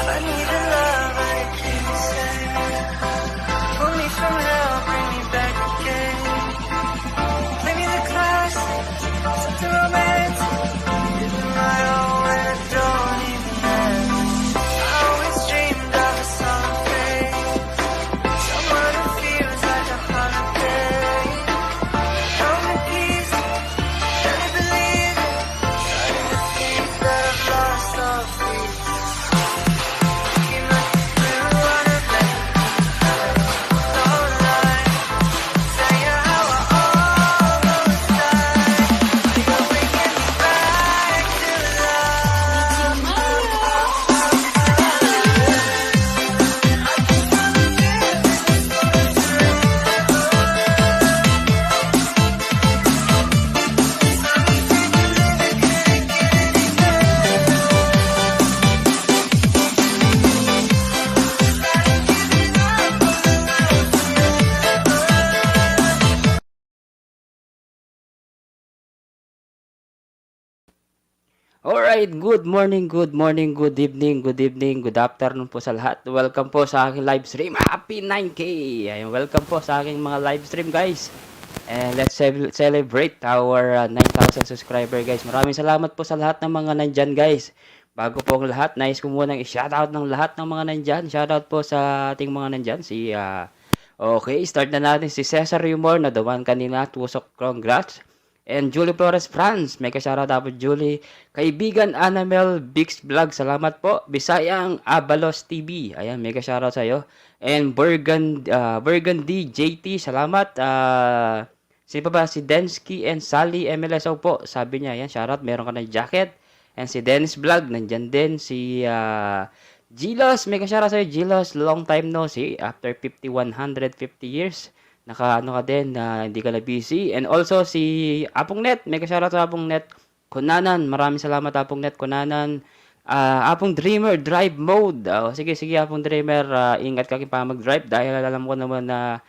I need a love I can say. Pull me from hell, bring me back again. Play me the classics, something romantic. Give me my all when I don't even have it. I always dreamed of a summer face, someone who feels like a holiday. Held me keys, let me believe it. Starting to think that I've lost all faith. Looking like a blue on a bed, no lie. Tell you how I almost died. You're bringing me back to life. Alright, good morning, good evening, good afternoon po sa lahat. Welcome po sa aking live stream. Happy 9K! Ayun, welcome po sa aking mga live stream, guys. And let's celebrate our 9,000 subscriber, guys. Maraming salamat po sa lahat ng mga nandyan, guys. Bago po ang lahat, nais ko munang i-shoutout ng lahat ng mga nandyan. Shoutout po sa ating mga nandyan. Okay, start na natin si Cesar Rumor na the one kanina. Tusok, congrats. And Julie Flores France, may ka-shoutout po Julie. Kaibigan Anamel Bix Vlog, salamat po. Bisayang Abalos TV, ayan, may ka-shoutout sa'yo. And Burgundy JT, salamat. Sino pa ba? Si Densky and Sally MLSO po, sabi niya, ayan, shoutout, meron ka ng jacket. And si Dennis Vlog, nandyan din. Si Gilos, may ka-shoutout sa'yo Gilos, long time no see, after 150 years. Naka ano ka din na hindi ka na busy. And also si Apong Net, may ka-shoutout sa Apong Net. Kunanan, maraming salamat Apong Net, Kunanan. Apong Dreamer, drive mode. Sige, Apong Dreamer, ingat ka pa mag-drive dahil alam ko naman na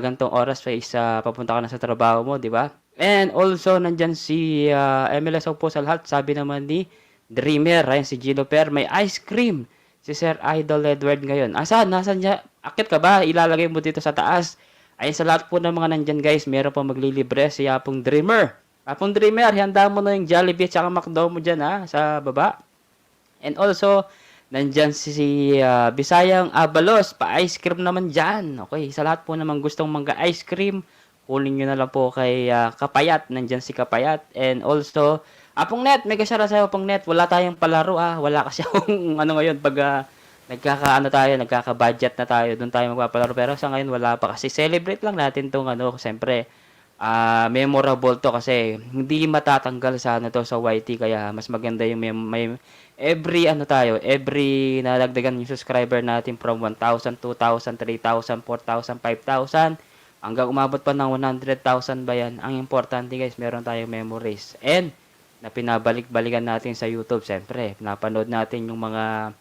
gantong oras pa papunta ka na sa trabaho mo, di ba? And also nandyan si MLSO po sa lahat. Sabi naman ni Dreamer, ayan si Gilo Per, may ice cream. Si Sir Idol Edward ngayon. Nasaan niya? Akit ka ba? Ilalagay mo dito sa taas. Ayun, sa lahat po ng mga nandyan, guys, meron pa maglilibre si Apong Dreamer. Apong Dreamer, handa mo na yung Jollibee at saka McDo mo dyan, ha, sa baba. And also, nandyan si Bisayang Abalos, pa-ice cream naman dyan. Okay, sa lahat po naman gustong ice cream, kunin nyo na lang po kay Kapayat, nandyan si Kapayat. And also, Apong Net, may kasyara sa'yo, Apong Net, wala tayong palaro, wala kasi yung ano ngayon, pag nagkaka-budget na tayo, doon tayo magpapalaro. Pero sa ngayon wala pa kasi celebrate lang natin tong ano, siyempre memorable to kasi hindi matatanggal sa ano to sa YT, kaya mas maganda yung may every nadagdagan yung subscriber natin from 1,000, 2,000, 3,000, 4,000, 5,000 hanggang umabot pa ng 100,000 ba yan. Ang importante, guys, meron tayong memories and na pinabalik-balikan natin sa YouTube. Siyempre, pinapanood natin yung mga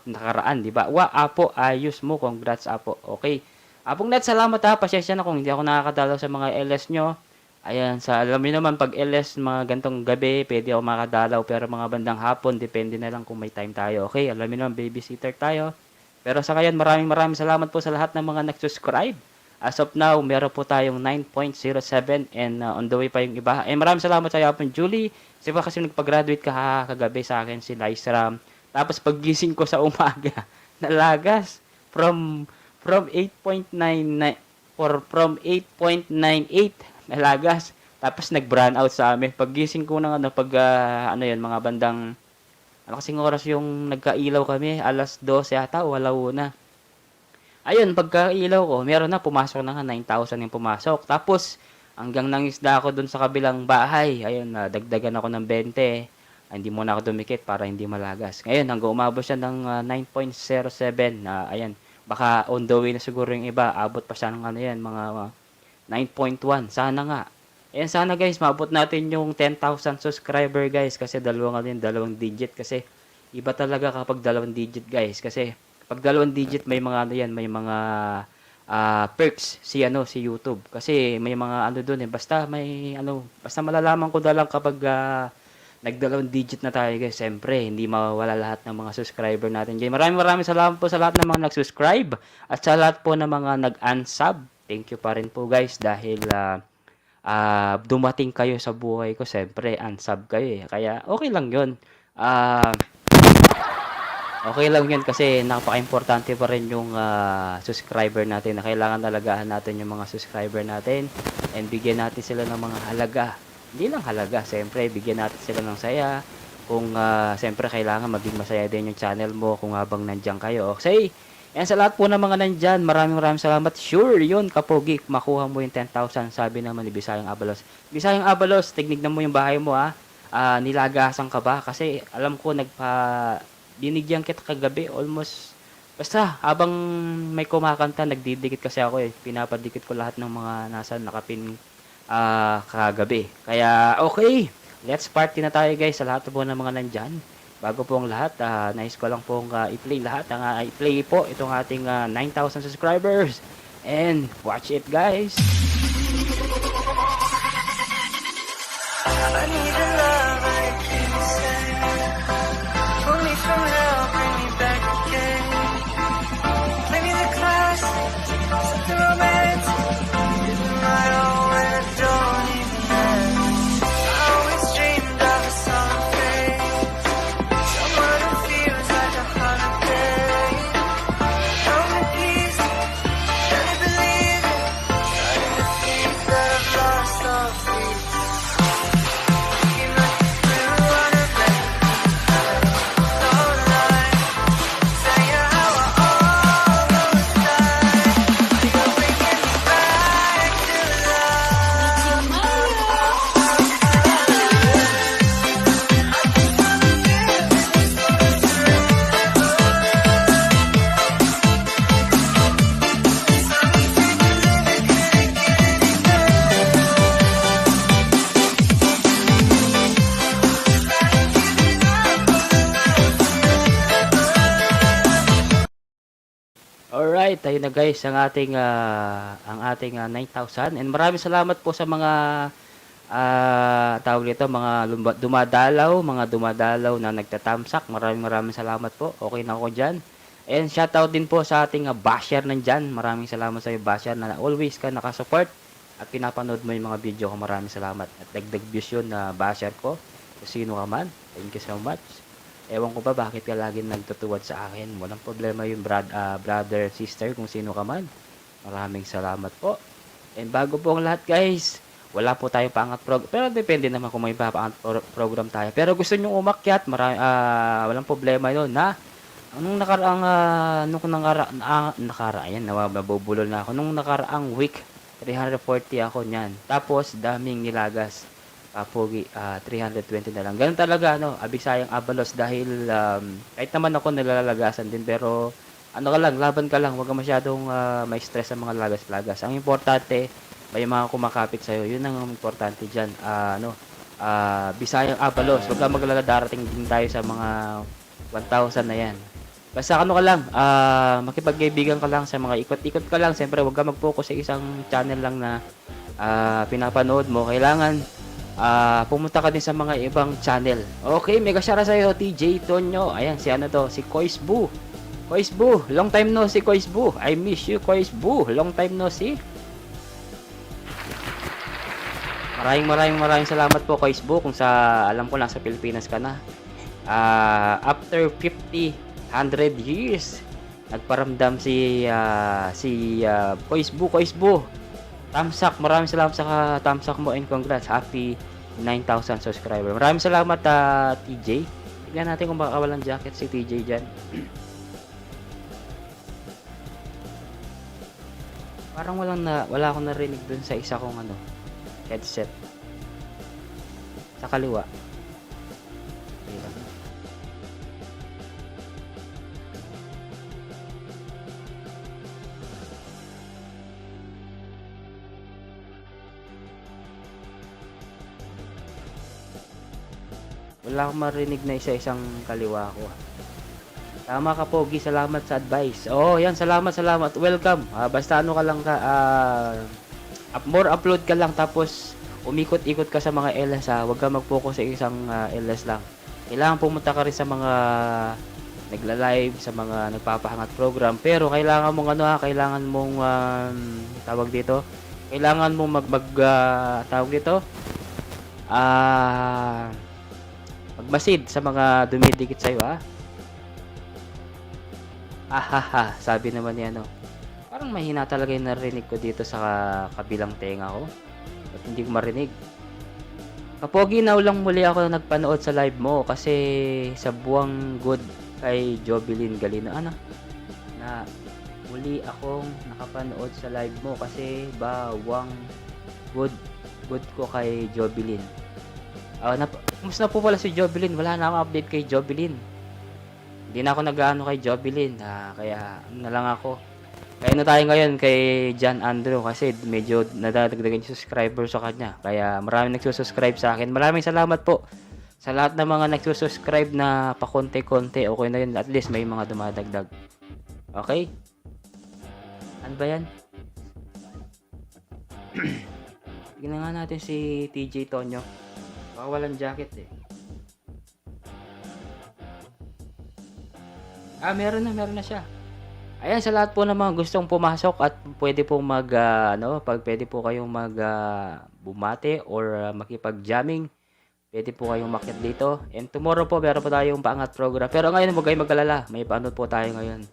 nakaraan, di ba? Apo, ayos mo. Congrats, Apo. Okay. Apong Net, salamat ha. Pasensya na kung hindi ako nakakadalaw sa mga LS nyo. Ayan, alam niyo naman, pag LS, mga gantong gabi, pwede ako makadalaw. Pero mga bandang hapon, depende na lang kung may time tayo. Okay, alam niyo naman, babysitter tayo. Pero sa ngayon, maraming salamat po sa lahat ng mga nag-subscribe. As of now, meron po tayong 9.07 and on the way pa yung iba. Maraming salamat sa iyo, Apong Julie. Kasi nagpag-graduate ka kagabi sa akin, si Lysram. Tapos paggising ko sa umaga, nalagas from 8.99 or from 8.98 nalagas. Tapos nag-brown out sa amin. Paggising ko ng ano yun, mga bandang kasing oras yung nagkailaw kami, alas 12 yata o alauna. Ayun, pagkailaw ko, meron na pumasok na 9,000 yung pumasok. Tapos hanggang nangisda ako dun sa kabilang bahay. Ayun, dagdagan ako ng 20. Hindi muna ako dumikit para hindi malagas. Ngayon, hanggang umabot siya ng 9.07. Ayan, baka on the way na siguro yung iba. Abot pa siya ng mga 9.1. Sana nga. Ayan, sana guys, maabot natin yung 10,000 subscriber, guys. Kasi dalawang digit. Kasi iba talaga kapag dalawang digit, guys. Kasi pag dalawang digit, may mga may mga perks si YouTube. Kasi may mga doon basta malalaman ko na lang kapag nagdalawang digit na tayo guys. Siyempre, hindi mawawala lahat ng mga subscriber natin dyan. Maraming salamat po sa lahat ng mga nag-subscribe at sa lahat po ng mga nag-unsub. Thank you pa rin po guys dahil dumating kayo sa buhay ko. Siyempre, unsub kayo eh. Kaya okay lang yun. Okay lang yun kasi napaka-importante pa rin yung subscriber natin na kailangan alagahan natin yung mga subscriber natin and bigyan natin sila ng mga halaga. Hindi lang halaga, siyempre bigyan natin sila ng saya. Kung siyempre kailangan maging masaya din yung channel mo kung habang nandiyan kayo. Okay, yan sa lahat po ng mga nandyan, maraming salamat. Sure yun kapogi, makuha mo yung 10,000 sabi naman ni Bisayang Abalos. Bisayang Abalos, tignan mo yung bahay mo nilagasan ka ba? Kasi alam ko binigyan kita kagabi almost basta habang may kumakanta nagdidikit kasi ako pinapadikit ko lahat ng mga nasa nakapin kagabi. Kaya okay, let's party na tayo guys sa lahat po ng mga nandyan. Bago po ang lahat, nais ko lang pong i-play lahat i-play po itong ating 9,000 subscribers and watch it guys. I need a love I can say. Pull me from hell, bring me back again. Play me the classics, set the romance. Isn't right all when I don't even ask. I always dreamed of a summer face, someone who feels like a holiday. Home in peace, really believe it. Starting to think that I've lost all faith. Alright, ayun na guys ang ating 9,000 and maraming salamat po sa mga tawag nito mga dumadalaw na nagtatamsak. Maraming salamat po. Okay na ako diyan. And shoutout din po sa ating basher nandyan. Maraming salamat sa iyo basher na always ka nakasupport at pinapanood mo yung mga video ko. Maraming salamat. At dagdag views yun na basher ko. Kung sino ka man. Thank you so much. Ewan ko ba bakit ka lagi nagtutuwad sa akin. Walang problema yung brother, sister, kung sino ka man. Maraming salamat po. And bago po ang lahat guys, wala po tayo paangat program. Pero depende naman kung may paangat program tayo. Pero gusto nyo umakyat, walang problema yun na. Nung nabubulol na ako. Nung nakaraang week, 340 ako niyan. Tapos, daming nilagas. Pogi, 320 na lang. Ganun talaga, Bisayang Abalos dahil kahit naman ako nilalagasan din pero laban ka lang, huwag ka masyadong may stress sa mga lagas-lagas. Ang importante, may mga kumakapit sa'yo. Yun ang importante dyan. Bisayang Abalos, huwag ka maglala, darating din tayo sa mga 1,000 na yan. Basta makipagkaibigan ka lang sa mga ikot-ikot ka lang. Siyempre, huwag ka mag-focus sa isang channel lang na pinapanood mo. Kailangan pumunta ka din sa mga ibang channel. Okay, mega shara sa'yo, TJ Tonyo. Ayan, si Koisbu. Koisbu, long time no see, Koisbu. I miss you, Koisbu. Long time no see. Maraming salamat po, Koisbu. Kung alam ko nasa Pilipinas ka na. After 100 years, nagparamdam si Koisbu. Tamsak, maraming salamat sa tamsak mo and congrats. Happy 9,000 subscriber. Maraming salamat TJ. Tignan natin kung baka walang jacket si TJ dyan. Parang wala akong narinig dun sa isa kong headset. Sa kaliwa. Wala akong marinig na isa-isang kaliwa ko. Tama ka, Pogi. Salamat sa advice. Yan. Salamat. Welcome. Basta ka lang more upload ka lang tapos umikot-ikot ka sa mga LS ha. Huwag ka mag-focus sa isang LS lang. Kailangan pumunta ka rin sa mga nagla-live, sa mga nagpapahangat program. Pero kailangan mong kailangan mong tawag dito. Kailangan mong tawag dito. Magmasid sa mga dumidikit sa iyo ha. Ahaha, sabi naman ni parang mahina talaga yung narinig ko dito sa kabilang tenga ko. At hindi ko marinig. Kapogi, now lang muli ako nagpanood sa live mo kasi sa buwang good kay Jovelyn Galino. Na muli akong nakapanood sa live mo kasi bawang good ko kay Jovelyn. Kumusta na po pala si Jovelyn? Wala na akong update kay Jovelyn. Hindi na ako nag-aano kay Jovelyn. Kaya na lang ako. Kaya na tayo ngayon kay John Andrew kasi medyo nadadagdagan yung subscriber sa kanya. Kaya maraming nagsusubscribe sa akin. Maraming salamat po sa lahat ng mga nagsusubscribe na pakonti-konti. Okay na yun. At least may mga dumadagdag. Okay? Ano ba yan? Tignan nga natin si TJ Tonyo. Baka walang jacket eh. Meron na siya. Ayan, sa lahat po ng mga gustong pumasok at pwede pong pag pwede po kayong bumate or makipag-jamming, pwede po kayong makiat dito. And tomorrow po, meron po tayong paangat program. Pero ngayon, huwag kayong mag-alala. May paano po tayo ngayon.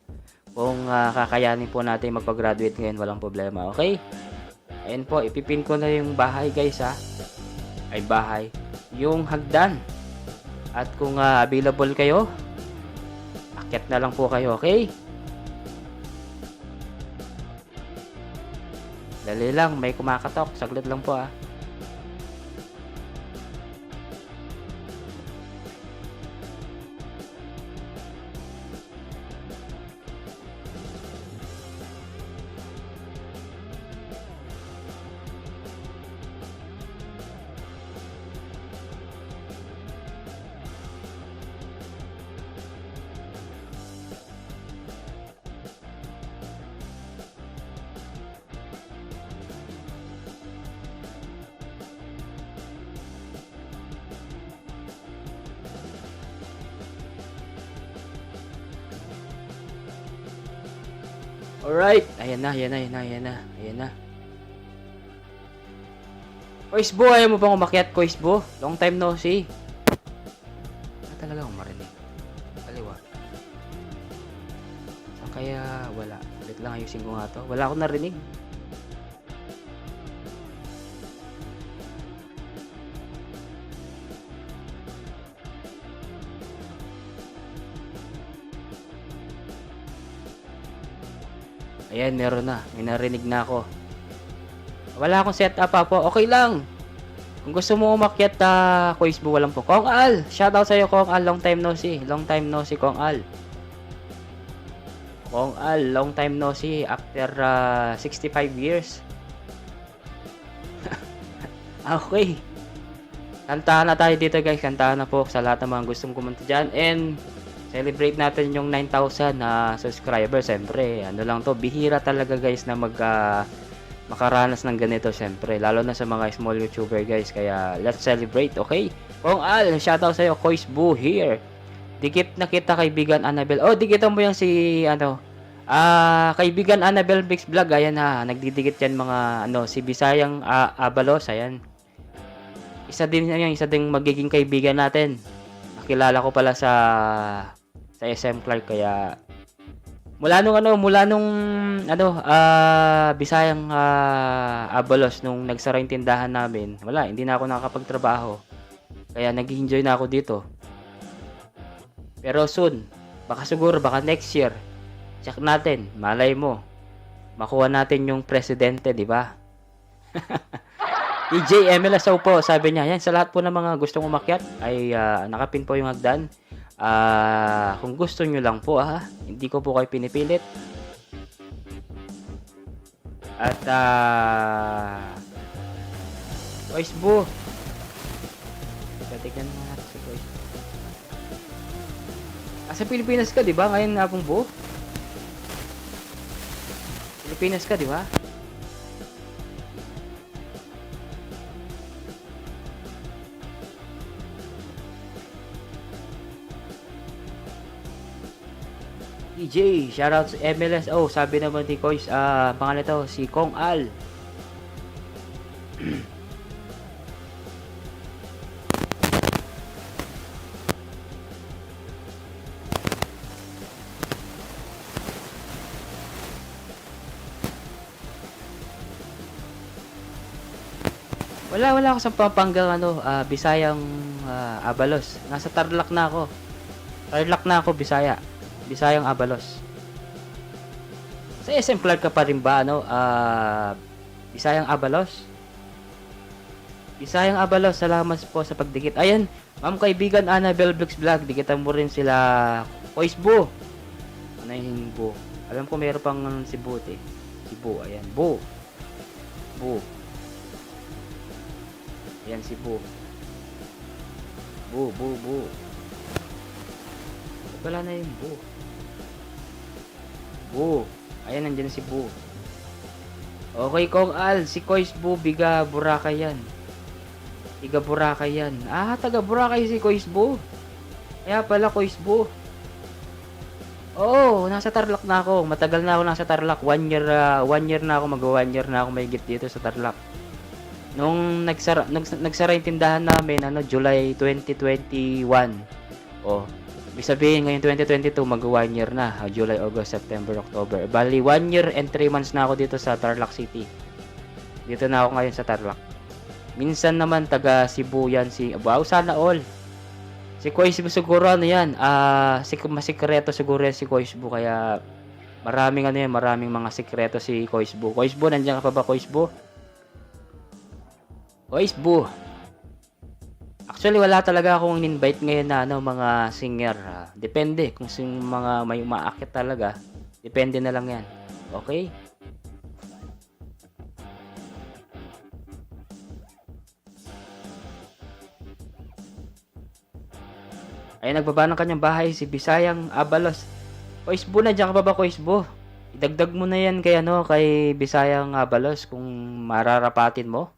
Kung kakayanin po natin magpag-graduate ngayon, walang problema. Okay? Ayan po, ipipin ko na yung bahay guys ha. Ay bahay. Yung hagdan. At kung available kayo, akyat na lang po kayo. Okay? Dali lang, may kumakatok. Saglit lang po Alright, ayan na. Koisbo, ayaw mo bang umakyat, Koisbo? Long time no see. Talaga akong marinig. Kaliwa. Saan kaya wala? Ulit lang ayusin ko nga to. Wala akong narinig. Ayan, meron na. May narinig na ako. Wala akong setup po. Okay lang. Kung gusto mo umakyat, Koisbo, walang po. Kong Al! Shoutout sa'yo, Kong Al. Long time no see. Long time no see, Kong Al. Kong Al, long time no see. After 65 years. Okay. Kantahan na tayo dito, guys. Kantahan na po sa lahat ng mga gustong kumanta dyan. And celebrate natin yung 9,000 na subscribers. Siyempre, lang to, bihira talaga guys na makaranas ng ganito, siyempre, lalo na sa mga small YouTuber guys. Kaya let's celebrate, okay? Kong Al, shoutout sa'yo, Koisbo here. Dikit na kita, kaibigan Annabel. Dikitan mo yung si kaibigan Annabel Mix Vlog. Ayan nagdidikit yan mga si Bisayang Abalos. Ayan, isa din magiging kaibigan natin. Nakilala ko pala sa SM Clark. Kaya mula nung Bisayang Abalos, nung nagsara yung tindahan namin, hindi na ako nakakapagtrabaho. Kaya nag-enjoy na ako dito. Pero soon, baka next year, check natin, malay mo, makuha natin yung presidente, di ba? EJ MLSO po, sabi niya, yan, sa lahat po ng mga gustong umakyat, ay nakapin po yung hagdan. Kung gusto nyo lang po, hindi ko po kayo pinipilit. At Koisbo, tignan mo natin si Koisbo. Sa Pilipinas ka, di ba? Ngayon na pong buo. Pilipinas ka, di ba? DJ, shoutout sa MLSO. Sabi naman ni Kois, pangalan to, si Kong Al. Wala ako sa Pampanga, Bisayang Abalos. Nasa Tarlac na ako. Bisaya. Bisayang Abalos. Sa SM Clark ka pa rin ba, Bisayang Abalos? Bisayang Abalos, salamat po sa pagdikit. Ayan, ma'am kaibigan Annabelle Brooks Vlog, dikitan mo rin sila Koisbo. Ano yung Bu? Alam ko meron pang si Bu, Si Bu, ayan. Bu. Ayan si Bu. Bu. Wala na yung Bu. Ayan, nandiyan si Bu. Okay, Kong Al, si Kois Bu, Biga Boracay yan. Taga Boracay si Kois Bu. Kaya pala Kois Bu. Oo, nasa Tarlac na ako. Matagal na ako nasa Tarlac. 1 year na ako, mag-1 year na ako mahigit dito sa Tarlac. Nung nagsara yung tindahan namin, July 2021. Ibig sabihin, ngayon 2022, mag-1 year na. July, August, September, October. Bali, 1 year and 3 months na ako dito sa Tarlac City. Dito na ako ngayon sa Tarlac. Minsan naman, taga Cebu yan sana all. Si Koisbu siguro, yan. Masikreto siguro yan si Koisbu. Kaya, maraming mga sikreto si Koisbu. Koisbu, nandiyan ka pa ba, Koisbu? Koisbu. Actually, wala talaga akong invite ngayon na mga singer. Depende kung mga may umaakit talaga. Depende na lang yan. Okay? Ay, nagbaba ng kanyang bahay si Bisayang Abalos. Koisbu, nandiyan ka pa ba, Koisbu? Idagdag mo na yan kay Bisayang Abalos kung mararapatin mo.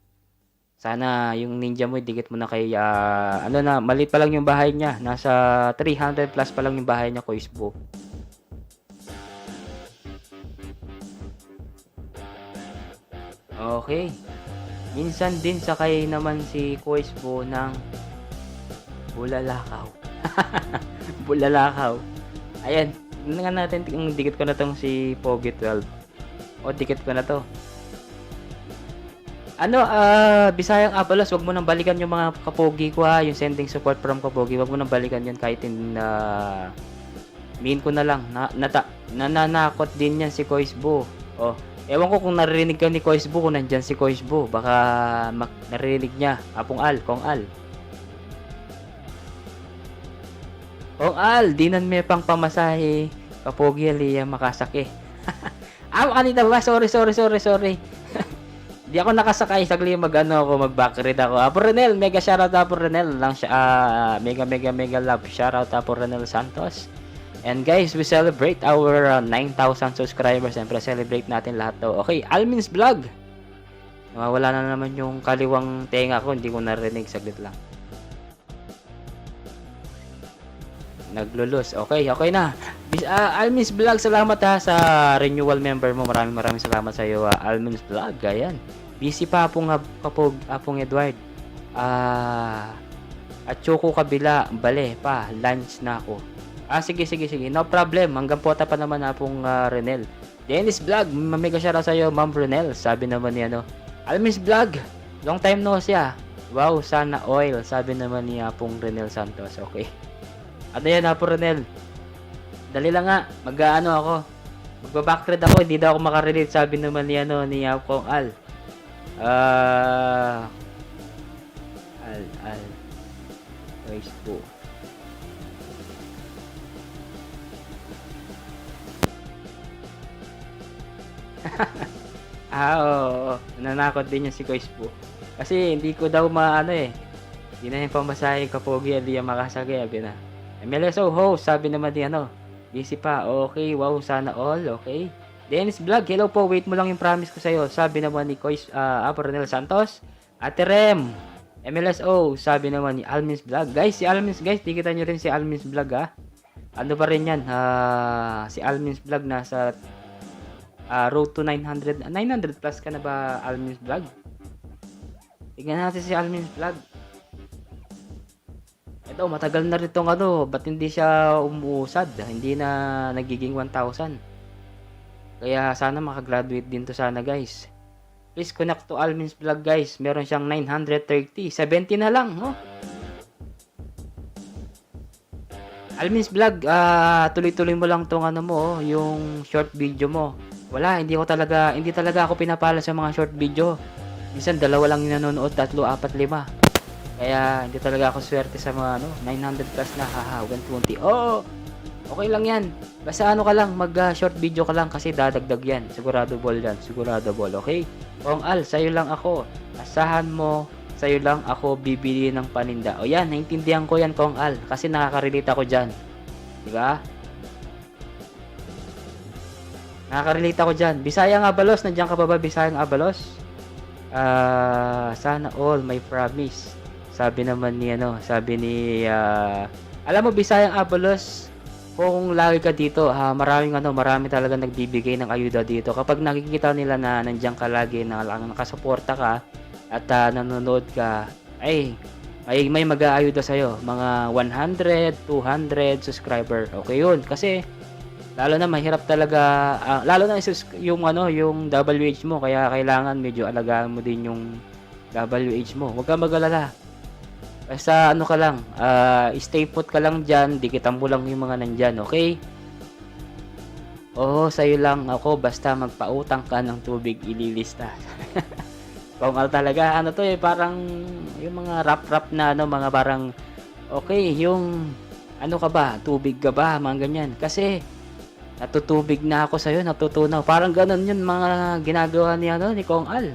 Sana yung ninja mo, idikit mo na kay, maliit pa lang yung bahay niya. Nasa 300 plus pa lang yung bahay niya, Koisbo. Okay. Minsan din sakay naman si Koisbo ng Bulalakaw. Bulalakaw. Ayan. Nga natin, dikit ko na tong si Pogi 12. Dikit ko na to. Bisayang Abalos, wag mo nang balikan yung mga kapogi ko yung sending support from kapogi, wag mo nang balikan yan kahit min ko na lang, nananakot din yan si Koisbo. Ewan ko kung naririnig ka ni Koisbo, kung nandyan si Koisbo, baka naririnig niya, Kong Al, dinan may pang pamasahe, kapogi aliya makasake. Kanina ba? Sorry. Di ako nakasakay, sagli mag-backread ako. Apo Renel, mega shoutout Apo Renel lang siya. Mega love shoutout Apo Renel Santos. And guys, we celebrate our 9,000 subscribers. Siyempre, celebrate natin lahat to. Okay, Almin's Vlog. Nawawala na naman yung kaliwang tenga ko, hindi ko narinig, saglit lang. Naglulus. Okay na. Almin's Vlog, salamat sa renewal member mo. Maraming salamat sa iyo, Almin's Vlog. Ayan. Busy pa apong Edward. At Choco kabila, bale pa, lunch na ako. Sige. No problem. Hanggang pota pa naman apong Renel. Dennis Vlog, mamiga siya sa iyo, Ma'am Renel. Sabi naman ni Almin's Vlog. Long time no siya. Wow, sana oil. Sabi naman ni apong Renel Santos. Okay. Yan, Apo Renel. Dali lang nga, ako. Magba-backread ako, hindi daw ako makarelate. Sabi naman ni Kong Al. Facebook. Oo. Nanakot din yung si Koispo. Kasi hindi ko daw hindi na yung pamasahe kapogi, hindi yung makasagay. MLSO host, sabi naman ni busy pa. Okay, wow, sana all. Okay. Dennis Vlog, hello po, wait mo lang yung promise ko sa'yo. Sabi naman ni Apo Renel Santos. Ate Rem, MLSO, sabi naman ni Almin's Vlog. Guys, si Almin's, guys, tikitan nyo rin si Almin's Vlog Ano pa rin yan, si Almin's Vlog nasa road to 900 plus ka na ba, Almin's Vlog? Tingnan natin si Almin's Vlog. Ito, matagal na rin itong ano, ba't hindi siya umuusad? Hindi na nagiging 1,000. Kaya sana makagraduate din to sana guys. Please connect to Almin's Vlog guys. Meron siyang 930. 70 na lang, no? Almin's Vlog, tuloy-tuloy mo lang tong ano mo, yung short video mo. Wala, hindi talaga ako pinapala sa mga short video. Minsan dalawa lang yung nanonood, 3, 4, 5. Kaya hindi talaga ako swerte sa mga 900 plus na, 120. Oh, okay lang yan. Basta ano ka lang, mag-short video ka lang kasi dadagdag yan. Sigurado ball yan, sigurado ball, okay? Kung Al, sa'yo lang ako. Asahan mo, sa'yo lang ako bibili ng paninda. O yan, naintindihan ko yan, Kong Al, kasi nakaka-relate ako dyan. Diba? Nakaka-relate ako dyan. Bisayang Abalos, nandiyan ka pa ba, Bisayang Abalos? Sana all, my promise. Sabi naman ni alam mo, Bisayang Abalos, kung lagi ka dito, marami talaga nagbibigay ng ayuda dito. Kapag nakikita nila na nandiyan ka lagi, na nakasuporta ka, at nanonood ka, ay may mag-aayuda sa'yo, mga 100, 200 subscriber. Okay yun, kasi lalo na mahirap talaga, lalo na yung WH mo, kaya kailangan medyo alagaan mo din yung WH mo. Huwag kang mag-alala, basta ano ka lang, stay put ka lang dyan, dikitan mo lang yung mga nandyan, okay? Oo, sa'yo lang ako, basta magpautang ka ng tubig, ililista. Kung talaga, ano to parang yung mga rap na mga parang, okay, yung ano ka ba, tubig ka ba, mga ganyan. Kasi natutubig na ako sa'yo, natutunaw. Parang ganun yun mga ginagawa ni Kong Al.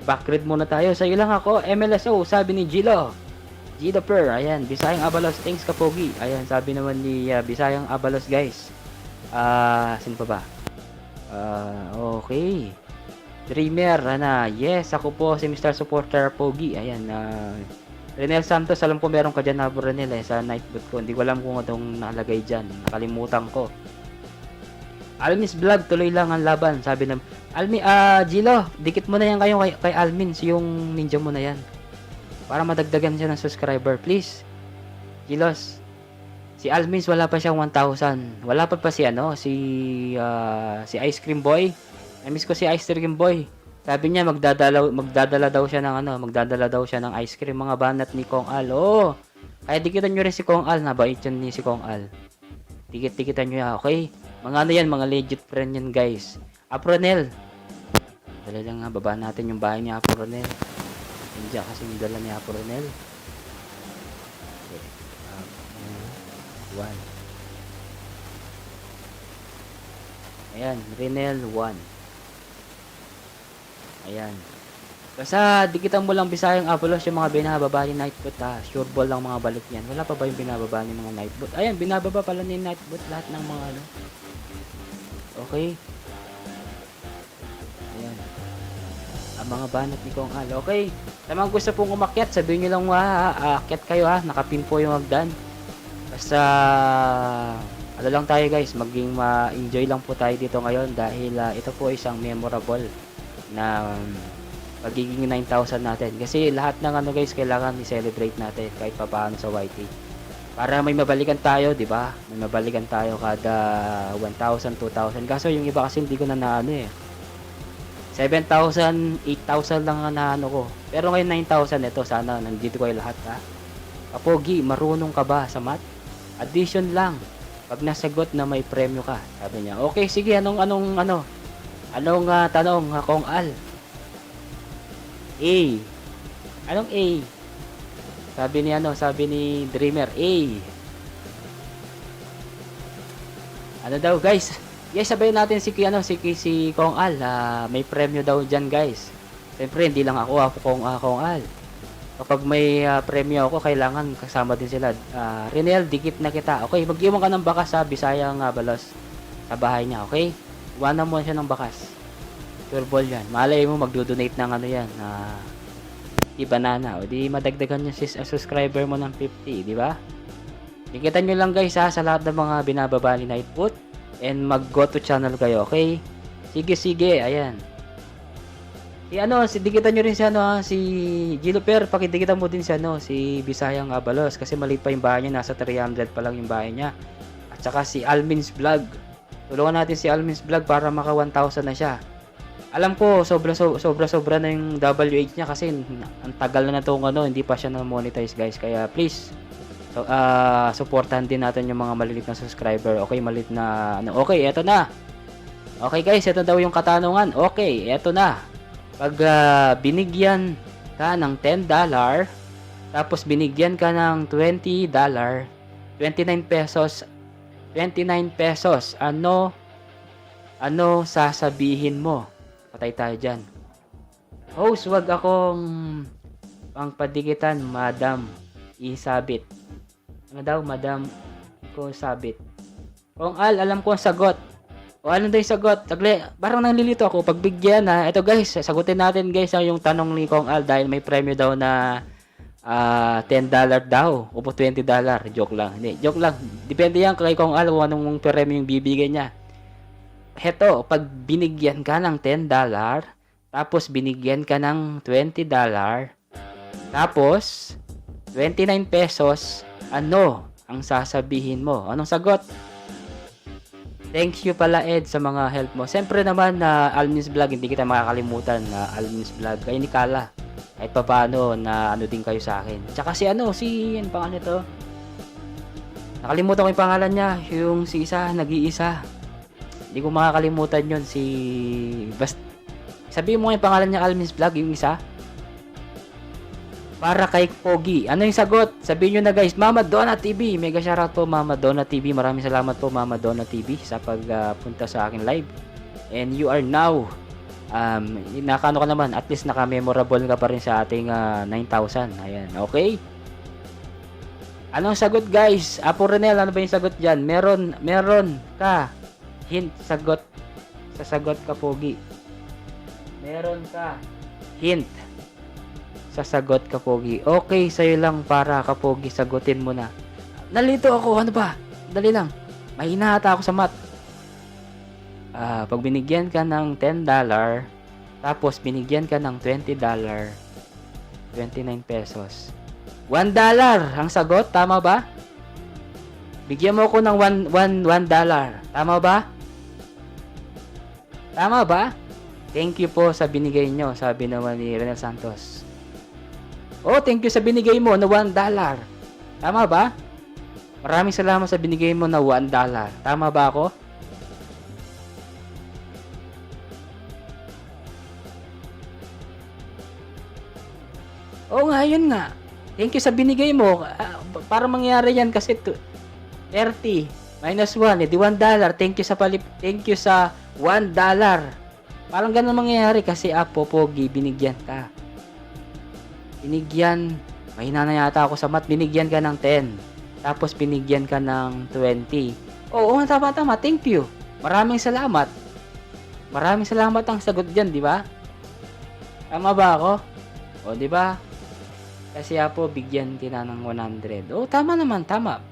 Backread muna tayo. Sa'yo lang ako, MLSO, sabi ni Gilo. Gilo Per, ayan, Bisayang Abalos, thanks ka Pogi. Ayan, sabi naman ni Bisayang Abalos guys. Sino pa ba? Okay. Dreamer, yes, ako po si Mr. Supporter Pogi. Ayan, Renel Santos, alam ko meron ka dyan na Renel sa Nightbot ko. Hindi ko alam kung anong nakalagay dyan. Nakalimutan ko. Almin's Vlog, tuloy lang ang laban. Sabi ng Gilo, dikit mo na yan kayo kay Almin's, yung ninja mo na yan. Para madagdagan siya ng subscriber, please. Gilos, si Almin's wala pa siyang 1,000. Wala pa si Ice Cream Boy. I-miss ko si Ice Cream Boy. Sabi niya magdadala daw siya ng ice cream, mga banat ni Kong Al. Oh. Kaya dikitan niyo rin si Kong Al, nabait yan ni si Kong Al. Dikitan niyo yan, okay? Mga ano yan, mga legit friend yan, guys. Apronel. Dali lang nga, baba natin yung bahay ni Apronel. Hindi kasi yung dala ni Apronel. Okay. 1. Ayan, Renel 1. Ayan. Basta dikitan mo lang Bisayang Abalos yung mga binababa ni Nightbot, sure ball lang mga balik yan. Wala pa ba yung binababa ni mga Nightbot? Ayan, binababa pala ni Nightbot lahat ng mga ano. Okay. Ayan. Ang mga banat ni Kong Al. Okay. Sa mga gusto pong umakyat, sabihin nyo lang aakyat kayo nakapin po yung hagdan. Basta ano lang tayo guys, maging ma-enjoy lang po tayo dito ngayon dahil ito po isang memorable na pagiging 9,000 natin. Kasi lahat ng ano guys, kailangan i-celebrate natin kahit papaano sa YT. Para may mabalikan tayo, di ba? May mabalikan tayo kada 1,000, 2,000. Kaso yung iba kasi hindi ko na 7,000, 8,000 lang na ko. Pero ngayon 9,000 ito, sana nandito kayo lahat Kapogi, marunong ka ba sa math? Addition lang. Pag nasagot na may premyo ka, sabi niya. Okay, sige, anong tanong, Kong Al? A. Anong A? Sabi ni Dreamer, A. Ano daw, guys? Yes, sabayin natin si Kong Al. May premyo daw diyan, guys. Siyempre, hindi lang ako Kong Al. Kapag may premyo ako, kailangan kasama din sila. Renel, dikit na kita. Okay, mag-iwan ka ng bakas sa Bisayang Abalos sa bahay niya, okay? Iwanan mo siya ng bakas. Sure ball yan. Malay mo, magdo-donate ng ano yan. Di banana. O di madagdagan yung subscriber mo ng 50, di ba? Dikitan nyo lang guys ha, sa lahat ng mga binababa ni Nightfoot. And mag-go to channel kayo, okay? Sige, ayan. Dikitan nyo rin si si Giluper, pakidikitan mo din si Bisayang Abalos. Kasi maliit pa yung bahay niya, nasa 300 pa lang yung bahay niya. At saka si Almin's Vlog. Tulungan natin si Almin's Vlog para maka 1,000 na siya. Alam ko, sobra na yung WH niya kasi ang tagal na itong hindi pa siya na-monetize guys. Kaya please, supportahan din natin yung mga malilit na subscriber. Okay, malilit na okay, eto na. Okay guys, eto daw yung katanungan. Okay, eto na. Pag binigyan ka ng $10, tapos binigyan ka ng $20, 29 pesos, ano sasabihin mo? Patay tayo dyan. Host, wag akong pangpadikitan, madam. Isabit. Ano daw, madam? Ko sabit. Kung alam ko ang sagot. O ano daw yung sagot? Parang nanlilito ako. Pagbigyan na. Ito guys, sagutin natin guys yung tanong ni Kong Al dahil may premyo daw na $10 daw. O $20. Joke lang. Hindi, joke lang. Depende yan kay Kong Al kung anong premyo yung bibigyan niya. Heto, pag binigyan ka ng $10, tapos binigyan ka ng $20, tapos 29 pesos, ano ang sasabihin mo? Anong sagot? Thank you pala Ed sa mga help mo. Siyempre naman na Almin's Vlog, hindi kita makakalimutan na Almin's Vlog. Kayo ni Kala. Kahit pa paano na din kayo sa akin. Tsaka ano pangalan ito? Nakalimutan ko yung pangalan niya. Yung si isa, nag-iisa. Hindi ko makakalimutan yun. Sabihin mo yung pangalan niya Almin's Vlog, yung isa. Para kay Pogi. Ano yung sagot? Sabihin nyo na guys. Mama Donna TV. Mega shoutout po Mama Donna TV. Maraming salamat po Mama Donna TV sa pagpunta sa akin live. And you are now nakano ka naman. At least naka-memorable ka pa rin sa ating 9,000. Ayan. Okay? Anong sagot guys? Apo Renel, ano ba yung sagot dyan? Meron ka. Hint. Sagot. Sa sagot ka Pogi. Meron ka. Hint. Sasagot ka Pogi. Okay, sa'yo lang para ka Pogi, sagutin mo na. Nalito ako, ano ba? Dali lang. Mahina ata ako sa math. Pag binigyan ka ng $10, tapos binigyan ka ng $20, 29 pesos. $1 ang sagot, tama ba? Bigyan mo ako ng $1. Tama ba? Tama ba? Thank you po sa binigay nyo, sabi naman ni Renel Santos. Oh, thank you sa binigay mo na $1. Tama ba? Maraming salamat sa binigay mo na $1. Tama ba ako? Oo nga, yun nga. Thank you sa binigay mo. Para mangyari yan kasi 30 minus 1, edi $1. Thank you sa $1. Parang ganun mangyayari kasi Pogi, binigyan ka. Mahina na yata ako sa math, binigyan ka ng 10. Tapos binigyan ka ng 20. Oo, tama. Thank you. Maraming salamat. Maraming salamat ang sagot diyan, di ba? Tama ba ako? O, di ba? Kasi bigyan kita ng 100. O, tama naman, tama.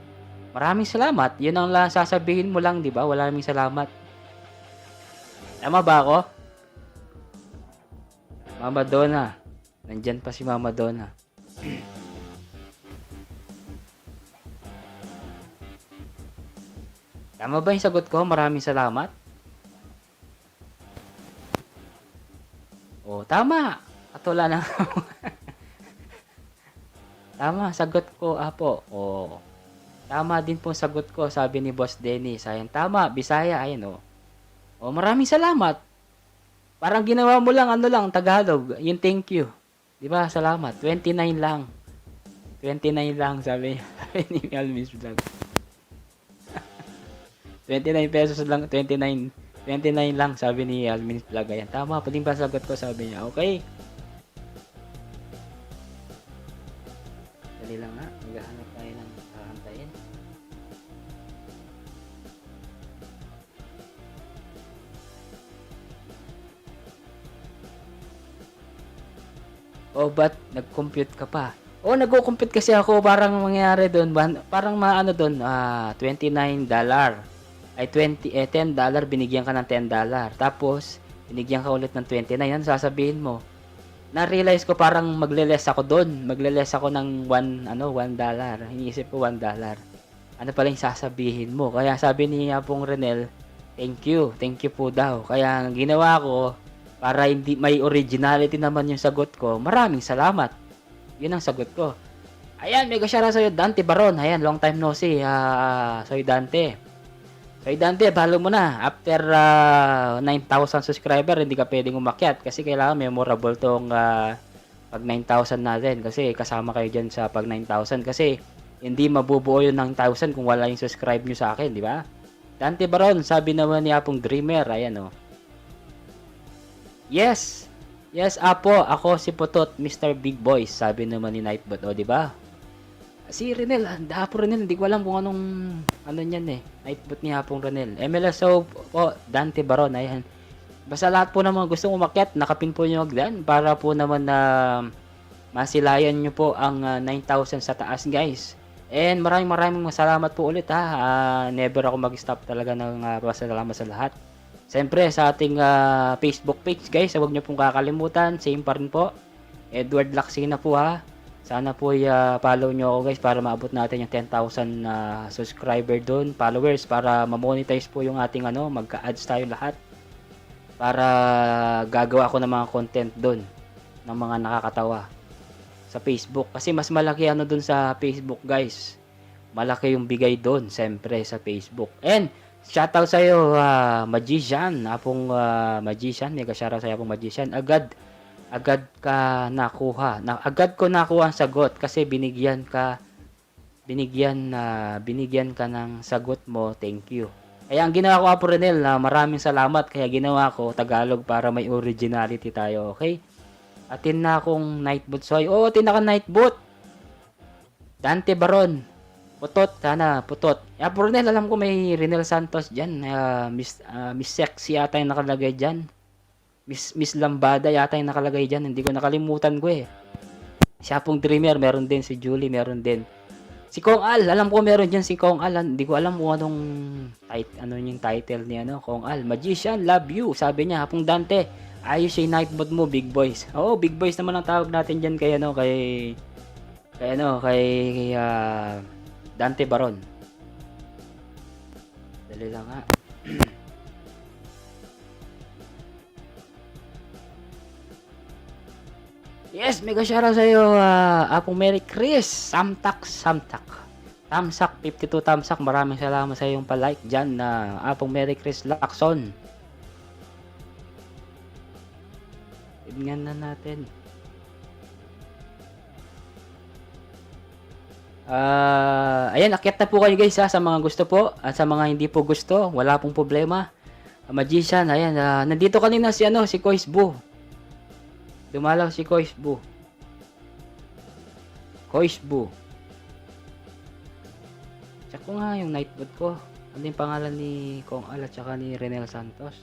Maraming salamat. Yun ang sasabihin mo lang, di ba? Maraming salamat. Tama ba ako? Mama Donna. Nandyan pa si Mama Donna. Tama ba yung sagot ko? Maraming salamat. Oh, tama. At wala na. Tama, sagot ko, Apo. Oh. Tama din po sagot ko, sabi ni Boss Dennis. Ayan, tama, Bisaya, ayan oh. Oh, maraming salamat. Parang ginawa mo lang, Tagalog. Yung thank you. Di ba? Salamat. 29 lang. 29 lang, sabi ni Almin's Vlog. 29 pesos lang, 29 lang, sabi ni Almin's Vlog. Ayan, tama. Pwedeng ba sagot ko, sabi niya. Okay. Dali lang nga. Maghahanap tayo ng kakantayin. Oh, ba't nag-compute ka pa? Oo, nagko-compute kasi ako, parang mangyayari do'n, parang maano do'n, $29 ay $10 binigyan ka ng $10 tapos binigyan ka ulit ng 29, ano sasabihin mo? Na-realize ko parang magle-less ako do'n, magle-less ako ng $1, iniisip ko $1. Ano pala yung sasabihin mo? Kaya sabi ni Apong Renel, thank you po daw. Kaya ang ginawa ko, para hindi may originality naman yung sagot ko, maraming salamat. Yun ang sagot ko. Ayan, mega shoutout sa'yo, Dante Baron. Ayan, long time no see. Soy Dante. Soy Dante, follow mo na. After 9,000 subscriber, hindi ka pwedeng umakyat. Kasi kailangan memorable tong pag 9,000 natin. Kasi kasama kayo dyan sa pag 9,000. Kasi hindi mabubuo yung 9,000 kung wala yung subscribe nyo sa akin, di ba? Dante Baron, sabi naman ni Apong Dreamer. Ayan, oh. Yes. Yes, Apo. Ako si Putot, Mr. Big Boys. Sabi naman ni Nightbot. O, di ba? Si Renel, Apo Renel, hindi ko alam kung anong ano niyan eh. Nightbot ni Apong Renel. MLSO po, Dante Baron. Ayan. Basta lahat po naman gustong umakyat, nakapin po nyo agdan para po naman na masilayan nyo po ang 9,000 sa taas, guys. And maraming salamat po ulit ha. Never ako mag-stop talaga ng pasalamat sa lahat. Siyempre sa ating Facebook page, guys, huwag nyo pong kakalimutan. Same pa rin po. Edward Laksina po ha. Sana po follow nyo ako, guys, para maabot natin yung 10,000 subscriber doon, followers, para ma-monetize po yung ating magka-ads tayo lahat. Para gagawa ako ng mga content doon ng mga nakakatawa sa Facebook. Kasi mas malaki doon sa Facebook, guys. Malaki yung bigay doon, siyempre, sa Facebook. And shoutout sa iyo, Magician, Apong Magician, mega shoutout sa iyo, Apong Magician. Agad ko nakuha ang sagot kasi binigyan ka ng sagot mo. Thank you. Kaya ang ginawa ko, Apo Renel, maraming salamat. Kaya ginawa ko Tagalog para may originality tayo, okay? Atin na akong Nightbot Soy. Oo, atin na ka Nightbot. Dante Baron. Putot, sana, putot. Apo Renel, alam ko may Renel Santos dyan. Miss Sexy yata yung nakalagay dyan. Miss Lambada yata yung nakalagay dyan. Hindi ko nakalimutan ko eh. Si Apong Dreamer, meron din. Si Julie, meron din. Si Kong Al, alam ko meron dyan si Kong Al. Hindi ko alam kung ano yung title ni Kong Al. Magician, love you. Sabi niya, Apong Dante, ayos yung Nightbot mo, big boys. Oo, big boys naman ang tawag natin dyan kay Dante Baron. Dali lang ha. Yes, mega shoutout sa iyo, Apong Mary Chris, Samtak. Tamsak 52 Tamsak, maraming salamat sa iyong pa-like diyan na Apong Mary Chris Lacson. Tingnan na natin. Ayan, akyat na po kayo, guys, sa mga gusto po at sa mga hindi po gusto, wala pong problema. Magician, ayan, nandito kanina si Kois Bu. Dumalaw si Kois Bu. Check ko nga yung Nightbot ko. Ano yung pangalan ni Kong Al at saka ni Renel Santos?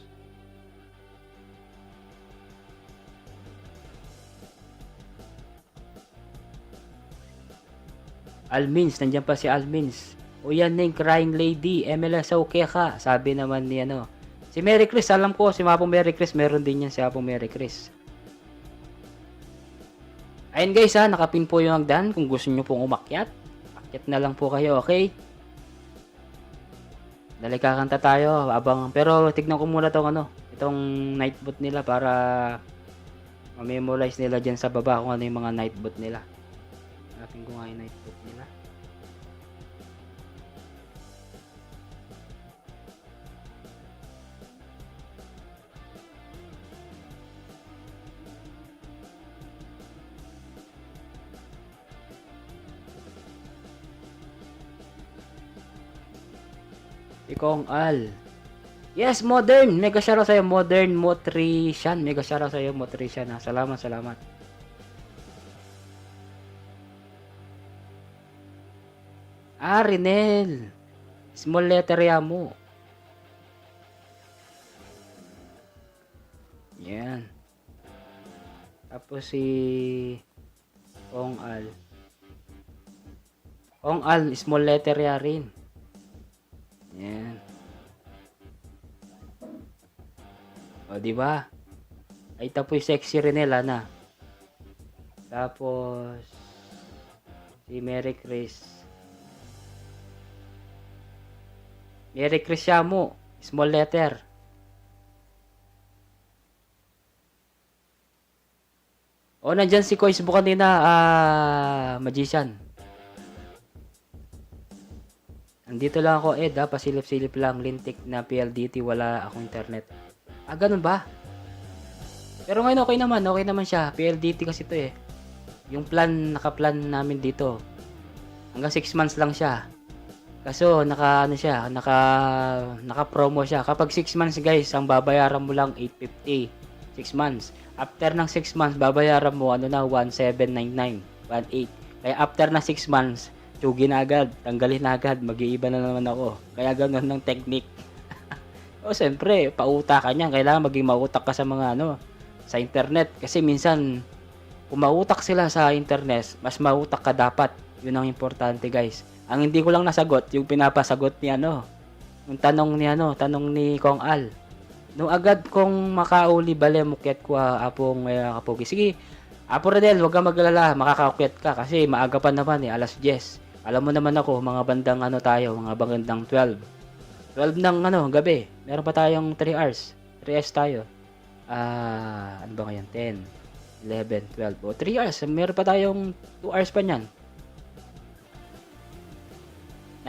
Almins, nandiyan pa si Almins. O yan na yung Crying Lady, MLS okay ka. Sabi naman ni si Mary Chris, alam ko si Apong Mary Chris, meron din yan si Apong Mary Chris. Ayun, guys, nakapin po yung hagdan. Kung gusto nyo pong umakyat, akyat na lang po kayo, okay? Dali kakanta tayo pero tignan ko muna itong Nightbot nila para ma-memorize nila dyan sa baba kung ano yung mga Nightbot nila. Hanapin ko nga yung Nightbot nila. Kong Al. Yes, Modern. Mega shoutout sa iyo, Modern Motrician. Mega shoutout sa iyo, Motrician. Salamat. Renel. Small letter mo. Yan. Tapos si Kong Al. Kong Al, small letter ya rin. Yan. O, di ba? Ay, tapoy sexy Renela na. Tapos, si Mary Chris. Mary Chris Yamu, small letter. O, nandyan si Kois Bo kanina, magician. Andito lang ako, Ed, pasilip-silip lang, lintik na PLDT, wala akong internet. Ganun ba? Pero ngayon okay naman siya. PLDT kasi to eh. Yung plan, naka-plan namin dito. Hanggang 6 months lang siya. Kaso, naka-promo siya. Kapag 6 months guys, ang babayaran mo lang 850. 6 months. After ng 6 months, babayaran mo 1799, 18. Kaya after na 6 months, tsugi na agad, tanggalin na agad, mag-iiba na naman ako. Kaya ganun ng technique. O siyempre, pauta ka niyan. Kailangan maging mautak ka sa mga sa internet. Kasi minsan, kung mautak sila sa internet, mas mautak ka dapat. Yun ang importante guys. Ang hindi ko lang nasagot, yung pinapasagot ni yung tanong ni Kong Al. Nung agad kong makauli bale mukyat ko apong kapogi. Sige, Apo Rodel, huwag kang maglala, makakakyat ka kasi maaga pa naman alas 10. Alam mo naman ako, mga bandang tayo, mga bandang 12 ng gabi. Meron pa tayong 3 hours. 3 hours tayo. Ano ba ngayon? 10, 11, 12. O, 3 hours. Meron pa tayong 2 hours pa niyan.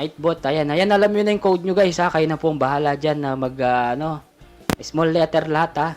Nightbot. Ayan, alam nyo na yung code nyo guys ha. Kayo na pong bahala dyan na mag, small letter lahat ha.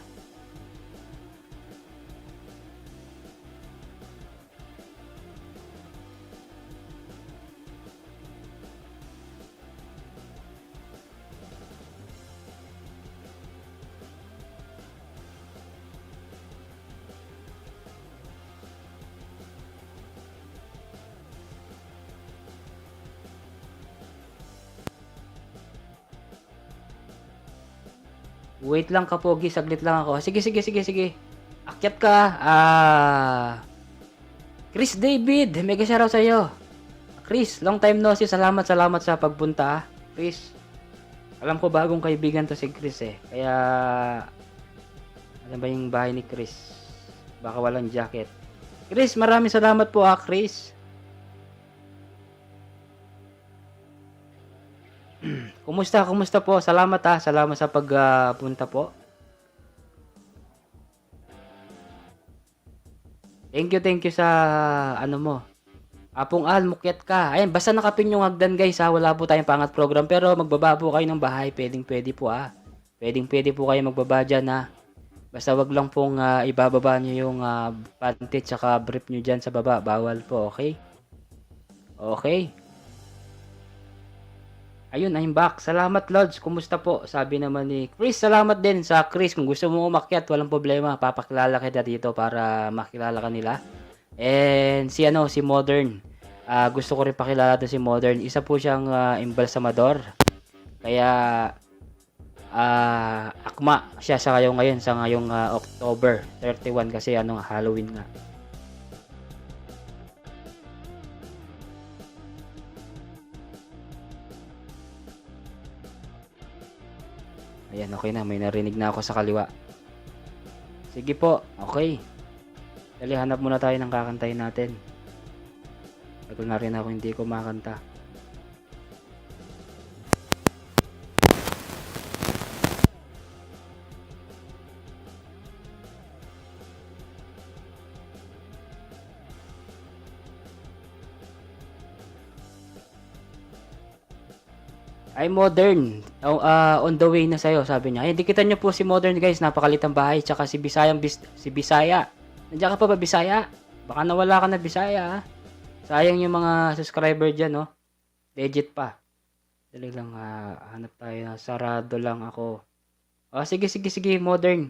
Wait lang kapogi, saglit lang ako. Sige. Akyat ka. Chris David, mega shoutout sa iyo. Chris, long time no see. Salamat sa pagpunta. Chris, alam ko bagong kaibigan to si Chris eh. Kaya, alam ba yung bahay ni Chris? Baka walang jacket. Chris, maraming salamat po Chris. Kumusta po? Salamat Salamat sa pagpunta po. Thank you sa mo. Apong Al, mukyat ka. Ayan, basta nakapin yung hagdan guys wala po tayong pangat program pero magbaba po kayo ng bahay. Pwede po Pwede po kayo magbaba dyan Basta wag lang pong ibababa nyo yung panty tsaka brief nyo dyan sa baba. Bawal po, okay? Okay. Ayun, I'm back. Salamat, Lods. Kumusta po? Sabi naman ni Chris. Salamat din sa Chris. Kung gusto mo umakyat, walang problema. Papakilala kita dito para makilala ka nila. And si Modern. Gusto ko rin pakilala to si Modern. Isa po siyang embalsamador. Kaya akma siya sa ngayon sa ngayong October 31 kasi Halloween nga. Ayan, okay na. May narinig na ako sa kaliwa. Sige po. Okay. Dali, hanap muna tayo ng kakantayin natin. Tagal na rin ako hindi ko makanta. Ay, Modern. On the way na sa'yo, sabi niya. Ay, dikitan niyo po si Modern, guys. Napakalitang bahay. Tsaka si Bisaya. Nandiyan ka pa ba, Bisaya? Baka nawala ka na, Bisaya, Sayang yung mga subscriber dyan, Legit pa. Dali lang, hanap tayo. Sarado lang ako. Sige, Modern.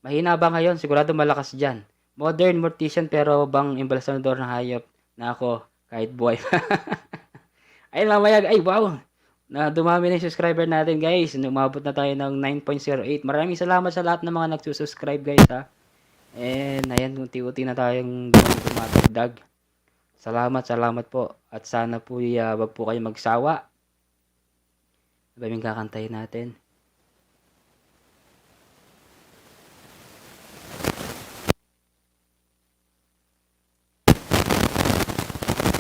Mahina ba ngayon? Sigurado malakas dyan. Modern mortician pero bang embalsamador ng hayop na ako kahit buhay. Ay, mamayag. Ay, wow. Na dumami na yung subscriber natin guys. Umabot na tayo ng 9.08. Maraming salamat sa lahat ng mga nagsusubscribe guys And ayan, unti-unti na tayong dumadagdag. Salamat po. At sana po wag po kayo magsawa. Ano ba yung kakantahin natin?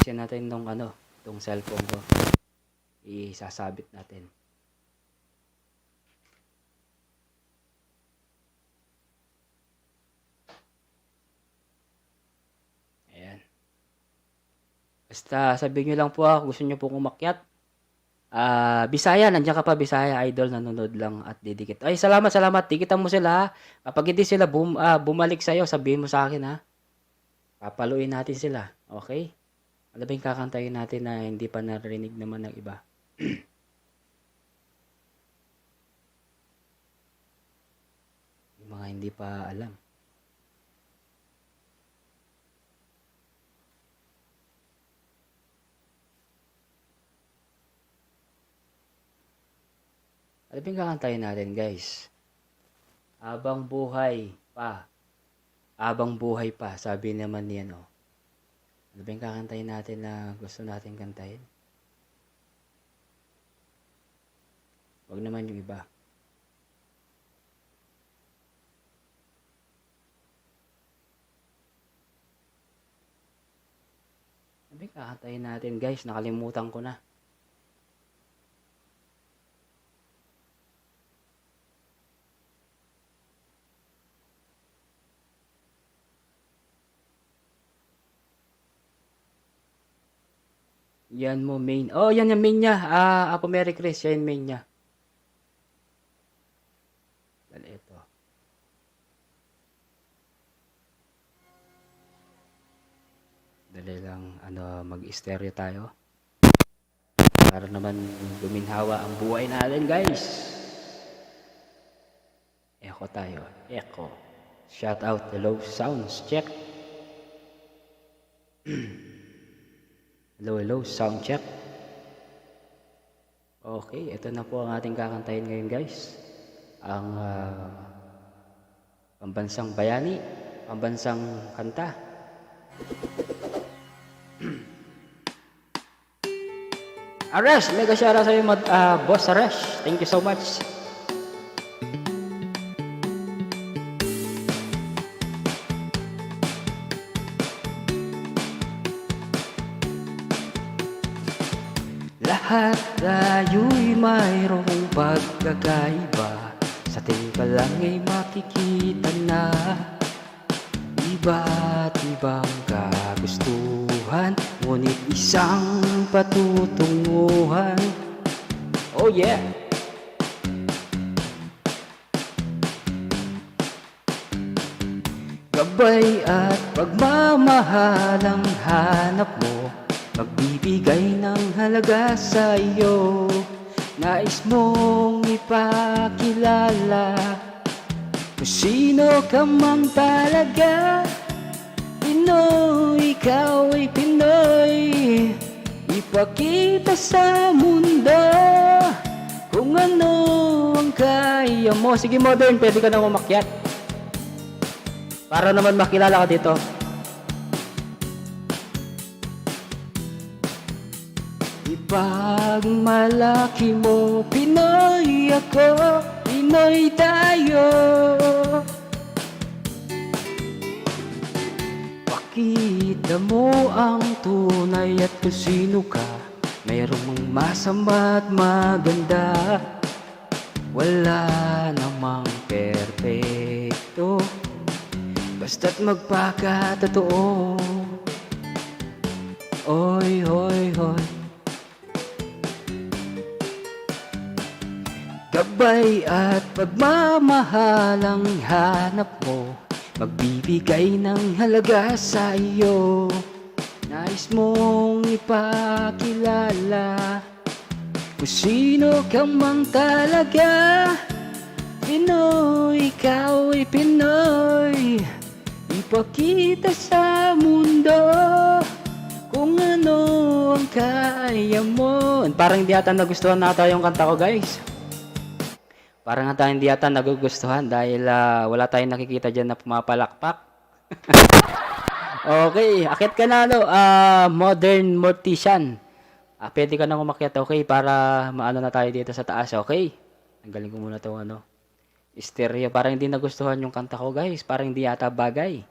Kasi natin tong cellphone ko. Isasabit natin. Ayan. Basta sabihin nyo lang po gusto nyo pong umakyat. Bisaya, nandiyan ka pa, Bisaya Idol, nanonood lang at didikit. Ay, salamat. Dikitan mo sila, ha. Kapag hindi sila bumalik sa'yo, sabihin mo sa akin, ha. Papaluin natin sila. Okay? Ano ba yung kakantayin natin na hindi pa narinig naman ng iba? Yung mga hindi pa alam. Ano ba yung kakantayin natin, guys? Habang buhay pa. Habang buhay pa, sabi naman niyan, oh. Ano ba yung kakantayin natin na gusto natin kantahin? Wag naman yung iba. Ano ba yung kakantayin natin, guys? Nakalimutan ko na. Yan mo main. Oh, yan yung main niya. Apo Mary Chris, yan yung main niya. Dali ito. Dali lang mag-stereo tayo. Para naman guminhawa ang buhay natin, guys. Echo tayo. Echo. Shout out, hello sounds, check. Hello, sound check. Okay, ito na po ang ating kakantahin ngayon, guys. Ang pambansang bayani, pambansang kanta. Arash, mega shoutout sa iyo, Boss Arash. Thank you so much. Lahat tayo'y mayroong pagkakaiba. Sa tingin ka lang ay makikita na iba't ibang kagustuhan, ngunit isang patutunguhan. Oh yeah! Gabay at pagmamahal ang hanap mo, magbibigay ng halaga sa iyo. Nais mong ipakilala kung sino ka man talaga. Pinoy, ikaw ay Pinoy. Ipakita sa mundo kung ano ang kaya mo. Sige, Modern, pwede ka na umakyat para naman makilala ka dito. Ipagmalaki mo, Pinoy ako, Pinoy tayo. Pakita mo ang tunay at kung sino ka. Mayroong masama at maganda, wala namang perpekto, basta't magpakatotoo. Oy, hoy, hoy. Gabay at pagmamahal ang hanap mo, magbibigay ng halaga sa iyo. Nais mong ipakilala kung sino ka man talaga. Pinoy, ikaw ay Pinoy. Ipakita sa mundo kung ano ang kaya mo. Parang hindi ata nagustuhan nata yung kanta ko, guys. Parang ata hindi ata nagugustuhan dahil wala tayong nakikita dyan na pumapalakpak. Okay, akit ka na ano, modern mortician. Pwede ka nang umakyat, okay, para maano na tayo dito sa taas, okay? Tanggalin ko muna 'tong ano, stereo. Parang hindi nagustuhan yung kanta ko, guys. Parang hindi yata bagay.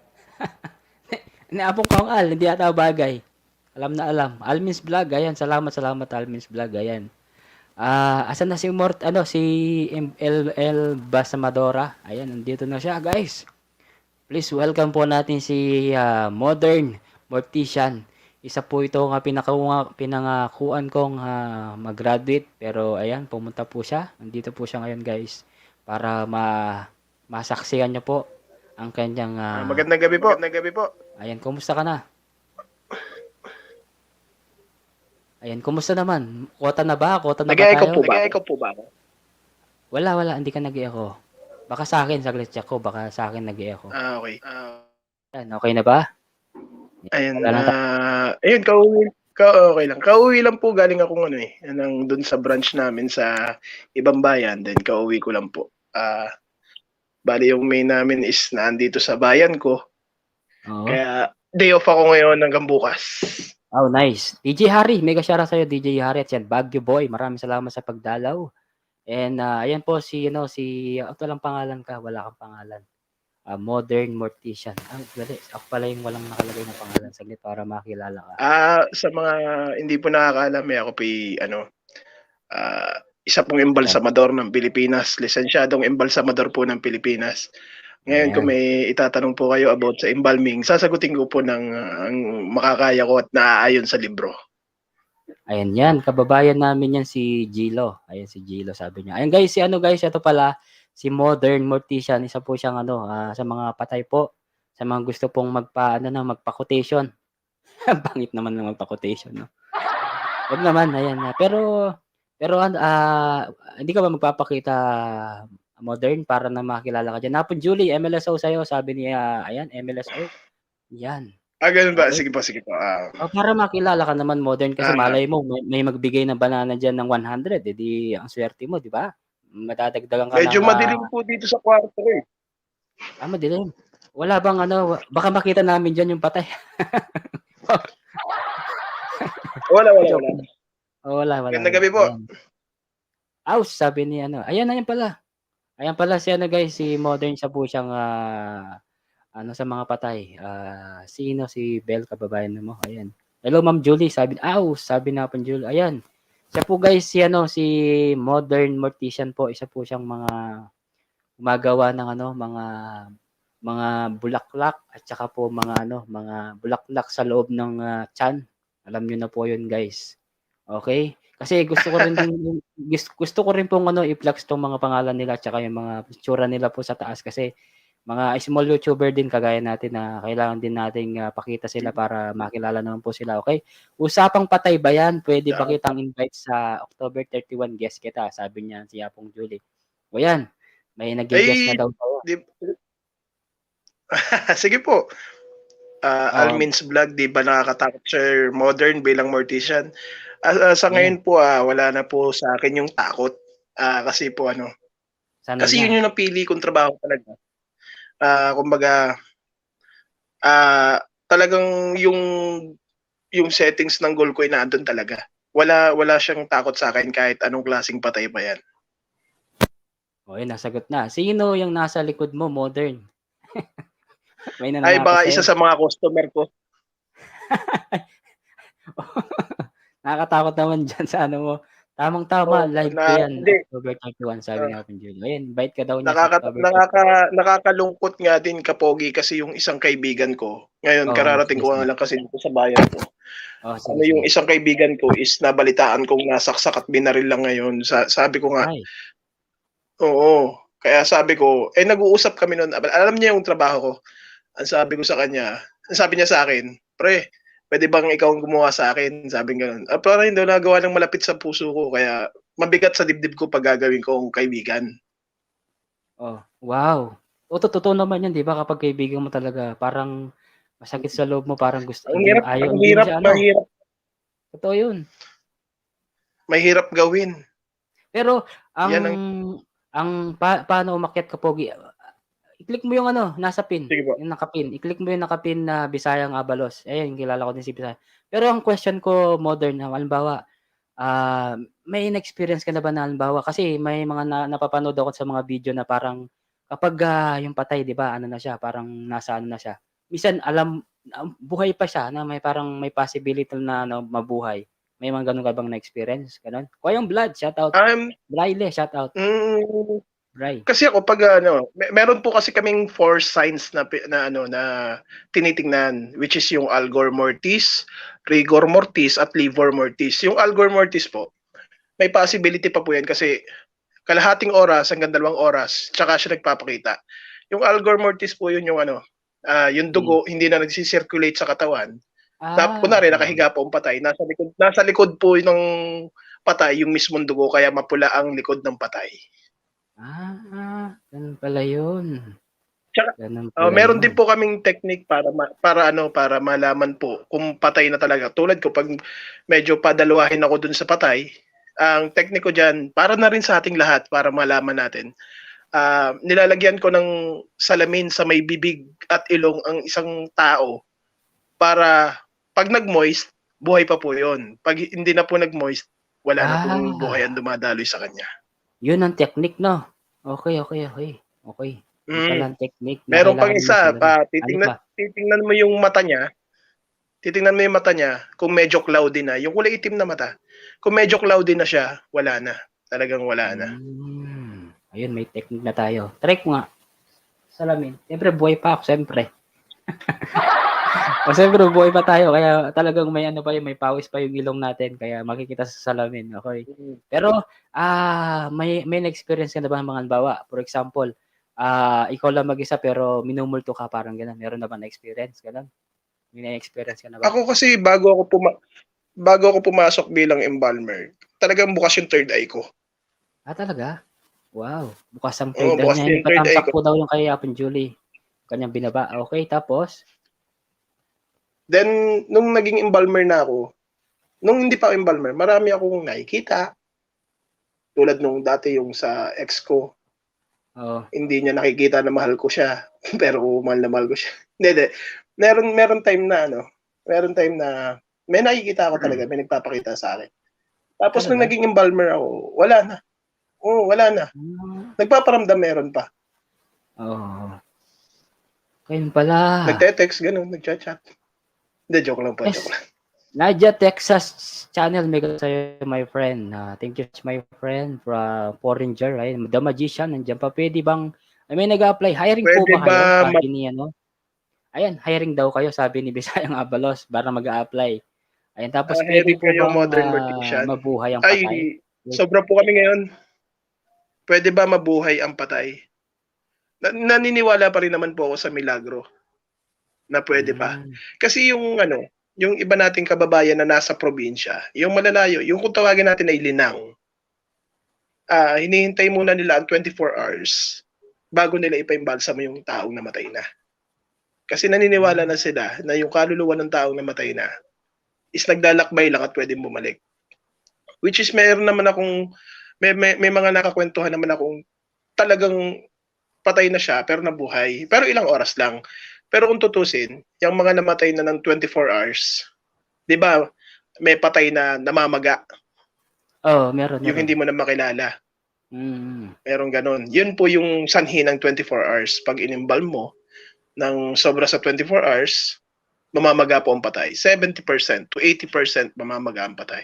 Inaabang ko ang hindi yata bagay. Alam na alam. Almin's Vlog, ayan. Salamat, salamat Almin's Vlog, ayan. Asan na si si MLL Basamadora? Ayan, nandito na siya, guys. Please welcome po natin si Modern Mortician. Isa po ito nga pinangakuan kong mag-graduate, pero ayan, pumunta po siya. Nandito po siya ngayon, guys, para masaksihan niyo po ang kanyang Magandang gabi po. Magandang gabi po. ayan, kumusta ka na? Ayan, kumusta naman? Kota na ba? Kota na ba Nag-echo tayo? po ba? Nag-echo po ba ako? Wala, hindi ka nag-echo. Baka sa akin, saglit check ko, baka sa akin nag-echo. Okay. Ayan, okay na ba? Ayun, Wala na ayun, okay lang. Kauwi lang po galing akong doon sa branch namin sa ibang bayan, then kauwi ko lang po. Bali yung main namin is nandito sa bayan ko. Oo. Kaya day off ako ngayon hanggang bukas. Oh, nice. DJ Harry, mega shoutout sa'yo, DJ Harry. At yan, Baguio Boy, maraming salamat sa pagdalaw. And ayan po ito lang pangalan ka, wala kang pangalan. Modern Mortician. Dali. Ako pala yung walang nakalagay na pangalan. Saglit para makilala ka. Sa mga hindi po nakakaalam, ako po isa pong embalsamador ng Pilipinas. Lisensyadong embalsamador po ng Pilipinas. Ngayon, Ayan. kung may itatanong po kayo about sa embalming, sasagutin ko po ng ang makakaya ko at naaayon sa libro. Ayan yan, kababayan namin yan si Gilo. Ayan si Gilo, sabi niya. Ayan guys, ito pala, si Modern Mortician, isa po siyang sa mga patay po, sa mga gusto pong magpa-quotation. Pangit naman ng magpa-quotation, no? Wag naman, ayan. Pero hindi ka ba magpapakita Modern para na makilala ka dyan? Napon Julie, MLSO sa'yo, sabi niya, ayan, MLSO. Yan. Ganun ba? Okay. Sige po. Para makilala ka naman, Modern, kasi malay mo, may magbigay ng banana dyan ng 100, edi ang swerte mo, di ba? Madadagdagan ka Medyo ng... madilim po dito sa kwarto ko eh. Madilim. Wala bang baka makita namin dyan yung patay. Wala. Wala. Gandang gabi po. Aus, sabi ni ayan pala. Ayan pala si guys, si Modern, siya po siyang sa mga patay. Si Bell, kababayan mo. Ayan. Hello Ma'am Julie, sabi na po Julie. Ayan. Siya po guys si Modern Mortician po, isa po siyang mga gumagawa ng mga bulaklak at saka po mga bulaklak sa loob ng tiyan. Alam niyo na po 'yun, guys. Okay? Kasi gusto ko rin pong i-flex tong mga pangalan nila at saka yung mga itsura nila po sa taas, kasi mga small YouTuber din kagaya natin na kailangan din nating pakita sila para makilala naman po sila, okay? Usapang patay ba yan? Pwede ba kitang invite sa October 31, guest kita, sabi niya si Yapong Julie. O yan, may nag-guest na daw tayo. Sige po. Almin's Vlog, di ba nakakatakot Sir Modern bilang mortician? Sa ngayon po, wala na po sa akin yung takot. Kasi po kasi yun yung napili kong trabaho talaga. Kumbaga, talagang yung settings ng goal ko ay naandun talaga. Wala siyang takot sa akin kahit anong klaseng patay pa yan. Okay, nasagot na. Sino yung nasa likod mo, Modern? Ay, baka isa sa mga customer ko. Nakakatakot naman dyan sa mo. Tamang-tama, live ko yan. October 31, sabi nga po Julie. Ayan, invite ka daw niya sa October 31. Nakakalungkot nga din, Kapogi, kasi yung isang kaibigan ko, ngayon kararating ko lang kasi dito sa bayan ko. Yung isang kaibigan ko is nabalitaan kong nasaksak at binaril lang ngayon. Sabi ko nga, oo. Kaya sabi ko, nag-uusap kami noon. Alam niya yung trabaho ko. Ang sabi ko sa kanya, sabi niya sa akin, pre, pwede bang ikaw ang gumawa sa akin? Sabi nga, parang hindi nagawa ng malapit sa puso ko, kaya mabigat sa dibdib ko pag gagawin ko ang kaibigan. Wow. Totoo naman yan, di ba? Kapag kaibigan mo talaga, parang masakit sa loob mo, parang gusto. Ang hirap. Totoo yun. Mahirap gawin. Pero, paano umakyat, Kapogi? I-click mo yung ano, nasa pin, Sige po. yung nakapin. I-click mo yung nakapin na Bisayang Abalos. Ayun, kilala ko din si Bisaya. Pero ang question ko modern na halimbawa, may in-experience ka na ba na halimbawa kasi may mga napapanood ako sa mga video na parang kapag, yung patay 'di ba ano na siya, parang nasa ano na siya. Minsan buhay pa siya na may parang may possibility na ano, mabuhay. May mga gano'n ka bang na-experience, gano'n? Kuya Vlad, shoutout. Um, Braille, shoutout. mm, Bray. Kasi ako pag meron po kasi kaming 4 signs na tinitingnan, which is yung algor mortis, rigor mortis at livor mortis. Yung algor mortis po, may possibility pa po yan kasi kalahating oras hanggang 2 oras tsaka siya nagpapakita. Yung algor mortis po yun yung yung dugo hindi na nagsi-circulate sa katawan. Kunwari Oo. nakahiga po ang patay, nasa likod po ng patay yung mismong dugo kaya mapula ang likod ng patay. Gano'n pala 'yun. Tsaka Gano'n pala meron 'yun. din po kaming technique para malaman po kung patay na talaga. Tulad ko 'pag medyo padaluwahin ako dun sa patay, ang technique ko diyan para na rin sa ating lahat para malaman natin, nilalagyan ko ng salamin sa may bibig at ilong ang isang tao para 'pag nag-moist, buhay pa po 'yun. 'Pag hindi na po nag-moist, wala na pong buhay ang dumadaloy sa kanya. 'Yun ang technique 'no? Okey. Okey. 'Yun pala ang technique na Meron pang kailangan may isa, salamin. Ano pa? titingnan mo yung mata niya. Titingnan mo yung mata niya kung medyo cloudy na, yung kulay itim na mata. Kung medyo cloudy na siya, wala na. Talagang wala na. Ayun may technique na tayo. Try ko nga. Salamin. Siyempre buhay pa ako, siyempre. Siyempre buhay pa tayo kaya talagang may ano pa yun, may pawis pa yung ilong natin kaya makikita sa salamin, okey. Pero, may na-experience ka na ba mga halimbawa, for example, ikaw lang mag-isa pero minumulto ka parang gano'n, meron na bang na-experience, gano'n? May na-experience ka na ba? Ako kasi bago ako pumasok bilang embalmer, talagang bukas yung third eye ko. Talaga? Wow, bukas ang Oo, third eye bukas niya, yung third eye nagpa-thumbs up ko. po daw yung kay Apon Julie, kanyang binaba. Okey, tapos? Then, nung naging embalmer na ako, nung hindi pa ako embalmer, marami akong nakikita. Tulad nung dati yung sa ex ko, Oo. hindi niya nakikita na mahal ko siya, pero mahal na mahal ko siya. Hindi. Meron time na meron time na may nakikita ako talaga, may nagpapakita sa akin. Tapos nung Talaga? naging embalmer ako, wala na. Oo, wala na. Nagpaparamdam meron pa. Oo. Ayun pala. Nagte-text, gano'n, nagchat-chat. Hindi, joke lang po, Yes. joke lang. Nadia Texas channel, may sa'yo my friend. Thank you my friend from Foreigner, ayun, The Magician, nandiyan pa. Pwede bang, may nag-a-apply, hiring po Pwede ba ba kayo? Sabi ni ano, ayan, hiring daw kayo, sabi ni Bisayang Abalos, para mag-a-apply. Ayan, tapos pwede hiring po kayo bang modern mortician? mabuhay ang Ay, patay? sobra po kami ngayon. Pwede ba mabuhay ang patay? Naniniwala pa rin naman po ako sa milagro na pwede pa. Kasi yung iba nating kababayan na nasa probinsya, yung malalayo, yung kung tawagin natin ay linang, hinihintay muna nila ang 24 hours bago nila ipaimbalsam yung taong namatay na. Kasi naniniwala na sila na yung kaluluwa ng taong namatay na is naglalakbay lang at pwedeng bumalik. Which is meron naman akong, may mga nakakwentuhan naman akong talagang patay na siya pero nabuhay. Pero ilang oras lang. Pero kung tutusin, yung mga namatay na ng 24 hours, di ba, may patay na namamaga. Oo, meron. Yung hindi mo na makilala. Mm. Meron ganon. Yun po yung sanhi ng 24 hours. Pag inimbal mo ng sobra sa 24 hours, mamamaga po ang patay. 70% to 80% mamamaga ang patay.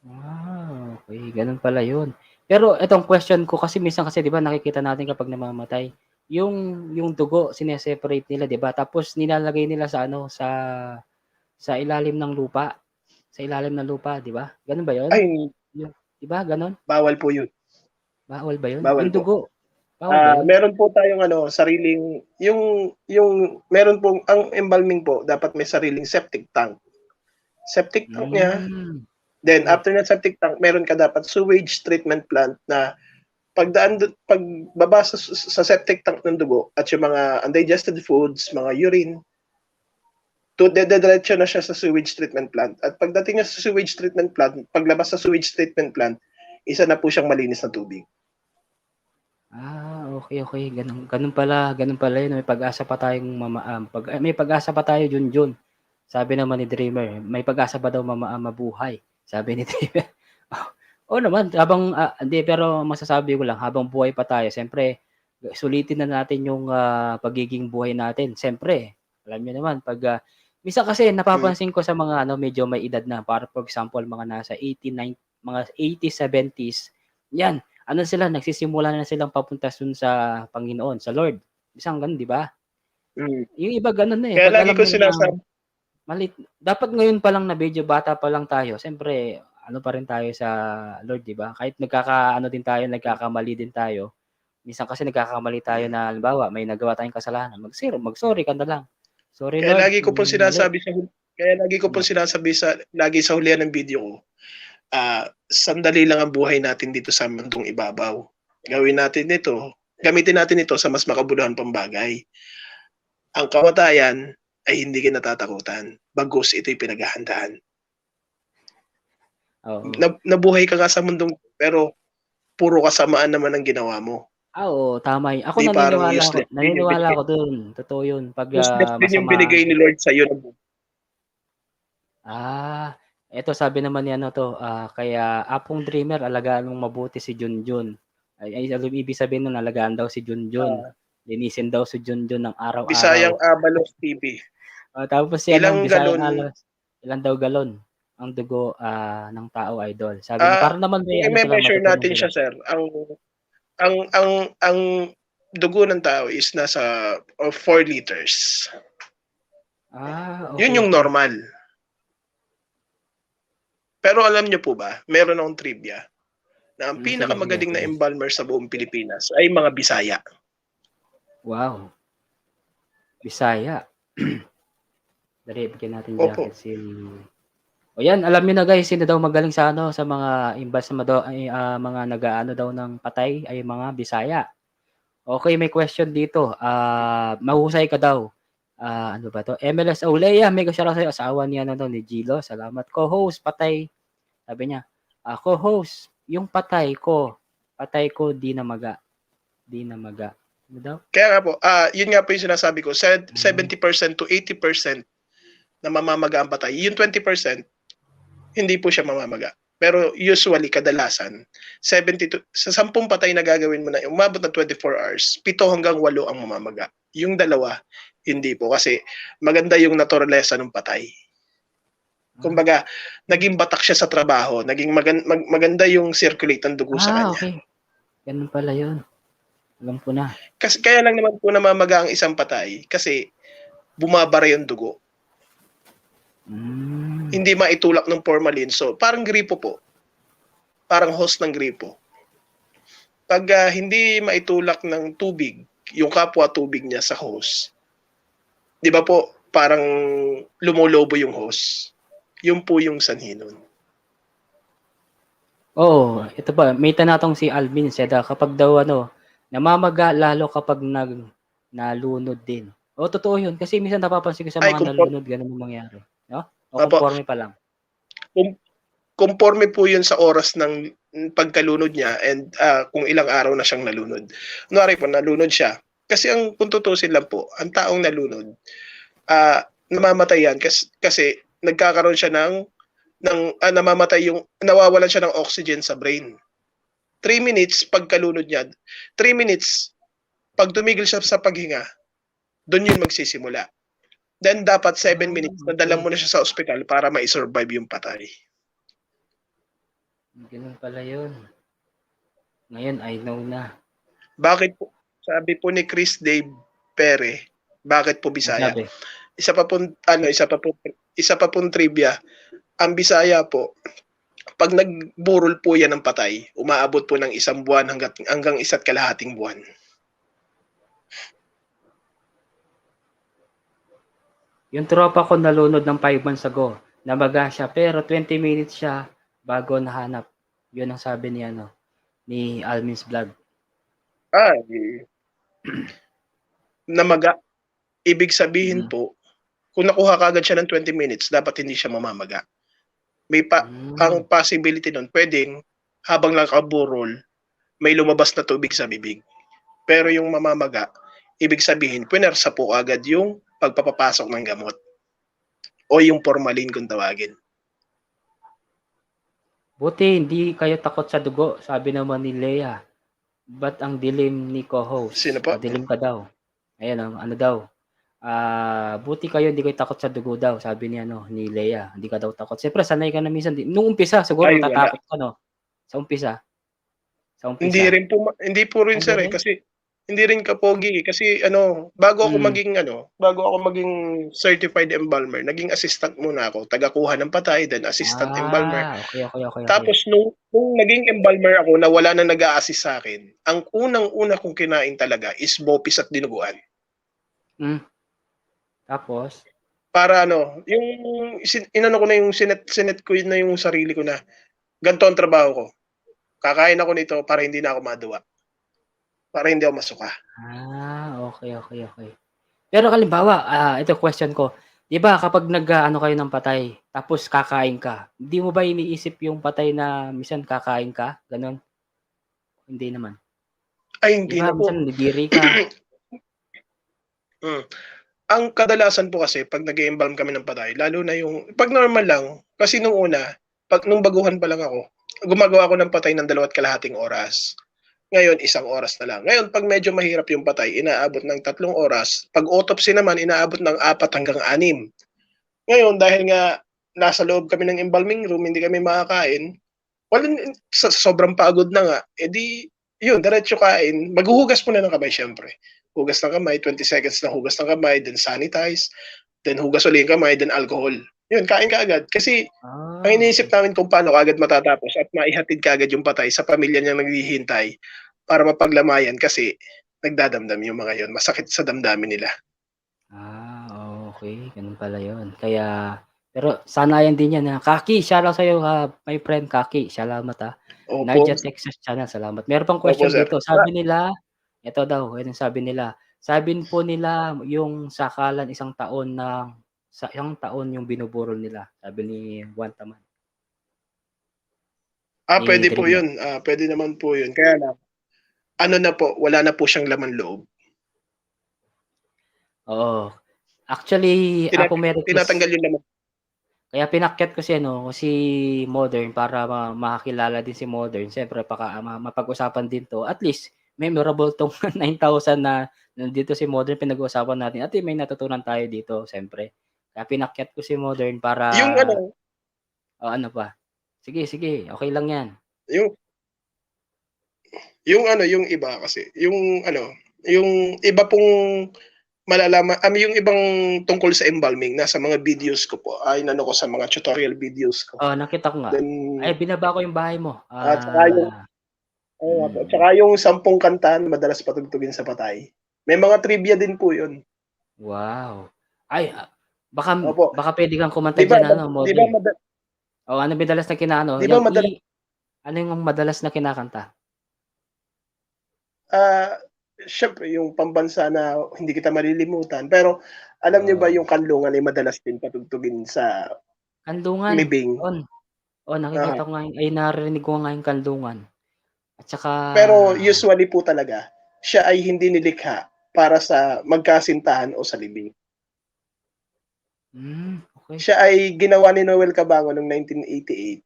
Okay, ganun pala yun. Pero itong question ko kasi minsan kasi 'di ba nakikita natin kapag namamatay, yung dugo sine-separate nila 'di ba? Tapos nilalagay nila sa ano sa ilalim ng lupa. Sa ilalim ng lupa, 'di ba? Ganun ba 'yun? Ay, 'Di ba ganun? bawal po yun. Bawal ba 'yun? Bawal Yung po. dugo, bawal ba 'yun? Meron po tayong sariling, meron pong, ang embalming po, dapat may sariling septic tank. Septic tank niya, then Okay. after na septic tank, meron ka dapat sewage treatment plant na pagbaba sa septic tank ng dugo at yung mga undigested foods, mga urine, dediretso na siya sa sewage treatment plant. At pagdating niya sa sewage treatment plant, paglabas sa sewage treatment plant, isa na po siyang malinis na tubig. Okay. Ganun pala yun. May pag-asa pa tayong may pag-asa pa tayo, Junjun. Sabi naman ni Dreamer, may pag-asa pa daw mabuhay. Sabi ni Dreamer. Oo naman, hindi, pero masasabi ko lang, habang buhay pa tayo, siyempre, sulitin na natin yung pagiging buhay natin. Siyempre, alam niyo naman, minsan kasi napapansin ko sa mga medyo may edad na, para for example, mga nasa 89, mga 80s, 70s, yan, sila, nagsisimula na silang papunta sa Panginoon, sa Lord. Isang ganun, di ba? Yung iba ganun na eh. Kaya Pag lagi alam ko mo na sinasabi, dapat ngayon pa lang na medyo bata pa lang tayo, siyempre, pa rin tayo sa Lord, di ba? Kahit nagkakamali din tayo. Minsan kasi nagkakamali tayo na, halimbawa, may nagawa tayong kasalanan, mag-sorry ka na lang. Sorry kaya Lord, lagi ko po mali. sinasabi lagi sa hulihan ng video ko, sandali lang ang buhay natin dito sa mundong ibabaw. Gamitin natin ito sa mas makabuluhan pang bagay. Ang kamatayan ay hindi kinatatakutan, bagkus ito'y pinaghahandaan. Oo. Nabuhay ka nga sa mundong, pero puro kasamaan naman ang ginawa mo. Oo, tama yun. Ako Di parang naniniwala ako dun. Totoo yun. Pag useless din yung masama. binigay ni Lord sa'yo. Eto sabi naman ni kaya Apong Dreamer, alagaan mong mabuti si Junjun. Ibig sabihin nun, alagaan daw si Junjun. Linisin daw si Junjun ng araw-araw. Bisayang Abalos TV. Tapos Ilang Bisayang galon? Abalos, ilan daw galon ang dugo ng tao, idol. Sabi niya, para naman i-measure natin siya, sir. Ang dugo ng tao is nasa 4 liters. Okay. Yun yung normal. Pero alam niyo po ba, meron akong trivia na ang pinakamagaling na embalmer sa buong Pilipinas ay mga Bisaya. Wow. Bisaya. Dali, bigyan natin jacket si... O yan, alam niyo na guys, sino daw magaling sa mga imbas na mga nag-aano daw ng patay ay mga Bisaya. Okay, may question dito. Mahusay ka daw. Ano ba to? MLS Olea, mega shoutout sa'yo. Asawa niya ni Gilo. Salamat. Co-host, patay. Sabi niya, co-host, yung patay ko di namaga. Ano daw? Kaya nga po, yun nga po yung sinasabi ko, 70% to 80% na mamamaga ang patay. Yung 20%, hindi po siya mamamaga. Pero usually, kadalasan, sa 10 patay na gagawin mo na, umabot ng 24 hours, 7 hanggang 8 ang mamamaga. Yung 2, hindi po. Kasi maganda yung naturalesa ng patay. Kumbaga, naging batak siya sa trabaho, naging maganda yung circulate ng dugo sa kanya. Okay. Ganun pala yun. Alam ko na. Kasi kaya lang naman po namamaga ang isang patay kasi bumabara yung dugo. Hindi maitulak ng formalin. So, parang gripo po. Parang hose ng gripo. Pag hindi maitulak ng tubig, yung kapwa tubig niya sa hose, di ba po, parang lumulobo yung hose. Yun po yung sanhi nun. Ito ba, may tanatong si Alvin, kapag daw namamaga lalo kapag nalunod din. Totoo yun. Kasi minsan napapansin ko sa mga nalunod, ganun yung mangyari. No? Conforme pa lang. Conforme po yun sa oras ng pagkalunod niya and kung ilang araw na siyang nalunod. Kunwari po, nalunod siya. Kasi kung tutusin lang po, ang taong nalunod, namamatay yan kasi nagkakaroon siya nawawalan siya ng oxygen sa brain. 3 minutes pagkalunod niya, 3 minutes pag tumigil siya sa paghinga, doon yun magsisimula. Then dapat 7 minutes nadala mo na siya sa ospital para ma-survive yung patay. Ganun pala yun. Ngayon, I know na. Bakit po? Sabi po ni Chris Dave Pere, bakit po Bisaya? Isa pa pong trivia. Ang Bisaya po, pag nagburol po yan ng patay, umaabot po ng 1 buwan hanggang 1.5 buwan. Yung tropa ko nalunod ng 5 months ago. Namaga siya, pero 20 minutes siya bago nahanap. Yun ang sabi ni Almin's Vlog. Namaga. Ibig sabihin po, kung nakuha kagad siya ng 20 minutes, dapat hindi siya mamamaga. Ang possibility nun, pwedeng habang nakaburol, may lumabas na tubig sa bibig. Pero yung mamamaga, ibig sabihin, punersa po agad yung pagpapapasok ng gamot. O yung formalin kung tawagin. Buti hindi kayo takot sa dugo, sabi naman ni Leia. Ba't ang dilim ni co-host? Sino po? Madilim ka daw. Ayan, ano daw. Buti kayo hindi kayo takot sa dugo daw, sabi ni ni Leia. Hindi ka daw takot. Siyempre sanay ka na minsan. Nung umpisa siguro Ay, wala. natatakot ka, no? Sa umpisa. Hindi rin po, hindi po rin Hindi sir rin? kasi hindi rin kapogi kasi bago ako maging certified embalmer, naging assistant muna ako, tagakuha ng patay, then assistant embalmer. Okay. Tapos nung naging embalmer ako na wala na nag-a-assist sa akin, ang unang-una kong kinain talaga is bopis at dinuguan. Tapos? Para yung inano ko na yung sinet ko na yung sarili ko na ganito ang trabaho ko. Kakain ako nito para hindi na ako maduwa. Para hindi ako masuka. Okay. Pero halimbawa, ito question ko. 'Di ba kapag nag-aano kayo ng patay, tapos kakain ka, hindi mo ba iniisip yung patay na minsan kakain ka? Ganon? Hindi naman. Ay, hindi Diba, na po. minsan nagdiri ka. Ang kadalasan po kasi pag nag-i-embalm kami ng patay, lalo na yung pag normal lang, kasi nung una, nung baguhan pa lang ako, gumagawa ako ng patay ng 2.5 oras. Ngayon, 1 oras na lang. Ngayon, pag medyo mahirap yung patay, inaabot ng 3 oras. Pag autopsy naman, inaabot ng 4 hanggang 6. Ngayon, dahil nga nasa loob kami ng embalming room, hindi kami makakain, sobrang pagod na nga, edi, yun, diretso kain, maghuhugas muna ng kamay syempre. Hugas ng kamay, 20 seconds na hugas ng kamay, then sanitize, then hugas ulit ng kamay, then alcohol. Yun, kain ka agad. Kasi, ang iniisip namin kung paano agad matatapos at maihatid ka agad yung patay sa pamilya niyang naghihintay para mapaglamayan kasi nagdadamdam yung mga yun. Masakit sa damdamin nila. Okay. Ganun pala yun. Kaya, pero sanayan din yan. Kaki, shoutout sa'yo, my friend Kaki. Salamat Opo. Naija Texas Channel, salamat. Meron pang question Opo, sir. dito. Sabi nila, ito daw, yun ang sabi nila. Sabi po nila yung sakalan isang taon yung binuburol nila. Sabi ni Juan Taman. Pwede po yun. Pwede naman po yun. Kaya na, wala na po siyang laman loob. Oo. Actually, ako meron tinatanggal yung laman. Kaya pinakyat ko si Modern para makakilala din si Modern. Siyempre, mapag-usapan din to. At least, memorable tong 9,000 na nandito si Modern, pinag-uusapan natin. At may natutunan tayo dito, siyempre. Kaya pinakyat ko si Modern para... Yung ano pa? Sige. Okay lang yan. Yung iba kasi, yung iba pong malalaman, yung ibang tungkol sa embalming, nasa mga videos ko po, ay ko sa mga tutorial videos ko. Nakita ko nga. Ay, binaba ko yung bahay mo. Tsaka yung 10 kanta madalas patugtugin sa patay. May mga trivia din po yun. Wow. Ay, baka pwede kang kumanta dyan, Modern. Ano madalas na kinaano? Ano yung madalas na kinakanta? Syempre, yung pambansa na hindi kita malilimutan. Pero, alam niyo ba yung kanlungan ay madalas din patugtugin sa Kanlungan? Mibing? Nakikita ko nga, narinig ko nga yung kanlungan. At saka... Pero usually po talaga, siya ay hindi nilikha para sa magkasintahan o sa libing. Okay. Siya ay ginawa ni Noel Cabango noong 1988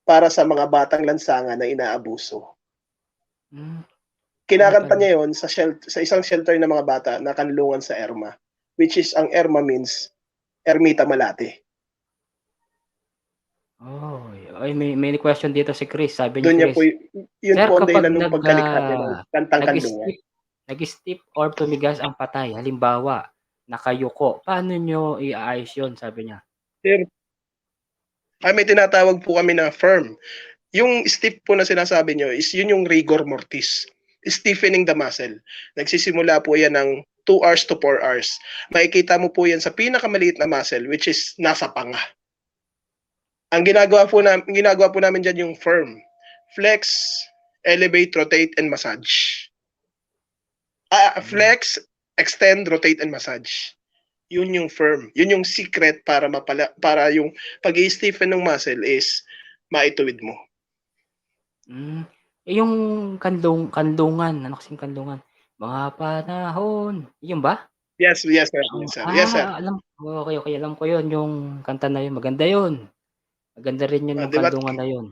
para sa mga batang lansangan na inaabuso. Kinakanta niya yon sa isang shelter ng mga bata na kanlungan sa Erma, which is ang Erma means Ermita Malate. May question dito si Chris. Sabi ni Chris, yun po ang dahilan ng pagkalikha niya ng kantang kanlungan. Nag-steep or tumigas ang patay, halimbawa, nakayuko, paano nyo i-ayos yun, sabi niya? Sir, may tinatawag po kami na firm. Yung stiff po na sinasabi nyo is yun yung rigor mortis. Stiffening the muscle. Nagsisimula po yan ng 2 hours to 4 hours. Makikita mo po yan sa pinakamaliit na muscle, which is nasa panga. Ang ginagawa po namin dyan yung firm. Flex, elevate, rotate, and massage. Flex, extend, rotate, and massage. Yun yung firm. Yun yung secret para yung pag-i-stiffen ng muscle is maituwid mo. yung kandungan, ano kasing kandungan? Mga panahon, yun ba? Yes, yes sir, yes sir. Yes sir. Alam okey, okey, alam ko yun, yung kanta na yun, maganda yun. Maganda rin yun yung 'Di ba kandungan na yun,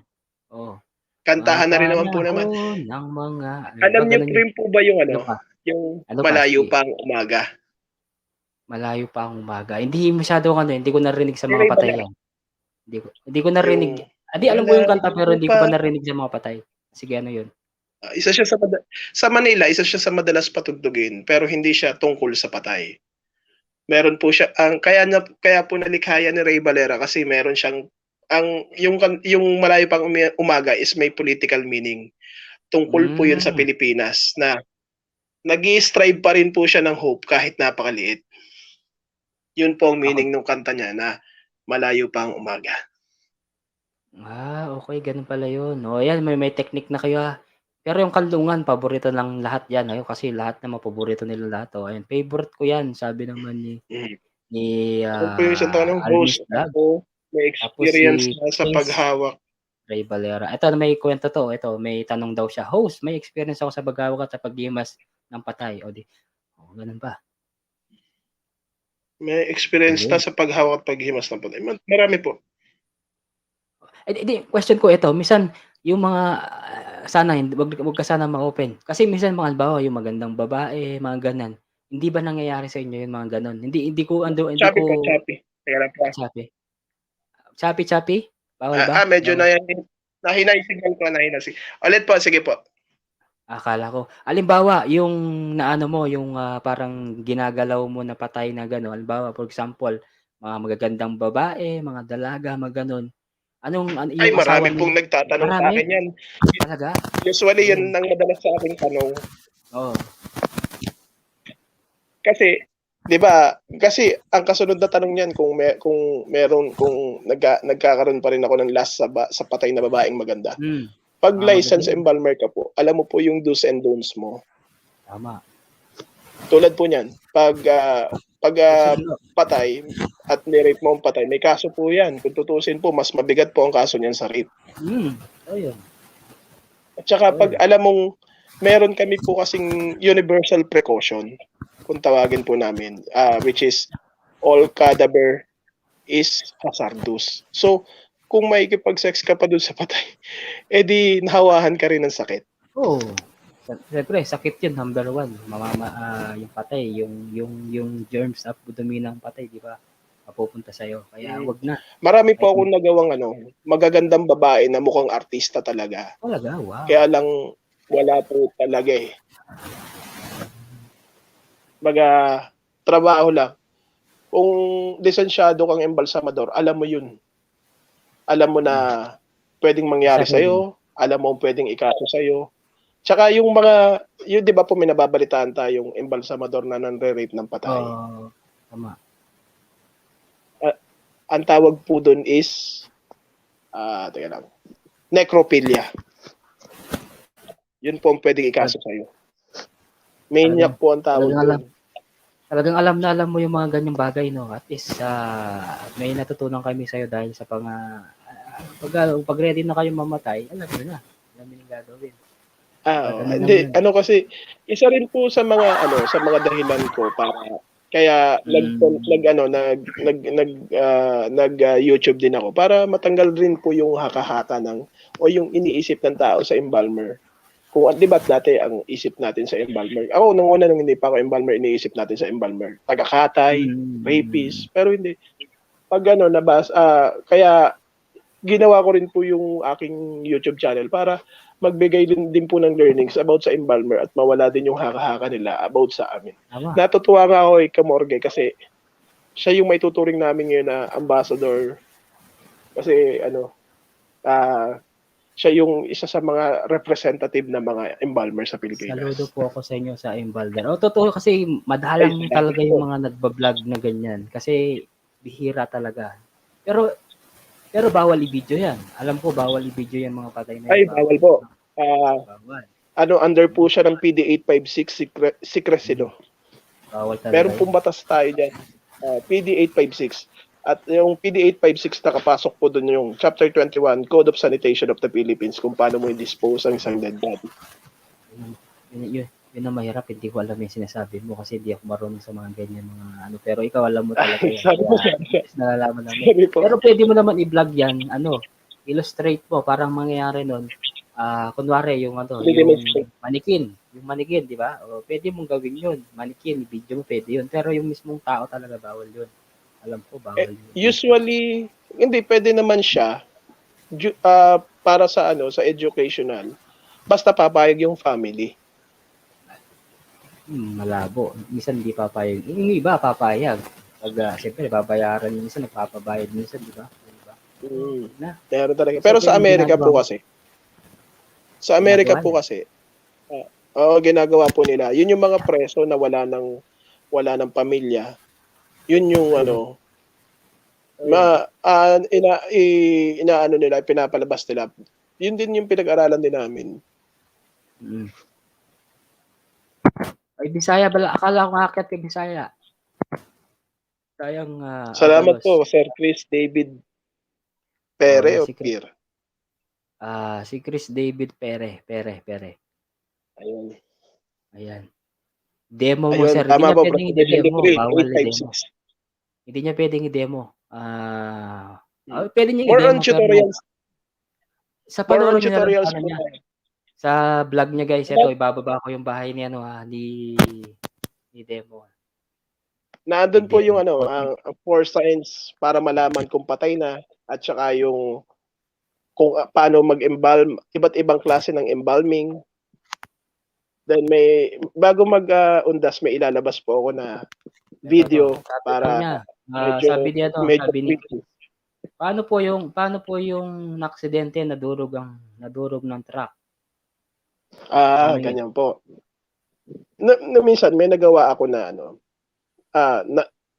oo. Mga kantahan na rin naman po naman. panahon ng mga ano Alam ba niyo ganun yun? rin po ba yung Ano ano, pa? yung Ano pa? Malayo Sige. Pang Umaga? Malayo pa ang umaga. Hindi masyadong ano, hindi ko narinig sa Ni mga Ray patay Valera, yan. Hindi ko narinig. yung Alam ko yung kanta pero Malayo hindi ko pa pa narinig sa mga patay. Sige, ano yun? isa siya sa Manila, isa siya sa madalas patugtugin, pero hindi siya tungkol sa patay. Meron po siya kaya po nalikha yan ni Ray Valera kasi meron siyang yung Malayo Pang Umaga is may political meaning. Tungkol po yun sa Hmm, Pilipinas na nag-i-strive pa rin po siya ng hope kahit napakaliit. Yun po ang ako meaning nung kanta niya na Malayo Pang Umaga. okey ganun pala yun. Oh, ayan may technique na kayo, Pero yung kandungan paborito ng lahat yan, ayun kasi lahat naman paborito nila lahat, oh, ayan favorite ko yan sabi naman Mm. ni, Ako po yung isang tanong, Almis host Vlog, ako, may tapos experience si na sa Chris paghawak. Ray Valera. Ito may kuwento 'to, ito may tanong daw siya, "Host, may experience ako sa paggawa at sa paghimas ng patay." O 'di gano'n ba? May experience na Ayun. sa paghawak at paghimas ng patay. Marami po. Di question ko ito, minsan yung mga sana hindi 'wag ka sana ma-open. Kasi minsan mga halimbawa yung magandang babae, mga ganun, hindi ba nangyayari sa inyo yung mga gano'n? Hindi Shopee ko po, Shopee. Teka lang po. Shopee. Shopee? Bawal ba? Medyo Bawal? nahina yung signal ko, nahina ulit po, sige po. Akala ko halimbawa yung naano mo yung, parang ginagalaw mo na patay na gano'n, halimbawa for example, mga magagandang babae, mga dalaga, mga gano'n. Ay, Yung asawa marami nila pong nagtatanong sa marami? akin yan. Talaga? Usually, yan Ayun, ang madalas sa aking tanong. oo. Kasi, di ba, kasi ang kasunod na tanong niyan kung nagkakaroon pa rin ako ng last sa patay na babaeng maganda. Pag Maganda license yun, embalmer ka po, alam mo po yung do's and don'ts mo. tama. Tulad po niyan, pag Susunod, patay at ni-rape mo ang patay, may kaso po yan. Kung tutusin po, mas mabigat po ang kaso niyan sa rape. ayun, At saka pag ayun. alam mong meron kami po kasing universal precaution, kung tawagin po namin, which is all cadaver is hazardous. So, kung makikipag-sex ka pa dun sa patay, edi nahawahan ka rin ng sakit. Oo, siyempre sakit yun number one, yung patay, yung germs at dumi ng patay 'di ba, mapupunta sa'yo kaya Mm. 'wag na. Marami po Kahit akong nagawang magagandang babae na mukhang artista talaga. talaga, wow. Kaya lang wala po talaga eh. Baga, trabaho lang. Kung lisensyado kang embalsamador, alam mo yun. Alam mo na pwedeng mangyari Sasabihin mo, sa'yo, alam mo pwedeng ikaso sa'yo. Tsaka yung mga, yun di ba po may nababalitaan tayong embalsamador na nanre-rape ng patay. tama. Ang tawag po dun is, teka lang, necrophilia. Yun po ang pwedeng ikaso sa'yo. Maniac po ang tawag dun. Talagang alam na alam mo yung mga ganyang bagay 'no, at least, may natutunan kami sa'yo dahil sa pag ready na kayong mamatay, alam niyo na, alam niyo yung gagawin. Gano'n lang Hindi, yun. kasi isa rin po sa mga dahilan ko para kaya YouTube din ako para matanggal rin po yung haka-haka o yung iniisip ng tao sa embalmer. Kung 'di ba dati ang isip natin sa embalmer. Ako nung una nung hindi pa ako embalmer, iniisip natin sa embalmer, tagakatay, rapist, pero hindi. Pag kaya ginawa ko rin po yung aking YouTube channel para magbigay din po ng learnings about sa embalmer at mawala din yung haka-haka nila about sa amin. Tama, Natutuwa nga ako Kamorge kasi siya yung may tuturing namin ngayon na ambassador kasi siya yung isa sa mga representative na mga embalmer sa Pilipinas. saludo po ako sa inyo sa embalmer. Totoo kasi madalang talaga yung mga nagba-vlog na ganyan kasi bihira talaga. Pero bawal i-video yan. Alam ko bawal i-video yan mga patay na yan. Ay, bawal po. Bawal. Under po siya ng PD 856 secrecy law. Bawal talaga Meron pong batas tayo dyan. PD 856. At yung PD 856 nakapasok po doon yung Chapter 21, Code of Sanitation of the Philippines, kung paano mo i-dispose ang isang dead body. Yun ang mahirap, hindi ko alam yung sinasabi mo kasi hindi ako marunong sa mga ganyan mga ano. Pero ikaw alam mo talaga yan. Sabi mo, Kaya nalalaman namin. Sorry po. Pero pwede mo naman i-vlog yan, illustrate mo, parang mangyayari nun. Kunwari yung yung manikin, di ba? O, pwede mong gawin yun. Manikin, video mo, pwede yun. Pero yung mismong tao talaga bawal yun. Alam ko, bawal yun. Usually, hindi, pwede naman siya para sa sa educational. Basta papayag yung family. Malabo. Minsan hindi papayag. Yung iba papayag. Pag siyempre babayaran, minsan nagpapabayad minsan, di ba? Meron talaga. Pero sa Amerika po kasi. Sa Amerika po kasi. Ginagawa po nila. Yun yung mga preso na wala ng pamilya. Yun yung inaano nila, pinapalabas nila. Yun din yung pinag-aralan din namin. Ay, Bisaya pala. Akala ko aakyat kay Bisaya. Sayang. Salamat po, Sir Chris David Pere o Pier. Si Chris David Pere. Ayan. Demo mo, sir. Hindi niya pwedeng i-demo. Bawal i-demo. Hindi niya pwedeng i-demo. Pwede niya i-demo. More on tutorials. Sa panoorin niyo niya. Sa vlog niya, guys, ito, ibababa ko yung bahay ni demo. Nandun po yung ang 4 signs para malaman kung patay na at saka yung kung paano mag-embalm, iba't ibang klase ng embalming. Then bago mag-undas, may ilalabas po ako na video para sabi niya paano po yung aksidente nadurog ng truck. Ganyan po. Minsan may nagawa ako na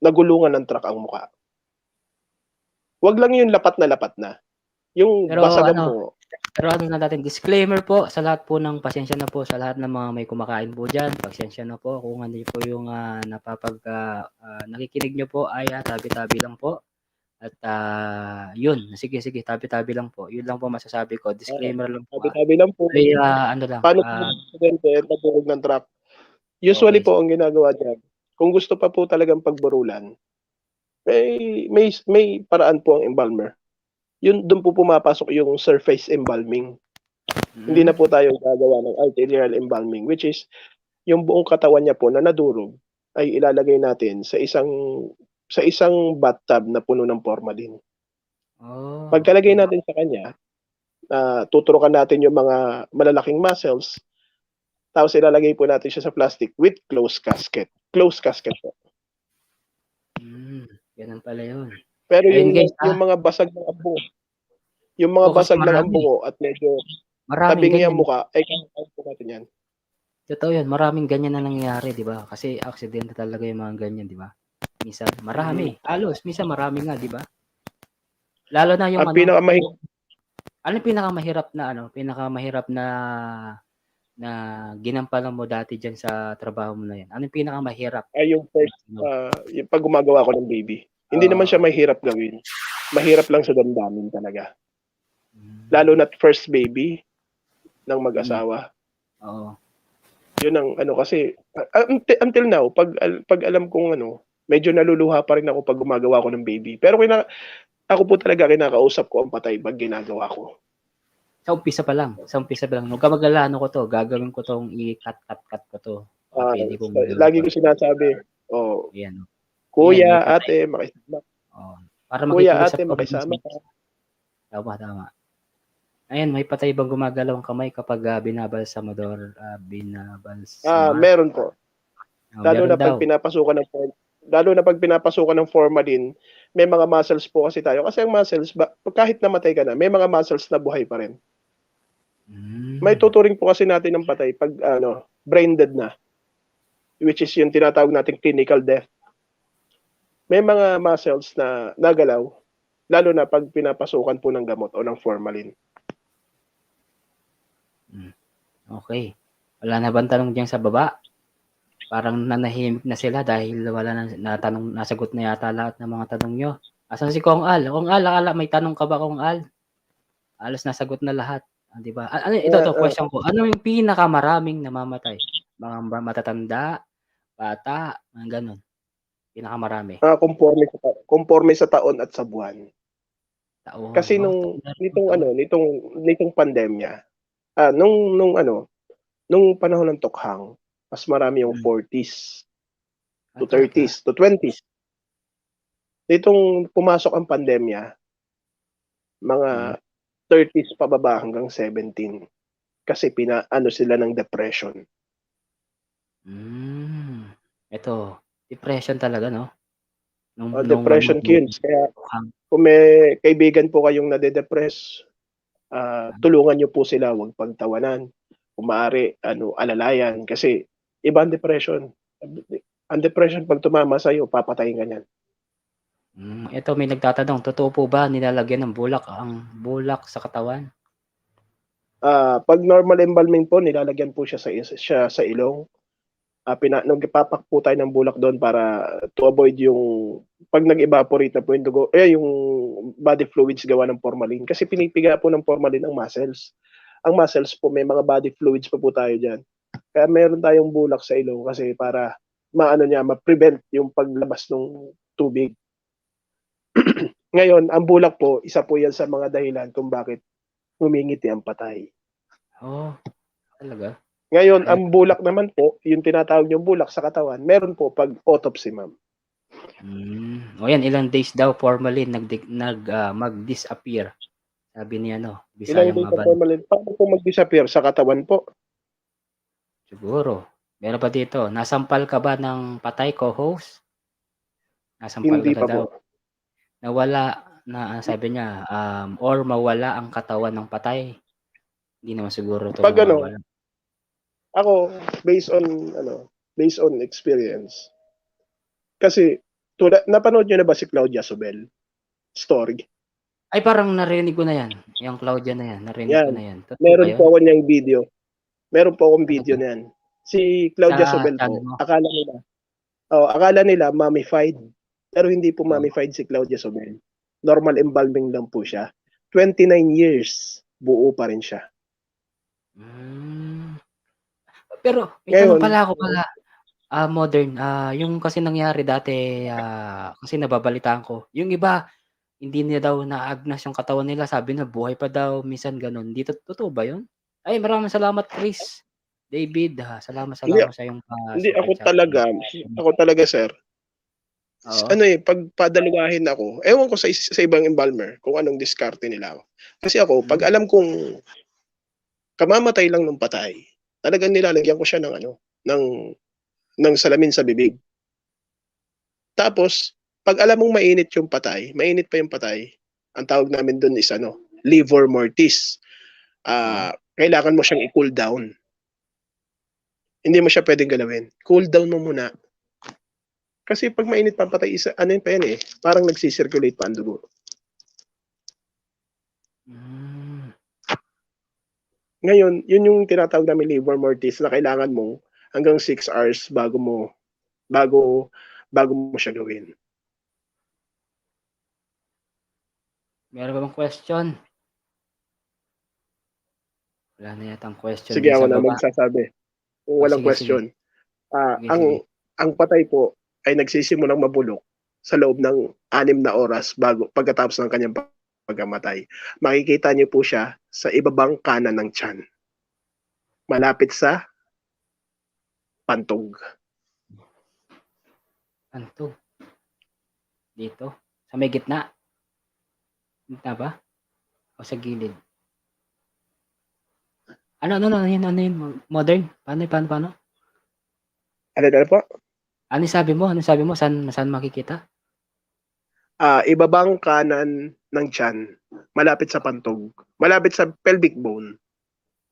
nagulungan ng truck ang mukha. Wag lang yung lapat na. Yung basagan mo. Pero natin, disclaimer po sa lahat po ng pasensya na po sa lahat ng mga may kumakain po dyan. Pasensya na po kung ano po yung nakikinig nyo po ay tabi-tabi lang po. At yun, sige, tabi-tabi lang po. Yun lang po masasabi ko. Disclaimer lang po. Tabi-tabi lang po. Paano pagburog ng truck? Usually po ang ginagawa dyan, kung gusto pa po talagang pagburulan, may paraan po ang embalmer. Doon po pumapasok yung surface embalming. Hindi na po tayo gagawa ng arterial embalming, which is yung buong katawan niya po na nadurog ay ilalagay natin sa isang bathtub na puno ng formalin. Pagkalagay natin sa kanya, tuturukan natin yung mga malalaking muscles, tapos ilalagay po natin siya sa plastic with closed casket. Closed casket po. Ganun pala yun. Pero yung mga basag ng ambungo, at medyo tabing yung mukha, ay kaya po natin yan. Totoo yun, maraming ganyan na nangyayari, di ba? Kasi aksidente talaga yung mga ganyan, di ba? Minsan, marami. Minsan marami nga, di ba? Lalo na yung pinakamahirap na ginampanan mo dati dyan sa trabaho mo na yan? Anong pinakamahirap? Ay, yung first, yung pag gumagawa ko ng baby. Hindi naman siya mahirap gawin. Mahirap lang sa damdamin talaga. Lalo na first baby ng mag-asawa. Yun ang kasi until now, pag alam kong medyo naluluha pa rin ako pag gumagawa ko ng baby. Pero ako po talaga kinakausap ko ang patay pag ginagawa ko. Sa umpisa pa lang. Huwag ka mag-alala, ko to. Gagawin ko tong i-cut ko to. Lagi ko sinasabi, yan. Kuya, ate, makisama. Para makisama ka. Tama. Ayan, may patay bang gumagalaw ang kamay kapag binabalsa mo doon? Meron po. Lalo na pag pinapasukan ng formalin, may mga muscles po kasi tayo. Kasi ang muscles, kahit namatay ka na, may mga muscles na buhay pa rin. May tuturing po kasi natin ng patay pag brain dead na, which is yung tinatawag nating clinical death. May mga muscles na nagalaw, lalo na pag pinapasukan po ng gamot o ng formalin. Okay. Wala na bang tanong diyan sa baba? Parang nanahimik na sila dahil wala na nasagot na yata lahat ng mga tanong nyo. Asan si Kong Al? Kong Al, akala may tanong ka ba, Kong Al? Halos nasagot na lahat, 'di ba? Ano ito, question ko. Ano yung pinakamaraming namamatay? Mga matatanda, bata, mga gano'n? Pinakamarami. Conforme sa taon at sa buwan. Taon, Kasi taon. nitong pandemya, nung panahon ng Tokhang, mas marami yung 40s to Talaga? 30s to 20s. Nitong pumasok ang pandemya, Hmm. mga 30s pababa hanggang 17 kasi ano sila ng depression. Hmm. Ito, depression talaga 'no? Nung ano, Depression kills. Kaya Tokhang. kung may kaibigan po kayong nade-depress, tulungan niyo po sila, huwag pagtawanan. Kung maaari, alalayan kasi iba ang depression. Ang depression pag tumama sa'yo, papatayin ka niyan. Ito may nagtatanong, totoo po ba nilalagyan ng bulak ang bulak sa katawan? Pag normal embalming po, nilalagyan po siya sa ilong. Nung ipapak po tayo ng bulak doon para to avoid yung pag nag-evaporate na po yung dugo, yung body fluids gawa ng formalin. Kasi pinipiga po ng formalin ang muscles. Ang muscles po, may mga body fluids pa po tayo dyan. Kaya meron tayong bulak sa ilong kasi para ma-prevent yung paglabas ng tubig. Ngayon, ang bulak po, isa po yan sa mga dahilan kung bakit humingiti ang patay. Oh, talaga? Ngayon, ang bulak naman po, yung tinatawag yung bulak sa katawan, meron po pag autopsy, ma'am. O yan, ilang days daw formalin mag-disappear. Sabi ni Ilang Bisayang days na Maban. formalin, paano po mag-disappear sa katawan po? Siguro. Meron pa dito, nasampal ka ba ng patay co-host? Nasampal ka Hindi na pa daw. po. Nawala sabi niya, or mawala ang katawan ng patay. Hindi naman siguro 'to Pag mawawala. ako, based on experience, kasi napanood nyo na ba si Claudia Sobel? Story. Ay, parang narinig ko na 'yan, yung Claudia na 'yan, narinig ko Yan. na 'yan. Totoo ba Meron 'yun? po ako niyang video. Meron po akong video Talaga? niyan. Si Sa Claudia Sobel channel po, mo? akala nila mummified. Pero hindi po Oh. mummified si Claudia Sobel. Normal embalming lang po siya. 29 years, buo pa rin siya. Hmm. Pero may tanong Ngayon, pala ako modern, yung kasi nangyari dati, kasi nababalitaan ko, yung iba hindi niya daw naagnas yung katawan nila, sabi na buhay pa daw, minsan gano'n. Totoo ba 'yun? Ay, maraming salamat Chris, David, salamat hindi, salamat sa iyong hindi super chat. ako talaga sir, Oo. pag padalawahin ako, ewan ko sa ibang embalmer kung anong diskarte nila. Kasi ako, pag Hmm. alam kong kamamatay lang ng patay, talagang nilalagyan ko siya ng salamin sa bibig. Tapos, pag alam mong mainit pa yung patay, ang tawag namin doon is livor mortis. Hmm. Kailangan mo siyang i-cool down. Hindi mo siya pwedeng galawin. Cool down mo muna. Kasi pag mainit pa ang patay, pa yan eh, parang nagsisirculate pa ang dugo. Hmm. Ngayon, yun yung tinatawag namin livor mortis na kailangan mo hanggang 6 hours bago mo siya gawin. Meron ka bang question? Wala na yatang question Sige, diyan ako sa na baba. magsasabi. Kung walang Sige, sige. question. Sige, sige. Ang patay po ay nagsisimulang mabulok sa loob ng 6 na oras pagkatapos ng kanyang pagkamatay. Makikita niyo po siya sa ibabang kanan ng tiyan. Malapit sa pantog. Ano dito? Sa may gitna? Gitna ba? O sa gilid? Ano yun? Modern? Paano? Ano po? Ano sabi mo? Saan makikita? Ibabang kanan ng tiyan. Malapit sa pantog. Malapit sa pelvic bone.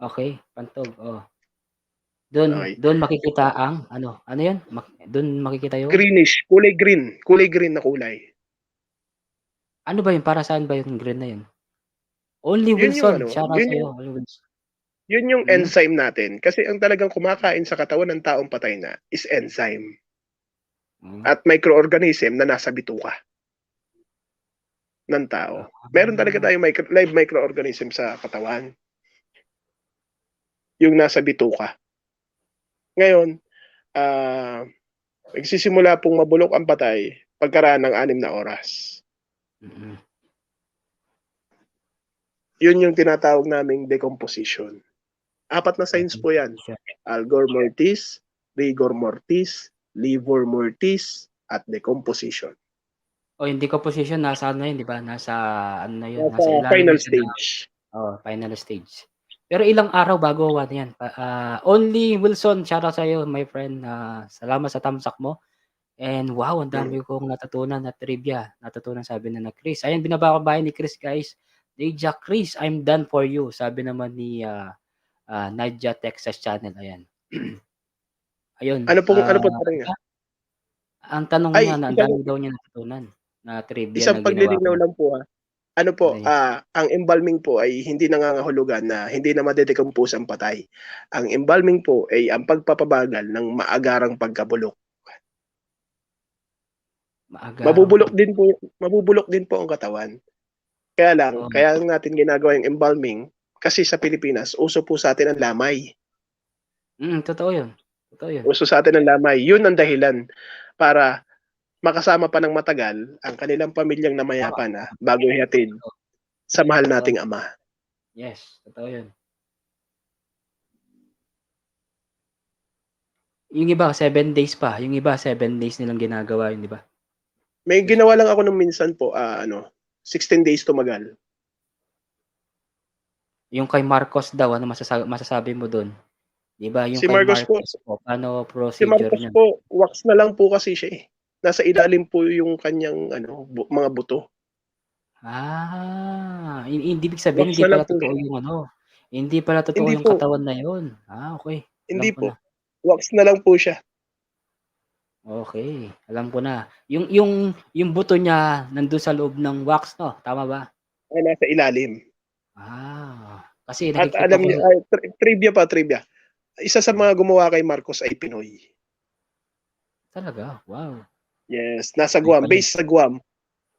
Okay, pantog, oh. Okay. Doon makikita ang ano yun? Doon makikita yung Greenish. Kulay green. Kulay green na kulay. ano ba yun? Para saan ba yung green na yun? Only Yun yung Wilson, shoutout sa'yo, Only Wilson. yun yung Hmm. enzyme natin. Kasi ang talagang kumakain sa katawan ng taong patay na is enzyme. Hmm. At microorganism na nasa bituka. ng tao. Meron talaga tayong live microorganism sa katawan. Yung nasa bituka. Ngayon, nagsisimula pong mabulok ang patay pagkaraan ng 6 na oras. Mm. Yun yung tinatawag naming decomposition. 4 na signs po yan. Algor mortis, rigor mortis, livor mortis, at decomposition. O yung decomposition, nasa ano yun, di ba? Nasa, ano na yun? Nasa Nasa ilalim final yun stage. final stage. Pero ilang araw bago ano yan? Only Wilson, shoutout sa iyo, my friend. Salamat sa tamsak mo. And wow, ang dami kong natutunan na trivia. Natutunan, sabi na Chris. Ayan, binabakabayan ni Chris, guys. Deja Chris, I'm done for you. Sabi naman ni Nadia Texas Channel. Ayan. Ayun. Ano po tanong niya? Ang tanong niya, ang dami daw niya natutunan na trivia isang na ginawa paglilinaw ko. lang po Ano po, ang embalming po ay hindi nangangahulugan na hindi na madedecompose ang patay. Ang embalming po ay ang pagpapabagal ng maagarang pagkabulok. Mabubulok din po ang katawan. Kaya lang, kaya natin ginagawa yung embalming kasi sa Pilipinas, uso po sa atin ang lamay. Totoo yun. Uso sa atin ang lamay. Yun ang dahilan para makasama pa ng matagal ang kanilang pamilyang namayapa na bago ihatid sa mahal nating ama. Yes, totoo yun. Yung iba, 7 days pa. Yung iba, 7 days nilang ginagawa yun, di ba? May ginawa lang ako nung minsan po, 16 days tumagal. Yung kay Marcos daw, ano masasabi mo doon? Di ba? Yung Si kay Marcos po, paano Si procedure Marcos niya? po, wax na lang po kasi siya eh. Nasa ilalim po yung kanyang mga buto. Hindi ibig sabihin, Wax hindi na lang pala po totoo siya. yung hindi pala totoo Hindi yung po. katawan na yun. Okay. Hindi Alam ko po. na. Wax na lang po siya. Okay, alam ko na. Yung buto niya nandun sa loob ng wax, no? Tama ba? Ay, nasa ilalim. Kasi At nakikita alam ko niyo, trivia. Isa sa mga gumawa kay Marcos ay Pinoy. Talaga? Wow. Yes, nasa Guam, based sa Guam.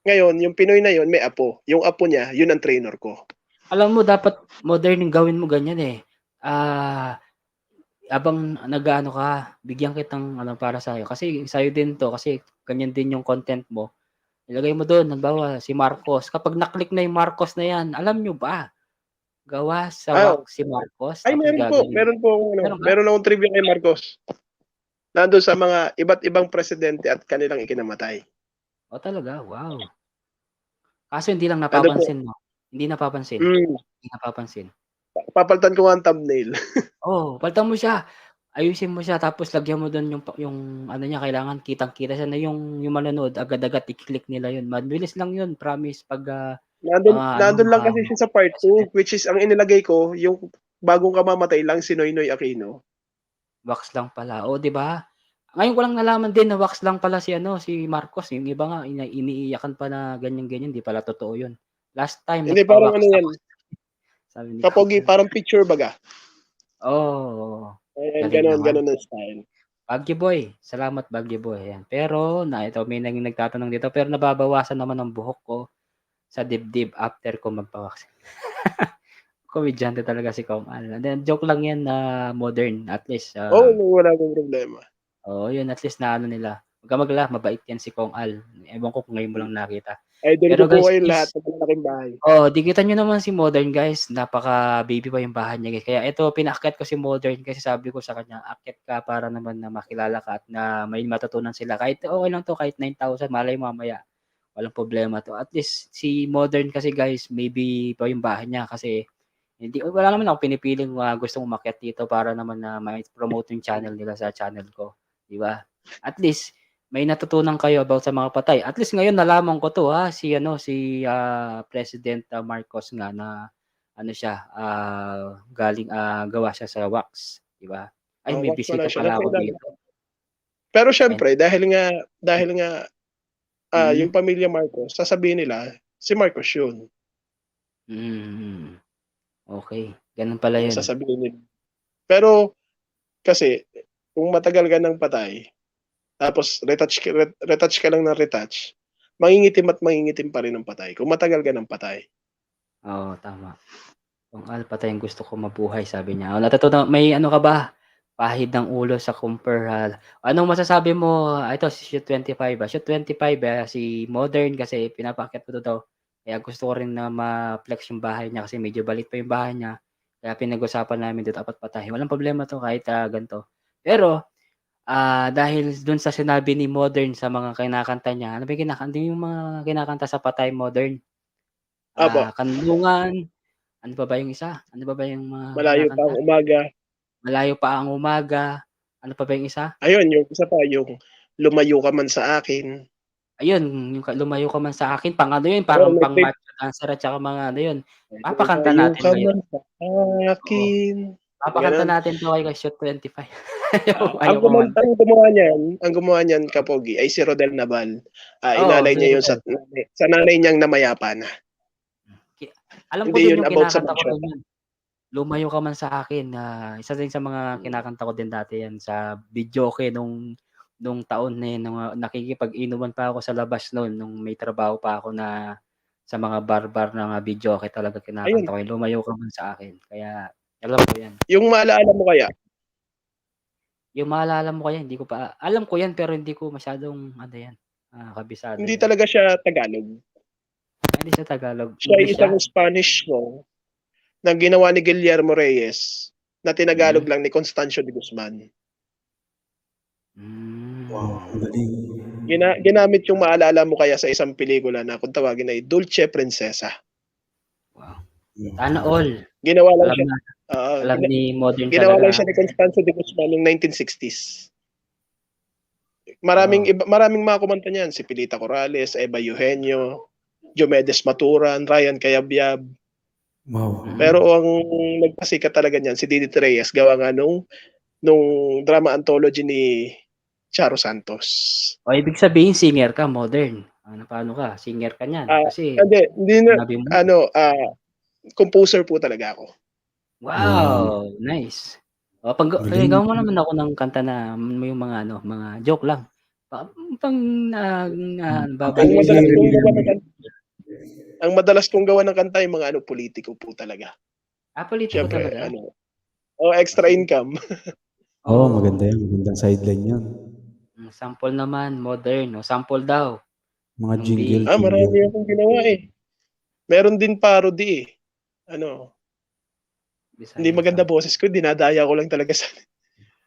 Ngayon, yung Pinoy na yon may apo. Yung apo niya, yun ang trainer ko. Alam mo, dapat modern yung gawin mo ganyan eh. Abang nag-ano ka, bigyan kitang para sa'yo. Kasi sa'yo din to, kasi ganyan din yung content mo. Ilagay mo doon, halimbawa, si Marcos. Kapag naklik na yung Marcos na yan, alam nyo ba? Gawa sa wax si Marcos. Ay, meron po. Meron akong trivia kay Marcos. Nandun sa mga iba't ibang presidente at kanilang ikinamatay. Talaga? Wow. Kaso hindi lang napapansin, no? Hindi napapansin. Hindi napapansin. Papalitan ko nga ang thumbnail. Palitan mo siya. Ayusin mo siya tapos lagyan mo doon yung ano niya, kailangan kitang-kita siya na yung manonood agad-agad i-click nila yun. Mabilis lang yun, promise, pag nandun lang kasi siya sa part 2, which is ang inilagay ko, yung bagong kamamatay lang si Noynoy Aquino. Wax lang pala. Di ba? Ngayon ko lang nalaman din na wax lang pala si Marcos. Yung iba nga iniiyakan pa na ganyan-ganyan, di pala totoo yun. Last time Hindi, parang ano yan. Sabi ni Kapogi, parang picture baga. Galing Ganon ang style. Baggy Boy. Salamat, Baggy Boy. Ayan. Pero, ito may nagtatanong dito, pero nababawasan naman ang buhok ko sa dibdib after ko magpa-wax. Komedyante talaga si Kong Al. And then, joke lang yan na modern, at least. Wala akong problema. Yun, at least na nila. Huwag ka magla, mabait yan si Kong Al. Ewan ko kung ngayon mo lang nakita. Pero guys, po kayo lahat ng malaking bahay. Dikitan nyo naman si Modern, guys. Napaka-baby pa yung bahay niya, guys. Kaya ito, pinaakyat ko si Modern kasi sabi ko sa kanya, akyat ka para naman na makilala ka at na may matutunan sila. Kahit okay lang to, kahit 9,000, malay mamaya. Walang problema to. At least si Modern kasi, guys, maybe pa yung bahay niya kasi wala naman ako pinipiling gustong umakyat dito para naman na may promote yung channel nila sa channel ko. Di ba? At least, may natutunan kayo about sa mga patay. At least ngayon nalaman ko to si President Marcos nga na siya galing gawa siya sa wax, di ba? Ay, may bisita pala ako dito. Pero syempre, dahil nga yung pamilya Marcos, sasabihin nila si Marcos yun. Okay, ganun pala yun. Sasabihin nila. Pero kasi kung matagal ka ng patay, tapos retouch ka lang ng retouch, mangingitim at mangingitim pa rin ng patay kung matagal ka ng patay. Oo, tama. Kung patay ang gusto ko mabuhay, sabi niya. Natutunan, may ano ka ba? Pahid ng ulo sa compare. Anong masasabi mo? Ito, si Shoot 25. Shoot 25, si Modern kasi pinapakit ko to daw. Kaya gusto ko rin na ma-flex yung bahay niya kasi medyo balit pa yung bahay niya. Kaya pinag-usapan namin dito dapat patay. Walang problema to kahit ganito. Pero, dahil dun sa sinabi ni Modern sa mga kinakanta niya, ano ba yung kinakanta? Yung mga kinakanta sa patay, Modern? Apo, Kanlungan. Ano pa ba yung isa? Ano pa ba yung mga malayo pa kinakanta? ang umaga. Malayo pa ang umaga. Ano pa ba yung isa? Ayun, yung isa pa, yung lumayo ka man sa akin. Ayun, yung lumayo ka man sa akin, pang ano yun, Oo, parang pang may macho dancer at saka mga ano yun. Papakanta lumayo natin ka ngayon. man sa Oo. akin. Papakanta Gano'n. natin to kay Shoot 25. Ang Ayaw kumanta. gumawa niyan, Kapogi, ay si Rodel Nabal. Oo, Inalay si niya yun Rodel. sa nanay niyang namayapa na. Alam ko Hindi din yun yung about sa kinakanta ko magsyosa. din yun. Lumayo ka man sa akin, isa din sa mga kinakanta ko din dati yan sa videoke nung taon na yun, nung nakikipag-inuman pa ako sa labas noon nung may trabaho pa ako na sa mga bar-bar ng videoke talaga Ayun, kinakanta ko, yung lumayo ka man sa akin. Kaya alam ko yan. yung maalala mo kaya, Yung maalala mo kaya, hindi ko pa alam ko yan pero hindi ko masyadong ano yan, kabisado hindi yan. talaga siya Tagalog. Hindi sa Tagalog, Siya ay English siya? isang Spanish song na ginawa ni Guillermo Reyes na tinagalog Hmm. lang ni Constancio de Guzman. Wow, Hmm. ang galing. Ginamit yung maalala mo kaya sa isang pelikula na kung tawagin ay Dulce Princesa. Wow. Wow, Sana ang all. galing. Ginawa lang Alam siya, na alam ni Modern ginawa talaga, lang siya ni Constancio de Guzman noong 1960s. Oo. Maraming mga kumanta niyan, si Pilita Corrales, Eva Eugenio, Diomedes Maturan, Ryan Cayabyab. Wow. Pero ang nagpasikat talaga niyan si Didit Reyes, gawa nga nung drama anthology ni Charo Santos. O ibig sabihin singer ka, Modern. Paano ka? Singer ka niyan kasi Hindi na, sinabi mo. composer po talaga ako. Wow, nice. Galing. Gawan mo naman ako ng kanta na yung mga ano, mga joke lang. Pang Ang babagay sa madalas kong gawa ng Very, kanta, ang madalas kong gawa ng kanta yung mga politiko po talaga. politiko Siyempre, talaga? extra income. Oo, maganda yan. Magandang sideline yun. Sample naman, Modern. O sample daw. Mga Nung jingle, Marami jingle. akong ginawa eh. Meron din parody eh. Hindi Bisaya maganda song. boses ko, dinadaya ko lang talaga sa...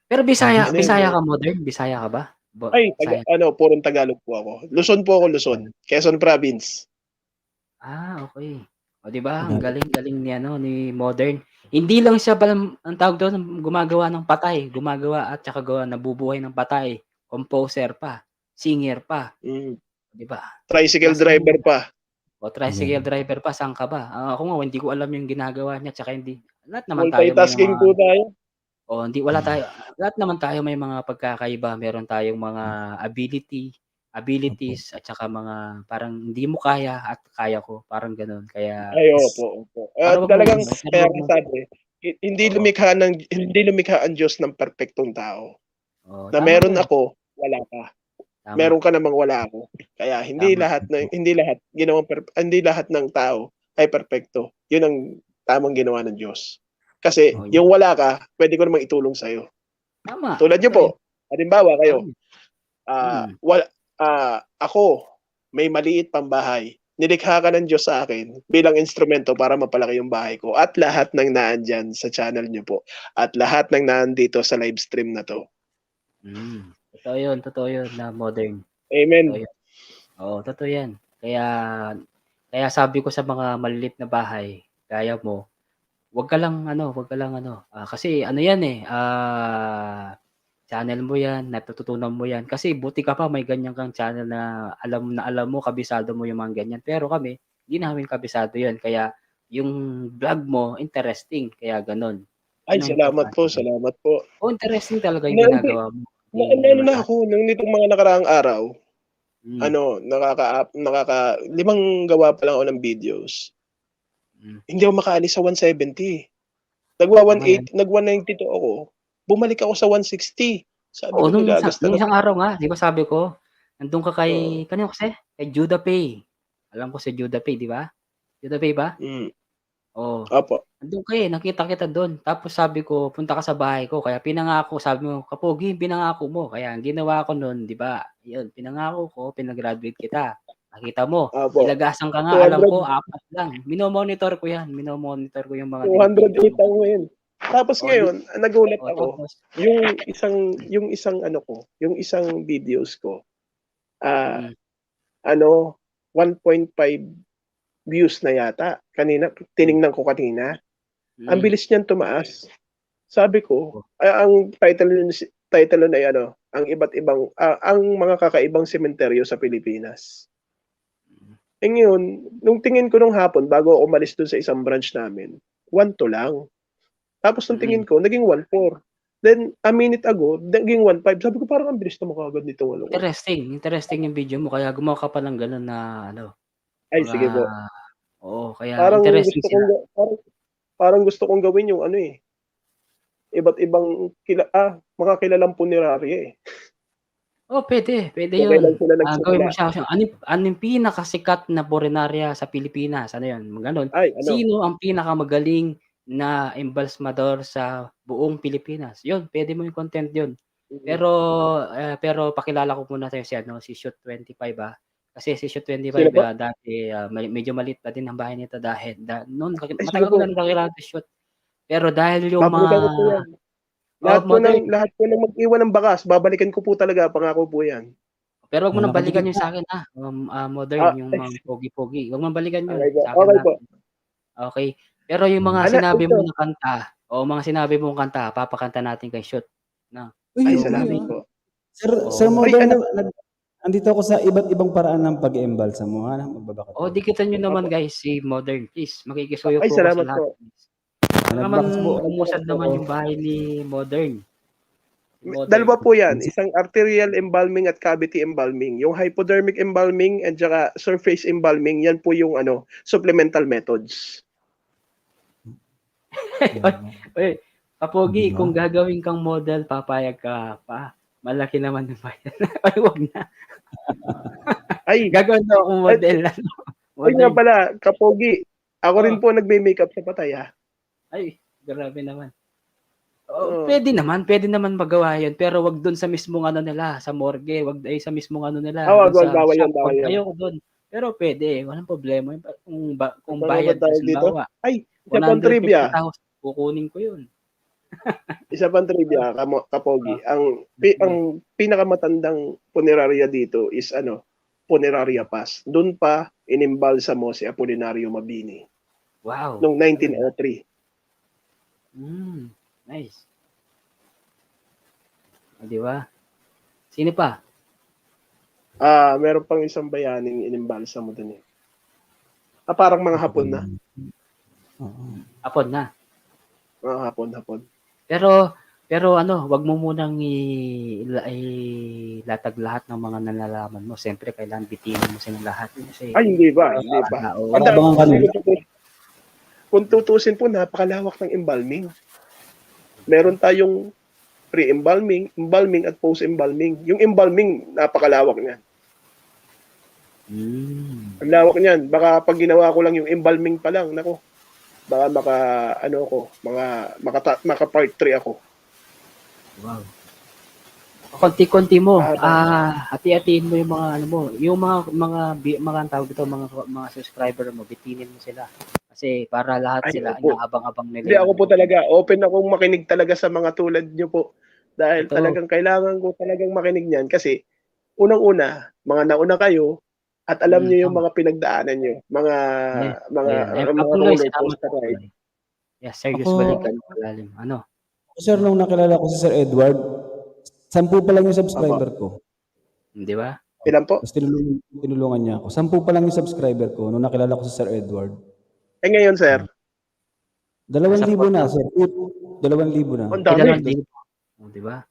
Pero Bisaya Ano yun, ka, Modern? Bisaya ka ba? Bisaya. purong Tagalog po ako. Luzon po ako, Luzon. Quezon Province. Okay. O di ba? Ang galing-galing ni Modern. Hindi lang siya ang tawag doon, gumagawa ng patay, gumagawa at saka nabubuhay ng patay, composer pa, singer pa, di ba? Tricycle driver pa. O tricycle driver pa, saan ka ba? Ako nga hindi ko alam yung ginagawa niya, tsaka hindi lahat naman tayo may Multitasking mga po tayo. lahat naman tayo may mga pagkakaiba, meron tayong mga abilities at saka mga parang hindi mo kaya at kaya ko, parang gano'n. Kaya Ay, opo. para wag Talagang, mong pero kaya wag nga mong sabi, hindi oo. lumikha ang Diyos ng perpektong tao. Na Tama meron 'yan. ako, wala ka. Tama. Meron ka namang wala ako. Kaya hindi lahat ng tao ay perpekto. 'Yun ang tamang ginawa ng Diyos. Kasi yung wala ka, pwede ko namang itulong sa iyo. Tama. Tulad niyo po. Halimbawa kayo, ako may maliit pang bahay. Nilikha ka ng Diyos sa akin bilang instrumento para mapalaki yung bahay ko at lahat ng naandyan sa channel niyo po at lahat ng naandito sa live stream na to. Totoo yun na Modern. Amen. Totoo yan. Kaya sabi ko sa mga maliliit na bahay, kaya mo, wag ka lang kasi yan channel mo yan, natututunan mo yan. Kasi buti ka pa may ganyan kang channel na alam mo, kabisado mo yung mga ganyan. Pero kami, hindi namin kabisado yan. Kaya yung vlog mo, interesting. Kaya ganun. Ay, salamat po. Interesting talaga yung ginagawa mo. Na ako nung nitong mga nakaraang araw, limang gawa pa lang ako ng videos. Hindi ako makaalis sa 170. Nag-192 ako. Bumalik ako sa 160. Sabi ko, nung isang araw nga, di ba sabi ko, Nandun ka kay, kanino kasi? Kay Judah Pay. Alam ko si Judah Pay, di ba? Judah Pay ba? Mm. Oo. Opo. Nandun ka nakita kita doon. Tapos sabi ko, punta ka sa bahay ko. Kaya pinangako, sabi mo, Kapogi, pinangako mo. Kaya ang ginawa ko noon, di ba? Yun, pinangako ko, pinagraduate kita. Nakita mo, Opo. ilagasan ka nga, alam ko, 200, 4 lang. Minomonitor ko yan. Minomonitor ko yung mga 208 dinidate ang mo. win. Tapos O, ngayon, nagulat o, ako, tapos, yung isang ano ko, yung isang videos ko, mm, ano, 1.5 views na yata. Kanina, tiningnan ko kanina. Ang mm, bilis niyan tumaas. Sabi ko, o, ang title nun ay ano, ang iba't ibang, ang mga kakaibang sementeryo sa Pilipinas. Eh ngayon, nung tingin ko nung hapon, bago ako umalis dun sa isang branch namin, 1-2 lang. Tapos nung tingin ko, naging 1-4. Then, a minute ago, naging 1-5. Sabi ko, parang ang bilis na makagad nitong ano ko. interesting yung video mo. Kaya gumawa ka pa ng gano'n na, ano, Ay, mga, sige po. oo, kaya Parang interesting gusto sila. kong, parang gusto kong gawin yung ano eh, iba't ibang mga kilalang punerarya eh. Oh, pwede Kung yun. kailan sila Gawin nagsimula. mo siya ano yung pinakasikat na punerarya sa Pilipinas, ano yun, gano'n. Ay, ano, Sino ang pinakamagaling na embalsador sa buong Pilipinas? Yun, pwede mo yung content yun. Pero, pero pakilala ko muna sa'yo si Shoot 25, Kasi si Shoot 25, sino po? dati, medyo maliit pa din ang bahay nito dahil noon Ay, sige matagal ko po. na nakilala si Shoot. Pero dahil yung mga Babutan ko po yan. modern. Lahat po ng mag-iwan ng bakas, babalikan ko po talaga, pangako po yan. Pero wag mo nang balikan Nakadikit yung na. sa'kin, modern, yung Ay, mga pogi-pogi. Wag mo nang balikan yun, okay po. sa'kin Okay lang. po. Okey. Pero yung mga sinabi Ito. mo na kanta, mga sinabi mong kanta, papakanta natin kay Shoot, 'no? Uy, Ay, Yung salamat okay. po. Sir oo. Ay, Modern, ano, andito ako sa iba't ibang paraan ng pag-eembalsa mo. Magbabaka tayo. Dikitan niyo naman opo. guys si Modern, please. Makikisuyo Ay, po ako sa salamat lahat, po. please. Para naman Nagbakas po umusad ako. naman yung bahay ni Modern. Si Dalawa Modern. po yan. Isang arterial embalming at cavity embalming. Yung hypodermic embalming and saka surface embalming, yan po yung ano, supplemental methods. Uy, Kapogi, Diba? kung gagawin kang model, papayag ka pa. Malaki naman yung bayad. Ay, wag na. Ay, Gagawin daw akong model. ay nga Modern. pala, Kapogi. Ako rin Oh, po nagme-makeup sa patay ha. ay, grabe naman. Oo. Pwede naman magawa 'yun, pero wag doon sa mismong ano nila, sa morgue, wag sa mismong ano nila, Wag, doon sa bawal shop, yun, bawal wag yun. ayoko doon. Pero pwede, walang problema kung Ano ba bayad tawag dito? halimbawa, Ay, isa pang trivia. 150,000 kukunin ko 'yun. Isa pang trivia, Kapogi. Oh, Ang pinakamatandang punerarya dito is ano, Puneraria Pass. Doon pa inimbalsa mo si Apolinario Mabini wow. noong 1903. Nice. Di ba? Sino pa? Meron pang isang bayaning inimbalsa mo doon eh. Parang mga Hapon na. Apon na. Mga Hapon. Pero ano, wag mo munang ilatag lahat ng mga nalalaman mo. Siyempre, kailangan bitinin mo silang lahat. Kasi, Ay, hindi ba? Hindi ba? oo. Abangan ka nila. Kung tutusin po, napakalawak ng embalming. Meron tayong pre-embalming, embalming at post-embalming. Yung embalming, napakalawak niyan. Ang lawak niyan. Baka pag ginawa ko lang yung embalming pa lang, nako, baka maka part 3 ako. Wow. Konti-konti mo. Hati-hatiin mo yung mga ano mo, yung mga tawag dito, mga subscriber mo, bitinin mo sila. Kasi para lahat sila inaabang-abang nila. Hindi, ako po talaga open akong makinig talaga sa mga tulad niyo po. Dahil talagang kailangan ko talagang makinig niyan kasi unang-una, mga nauna kayo at alam niyo yung mga pinagdaanan niyo, mga roller coaster ride. Yeah, serious balikan malalim. Ano? Sir, nung nakilala ko si Sir Edward, 10 pa lang yung subscriber ko. Di ba? Ilan po? Tapos tinulungan niya ako. 10 pa lang yung subscriber ko nung nakilala ko si Sir Edward. Eh ngayon, sir? 2,000 na, sir. 2,000 na. Ang dami. Di ba?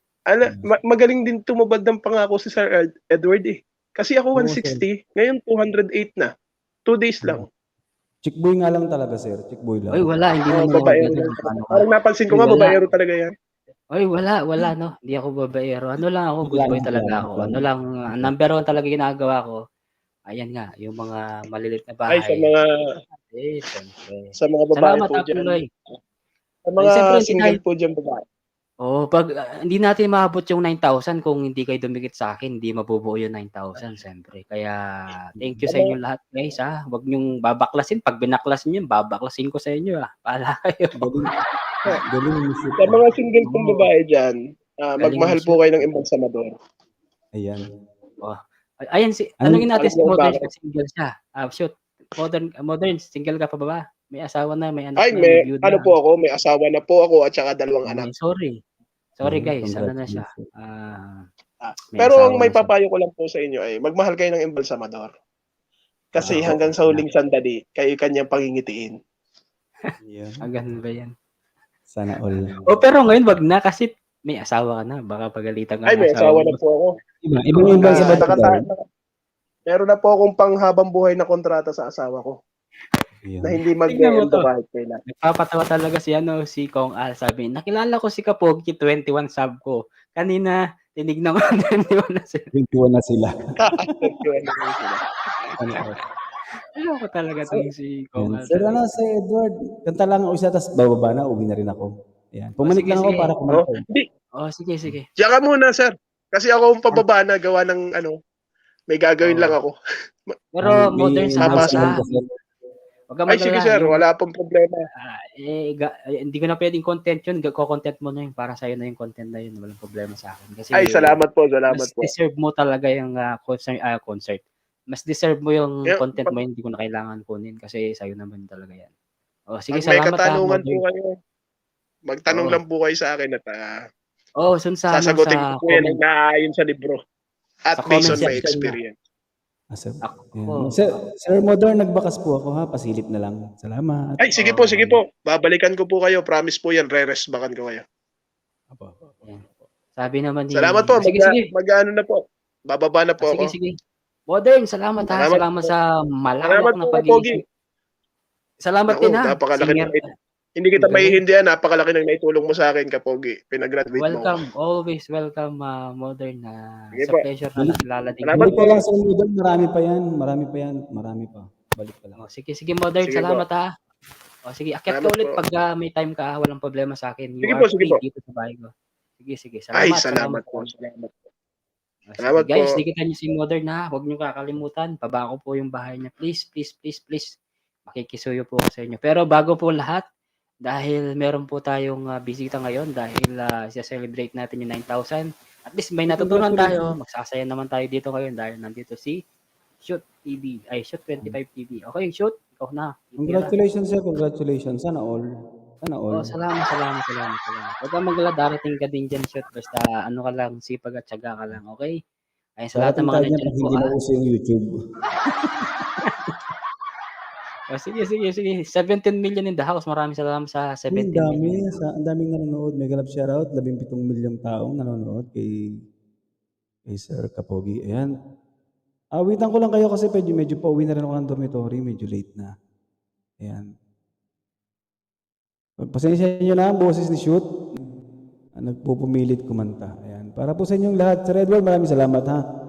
Magaling din tumubad ng pangako si Sir Edward eh. Kasi ako 160, ngayon 208 na. 2 days lang. Chickboy nga lang talaga, sir. Chickboy lang. Ay, wala. Hindi naman babaero. Parang napansin ko nga, babaero talaga yan. Ay wala 'no, hindi ako babaero. Ano lang ako, good boy talaga ako. Ano lang, number 1 talaga ginagawa ko, ayan nga, yung mga maliliit na Ay, bahay. Siyempre. sa mga babae Salamat, po diyan. Tuloy. Sa Ay, mga siyempre hindi tayo single po diyan babae. oo, 'pag, hindi natin maabot yung 9,000 kung hindi kayo dumikit sa'kin, hindi mabubuo yung 9,000 siyempre. Kaya thank you Sa sa mga inyong lahat guys, huwag niyong babaklasin, 'pag binaklas niyo 'yun, babaklasin ko sa inyo, bahala kayo. Galing, galing yung shoot. sa mga single pong Oo, babae diyan, galing magmahal po mag-shoot. kayo ng embalsamador. Ayan. Oh, ayan Ano, tanungin natin Alam si mo Modern bakit? kung single siya. Shoot, Modern, single ka pa ba? May asawa na, may anak Ay, na, may byuda ano na. po ako, may asawa na po ako at saka 2 anak. Sorry. Sorry guys, ano na siya, congratulations. may Pero ang asawa may na siya. papayo ko lang po sa inyo ay magmahal kayo ng embalsamador. Kasi Oo. hanggang sa huling sandali, kayo kanyang pangingitiin. Yeah. Ganun ba yan? Sana all. Pero ngayon wag na kasi may asawa ka na, baka pagalitan ka Ay, ng may asawa asawa mo. na po ako. Ibang iba sa babae. Meron na po akong panghabang buhay na kontrata sa asawa ko na hindi Tingnan mo mag-e-endo to. kahit kailan. Nagpapatawa talaga si Kong Al, sabi, nakilala ko si Kapogi, 21 sub ko. Kanina, tinignan ko 21 na sila. 21 na sila. Ayoko talaga itong si Kong Al. Sir, si Edward, kanta lang ako isa, tapos bababa na, uwi na rin ako. Ayan. Pumanik sige, lang ako sige. para kumanta. Sige. Diyan ka muna, sir. Kasi ako ang pababa na gawa ng may gagawin lang ako. Pero May Modern, salamat papasok ha. ka, sir. Wag ka Ay, sige mag-alala, sir, wala pong problema. hindi ko na pwedeng content yun, ko-content mo na yun, para sa'yo na yung content na yun, walang problema sa akin. Kasi Ay, salamat po. mas deserve mo talaga yung concert. Mas deserve mo yung Yeah, content mo, hindi ko na kailangan kunin kasi sa'yo naman talaga yan. Sige, Pag may salamat katanungan po Modern. kayo, magtanong lang po kayo sa akin at Sa sasagutin ko po yan comment. ang naaayon sa libro. At Sa based comment on my section experience. Sir. Ako. Sir Modern, nagbakas po ako ha. Pasilip na lang. Salamat. Ay, sige po. Babalikan ko po kayo. Promise po yan. Re-resbakan ko kayo. Yan. Sabi naman ni... Salamat po. Sige. Mag-ano na po. Bababa na po ako. Sige. Modern, salamat ha. Salamat sa malawak na pag-iisip. Salamat din ha. Napakalaki hindi kita maiintindihan. Napakalaki ng naitulong mo sa akin, Kapogi. Pinag-graduate mo. Welcome. Always welcome, Modern. Sa pleasure na nakilala din. Salamat Balik pa lang sa Modern. Marami pa. Balik pa lang. Sige, Modern. Sige salamat ha. Sige, akyat ka Salamat ulit po. pag may time ka. Walang problema sa akin. Sige po. Dito sa bahay ko. Sige. Salamat po. Salamat Guys, po. dikitan niyo si Modern ha. Huwag niyo kakalimutan. Pabako po yung bahay niya. Please. Makikisuyo po sa inyo. Pero bago po lahat, dahil meron po tayong bisita ngayon, dahil i-celebrate natin yung 9,000. At least may natutunan tayo. Magsasaya naman tayo dito ngayon dahil nandito si Shoot 25 TV. Okay, Shoot. Ikaw na. Congratulations sir. Congratulations. Sana all. Salamat. Huwag kang maglala, darating ka din dyan, Shoot. Basta ano ka lang, sipag at tiyaga ka lang, okay? Ayun, sa lahat ng mga nandiyan po. Hindi na uso yung YouTube. Sige. 17 million in the house. Maraming salamat sa 17 million. Ang daming nanonood. Mega love shoutout. 17 milyong taong nanonood kay Sir Kapogi. Ayan. Awitan ko lang kayo kasi medyo pauwi na rin ako ng dormitory. Medyo late na. Ayan. Pasensya nyo na ang boses ni Shoot. Nagpupumilit kumanta. Ayan. Para po sa inyong lahat. Sir Edward, maraming salamat ha.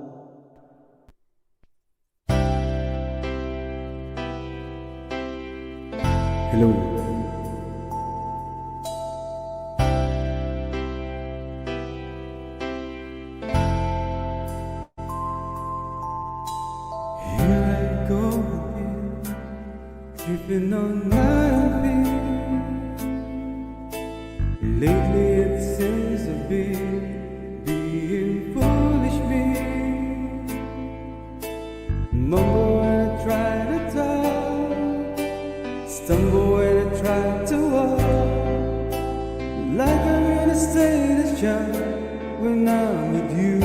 Hello. Here I go again, tripping on nothing. Lately it seems to be being foolish me. Mumble when I try to talk, stumble when I try to walk, like I'm in a state of shock when I'm with you.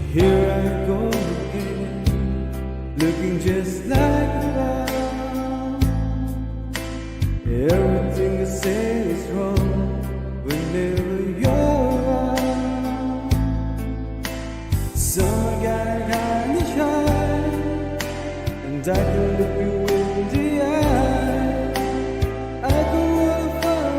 Here I go again, looking just like a clown. Everything I say is wrong whenever you're around. Summer got kinda shy, and I can look you in the eye. I can wanna find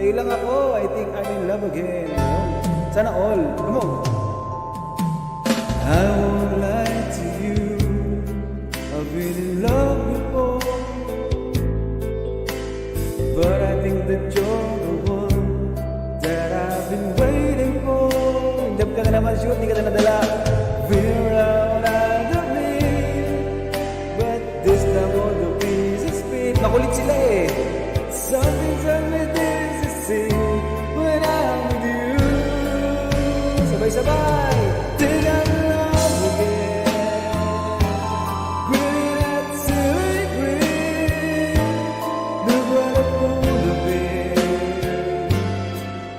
okay lang ako. I think I'm in love again. Sana all. Come on. I won't lie to you. I've been in love before, but I think that you're the one that I've been waiting for. Indap ka na naman, shoot. Hindi ka na nadala. We're out of me, but this time all the pieces fit. Makulit sila eh. Something tells me this is it when I'm with you. Sabay-sabay. Think I'm in love again. Green at silly green. Look what a fool I've been.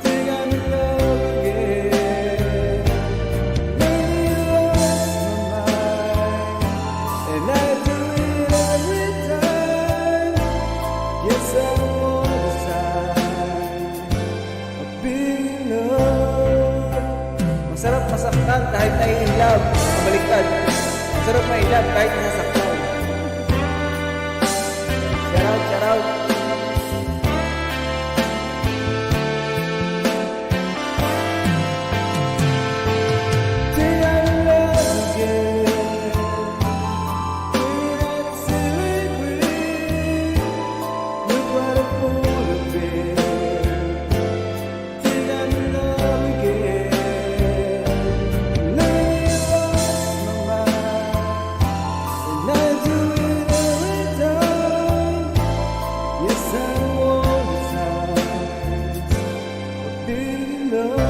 Think I'm in love again. Maybe you lost my mind, and I do it every time. Yes, I'm all the time. I've been in love. Masarap masaktan kahit tayo in love. Kabaliktad. Masarap na in love kahit nasasaktan. Shout out, shout out. Think I'm in love again. Green and silly green. Look what a fool I've been. Think I'm in love again. Lately I lost my mind, and I do it every time. Yes, I'm all the time. I've been in love.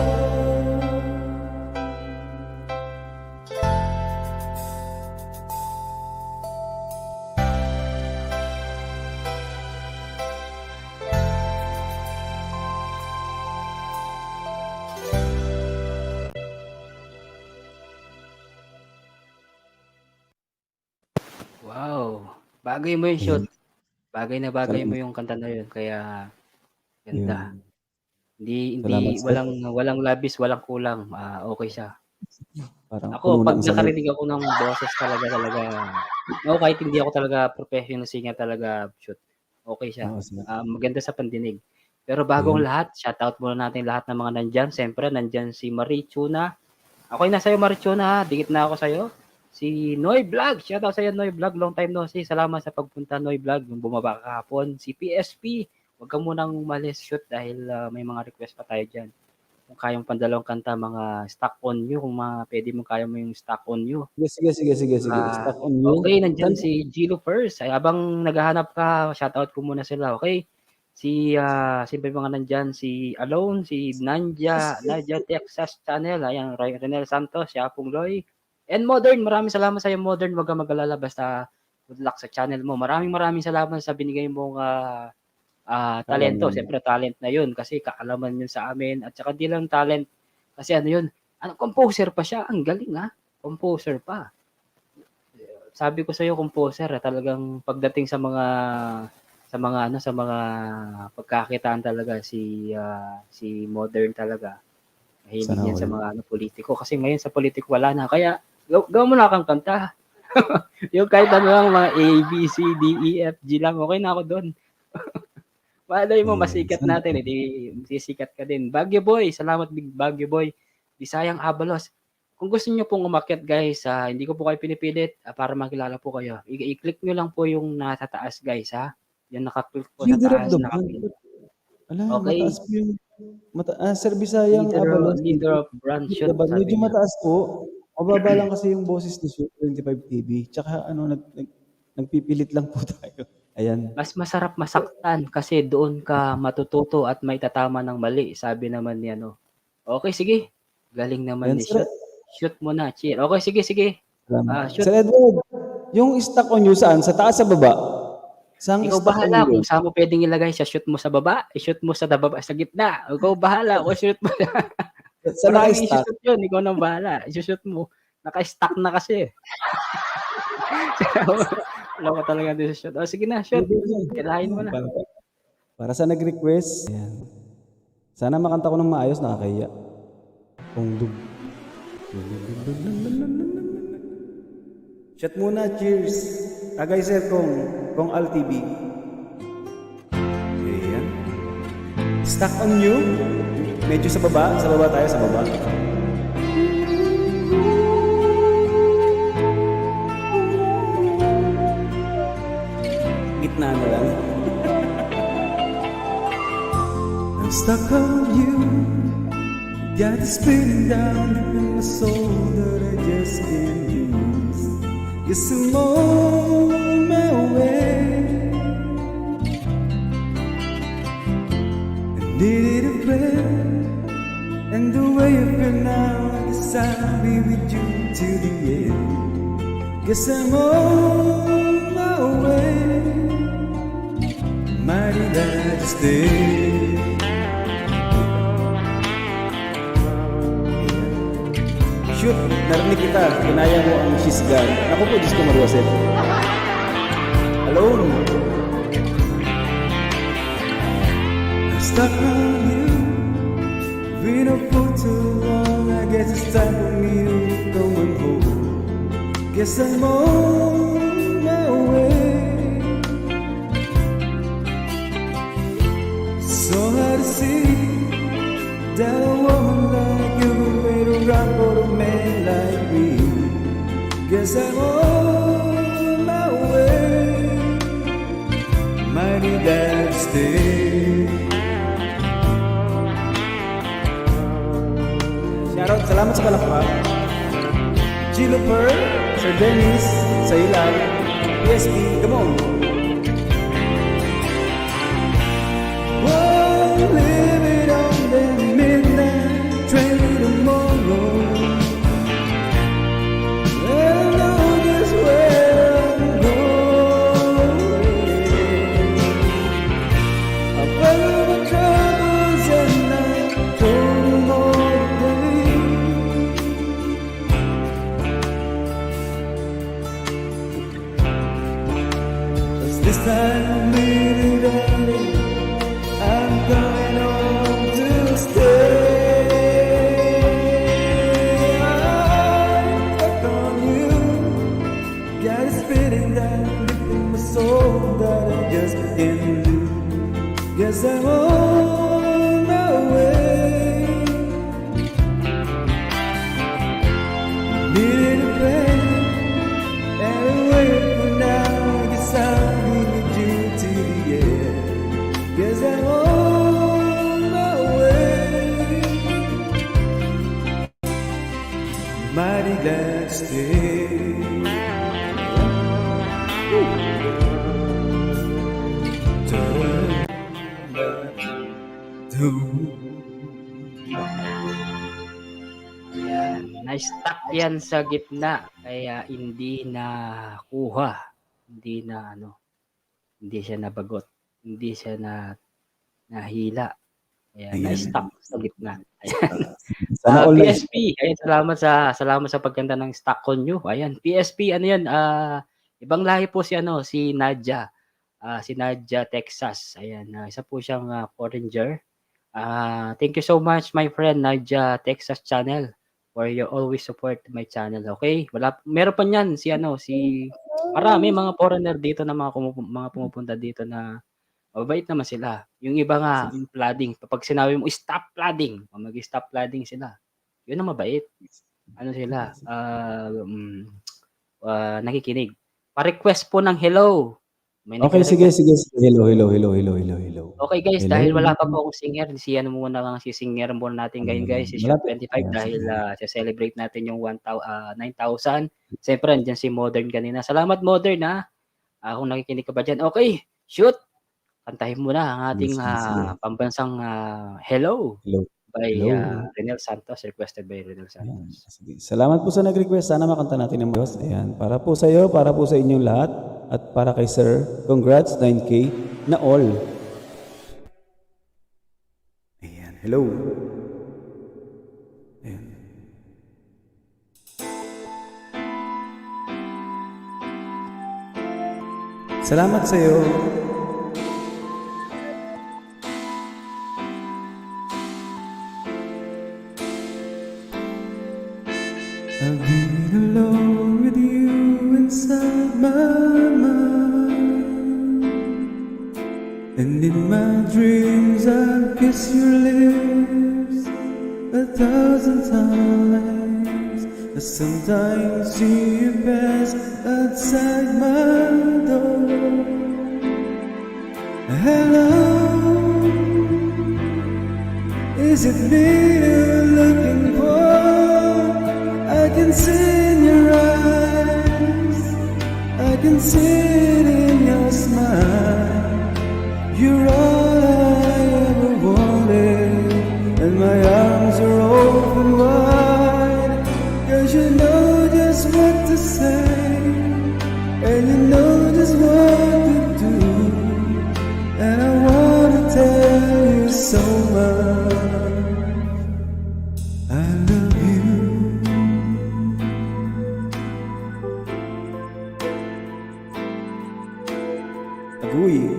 Wow. Bagay mo yung shoot. Bagay na bagay mo yung kanta na yun. Kaya, ganda. Yun. Hindi, Salamat, sir. walang labis, walang kulang. Okay siya. Parang Ako, puno pag ng sagot. nakarinig ako ng boses talaga, ako kahit hindi ako talaga professional singer talaga, shoot. Okay siya. Oo, sir. Maganda sa pandinig. Pero bago ang Ayun. lahat, shoutout muna natin lahat ng mga nandyan. Siyempre, nandyan si Marie Chuna. Ako na sa'yo, Marie Chuna, ha? Dikit na ako sa'yo. Si Noy Vlog, shoutout sa'yo, Noy Vlog. Long time no see. Salamat sa pagpunta, Noy Vlog. Yung bumaba kahapon. Si PSP, huwag ka munang umalis, shoot, dahil may mga request pa tayo dyan. Kung kayang pandalawang kanta, mga stock on you. Kung pwede mo, kaya mo yung stock on you. Sige. Stuck on you. Okay, nandyan si Gilo first. Ay, habang naghahanap ka, shoutout ko muna sila, okay? Si ba yung mga nandyan? Si Alone, si Nadia Texas Channel, ayan, Renel Santos, siya pong Loy. And Modern, maraming salamat sa iyo, Modern. Huwag ka mag-alala, basta good luck sa channel mo. Maraming salamat sa binigay mong talento. Kaalaman. Siyempre, talent na yun kasi kaalaman yun sa amin. At saka di lang talent, kasi ano yun, composer pa siya. Ang galing ha, composer pa. Sabi ko sa iyo, composer, talagang pagdating sa mga pagkakitaan talaga si Modern talaga. Mahilig Sana yan sa all. mga politiko kasi ngayon sa politiko wala na. Kaya gawin mo na kang kanta. Yung kahit ano lang, mga A, B, C, D, E, F, G lang, okay na ako doon. Malay mo, Ayun. masikat Sana natin, sisikat ka din. Baguio Boy, salamat Big Baguio Boy. Bisayang Abalos. Kung gusto niyo pong umakyat guys, hindi ko po kayo pinipilit para makilala po kayo. I-click nyo lang po yung nasa taas guys ha. Yung naka-click po sa Leader of taas. the band. Ala, Okay. mataas po yung Sir Bisayang Abalos. Leader of branch shoot. Medyo Sabi niya. mataas po. Mababa lang kasi yung boses ni Shoot 25 TV. Tsaka nagpipilit lang po tayo. Ayan. Mas masarap masaktan kasi doon ka matututo at may tatama ng mali. Sabi naman niya no. Okay, sige. Galing naman Ayan, ni sir. shoot. Shoot mo na, cheer. Okay, sige. Salamat. Shoot. Sir Edward, yung stuck on you saan? Sa taas, sa baba? Saan Ikaw stuck bahala on you? kung saan mo pwedeng ilagay siya. Shoot mo sa baba, i-shoot mo sa baba, sa gitna. Ikaw bahala kung shoot mo. Saan Maraming naka-stuck? i-shoot yun. Ikaw nang bahala. I-shoot mo. Naka-stuck na kasi. Alam ko talaga din sa shoot. Sige na, shoot. Kailahin mo na. Para sa nag-request. Ayan. Sana makanta ko ng maayos, nakakahiya. Kung dum. Shot muna, cheers. Tagay sir kong Al TV. Ayan. Stuck on You. Medyo sa baba tayo, sa baba. Gitna na lang. I'm stuck on you. Got it spinning down deep in my soul that I just can't lose. Guess I'm on my way. I needed a friend, and the way you feel now, I guess I'll be with you till the end. Guess I'm on my way. Mighty glad to stay. Shoot, narinig kita. Kinaya mo ang she's gone. Ako po, Diyos ko Maruaset. Alone. I'm stuck on you. Been up for too long. I guess it's time for me to go and home. Guess I'm on my way. So hard to see that a woman like you would wait around for a man like me. Guess I'm on my way. Mighty glad to stay. Shoutout, salamat sa palakpak. Gilo Pearl, Sir Dennis, sa ilang, PSP, come on. Whoa, living on the midnight train tomorrow. I know just where I'm going. I found my troubles and I told them all day. Cause this time, baby, darling, I'm going home to stay. I'm stuck on you. Got it spinning down deep in my soul that I just can't do. Guess I'm on my way. Needed a friend, and away for now. Guess I'll be with you till the end. Guess I'm on my way. Mighty glad to stay. Ayan. Na-stuck yan sa gitna. Kaya hindi na kuha. Hindi na hindi siya nabagot. Hindi siya nahila. Kaya Ayan. na-stuck sa gitna. Sana all lives. PSP, ayun, salamat sa pagganda ng Stuck on You. Ayan, PSP, ano yan? Ibang lahi po si Nadia. Si Nadia, Texas. Ayan, isa po siyang foreigner. Thank you so much, my friend Nadia, Texas channel, for you always support my channel. Okay? Meron pa niyan marami mga foreigner dito na mga pumupunta dito na mabait naman sila. Yung iba nga, flooding. Kapag sinabi mo, stop flooding, mag-stop flooding sila. Yun ang mabait. Sila? Nakikinig. Pa-request po ng hello. Okay, sige. Hello. Okay guys, Hello. dahil wala pa po akong singer, muna lang si singer muna natin ngayon guys, si Shop 25 dahil celebrate natin yung 9,000. Siyempre, andyan si Modern kanina. Salamat Modern kung nakikinig ka ba dyan. Okay, shoot! Kantahin mo na ang ating Sige. pambansang Hello by Hello. Renel Santos, requested by Renel Ayan, Santos. sige. Salamat po sa nag-request. Sana makanta natin ng Diyos. Ayan. Para po sa iyo, para po sa inyong lahat, at para kay Sir. Congrats, 9K na all. Ayan. Hello. Ayan. Salamat sa iyo. I've been alone with you inside my mind, and in my dreams I've kissed kiss your lips 1,000 times. I sometimes see you pass outside my door. Hello, is it me you're looking for? I can see in your eyes, I can see it in your smile. You're all I ever wanted, and my arms are open wide. 'Cause you know just what to say, and you know just what to do. And I wanna tell you so much, I love you. Agoy.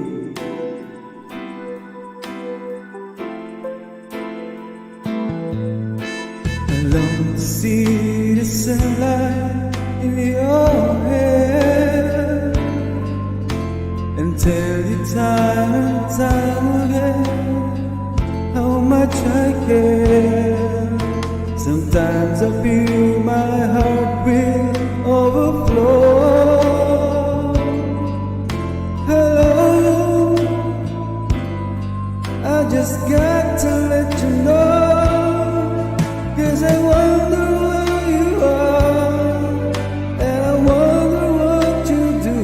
I long to see the sunlight in your hair and tell you time and time again how much I care. Sometimes I feel my heart will overflow. Hello, I just got to let you know, 'cause I wonder where you are, and I wonder what you do.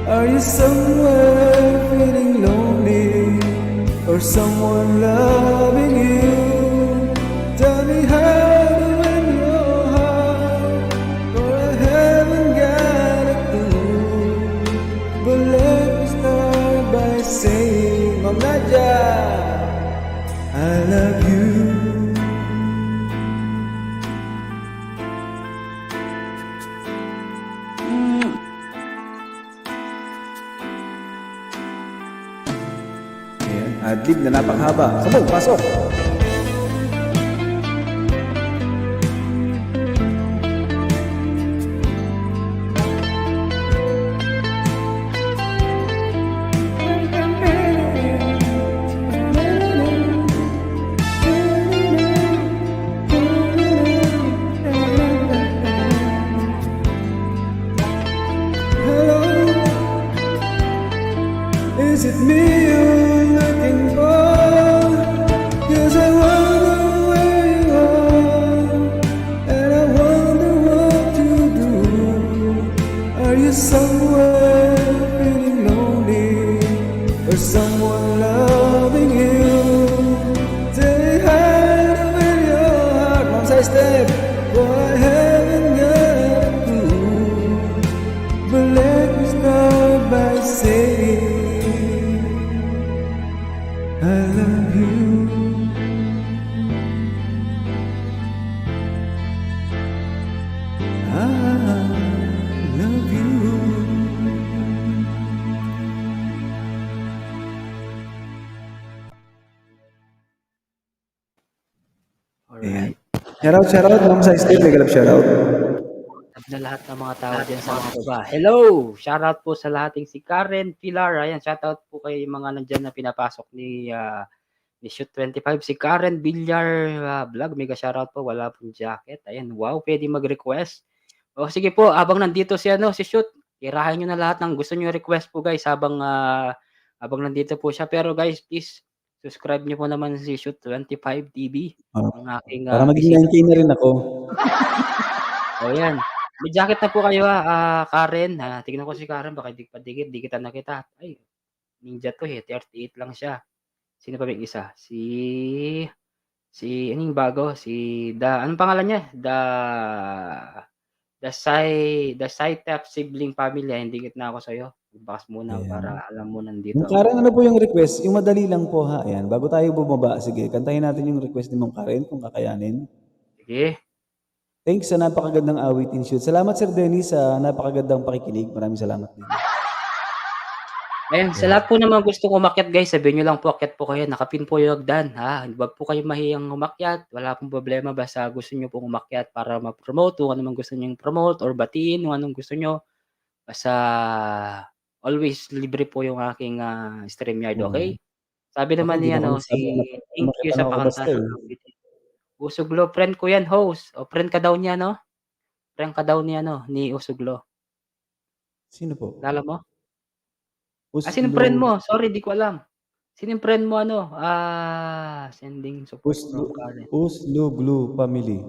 Are you somewhere feeling lonely, or someone loving you? Tell me how to win your heart, for I haven't got a clue. But let me start by saying, Ma'am Nadia, I love you. Ayan, adlib na napakahaba. Sabog, pasok! Hello, is it me you're looking for? 'Cause I wonder where you are, and I wonder what you do. Are you somewhere feeling lonely, or someone loving you? Say hi to win your heart, Mom say step, but I haven't got a clue. But let me start by saying, I love you. I love you. Alright. Shoutout, Ma'am sa Steve, legal shoutout. Na lahat ng mga tao dyan sa mga baba. Hello! Shoutout po sa lahating si Karen Pilar. Ayan, shoutout po kay mga nandyan na pinapasok ni Shoot 25. Si Karen Villar Vlog. Mega shoutout po. Wala pong jacket. Ayan, wow. Pwede mag-request. O sige po, habang nandito si Shoot, irahan nyo na lahat ng gusto nyo request po guys habang nandito po siya. Pero guys, please, subscribe nyo po naman si Shoot 25 TV. Ang aking Para maging 9K na rin ako. O yan. May jacket na po kayo Karen. Tignan ko si Karen, baka di kita nakita. Ay, ninja to 38 lang siya. Sino pa may isa? Si anong bago? Anong pangalan niya? The Saitap sibling family. Hindi na ako sa'yo. Bakas muna para alam mo nandito. Ma'am Karen, ano po yung request? Yung madali lang po ha. Ayan, bago tayo bumaba, sige, kantahin natin yung request ni Ma'am Karen kung kakayanin. Sige. Thanks sa napakagandang awitin shoot. Salamat Sir Dennis sa napakagandang pakikinig. Maraming salamat din. Ayan, sa lahat po naman gustong umakyat guys, sabihin nyo lang po, akyat po kayo, nakapin po yung hagdan, Huwag po kayo mahiyang umakyat, wala pong problema, basta gusto nyo pong umakyat para ma-promote, kung anong gusto nyo promote or batiin, kung anong gusto nyo. Basta always libre po yung aking StreamYard, okay? Sabi Ako naman hindi ni na ako ano, si nagsabi na Thank you umakyat sa lang ako basta, pakanta eh. ng nagbigay. Usuglo, friend ko 'yan, host. O friend ka daw niya 'no? Friend ka daw ni ano, ni Usuglo. Sino po? Kilala mo? Sinong friend Uslu mo? Sorry, di ko alam. Sinong friend mo ano? Sending support Uslu from Karen. Usluglu family.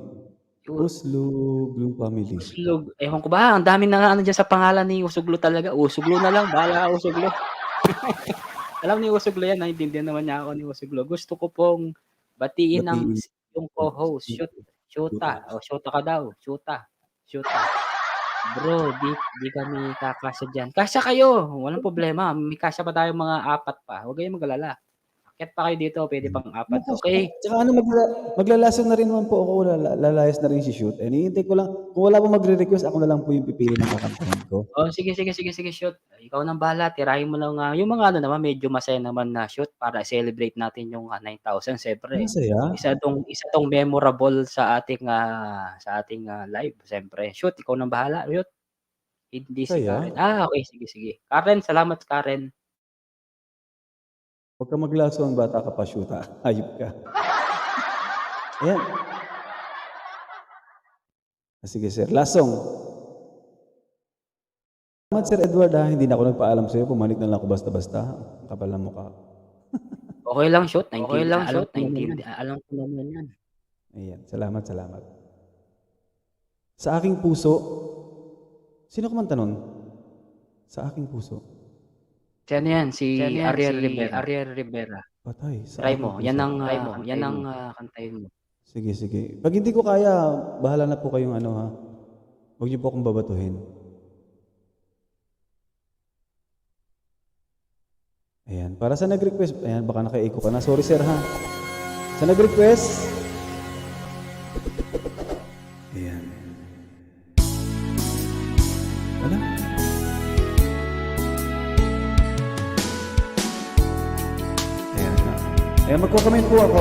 Yu Usluglu family. Uslog, ewan ko ba, ang daming nang-aano diyan sa pangalan ni Usuglo talaga. Usuglo na lang, bahala ka Usuglo. Alam ni Usuglo 'yan, naiintindihan naman niya ako ni Usuglo. Gusto ko pong batiin ang Batiin yung co-host, Shota. O, Shota ka daw, Shota. Shota. Bro, di kami kakasya diyan. Kasya kayo, walang problema. May kasya pa tayong mga 4 pa. Huwag kayong mag-alala. Akyat pa kayo dito, puwede pang 4, okey? Tsaka ano maglalason na rin naman po ako, lalayas na rin si Shoot. Hinihintay ko lang kung wala pong magre-request, ako na lang po yung pipili ng kakantahin ko. Oh, sige, Shoot. Ikaw ng bahala, tirahin mo lang, yung mga ano naman medyo masaya naman na shoot para celebrate natin yung, 9,000 siyempre. Masaya? Isa tong memorable sa ating, live siyempre. Shoot, ikaw ng bahala, Shoot. Hindi si Masaya? Karen. Okay, sige. Karen, salamat Karen. Huwag kang maglason, bata ka pa, Shoot, ha? Hayop ka. Ayan. Sige, sir. Last song. Salamat, Sir Edward, ha? Hindi na ako nagpaalam sa'yo. Pumanik na lang ako basta-basta. Ang kapal ng mukha. Okay lang, Shoot. Alam ko naman yan. Ayan. Salamat. Sa aking puso, sino kumanta nun? Sa aking puso. Si ano yan, si Ariel Rivera. Patay. Sa Try aking mo, puso. yan ang kantahin mo. Sige. Pag hindi ko kaya, bahala na po kayong ano, ha? Huwag niyo po akong babatuhin. Ayan. Para sa nag-request, ayan, baka naka-echo ka na. Sorry, sir, ha? Sa nag-request, ayan. Wala. Ayan. Ayan, magko-comment po ako.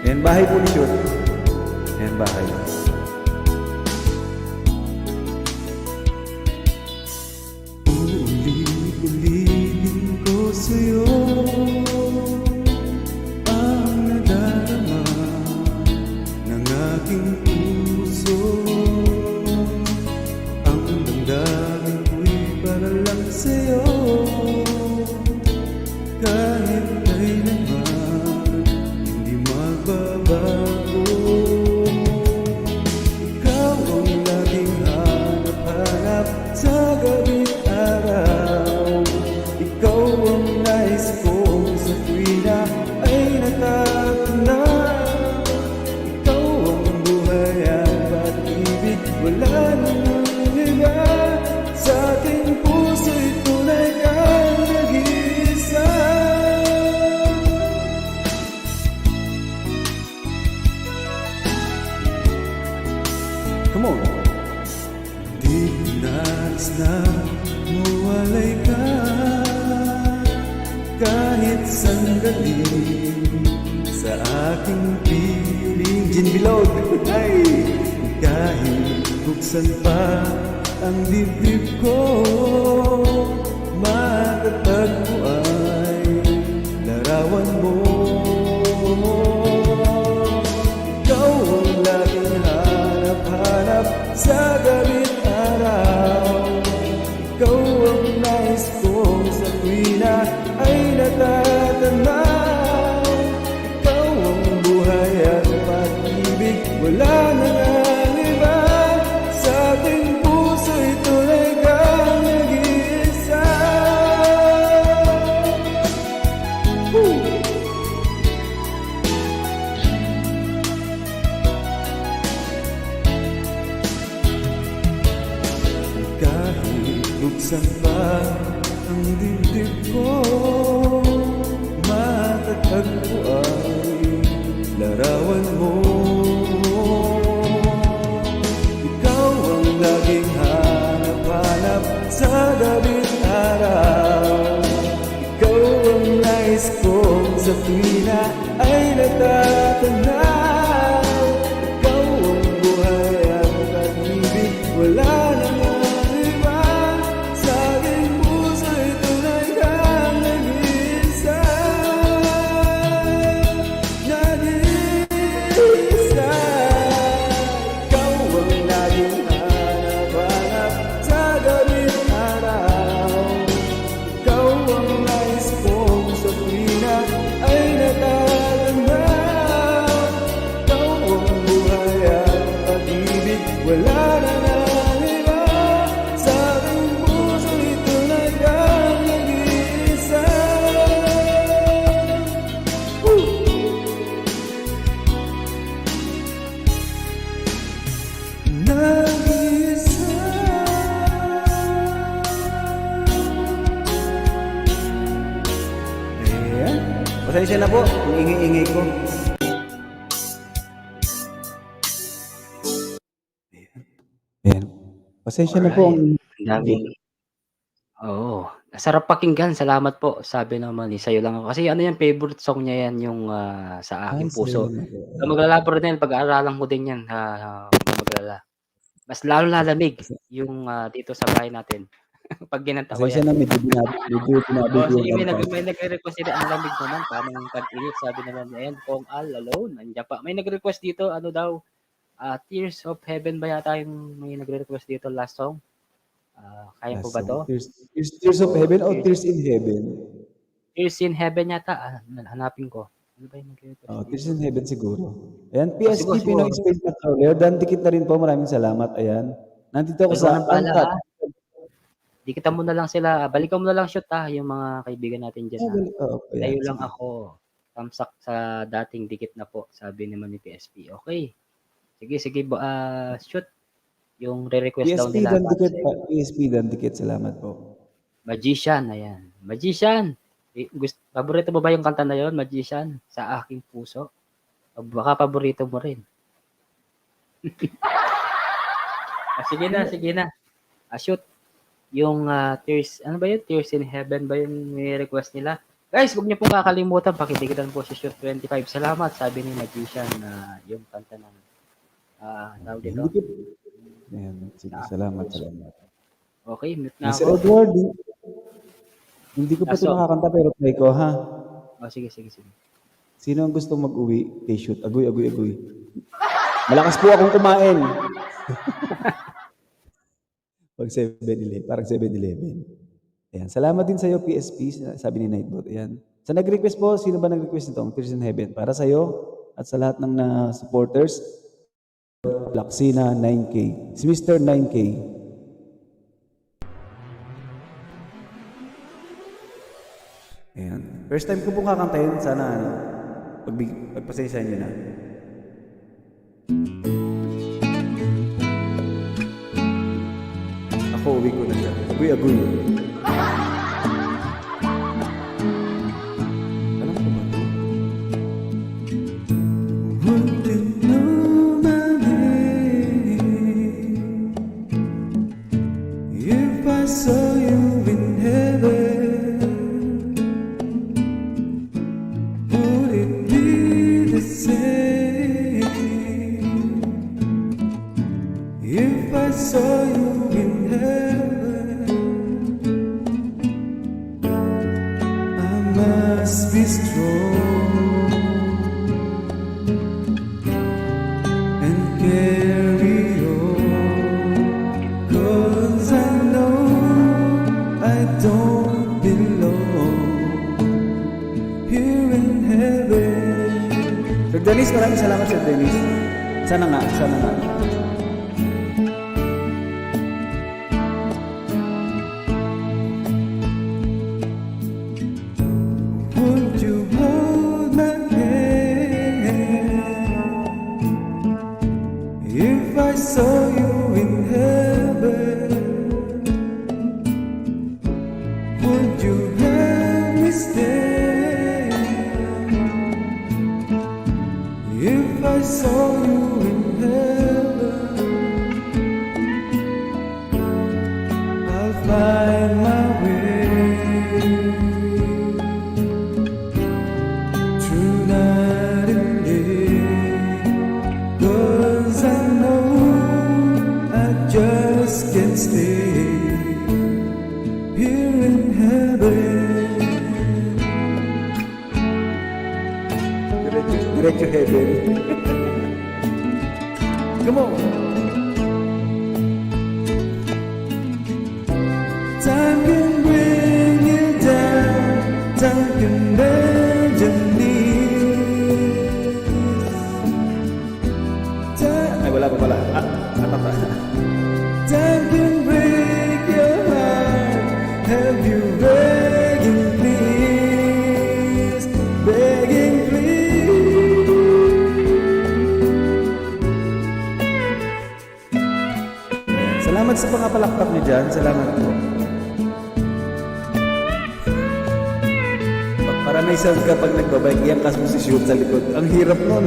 Ayan, bahay po ni Shoot. Ayan, bahay. Ulit-ulitin ko sa'yo ang nadarama ng aking puso. Ang damdamin ko'y para lang sa'yo. Kahit kailanman hindi magbabago. Ikaw ang laging hanap-hanap sa gabi't araw. Ikaw ang nais kong sa tuwina ay natatanaw. Ikaw ang buhay at pag-ibig, wala namang iba. Sa ating puso'y tunay kang nag-iisa. Come on! Di ko nais na mawalay ka kahit sandali sa aking piling. Gin Bilog! Ay! Kahit buksan pa ang dibdib ko, matatagpo ay larawan mo. Ikaw ang laging hanap-hanap sa gabi't araw. Ikaw ang nais kong sa tuwina ay natatanaw. Ikaw ang buhay at pag-ibig, wala na ngang iba. Sa ating puso'y tunay kang nag-iisa. Woo! Kahit buksan pa ang dibdib ko, matatagpo ay larawan mo. Ikaw ang laging hanap-hanap sa gabi't araw. Ikaw ang nais kong sa tuwina ay natatanaw. Ikaw ang buhay at pag-ibig, wala namang iba. Sa aking puso'y tunay kang nag-iisa. Pasensya na po, ang ingay-ingay ko. Ayan. Pasensya na po ang Ang daming oo, sarap pakinggan, salamat po. Sabi naman ni sa'yo lang ako kasi ano yan favorite song niya yan yung, Sa ay, Aking Puso. sa'yo na po. Huwag mag-alala Brodel, pag-aaralan ko din yan, huwag kang mag-alala. Mas lalo lalamig yung, dito sa bahay natin 'pag kinanta ko Pasensya yan. na, medyo binabi Oo, ko sige yung may kanta. nagre-request dito, ang lamig naman parang tag-init sabi naman niya ayan, Kong Al Alone, nandiyan pa. May nag-request dito ano daw, Tears of Heaven ba yata yung may nagre-request dito last song? Kaya po Last ba song. 'to? Tears of Heaven o Tears Tears in Heaven? Tears in Heaven yata, hanapin ko. Ano ba yung nagre-request Oh, dito? Tears in Heaven siguro. Ayan, Oh, PSP siguro. Pinoy Space Controller. Dan dikit na rin po. Maraming salamat. Ayan. Nandito ako Ikaw sa nang bahala, Uncut. Dikitan mo na lang sila, balikan mo na lang shoot yung mga kaibigan natin diyan, Oo, ayan. Tayo lang Sige. ako, tamsak sa dating dikit na po, sabi naman ni PSP. Okay. Sige, shoot. Yung re-request daw PSP nila Dan para dikit. sa'yo. PSP Dan dikit. Salamat po. Magician, ayan. Magician. Paborito mo ba yung kanta na yon, Magician? Sa Aking Puso? Baka paborito mo rin. Sige na. Shoot. Yung Tears, ano ba yun? Tears in Heaven ba yung request nila? Guys, huwag niyo pong kakalimutan, pakidikitan po si Shoot 25. Salamat, sabi ni Magician na yung kanta ng tawag dito. Dikit. Ayan. Sige. Salamat. Okay, mute na Mr. ako. Edward, hindi ko pa ito Aso. nakakanta pero try ko, ha? Sige. Sino ang gusto mag-uwi? Kay shoot. Agoy. Malakas po akong kumain. Pag 7-Eleven, parang 7-Eleven. Ayan. Salamat din sa iyo, PSP, sabi ni Nightbot. Ayan. Sa nag-request po, sino ba nag-request nito? Tears in Heaven. Para sa iyo at sa lahat ng supporters, Laksina 9K. Si Mr. 9K. Ayan. First time ko po kakantayin. Sana, pagpasensyahan niyo na. Ako, uwi ko na siya. Agoy. Alam ko ba ito? Would you know my name if I saw you in heaven? Would it be the same if I saw you in heaven? I must be strong and carry on, 'cause I know I don't belong here in heaven. Sir Dennis, maraming salamat, Sir Dennis. Sana nga. Would you hold my hand if I saw you in heaven? Would you help me stand if I saw you in heaven? I'll find my way through night and day, 'cause I know I just can't stay here in heaven. Diretso heaven. Come on. Time can bring you down, time can bend your knees. Ay, wala pa pala. Time can break your heart. Have you begging please, begging please? Salamat sa pangapalakpak niyo dyan. Salamat po. Para may sound ka pag nagbabike, iangkas mo si shoot sa likod. Ang hirap nun.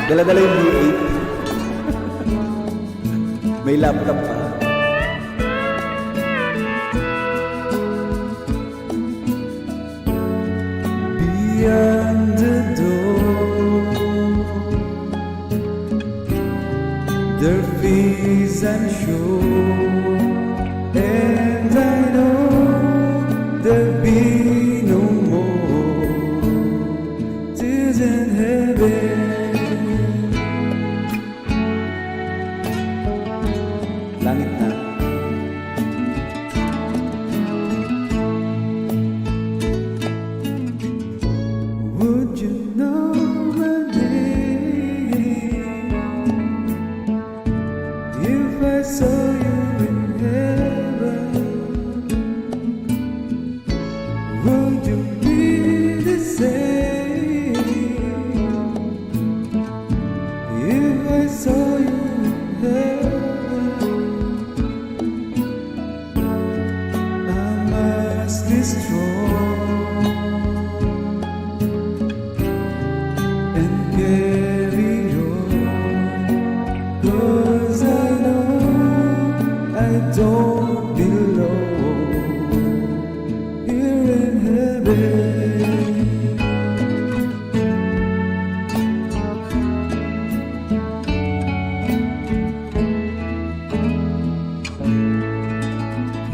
Dala-dala yung V8. May laptop pa. Beyond the door, their fears I'm sure, and I know there'll be no more tears in heaven. Langit na. Would you know my name if I saw you in heaven? Would you be the same if I saw you in heaven? I must be strong and carry on, 'cause I know I don't belong here in heaven.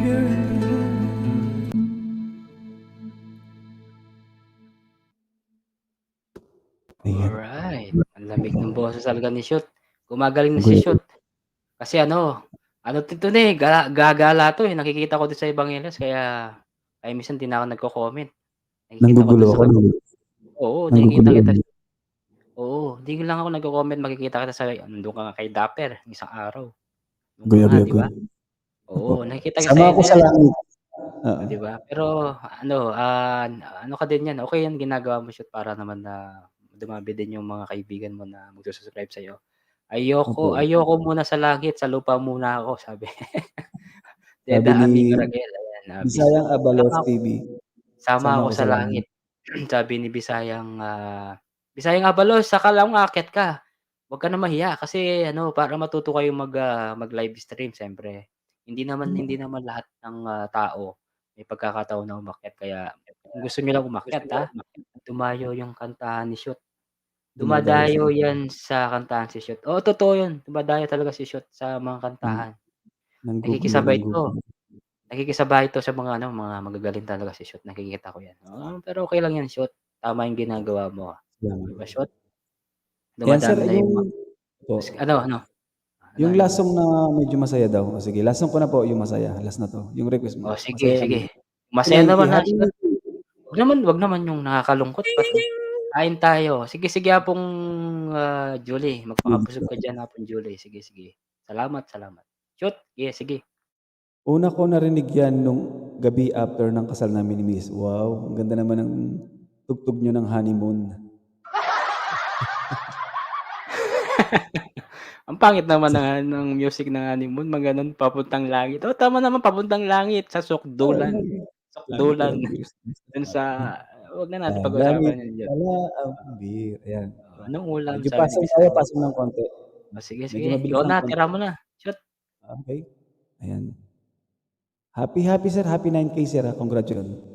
Here in heaven. Ayan. Alright. Ang lamig ng boses talaga ni Shoot. Gumagaling na si Shoot. Kasi ano to na gagala to eh. Nakikita ko din sa ibang Elias kaya minsan di na ako nagko-comment. Nakikita ko Nanggugulo dun ako. sa oo, nakikita Nanggugulo. kita. Oo, di lang ako nagko-comment, makikita kita sa nandun ka nga kay Dapper isang araw. Nandun ka nga, Goy, di ba? goy. Oo, nakikita kita Sama ako sa Elias. langit. Oo. Di ba? Pero ano ka din yan, okay yan ginagawa mo Shoot para naman na dumabi din yung mga kaibigan mo na magsu-subscribe sa'yo. Opo. Ayoko muna sa langit, sa lupa muna ako, sabi. Sabi Deda ni Amigo Ragel, ayan, Bisayang Abalos Sama TV. sama ako sa langit. Sabi ni Bisayang Abalos, saka lang aakyat ka. Huwag ka na mahiya kasi ano, para matuto kayong mag-live stream siyempre. Hindi naman lahat ng tao may pagkakataon na umakyat kaya kung gusto niyo lang umakyat dumayo yung kantahan ni Shoot. Dumadayo yan sa kantahan si Shoot. Oo, totoo yun. Dumadayo talaga si Shoot sa mga kantahan. Nakikisabay ito sa mga mga magagaling talaga si Shoot. Nakikita ko yan. Pero okay lang yan Shoot. Tama yung ginagawa mo. Di ba Shoot? Yan sir, Dumadami na yung yung yung last song na medyo masaya daw. Sige, last song ko na po yung masaya. Last na to. Yung request mo. Oh, sige. Masaya naman ha. Wag naman yung nakakalungkot pa. Kain tayo. Sige hapong Julie. Magpakabusog ka dyan hapong Julie. Sige. Salamat. Shoot. Sige. Una ko narinig yan nung gabi after ng kasal namin ni Miss. Wow, ang ganda naman ng tugtog nyo ng honeymoon. Ang pangit naman ng music ng honeymoon, maganon papuntang langit. Oh, tama naman papuntang langit sa Sukdulan. Dun sa wag na natin pag-usapan yan dyan. Beer. Ayan. Anong ulam Medyo sabi ni Bisaya? pasok ng konti. Sige. Medyo mabilis Ikaw na, ng konti. tira mo na. Shoot. Okay. Ayan. Happy sir. Happy 9K sir. Congratulations.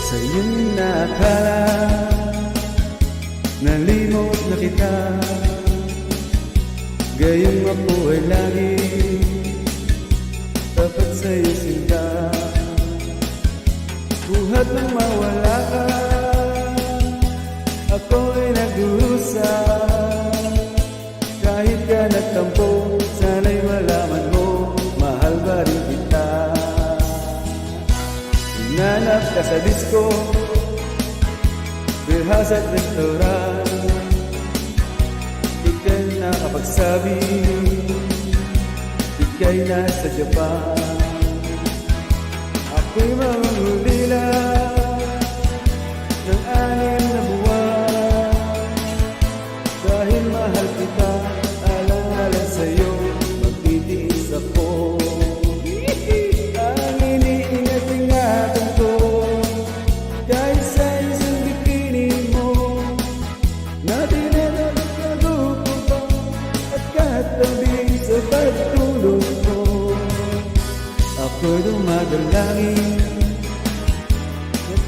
Sa iyong nakala, nalimot na kita, gayong ako ay lagi tapat sa iyong sinta. Buhat nang mawala ka, ako ay nag-uusa. Kahit ka nagtampo, sana'y malaman mo, mahal ba rin kita. Hinanap ka sa disco, birhas at restaurant, ika'y nakapagsabi, ika'y nasa Japan. Ako'y mangulila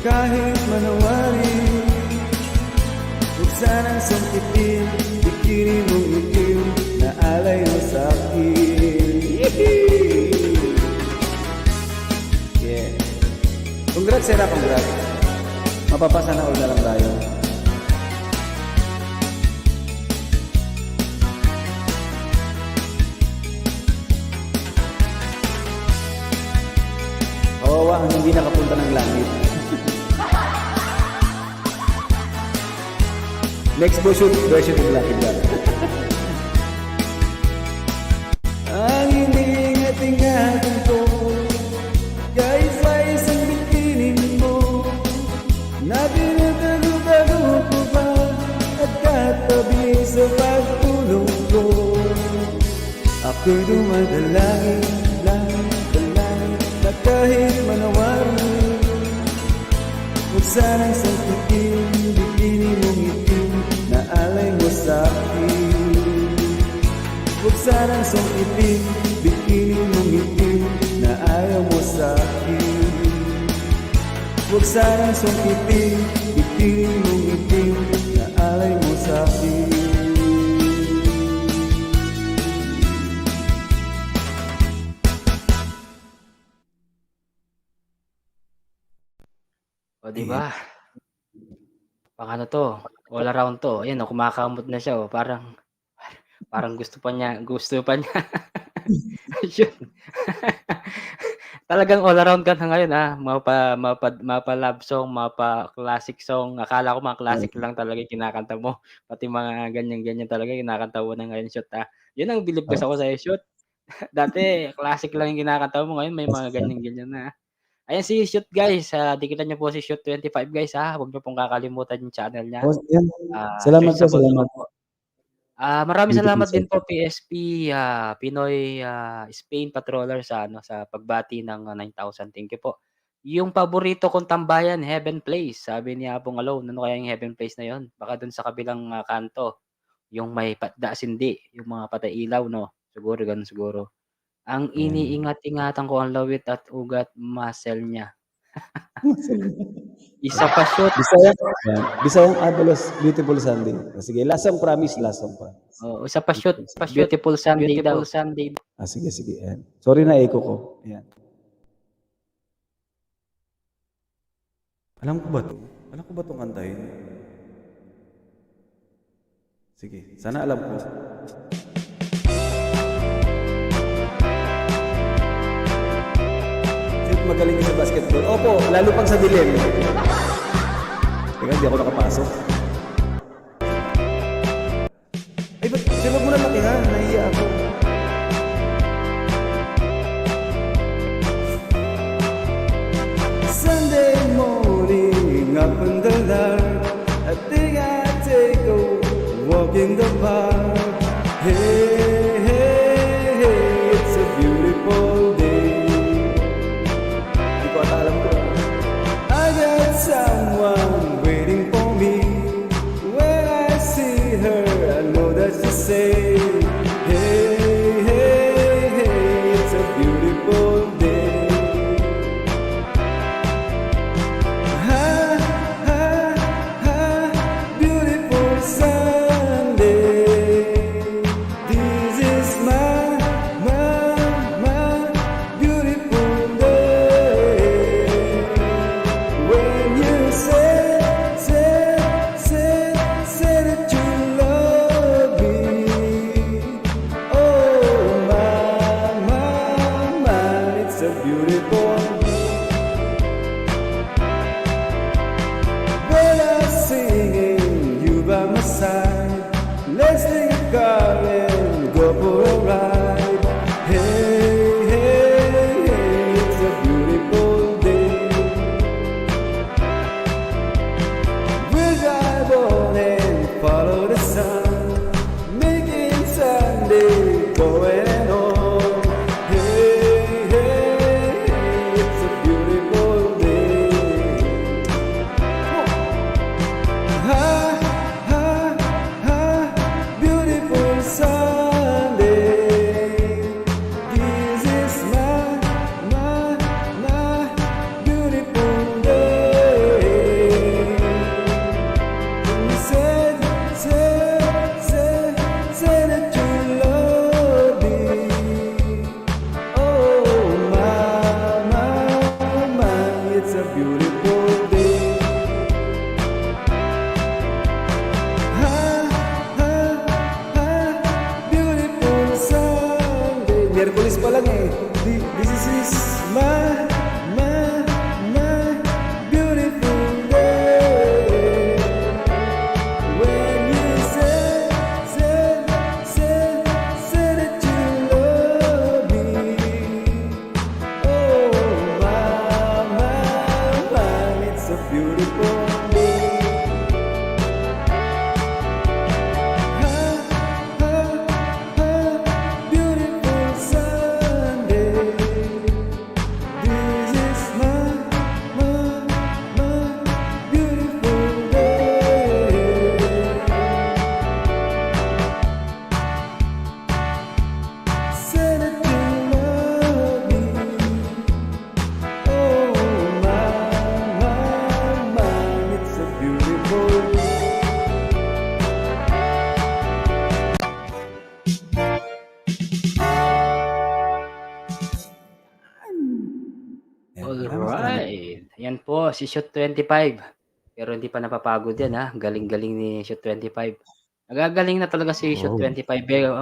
kahit manawari. Huwag sanang sangkitin, bikini mong itim na alay mo sa akin. Yeah. Congrats, Sarah, congrats. Mapapasa na all na lang tayo. Kawawa ang hindi nakapunta ng langit. Next version ng Lucky Block. Ang iniingat-ingatan ko kahit sa isang bikini mo na pinatago-tago ko ba at katabi sa pagtulog ko. Ako'y dumadalangin, langit na kahit manawari. Huwag sanang sangkitin, bikini mong itim na alay mo sa akin. Huwag sanang sangkitin, bikini mong itim na ayaw mo sa akin. Huwag sanang sangkitin, bikini mong itim na alay mo sa akin. O, di ba? Pang ano to, all around to. Ayan, oh, kumakamot na siya, oh. Parang gusto pa niya. Ayun. Talagang all around ka na ngayon, ah. Mapa love song, mapa classic song. Akala ko mga classic lang talaga yung kinakanta mo. Pati mga ganyan-ganyan talaga kinakanta mo na ngayon, shoot, ah. Yun ang bilib ko sa ko sa'yo, shoot. Dati, classic lang yung kinakanta mo. Ngayon, may mga ganyan-ganyan na. Ayan si Shoot, guys. Dikitan niyo po si Shoot 25, guys, ha. Huwag niyo pong kakalimutan yung channel niya. Oh, yan. Salamat po, searchable salamat. naman po. Maraming Beautiful salamat din song. po PSP, Pinoy Spain Patroller sa pagbati ng 9,000. Thank you po. Yung paborito kong tambayan, Heaven Place. Sabi ni Apong Alone, ano kaya yung Heaven Place na yon? Baka dun sa kabilang kanto, yung may sindi, yung mga patay ilaw, no? Siguro, ganun siguro. Ang iniingat-ingatan ko ang lawit at ugat muscle niya. Isa pa, Shoot. Bisayang Abalos, Beautiful Sunday. Sige, last song, promise, last song pa. Oh, isa pa, Shoot. Beautiful Sunday daw. Sige. Ayan. Sorry na echo ko. Ayan. Alam ko ba to? Alam ko ba itong kantahin? Sige, sana alam ko. Magaling ka sa basketball. Opo, lalo pang sa dilim. Teka, hindi ako nakapasok. Ay, ba't wag mo na lakihan? Nahiya ako. Sunday morning, up in the dark, I think I take a walk in the park. Hey, it's a beautiful day. I got someone waiting for me. When I see her, I know that she say, hey, it's a beautiful day. Beautiful Sunday. This is my beautiful day. When you say that you love me, oh my, it's a beautiful. When I'm singing, you by my side, let's take a car and go for a ride. Hey, it's a beautiful day. We'll drive on and follow the sun, making Sunday going on. Hey, it's a beautiful day. Beautiful sun. beautiful day. Beautiful Sunday. This is my beautiful day. Said that you love me. Oh my, it's a beautiful day. Ayan, maraming salamat. Alright. Yan po, si Shoot 25. Pero hindi pa napapagod yan ha. Galing-galing ni Shoot 25. Nagagaling na talaga si Shoot Oo. 25.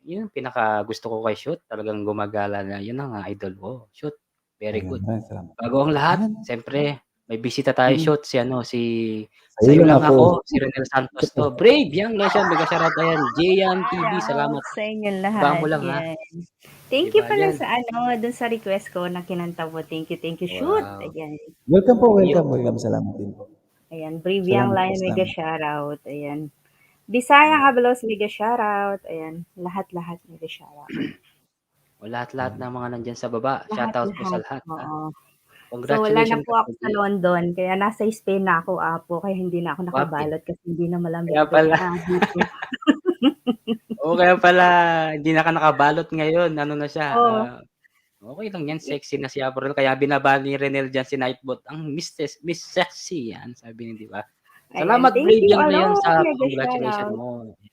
Yun ang pinaka gusto ko kay Shoot. Talagang gumagala na. Yun ang idol ko. Shoot, very Ayan, good. maraming salamat. Bago ang lahat, Ayan. siyempre, may bisita tayo, Shoot. Si Sa'yo Sa'yo lang lang ako. ako, si Renel Santos to. Brave, Young Nation, mega shoutout ayan. Jayan TV, salamat. Shoutout sa inyo Baka lahat. mo lang ha. Yan. Thank you Diba pala yan? sa dun sa request ko na kinanta mo. Thank you, shoot. Wow. Ayan. Welcome po, welcome. Salamat din po. Ayan, Brave Young Salamat Lion, po, mega salamat. shoutout. Ayan. Bisaya Habalos, mega shoutout. Ayan, lahat mega shoutout. O lahat-lahat ng mga nandyan sa baba. Shoutout po sa lahat. Ha? Oo. So wala na Congratulations. po ako sa London, kaya nasa Spain na ako, Apo, kaya hindi na ako nakabalot kasi hindi na malamig. Kaya pala. Dito. Kaya pala, hindi na ka nakabalot ngayon. Ano na siya? Oo. Okay lang yan. Sexy na si April. Kaya binabali ni Renel dyan si Nightbot. Ang Miss Sexy yan. Sabi niya, di ba? Salamat, Ayan, thank Brave you, Young Lion, sa mega congratulations shoutout. mo.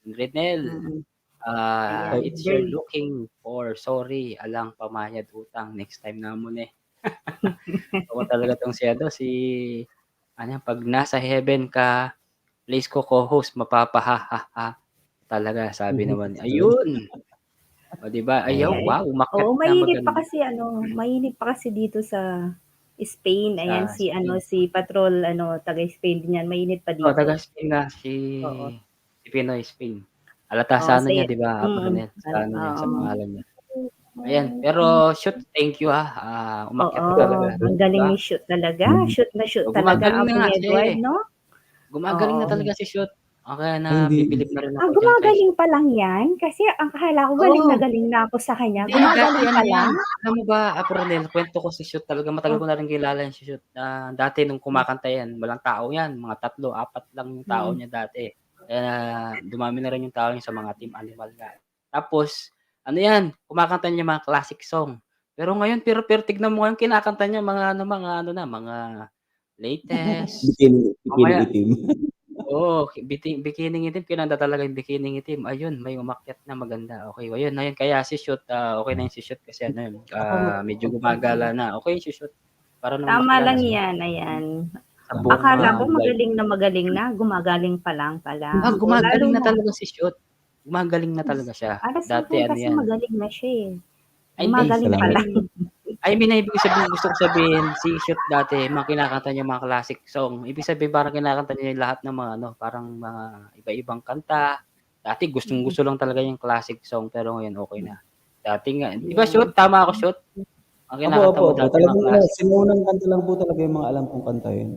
Renel, Mm. Ayan, it's you're Brave. looking for. Sorry, alang pamayad utang. Next time namon eh. Ako talaga tong pag nasa heaven ka, please ko co-host, mapapahahaha. Talaga, sabi naman. Ayun. O, diba? Ayaw, Ayan. wow, umakyat Oo, na mainit pa kasi dito sa Spain. Ayan, Spain. si Patrol, taga Spain din yan. Mainit pa dito. Taga Spain na, si Oo. Pinoy Spain. Alata Oo, sa ano say niya, it. di ba? Apronel, sa ano niya, sa Oo. pangalan niya. Ayan, pero shoot, thank you ha. Umakyat Oo, na talaga. ang galing Diba? ni Shoot talaga. Shoot na shoot O, talaga. gumagaling na Apo nga ni siya Edward, eh. no? Gumagaling na Oo. talaga si Shoot. Kaya na Hindi. bibilib na rin ako dyan kay Gumagaling pa lang yan? Kasi ang akala ko galing na ako sa kanya. Hindi, dati Gumagaling ano pa yan. lang? Alam mo ba, Apronel, kwento ko si Shoot talaga. Matagal ko na rin kilala yan si Shoot. Dati nung kumakanta yan, walang tao yan. Mga 3, 4 lang yung tao niya dati. Kaya dumami na rin yung tao niya sa mga Team Animal nga. Tapos, ano yan, kumakanta niya mga classic song. Pero ngayon, pero tignan mo ngayon, kinakanta niya mga latest. Bikini itim. Oo, bikining itim, kinanta talaga yung bikining itim. Ayun, may umakyat na maganda. Okay, ayun na yun. Kaya si Shoot, okay na yun si Shoot kasi medyo gumagala na. Okay si Shoot. Para naman Tama makilala lang siya yan, ayan. sa buong Akala ko live. magaling na, gumagaling pa lang pala. Gumagaling Lalo na talaga si Shoot. Gumagaling na talaga siya. Para sa Dati akin ano kasi yan. magaling na siya eh. Ay, hindi. Gumagaling pa lang. Ibig sabihin, gusto ko sabihin, si Shoot dati, mga kinakanta niya mga classic song. Ibig sabihin, parang kinakanta niya yung lahat ng mga parang mga iba-ibang kanta. Dati gustong-gusto lang talaga yung classic song, pero ngayon okay na. Dati nga, di ba Shoot? Tama ako, Shoot? Ang kinakanta mo dati mga Talagang classic. sinuunang kanta lang po talaga yung mga alam kong kanta yun.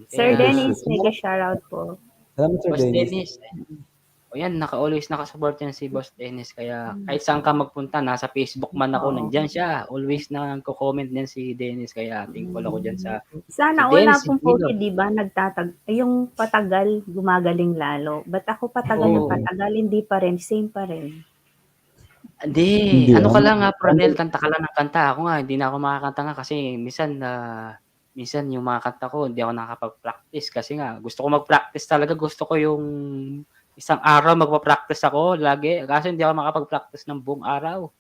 Sir Kaya, Dennis, mega shoutout po. Salamat, Sir Boss Dennis. O yan, always nakasupport yan si Boss Dennis. Kaya kahit saan ka magpunta, nasa Facebook man ako, nandyan siya. Always na nagko-comment din si Dennis. Kaya thankful ako dyan sa Sana si wala Dennis, akong si Pino. pogi, di ba, yung patagal, gumagaling lalo. Ba't ako patagal na Oo. patagal, hindi pa rin, same pa rin. Hindi, Hindi, ano ka ano? lang Pronel, kanta ka lang ng kanta. Ako nga, hindi na ako makakanta nga kasi minsan yung mga kanta ko, hindi ako nakakapag-practice kasi nga, gusto ko mag-practice talaga. Gusto ko yung isang araw magpa-practice ako lagi. Kasi hindi ako makapag-practice ng buong araw.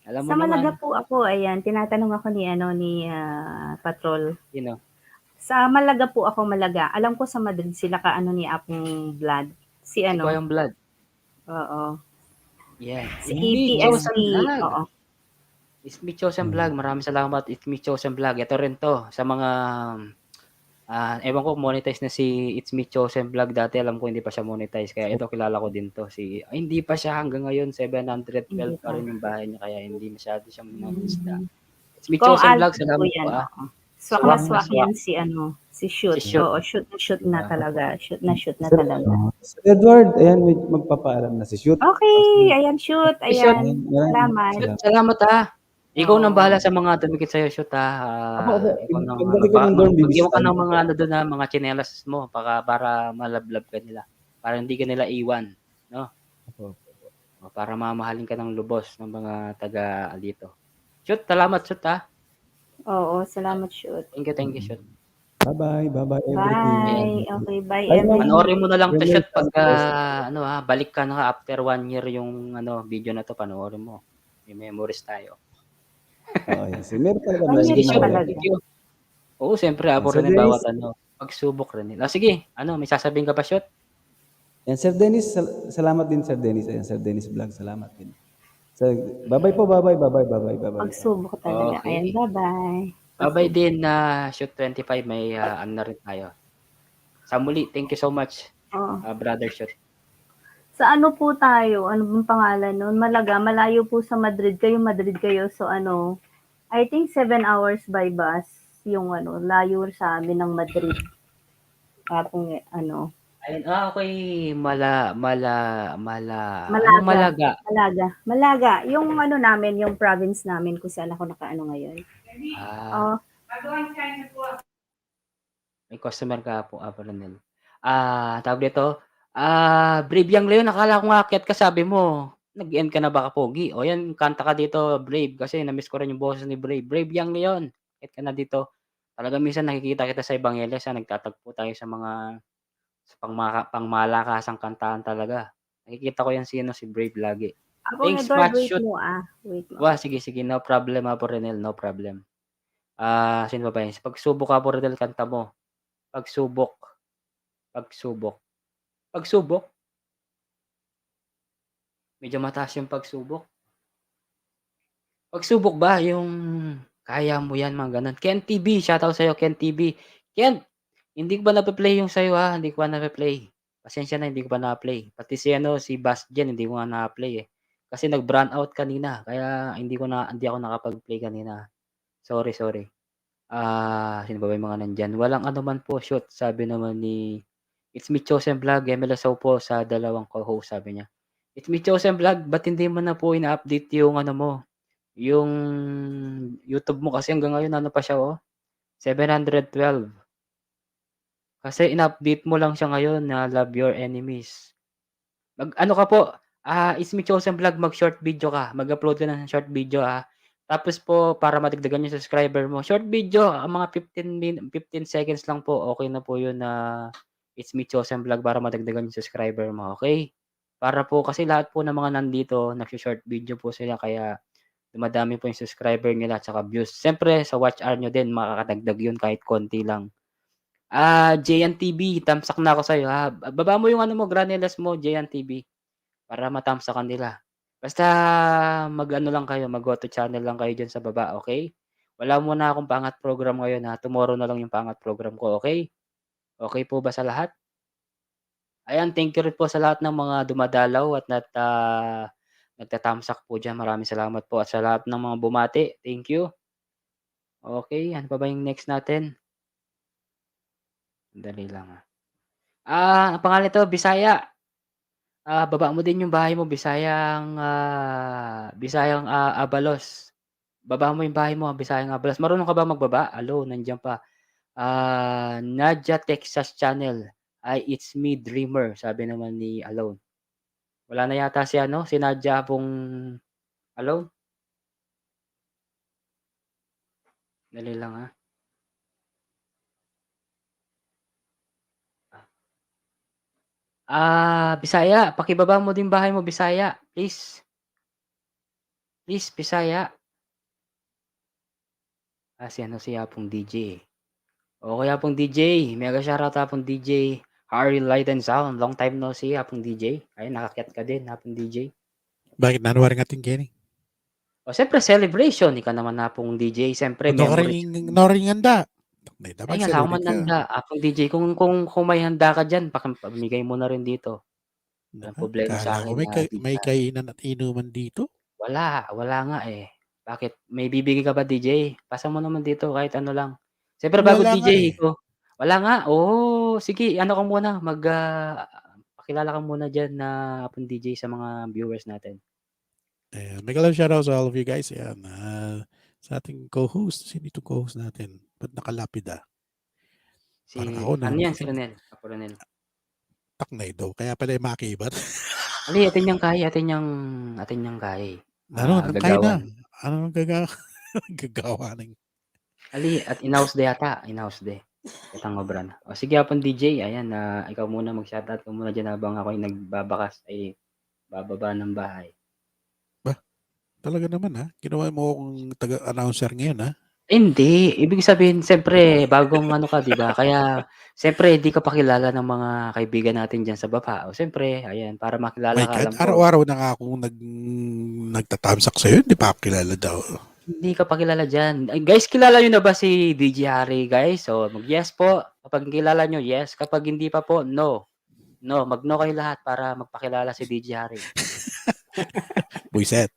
Alam mo Sa Malaga naman, po ako, ayan, tinatanong ako ni Patrol. you know. Sa Malaga po ako, Malaga. Alam ko sa Madrid sila ni Apong Blood. Si Si Koyang Blood. Oo. Yeah. Si It's Me ETSP. Chosen Vlog. Oo. It's Me Chosen Vlog. Maraming salamat. It's Me Chosen Vlog. Ito rin to. Sa mga, ewan ko, monetize na si It's Me Chosen Vlog. Dati alam ko hindi pa siya monetize. Kaya ito, kilala ko din to. Hindi pa siya hanggang ngayon. 712 Hindi pa pa. rin yung bahay niya. Kaya hindi masyado siyang minanista. It's Me Kung Chosen Aldo Vlog. Salamat po yan. po. Swak na Swak na swak swak. yan si Si Shoot. Si Shoot. Oo, shoot na talaga. Shoot na Sir, talaga. Sir Edward, ayan, magpapaalam na si Shoot. Okay, ayan, Shoot. Si Shoot. Ayan, Maraming salamat. Shoot, salamat Ikaw nang Oo. bahala sa mga dumikit sa'yo, Shoot Opo. Ikaw nang Pagbalik ko ng dorm, mag-iwan ka bibisitahin ng ko. mga mga tsinelas mo para malablab ka nila. Para hindi ka nila iwan, no? Opo. Para mamahalin ka ng lubos ng mga taga dito. Shoot, salamat Shoot Oo, salamat, Shoot. Thank you Shoot. Bye-bye everything. Bye. Okay, bye Bye, ma'am. everyone. Panoorin mo na lang to Remember, Shoot pagka balik ka na after 1 year yung video na to, panoorin mo. May memories tayo. Oo, yes. Meron talaga Ay, Sige meron Shoot, talaga. thank you. Oo, siyempre ako Sir rin bawat Dennis. pagsubok rin. Sige, may sasabihin ka pa Shoot? Yan, Sir Dennis, salamat din Sir Dennis. Ayan, Sir Dennis Vlog, salamat din. So, bye-bye po, bye-bye. Pagsubok talaga. Okay. Ayan, bye-bye. Bye-bye din na Shoot 25, may ano na rin tayo. Sa muli, thank you so much, Oo. brother Shoot. Sa ano po tayo? Ano bang pangalan nun? Malayo po sa Madrid kayo. So I think 7 hours by bus yung layo sa amin ng Madrid. Kapong Ayun, okay, Malaga. Malaga. Yung namin, yung province namin kung saan ako nakaano ngayon. Ah, may customer ka po, Apronel. Tawag dito, Brave Young Leon, akala ko nga akyat ka, sabi mo, nag-end ka na ba Kapogi? O yan, kanta ka dito, Brave, kasi na-miss ko rin yung boses ni Brave. Brave Young Leon, akyat ka na dito. Talaga minsan nakikita kita sa Ebanghelyo, nagtatagpo tayo sa mga pangmalakasang kantahan talaga. Nakikita ko yan si Brave lagi. Ako, Thanks, Edward, Match wait Shoot. mo Wait mo. Sige, no problem, Apronel, no problem. Sino pa ba yun? Pagsubok, Apronel, kanta mo. Pagsubok. Medyo mataas yung pagsubok. Pagsubok ba yung kaya mo yan, mga ganun. Ken TV, shoutout sa'yo, Ken TV. Ken, hindi ko ba na-play yung sa'yo hindi ko ba na-play. Pasensya na, hindi ko ba na-play. Pati si Bastian, hindi ko nga na-play Kasi nag-brown out kanina, kaya hindi ako nakapag-play kanina. Sorry. Sino ba yung mga nandyan? Walang ano man po, Shoot. Sabi naman ni It's Me Chosen Vlog, MLSO po sa dalawang co-host, sabi niya. It's Me Chosen Vlog, ba't hindi mo na po ina-update yung yung YouTube mo kasi hanggang ngayon pa siya 712. Kasi in-update mo lang siya ngayon na Love Your Enemies. Ano ka po, It's Me Chosen Vlog, mag-short video ka. Mag-upload ka ng short video Tapos po, para madagdagan yung subscriber mo, short video, mga 15 seconds lang po, okay na po yun na It's Me Chosen Vlog para madagdagan yung subscriber mo, okay? Para po, kasi lahat po ng mga nandito, nag-short video po sila, kaya dumadami po yung subscriber nila at saka views. Siyempre, sa watch hour nyo din, makakadagdag yun kahit konti lang. JN TV, tamsak na ako sa'yo Baba mo yung granules mo, JN TV, para matamsakan nila. Basta lang kayo, mag-go to channel lang kayo dyan sa baba, okay? Wala muna akong pangat program ngayon Tomorrow na lang yung pangat program ko, okay? Okay po ba sa lahat? Ayan, thank you rin po sa lahat ng mga dumadalaw at nagtatamsak po dyan. Maraming salamat po at sa lahat ng mga bumati. Thank you. Okay, ano pa ba yung next natin? Dali lang ang pangalan ito, Bisaya. Baba mo din yung bahay mo, Bisayang Abalos. Baba mo yung bahay mo, Bisayang Abalos. Marunong ka ba magbaba? Alo, nandiyan pa. Nadia Texas Channel. It's me, Dreamer. Sabi naman ni Alone. Wala na yata si Nadia pong Alone. Dali lang Bisaya, pakibaba mo din bahay mo, Bisaya. Please. Please, Bisaya. Si Apong DJ. Okay, Apong DJ. Mega shoutout Apong DJ. Harry Light and Sound. Long time no see, Apong DJ. Ay, nakakyat ka din, Apong DJ. Bakit nanuwari nga tingkini? Siyempre, celebration. Ika naman Apong DJ. Siyempre, memories. Noring handa. Ay, nga, ako man handa. Apong DJ. Kung may handa ka dyan, pamigay mo na rin dito. Walang problema sa akin. May kainan at inuman dito? Wala nga Bakit? May bibigay ka ba, DJ? Pasa mo naman dito kahit ano lang. Siyempre, bago DJ ko. Wala nga, sige ano ka muna pakilala ka muna diyan na Hapon DJ sa mga viewers natin. Ayan, mega love shoutout sa all of you guys. Ayan, sa ating co-host. Sino itong co-host natin? Ba't nakalapid Si Parang ako ano yan, si narinig. Ronel, Apo Ronel. Taknay daw. Kaya pala makibat. Atin niyang kay. Anong kain na? Gagawan. Anong gagawa ng... At in-house day yata, in-house day. Kitang obran. O sige Hapon DJ, ayan, ikaw muna mag-shoutout ka muna diyan habang ako'y nagbabakas ay bababa ng bahay. Talaga naman Ginawa mo akong taga-announcer ngayon Hindi, ibig sabihin siyempre bagong ano ka 'di ba? Kaya siyempre hindi ka pa kilala ng mga kaibigan natin diyan sa baba. O siyempre ayan, para makilala My ka, God, alam ko araw-araw na nga akong nagtatamsak sa'yo. Hindi pa ako kilala daw. hindi ka pa kilala diyan. Ay, guys, kilala niyo na ba si DJ Harry, guys? So, mag-yes po kapag kilala niyo, yes. Kapag hindi pa po, no. No, mag-no kayo lahat para magpakilala si DJ Harry. Buiset.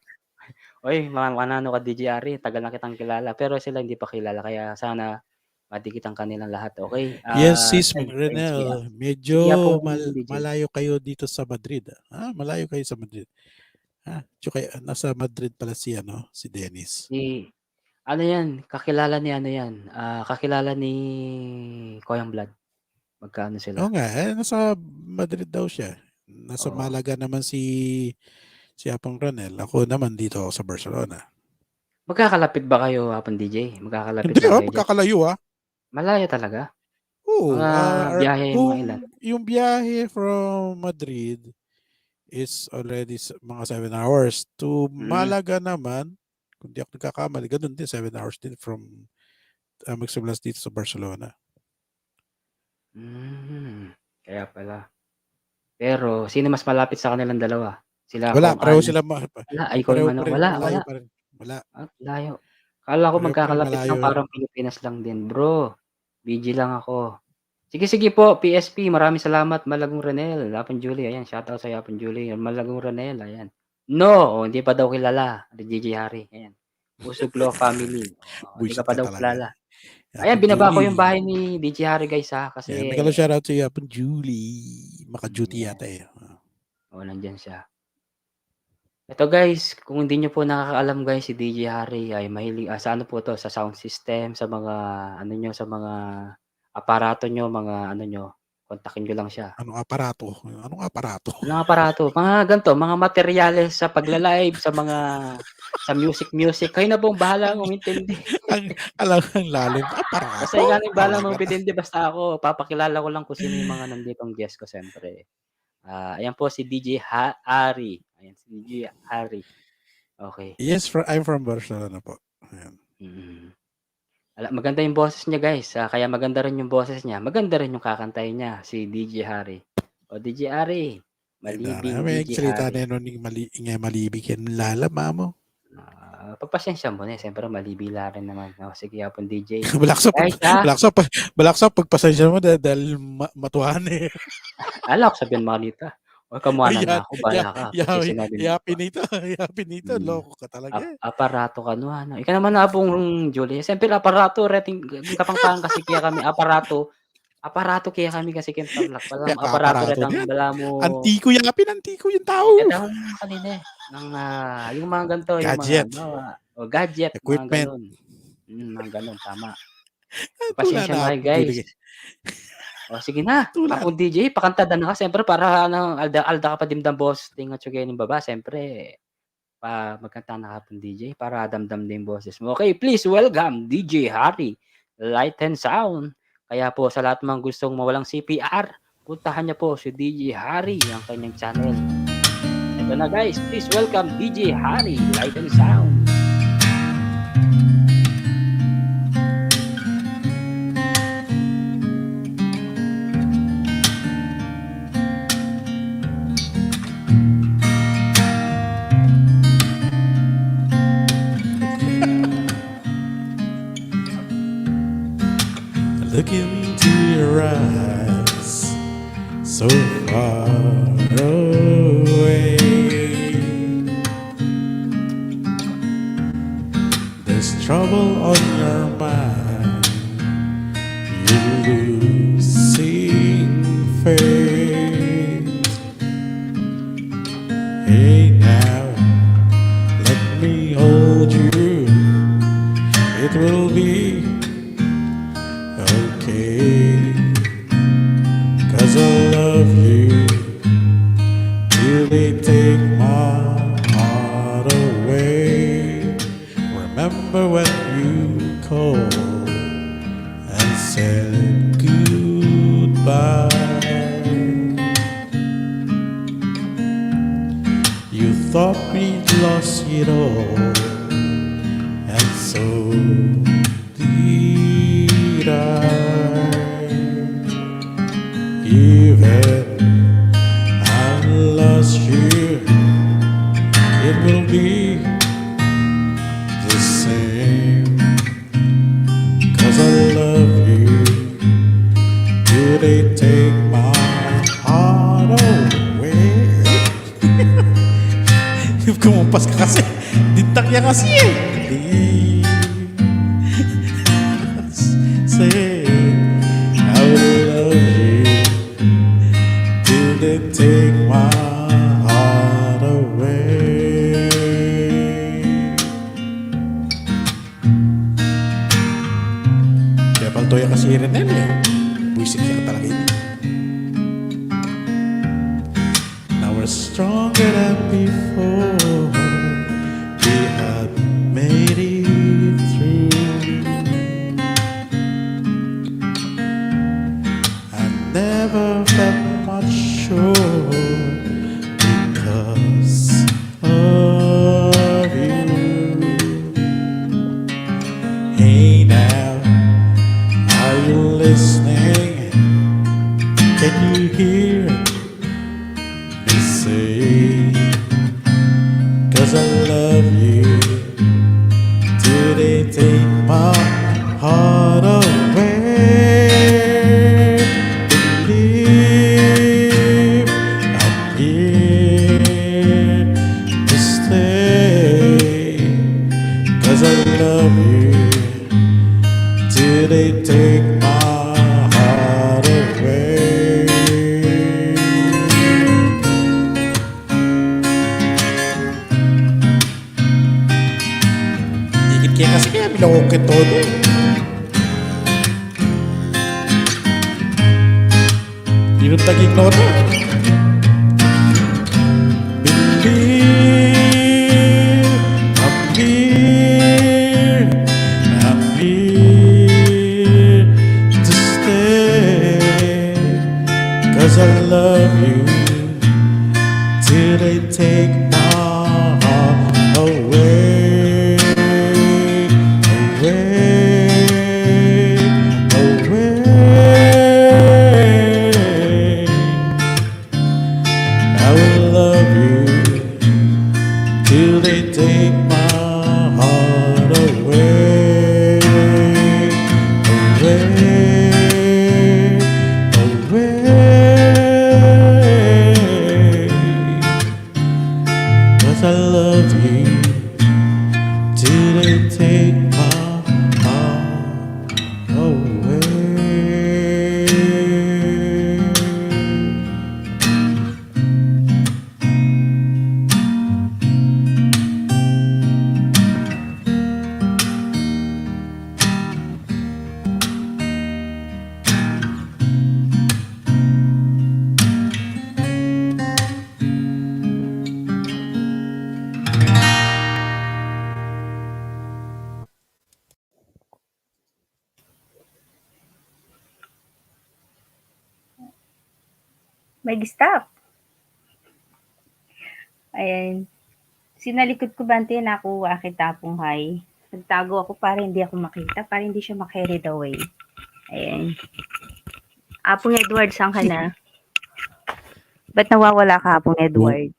Uy, manano ka DJ Harry, tagal na kitang kilala. Pero sila hindi pa kilala, kaya sana madikit ang kanilang lahat, okay? Yes, sis Send friends me up. Renel. Medyo Sige po, DJ. malayo kayo dito sa Madrid. Malayo kayo sa Madrid. Tsaka nasa Madrid pala si Dennis. Ano yan, kakilala ni Koyang Blood. Magkano sila? Oo nga, nasa Madrid daw siya. Nasa Oo. Malaga naman si Apong Ronel. Ako naman dito ako sa Barcelona. Magkakalapit ba kayo, Hapon DJ? Magkakalapit Hindi ba kayo dyan? magkakalayo Malayo talaga? Oo. Mga biyahe mga ilan? Yung biyahe from Madrid is already mga 7 hours. To Malaga naman, kung di ako nagkakamali, ganun din, 7 hours din from magsimulas dito sa Barcelona. Kaya pala. Pero, sino mas malapit sa kanilang dalawa? Sila Wala, kung pareho ano? sila. Wala, ay ko yung ano. Wala. Malayo pa rin. Wala. Layo. Kala ko Pareho pa rin magkakalapit lang, malayo. parang Pilipinas lang din. Bro, BG lang ako. Sige po, PSP, maraming salamat, Malagong Renel, Hapon Julie, ayan, shoutout sa Hapon Julie, Malagong Renel, ayan. No, hindi pa daw kilala, DJ Harry, ayan. Usog Law Family, hindi ka Buisit pa ka daw talaga. kilala. Hapon Ayan, binaba ko Julie. yung bahay ni DJ Harry, guys, kasi... Yeah, may shoutout sa Hapon Julie. Maka-duty yata nandyan siya. Ito guys, kung hindi nyo po nakakaalam guys, si DJ Harry ay mahilig, sa ano po to, sa sound system, sa mga, sa mga aparato nyo, mga kontakin nyo lang siya. Anong aparato? Anong aparato? Anong aparato? Mga ganito, mga materyales sa pagla-live, sa music. Kayo na pong bahala umintindi. Alam ang lalim. Aparato? Basta ikaw na bahala umintindi, basta ako, papakilala ko lang kung sino yung mga nanditong guest ko siyempre. Ayan po si DJ Harry. Ayan si DJ Harry. Okay. Yes, I'm from Barcelona po. Ayan. Maganda yung boses niya guys. Kaya maganda rin yung boses niya. Maganda rin yung kakantay niya, si DJ Harry. O DJ Harry. Malibing May DJ salita Harry. na yun, malibig yan. Lalama mo. Pagpasensya mo na. Siyempre malibila rin naman. Sige Hapon DJ. Balaksa pagpasensya mo dahil matuhan Ala ko sabihin mga dito. Huwag kamuhanan na ako. Bala ka. Yapin nito. Loko ka talaga. Aparato ka no. Ikaw naman na Hapon Julie. Siyempre aparato. Rating kapangpangan kasi kaya kami. Aparato kaya kami kasi kintarlak. Walang aparato rin. Wala mo. Antiko yung tao. Yan ang kanina yung mga ganito. Gadget. Yung mga gadget. Equipment. Mga ganun. Tama. Pasensya na guys. Sige na. Hapon DJ, pakanta na ka. Siyempre, para alda ka pa dimdam boss. Tingat yung ganyan baba. Siyempre, magkanta na Hapon DJ para damdam din boses mo. Okay, please welcome DJ Harry. Light and Sound. Kaya po, sa lahat mga gustong mawalang CPR, puntahan niya po si DJ Harry, ang kanyang channel. Ito na guys, please welcome DJ Harry. Light and Sound. Look into your eyes, so far away. There's trouble on your mind. You lose lost it all, and so did I. Even I lost you, it will be the same, 'cause I love you. Do they take my heart away? Kumampas ka kasi. Dintak niya kasi eh. Say, I will love you. Do they take my heart away? Kaya palto yan kasi Renel eh. Buisik niya ka talaga yun. Now we're stronger than before. We had made it through. I never felt much sure because of you. Hey now, are you listening? Can you hear me say, 'cause I love you. Do they take my heart away? Believe I'm here to stay, 'cause I love you. Do they take my heart away? Dikit kaya kasi kaya bilawag ka todo eh. Yun ang taging nota. Believe I'm here, I'm here to stay, 'cause I love you. Till they take my heart away, away, away. I will love you till they take my heart away, away, away. 'Cause I love you till they take my heart away. Mag-stop. Ayan. Sinalikod ko bante na nakuha kita pong hi. Nagtago ako para hindi ako makita, para hindi siya ma-carried away. Ayan. Apong Edward, saan ka na? Ba't nawawala ka, Apong Edward?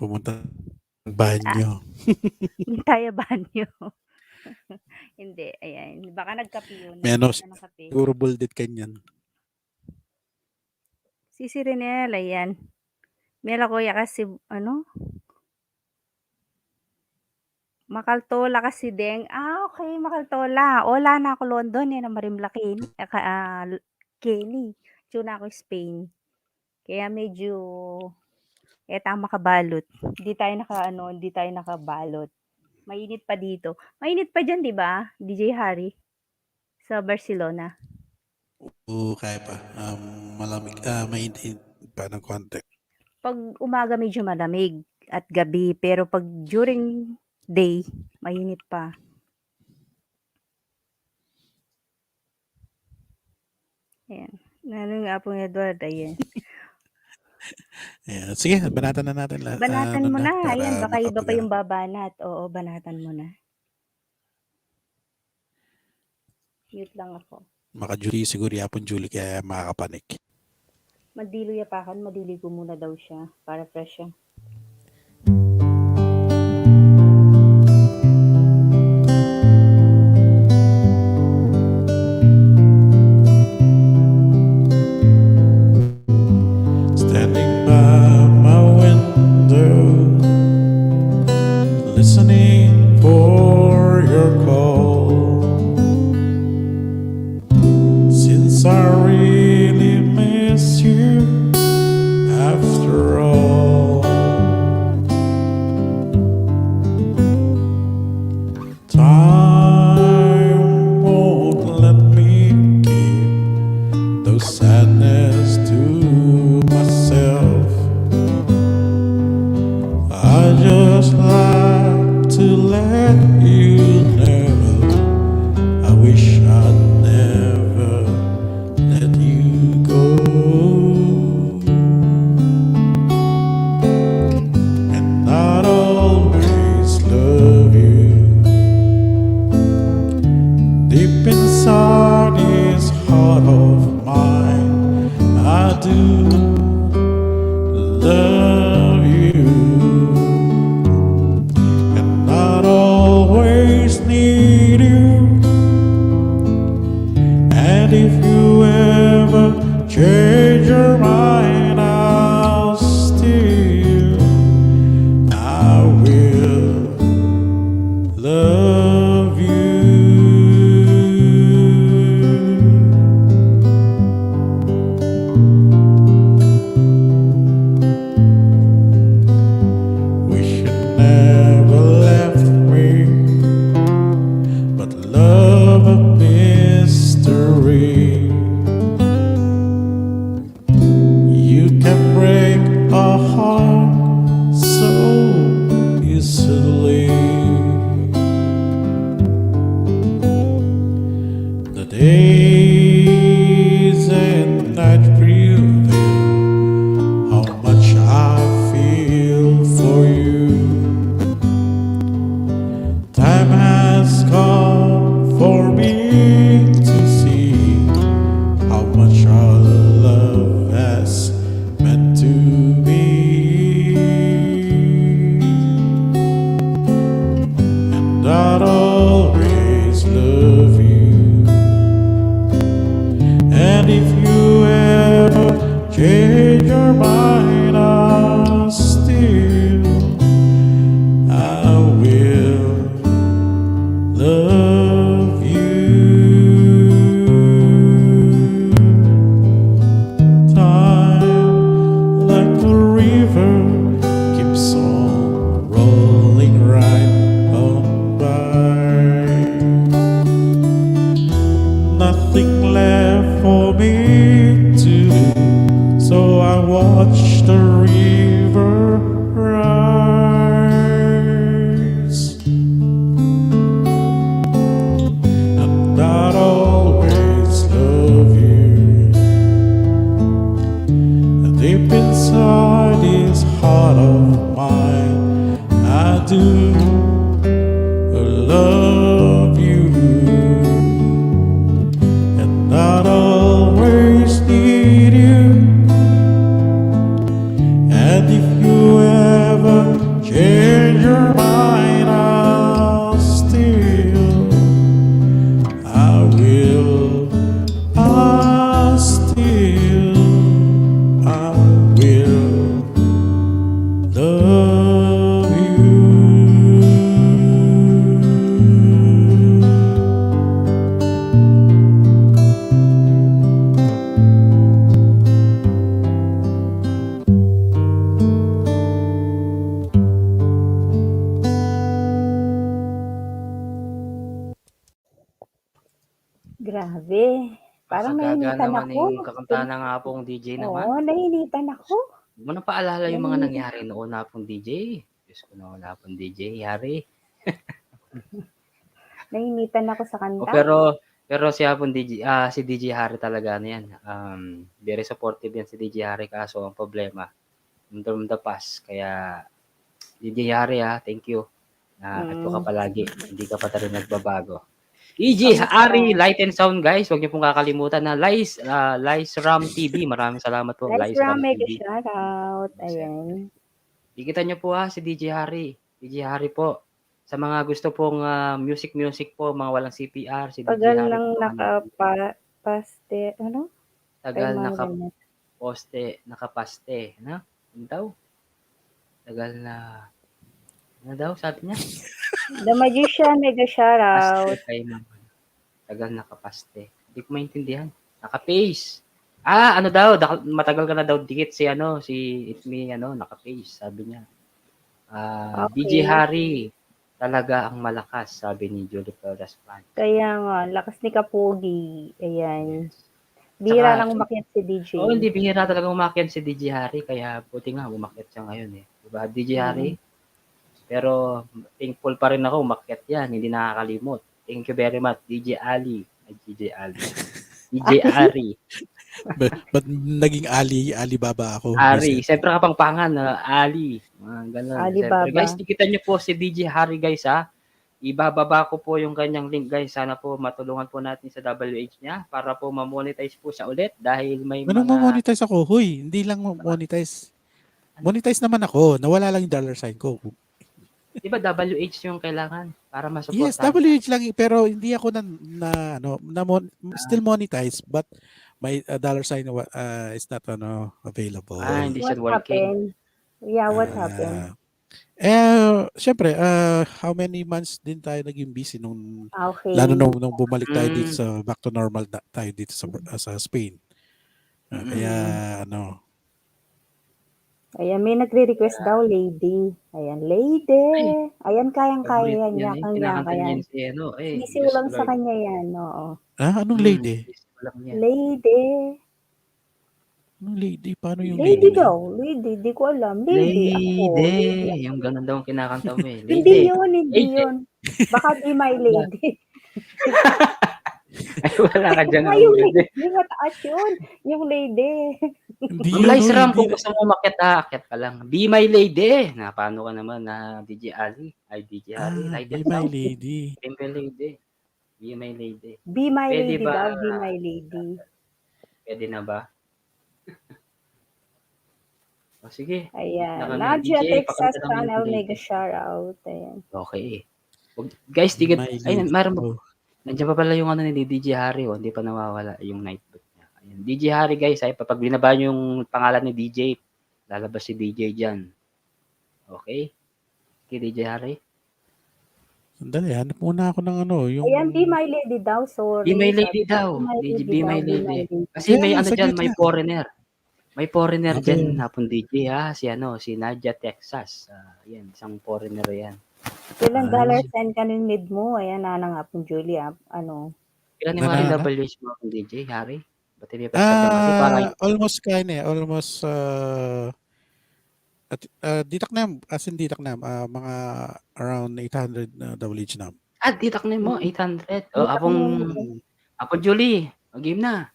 Pumunta ng banyo. Hindi tayo banyo. Hindi, ayan. Baka nagkape yun. Menos, Nagkape ng kape. siguro buldit kanyan. Si Renel, ayan. Mela kuya kasi, Makaltola kasi deng. Okay, Makaltola. Wala na ako London, yan ang Marimlakin. Kelly. Tuna ako Spain. Kaya medyo, tama makabalot. Hindi tayo nakabalot. Mainit pa dito. Mainit pa dyan, di ba? DJ Harry. Sa Barcelona. Oo, kaya pa. Malamig, mainit pa ng konti. Pag umaga medyo malamig at gabi, pero pag during day, mainit pa. Ayan. Ano nga Pong Edward, ayan. Ayan. Sige, banatan na natin lahat. Banatan mo na. Para Ayan, baka iba pa makapag, yung babanat. Oo, banatan mo na. Mute lang ako. maka-Julie, siguro yapon Julie, kaya makakapanik. Madilo yapakan, madiligo muna daw siya para fresh siya. Standing by my window, listening for your call. Since I really miss you after all. Time won't let me keep those sadness to myself. I just like to let you know I wish I'd never let you go. And I'd always love you. Deep inside this heart of mine, I do love you. And I'd always need you. And if you ever change your mind, I'll still, I will love you. Wish you never left me, but love a mystery. You can break a heart so easily. The days and nights reveal how much I feel for you. Time has come for me to see how much our love has meant to be. And I'd always love you. And if you ever change your mind, I'll still, I will love you. Time, like a river, keeps on rolling right on by. Nothing left for me to do, so I watch the river rise. And I'd always love you. And deep inside this heart of mine, I do love you. And I'd always need you. And if you ever change your mind, I'll still, I will, I still, I will love you. Grabe. Parang Nakagaga nainitan naman ako. yung kakanta ng hapong DJ naman. Oo, nainitan ako. Huwag mo na paalala yung mga Nainitan. nangyari noon na hapong DJ. Diyos ko na wala hapong DJ. Yari. Nainitan ako sa O, kanta. pero si hapong DJ, si DJ Harry talaga ano yan. Very supportive yan si DJ Harry, kaso ang problema, from the past. Kaya, DJ Hari thank you. Ito ka palagi. Hindi ka pa rin nagbabago. DJ Hari, Light and Sound guys. Huwag niyo pong kakalimutan na Lice Ram TV. Maraming salamat po. Lice Lice Ram, Ram mega TV. shoutout. Ayan. Ikita niyo po si DJ Hari. DJ Hari po. Sa mga gusto pong music po, mga walang CPR, si DJ Tagal Hari nang po. nakapaste, ano? Tagal Ay, mga ganyan. nakapaste. Ano? Ano daw? Tagal na, ano daw sabi niya? The Magician, mega shoutout. Paste kayo naman. Tagal nakapaste. Hindi ko maintindihan. Nakapaste. Ano daw, matagal ka na daw dikit si It's Me, nakapaste, sabi niya. Okay. DJ Hari, talaga ang malakas, sabi ni Julie Flores Pan. Kaya nga, lakas ni Kapogi. Ayan. Bihira lang umakyat si DJ. Hindi bihira talaga umakyat si DJ Hari, kaya buti nga umakyat siya ngayon eh. Diba, DJ Hari? Pero thankful pa rin ako, umakyat yan, hindi nakakalimot. Thank you very much, DJ Ali. DJ Ari. But naging Alibaba ako. Ari. Siyempre kapangpangan, Ali. Ganun. Alibaba. Siyempre, guys, nakikita niyo po si DJ Hari guys Ibababa ko po yung kanyang link guys. Sana po matulungan po natin sa WH niya para po ma-monetize po siya ulit dahil may Anong ma-monetize ako? Huy, hindi lang monetize. Monetize naman ako. Nawala lang yung dollar sign ko. Di ba WH yung kailangan para masuporta? Yes, WH lang. Pero hindi ako still monetize but my dollar sign is not available. Hindi siya What working. happened? Yeah, what happened? Siyempre, how many months din tayo naging busy Okay. lalo nung bumalik tayo dito sa back to normal tayo dito sa Spain. Kaya Ayan, may nagre-request daw, lady. Ayan, lady. Ayan, kayang-kaya niya. Kaya. Easy lang sa kanya yan, oo. Anong lady? Lady. Anong lady? Paano yung Lady lady? daw. Lady, di ko alam. Lady. Lady. Yung ganun daw ang kinakanta mo eh. Hindi yun. Baka di my lady. Ay, wala ka dyan. Yung lady. Yung mataas yun. Yung lady. Lice Ram, kung gusto mo umakyat, akyat ka lang. Be my lady. Paano ka naman DJ Ali? Ay, DJ Ali. Be my lady. Simple lady. Be my lady. Be my Pwede lady ba? daw. Be my lady. Pwede na ba? Sige. Ayan. Naka- Nadia, DJ, Texas pakanta naman Channel, yung mega shoutout. Ayan. Okay. Guys, tigit. My Ay, lady. nandiyan pa pala yung ni DJ Hari. Hindi pa nawawala yung nightbook niya. Ayan. DJ Hari guys, pag binaba nyo yung pangalan ni DJ, lalabas si DJ dyan. Okay? Okay, DJ Hari? Sandali, hanap muna ako ng yung... Ayan, be my lady daw. Sorry. Be my lady daw. Be my lady. Kasi may Yeah, dyan, saglit may lang. foreigner. May foreigner Okay. dyan na pong DJ si Nadia Texas. Yan, isang foreigner yan. Ilang dollar send ka ng mid mo? Ayan, nga po, Julia. Ano? Ilan yung mga WH mo akong DJ, Hari? Ba't hindi pa kasi parang Almost almost ditak na, as in ditak na, mga around 800 na WH na. ditak na mo, 800. Apong Julie, game na.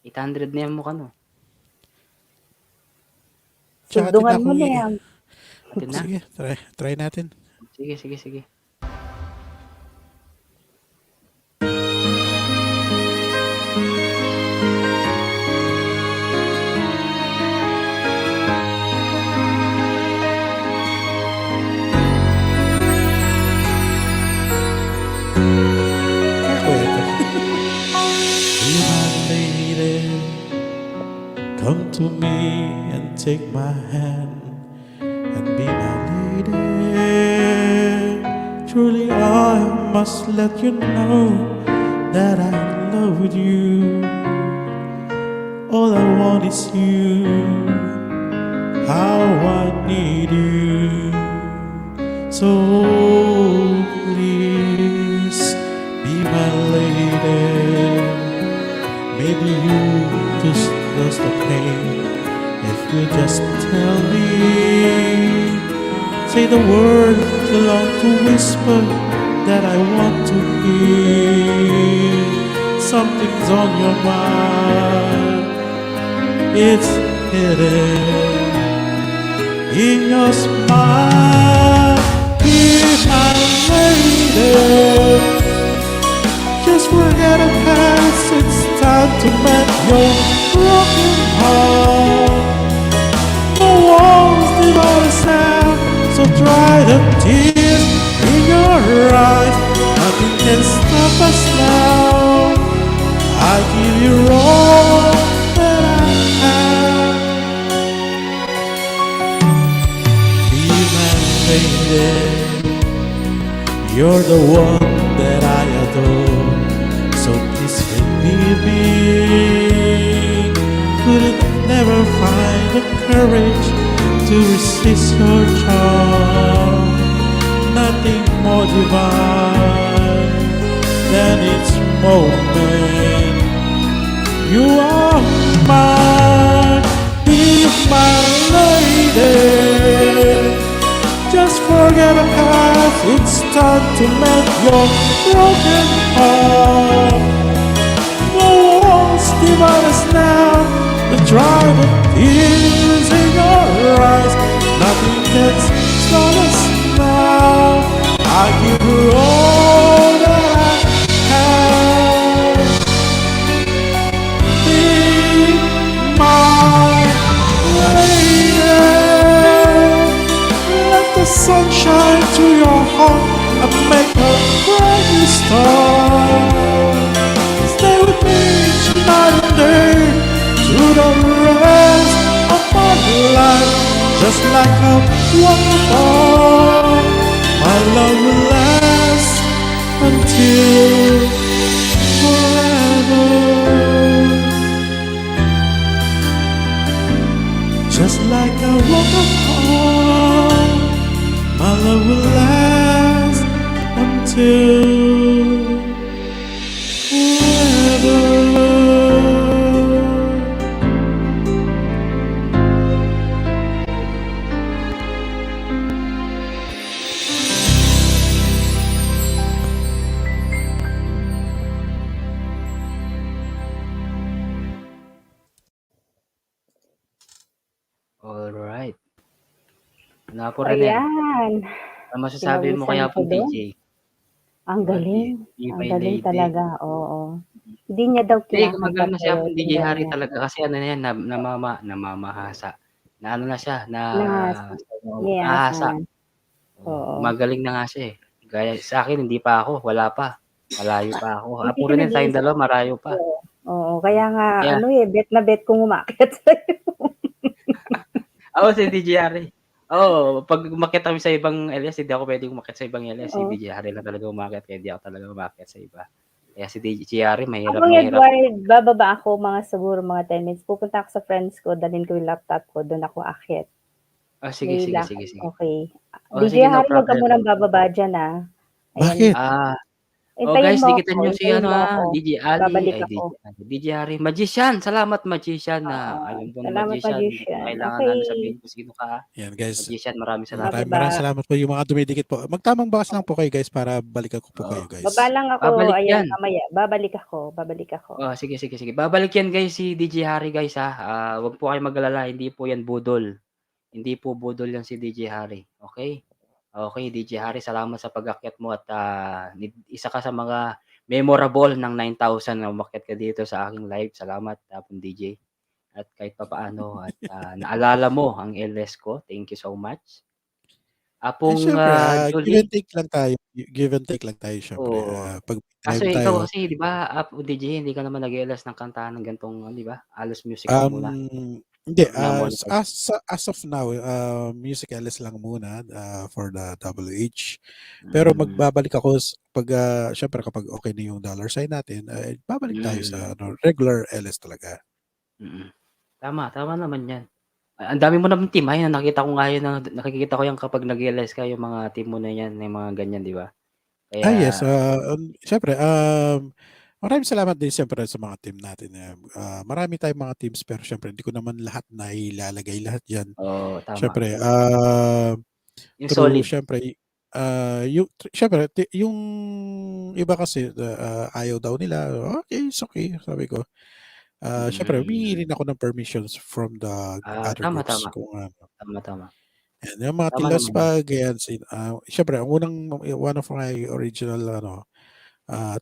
800 na yan mo ka, no? Sundungan mo na yan. Atin na. Sige, try natin. Sige. Be my lady, come to me and take my hand and be my lady. Truly I must let you know that I love you. All I want is you. How I need you. So please be my lady. Maybe you just lost the pain. If you just tell me, say the word I long to whisper that I want to hear. Something's on your mind. It's hidden. in your smile. Be my lady. Just forget the past, it's time to mend your broken heart. No walls divide us now, so dry the tears in your eyes. Nothing can stop us now. I give you all that I have. Be my lady. You're the one that I adore. So please believe me. Couldn't never find the courage to resist your charm. Nothing more divine than its moment. You are mine, be my lady. Just forget the past, it's time to mend your broken heart. No walls divide us now, the drive of tears in your eyes. Nothing can stop us now. I give you all that I have. Be my lady. Let the sun shine through your heart and make a bright new start. Stay with me tonight and day through the rest of my life. Just like a waterfall, my love will last until forever. Just like a waterfall, my love will last until forever. Alright. Ano po, Renel? Ayan. Ano masasabi mo kaya Pinawisan po, ko din. DJ? Ang Di, galing. di Ang by galing lady. talaga. Oo. Hindi niya daw Hindi, kinakanta magaling na siya pero DJ tingnan Harry niya. talaga kasi ano na yan, namamahasa. Na ano na siya, Nahas. nahasa. Niyasan. Oo. Magaling na nga siya eh. Gaya sa akin, hindi pa ako, wala pa. Malayo pa ako. Hindi Apo ka rin tayong nag-iisa. dalawa, marayo pa. Oo. Oo. Kaya nga, Kaya, bet na bet kong umakyat sa'yo. ako si DJ Harry. Oo, pag umakyat kami sa ibang LS, hindi ako pwedeng umakyat sa ibang LS. Si Oo. DJ Harry lang talaga umakyat, kaya hindi ako talaga umakyat sa iba. Kaya si DJ Harry, Ako mahirap. Edward, bababa ako siguro mga 10 minutes. Pupunta ako sa friends ko, dalhin ko yung laptop ko, doon ako aakyat. Oh, sige, May sige, lakad. sige, sige. Okay. Oh, DJ sige, no Harry, huwag ka problem. munang bababa dyan, ah. Bakit? Ah, oh Hintayin guys, mo dikitan ako. nyo si Hintayin ano mo ako. DJ Ali, Babalik ay ako. DJ Harry, magician. Salamat magician na. Oo. Alam ko na Salamat, magician. Hindi ko magician. kailangan Okay. sabihin ko sino ka. Yan guys, Magician, maraming salamat. maraming Bababa. salamat po yung mga dumidikit po. Magtamang bakas lang po kayo guys para balikan ko po kayo guys. Baba lang ako. Babalik Ayan, yan. mamaya. Babalik ako. Oh, sige, sige, sige. Babalik yan guys si DJ Harry guys ha. Wag po kayo mag-alala, hindi po yan budol. Hindi po budol yan si DJ Harry. Okay? Okay, DJ Harry, salamat sa pag-akyat mo at isa ka sa mga memorable ng 9,000 na umakyat ka dito sa aking live. Salamat, DJ. At kahit papaano at naalala mo ang LS ko. Thank you so much. Apong Syempre, give Julie. and take lang tayo. Give and take lang tayo syempre. Oo. Pag Kaso live ikaw tayo, kasi, di ba, DJ, hindi ka naman nag-LS ng kantahan ng gantong, di ba? Alos music ka muna. hindi, Na-monitor. as of now, music LS lang muna for the WH. Pero magbabalik ako pag, syempre kapag okay na yung dollar sign natin, babalik tayo sa regular LS talaga. Tama naman yan. Ang dami mo naman team. Ayun, nakikita ko nga yun, nakikita ko yan kapag nag-LS ka, yung mga team mo na yan, yung mga ganyan, di ba? Kaya, Yes, syempre, maraming salamat din siyempre sa mga team natin. Marami tayong mga teams pero syempre hindi ko naman lahat na ilalagay lahat yan. oo, tama. Syempre, Yung true, solid. syempre, syempre, yung iba kasi ayaw daw nila. Okay, it's okay, sabi ko. Syempre, humingi rin ako ng permissions from the other Tama. groups. Kung ano. Tama. Mm. Yan, yung mga Tama naman yun. Tilaspag, yan, syempre, ang one of my original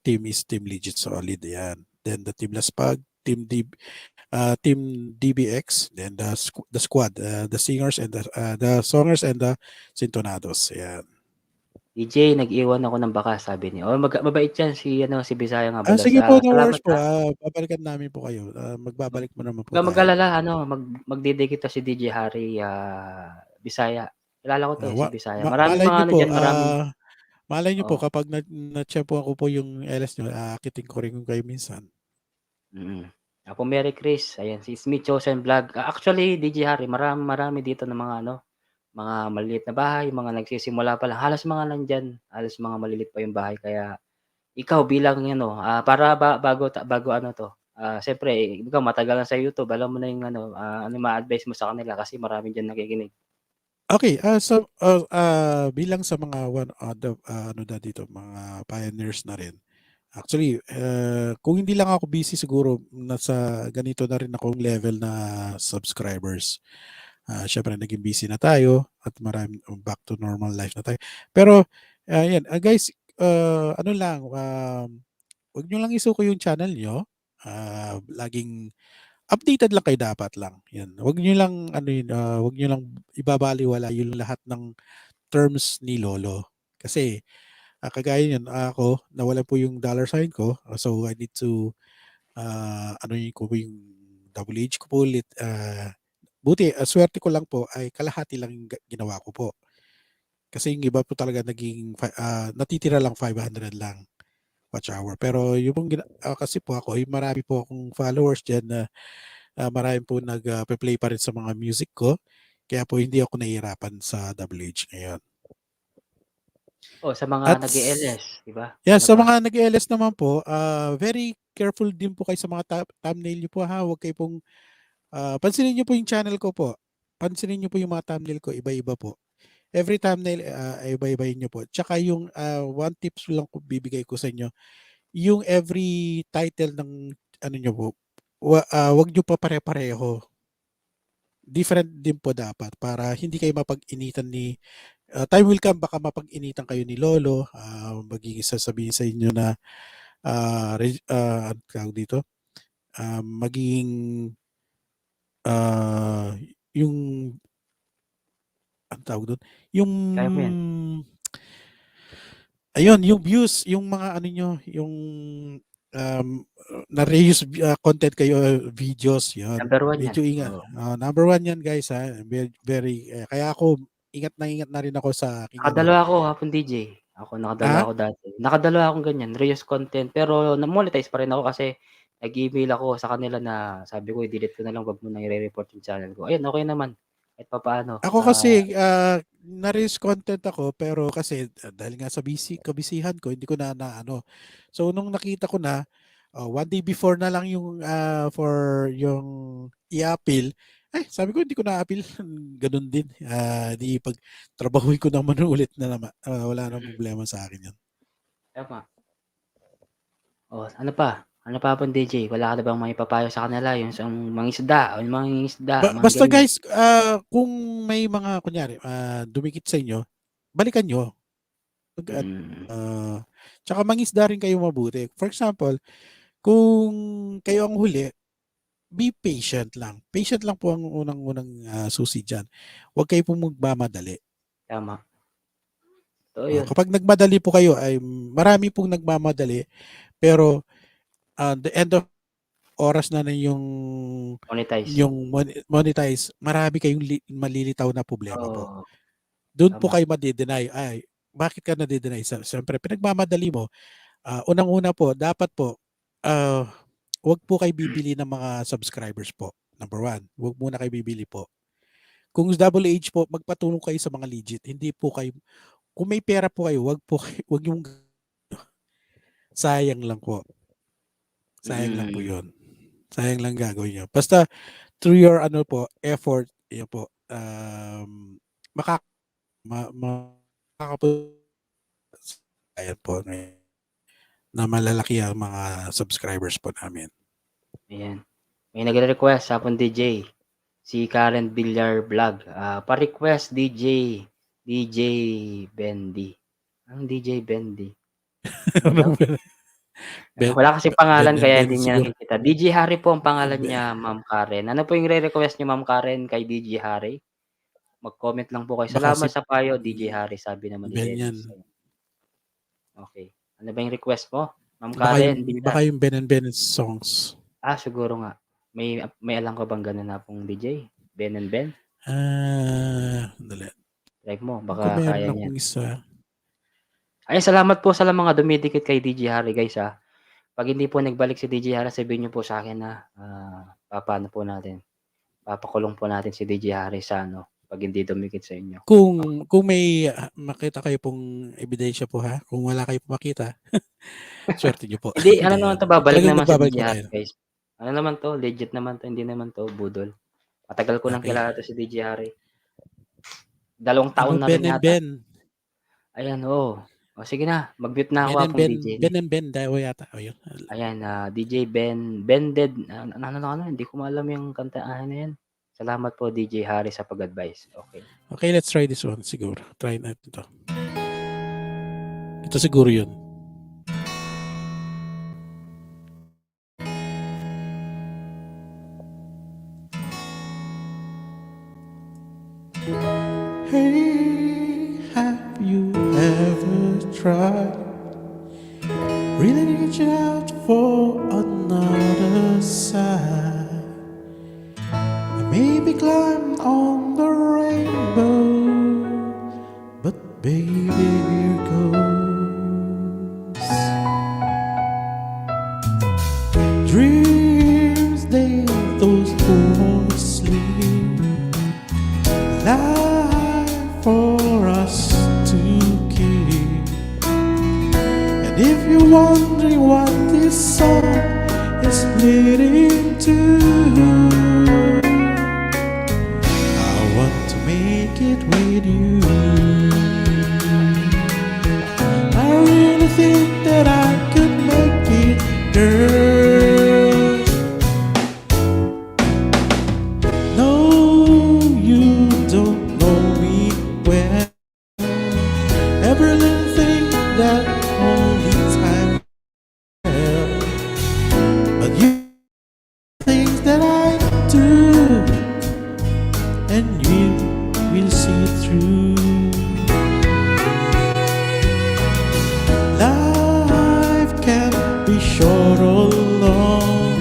team is Team Legit Solid, yan. Then the Team Laspag, Team DBX, then the squad, the singers and the songers and the sintonados, yan. DJ, nag-iwan ako ng baka, sabi niya. Oh, mabait yan si Bisaya nga pala. Sige po, no Salamat worries po. ha. Babalikan namin po kayo. Magbabalik mo naman po Huwag kang tayo. mag-alala, magdidikit to si DJ Harry Bisaya. Kilala ko to si Bisaya. Maraming Malay mga niyo ano po, diyan, maraming malay niyo po oh. kapag na-check po ako po yung LS niyo, aakitin ko rin kayo minsan. Mm. Ako Mary Chris, ayan si Smith Chosen Vlog. Actually, DJ Harry, marami dito ng mga mga maliliit na bahay, mga nagsisimula pa lang. Halos mga nandiyan, halos mga maliliit pa yung bahay kaya ikaw bilang para bago ano to. Siyempre ikaw matagal na sa YouTube, alam mo na yung ano ma-advise mo sa kanila kasi marami diyan nakikinig. Okay, so bilang sa mga dito, mga pioneers na rin. Actually, kung hindi lang ako busy siguro nasa ganito na rin akong level na subscribers. Syempre naging busy na tayo at back to normal life na tayo. Pero yan, guys, ano lang, wag niyo lang isuko yung channel niyo. Laging updated lang kayo dapat lang. Yan. Wag niyo lang wag niyo lang ibabaliwala yung lahat ng terms ni Lolo. Kasi kagaya niyan, ako nawala po yung dollar sign ko. So I need to ko yung WH ko po ulit. Buti, swerte ko lang po ay kalahati lang yung ginawa ko po. Kasi yung iba po talaga natitira lang 500 lang watch hour. Pero yung kasi po ako, marami po akong followers dyan na marami po nag-play pa rin sa mga music ko. Kaya po hindi ako nahihirapan sa WH ngayon. Sa mga At nag-e-LS, di ba? yeah, Ano sa pa? mga nag-LS naman po, very careful din po kayo sa mga thumbnail niyo po ha. Huwag kayo pong pansinin niyo po yung channel ko po. Pansinin niyo po yung mga thumbnail ko, iba-iba po. Every thumbnail, iba-ibahin niyo po. Tsaka yung one tips lang ko bibigay ko sa inyo, yung every title ng ano niyo po, wag niyo pa pare-pareho. Different din po dapat para hindi kayo mapag-initan ni time will come baka mapag-initan kayo ni Lolo, magiging sasabihin sa inyo na ano tawag dito? Magiging yung ang tawag doon, yung Kaya mo yan. ayun, yung views, yung mga ano nyo, yung na-reuse content kayo, videos, yun. Number 1 yan. Medyo ingat. Oo. Number 1 yan guys ha. Very, kaya ako, ingat na rin ako sa aking Nakadalawa ako hapon DJ. Nakadalawa Ah? ako dati. Nakadalawa akong ganyan, reuse content. Pero na-monetize pa rin ako kasi nag-email ako sa kanila na sabi ko i-delete ko na lang, wag mo nang i-re-report yung channel ko. Ayun, okay naman. Kahit papaano. Ako kasi, na-reuse content ako, pero kasi dahil nga sa kabisihan ko, hindi ko na ano. So, nung nakita ko na, one day before na lang yung for yung i-appeal, sabi ko hindi ko na-appeal. Ganun din. Di pag trabahuin ko naman ulit na naman. Wala nang problema sa akin yan. Tama. Ano pa? Ano pa pong DJ? Wala ka na bang maipapayo sa kanila? Yung sa mangingisda, o yung mangingisda, mga Basta ganyan. guys, kung may mga kunyari dumikit sa inyo, balikan nyo. Tsaka mangisda rin kayo mabuti. For example, kung kayo ang huli, be patient lang. Patient lang po ang unang susi dyan. Huwag kayo pong magmamadali. Tama. Totoo yun. Kapag nagmadali po kayo, ay marami pong nagmamadali, pero the end of oras na yung monetize, marami kayong malilitaw na problema po. Doon po kayo madi-deny. Ay, bakit ka nadi-deny? Siyempre, pinagmamadali mo. Unang-una po, dapat po, huwag po kayo bibili ng mga subscribers po. Number 1, huwag muna kayo bibili po. Kung double age po, magpatulong kayo sa mga legit. Hindi po kayo, kung may pera po kayo, huwag yung sayang lang po. Sayang lang po yun. Sayang lang gagawin nyo. Basta, through your effort, yun po, ayan po, na malalaki ang mga subscribers po namin. Ayan. May nagre-request hapon DJ. Si Karen Villar Vlog. Pa-request DJ Bendy. Ang DJ Bendy? Ano daw? Ano ba? Ben, Wala kasi Ben pangalan and kaya Ben hindi niya siguro. nakikita. DJ Harry po ang pangalan Be- niya, Ma'am Karen. Ano po yung re-request niyo, Ma'am Karen, kay DJ Harry? Mag-comment lang po kayo. Baka Salamat si sa payo, DJ Harry, sabi naman ni Ben yan. Dennis. Okay. Ano ba yung request mo? Ma'am Karen Villar. Baka yung Ben and Ben songs. Siguro nga. May alam ka bang ganun na pong DJ? Ben and Ben? Dali. Try mo, Kung baka meron kaya niya. akong isa. Ay, salamat po sa mga dumidikit kay DJ Harry, guys, ha. Pag hindi po nagbalik si DJ Harry, sabihin niyo po sa akin na papaano po natin. Papakulong po natin si DJ Harry sa pag hindi dumikit sa inyo. Kung may makita kayo pong ebidensya po ha, kung wala kayo makita, swerte niyo po. Hindi, ano naman to, babalik Talagang naman si magbabalik DJ pa Harry, kayo. guys. Ano naman to, legit naman to, hindi naman to, budol. Matagal ko nang Okay. kilala to si DJ Harry. 2 taon Ano na Ben rin and yata. Ben? Ayan, oo. O sige na, mag-mute na ako Ben and akong Ben. DJ. Ben and Ben daw yata. O yun. Ayan, DJ Bended, hindi ko maalam yung kanta na yan. Salamat po DJ Harry sa pag-advise. Okay. Okay, let's try this one siguro. Try natin ito. Ito siguro yun. Hey, have you ever tried really reaching out for another side? Maybe climb on the rainbow, but baby, here goes. Dreams, they are those who won't sleep. Life for us to keep. And if you're wondering what this song is leading to, I want to make it with you. I really think that I could make it, girl. No, you don't know me well. Every little thing that only time will. But you things that I do, and you will see through. Life can be short or long.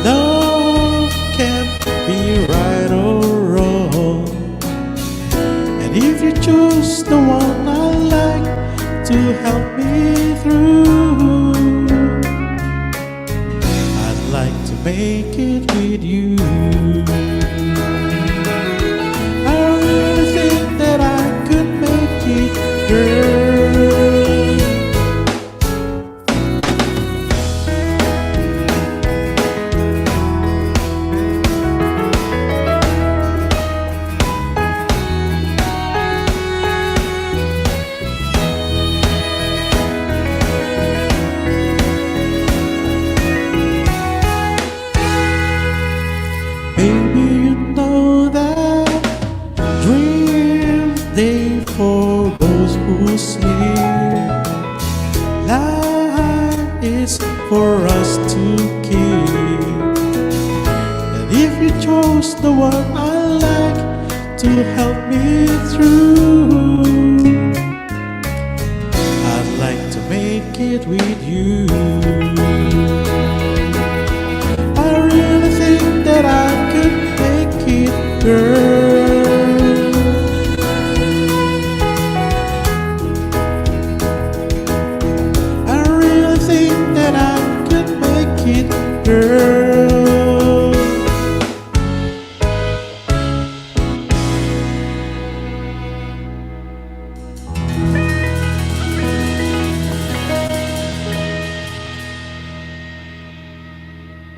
Love can be right or wrong. And if you choose the one I like to help me through, I'd like to make it with you. I really think that I could make it, girl. Baby, you know that dreams they for those who sleep. Life is for us to keep. And if you chose the one I like to help me through, I'd like to make it with you. I really think that I could make it, girl. I really think that I could make it, girl.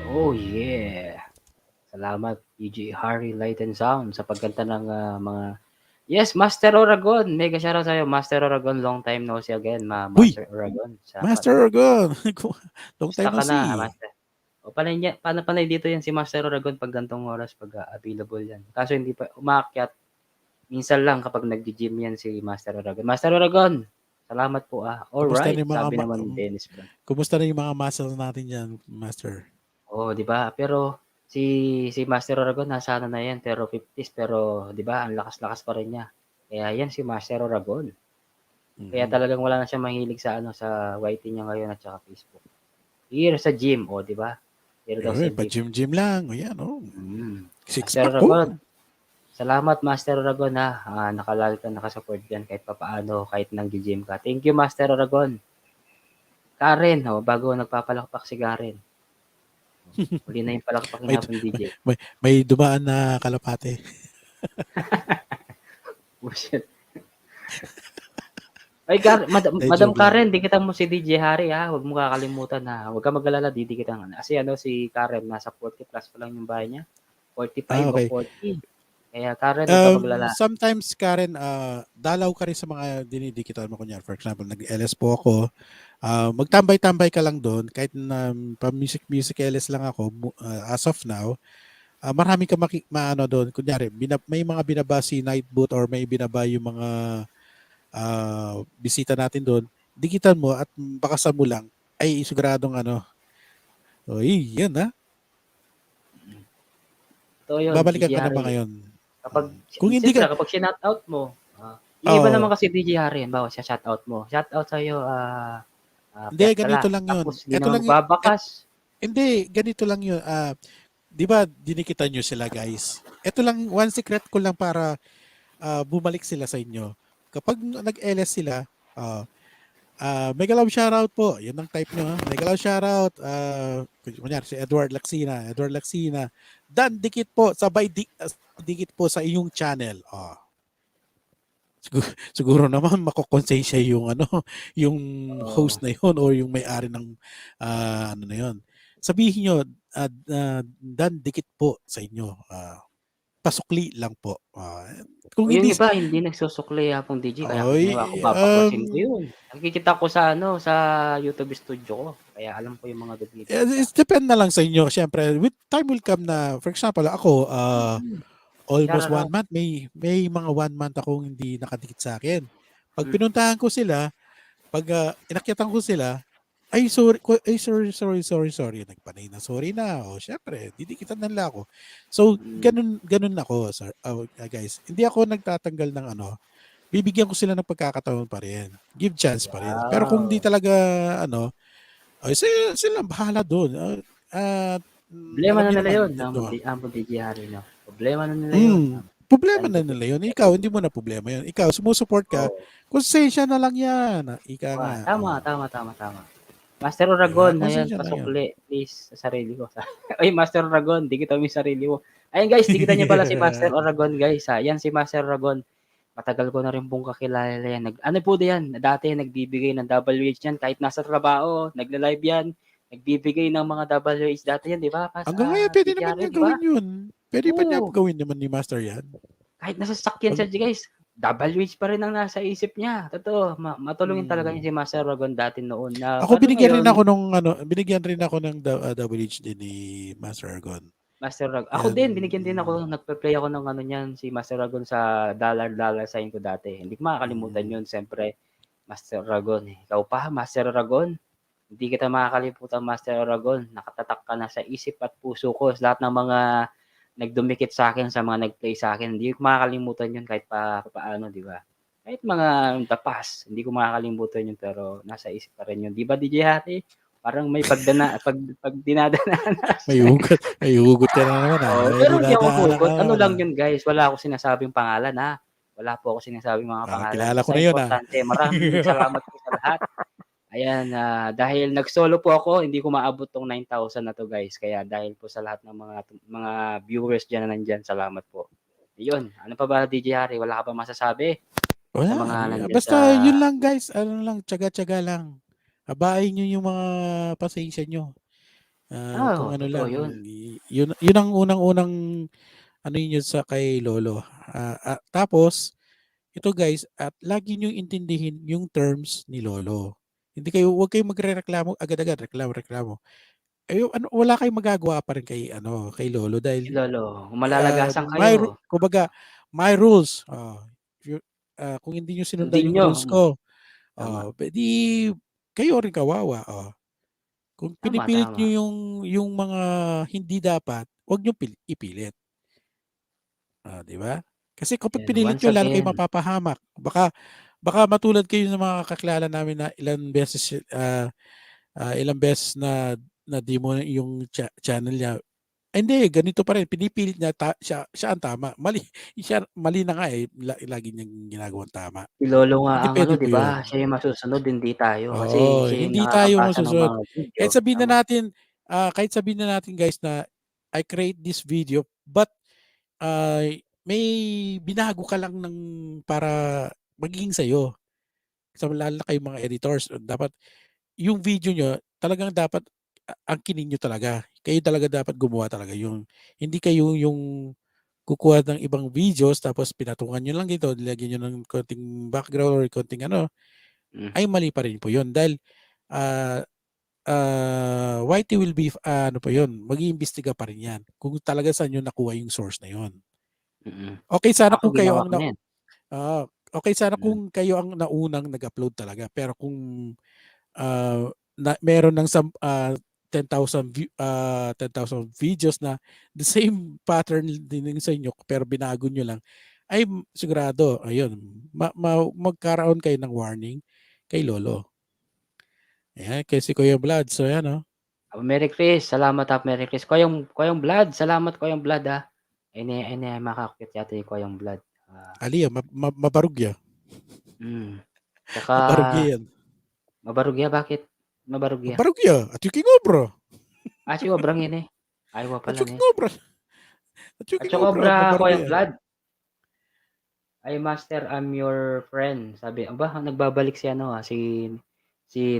Oh yeah. Salamat DJ Harry Light and Sound sa pagkanta ng mga Yes, Master Oragon. Mega shoutout sa'yo, Master Oragon. Long time no see again, Uy! Master Oragon. Salamat. Master Orgon. Long Basta time no ka na, see. Master. O panay dito yan si Master Oragon pag gantong oras pag available yan. Kaso hindi pa umaakyat. Minsan lang kapag naggi-gym yan si Master Oragon. Master Oragon, salamat po Kumusta na Alright, yung mga sabi naman ni Dennis Brown. kumusta na yung mga muscles natin diyan, Master? Oh, 'di ba? Pero si Master Oragon nasa ano na yan, pero 50s pero 'di ba, ang lakas-lakas pa rin niya. Kaya yan si Master Oragon. Kaya talagang wala na siyang mahilig sa ano sa YT niya ngayon at saka Facebook. Here sa gym, oh, 'di ba? Here daw sa Pa gym. gym lang. Ayan, oh. Six Master pack po. Oragon. Salamat Master Oragon nakalal ka nakasupport diyan kahit papaano, kahit nang-gym ka. Thank you Master Oragon. Karen, bago nagpapalakpak si Karen. Huli na yung palakpak May, niya pang DJ. may dumaan na kalapate. Bullshit. Ay, Madam Karen, dikitan mo si DJ Harry Huwag mo kakalimutan Huwag ka mag-alala, didikitan. Kasi si Karen, nasa 40 plus pa lang yung bahay niya. 45 okay. o 40. Kaya Karen, huwag ka mag-alala. Sometimes, Karen, dalaw ka rin sa mga dinidikitan mo. Kunyari, for example, nag-LS po ako. Magtambay-tambay ka lang doon. Kahit na pa-music LS lang ako, as of now, marami ka maano doon. Kunyari, may mga binaba si Nightboot or may binaba yung mga bisita natin doon, dikitan mo at bakasan mo lang, ay siguradong yan So, yun, babalikan DJ ka na ba Harry. ngayon? Kung hindi ka, kapag shout-out mo, yung iba naman kasi DJ Harry, bawa siya shout-out mo. Shout-out sa'yo, hindi, ganito lang yun. Tapos, hindi naman babakas. Hindi, ganito lang yun. Di ba, dinikitan nyo sila, guys? Ito lang, one secret ko lang para bumalik sila sa inyo. Kapag nag-LS sila, mega love shoutout po. Yan ang type nyo. Mega love shoutout. Kunyari, si Edward Laksina. Dan, dikit po. Sabay dikit po sa iyong channel. Siguro naman makokonsensya yung yung host na yun or yung may-ari ng na yun. Sabihin nyo, Dan, dikit po sa inyo. Pasukli lang po. Kung Yung hindi iba hindi nagsusukli pong DJ kaya ginawa ko babaklasin ko yun. Nakikita ko sa sa YouTube studio ko. Kaya alam ko yung mga duplicate. It depend na lang sa inyo. Siyempre, with time will come na, for example, ako, almost 1 month, may mga 1 month akong hindi nakadikit sa akin. Pag pinuntahan ko sila, pag inakyatan ko sila, ay sorry. Nagpanay na, sorry na. O, syempre, didikitan na nila ako. So, ganun ako, sir. Guys. Hindi ako nagtatanggal ng bibigyan ko sila ng pagkakataon pa rin. Give chance pa rin. Pero kung di talaga, ay, sila bahala doon. Problema na nila yun. Ang DJ Harry, no? Problema na nila yun. Problema na nila yun. Ikaw, hindi mo na problema yun. Ikaw, sumusupport ka. Konsensya na lang yan. Ika nga. Tama. Master Oragon, ayan, pasukli, please, sa sarili ko. Ay, Master Oragon, dikitan mo yung sarili mo. Ayun guys, dikitan niyo pala si Master Oragon guys. Yan si Master Oragon. Matagal ko na rin pong kakilala yan. Ano po yan? Dati nagbibigay ng WH yan kahit nasa trabaho, nagla-live yan. Nagbibigay ng mga WH dati yan, di ba? Hanggang ngayon, pwede naman niya gawin yun. Pwede pa niya gawin naman ni Master yan. Kahit nasa sakyan siya, guys. WH pa rin ang nasa isip niya. Totoo, matulungin talaga niya si Master Oragon dati noon. Ako binigyan rin ako ng WH din ni Master Oragon. Master Oragon. Ako din, binigyan din ako. Nagpe-play ako ng niyan, si Master Oragon sa dollar sign ko dati. Hindi ko makakalimutan yun. Siyempre, Master Oragon. Ikaw pa, Master Oragon. Hindi kita makakalimutan, Master Oragon. Nakatatak ka na sa isip at puso ko. Lahat ng mga nagdumikit sa akin, sa mga nag-play sa akin, hindi ko makakalimutan yun kahit paano, di ba? Kahit mga tapas, hindi ko makakalimutan yun, pero nasa isip pa rin yun. Di ba, DJ Hati? Parang may pag dinadana. May hugot ka na naman. Pero hindi ako hugot. Ano lang yun, guys? Wala ako sinasabing pangalan, Wala po ako sinasabing mga pangalan. Kilala ko na yun, Maraming salamat po sa lahat. Ayan, dahil nag-solo po ako, hindi ko maabot tong 9,000 na to, guys. Kaya dahil po sa lahat ng mga viewers dyan na nandyan, salamat po. Ayun, ano pa ba, DJ Harry? Wala ka pa masasabi? Wala. Basta yun lang, guys. Tsaga-tsaga lang. Habain nyo yung mga pasensya nyo. Kung ano lang. Yun ang unang-unang yun sa kay Lolo. Tapos, ito guys, at lagi nyo intindihin yung terms ni Lolo. Huwag kayong magre-reklamo, agad-agad, reklamo. ano, wala kayong magagawa pa rin kay Lolo Si dahil Lolo, kung malalagasan kayo, kumbaga, my rules. Kung hindi niyo sinundan sundin yung niyo. rules ko, Tama, di kayo rin kawawa. Kung tama, pinipilit tama. niyo yung mga hindi dapat, huwag niyo ipilit. Di ba? Kasi kapag Yan, pinilit once niyo, lalo kayo again, mapapahamak. Baka matulad kayo ng mga kakilala namin na ilang beses na di mo yung channel niya. Hindi, ganito pa rin. Pinipilit niya, siya ang tama. Mali na nga lagi niyang ginagawang tama. si Lolo nga Hindi ang pwede po 'di yun. ba, siya yung masusunod, hindi tayo. Kasi Oo, siya yung hindi tayo nakakapasa ng masusunod. mga video, tama. Kahit sabihin na natin guys na I create this video, but may binago ka lang para magiging sa'yo. Lalo na kayong mga editors, dapat yung video nyo, talagang dapat angkinin nyo talaga. Kayo talaga dapat gumawa talaga. Hindi kayo yung kukuha ng ibang videos tapos pinatungan nyo lang dito, nilagyan nyo ng konting background or konting ay mali pa rin po yun. Dahil YT will be, mag-iimbestiga pa rin yan kung talaga saan nyo nakuha yung source na yun. Okay sana Ako kung kayo ginawa ang ko na yan. okay sana kung kayo ang naunang nag-upload talaga. Pero kung meron ng 10,000 videos na the same pattern din sa inyo pero binago nyo lang, ay sigurado, ayun, magkaroon kayo ng warning kay Lolo. Ayan, kay si Kuya Vlad. So, yan, Merry Chris, salamat Merry Chris. Koyong Blood, salamat Koyong Blood ha. Ini makakakit yata yung Koyong Blood. Aliya, mabarugya. Tsaka, Mabarugya yan. mabarugya, bakit? Mabarugya. Mabarugya. At yung kingobra. Si Obrang yun eh. Ayaw At pala yung eh. kingobra. At yung At kingobra. Obra, Koyong Mabarugya. Blood. Ay Master, I'm your friend. Sabi, nagbabalik si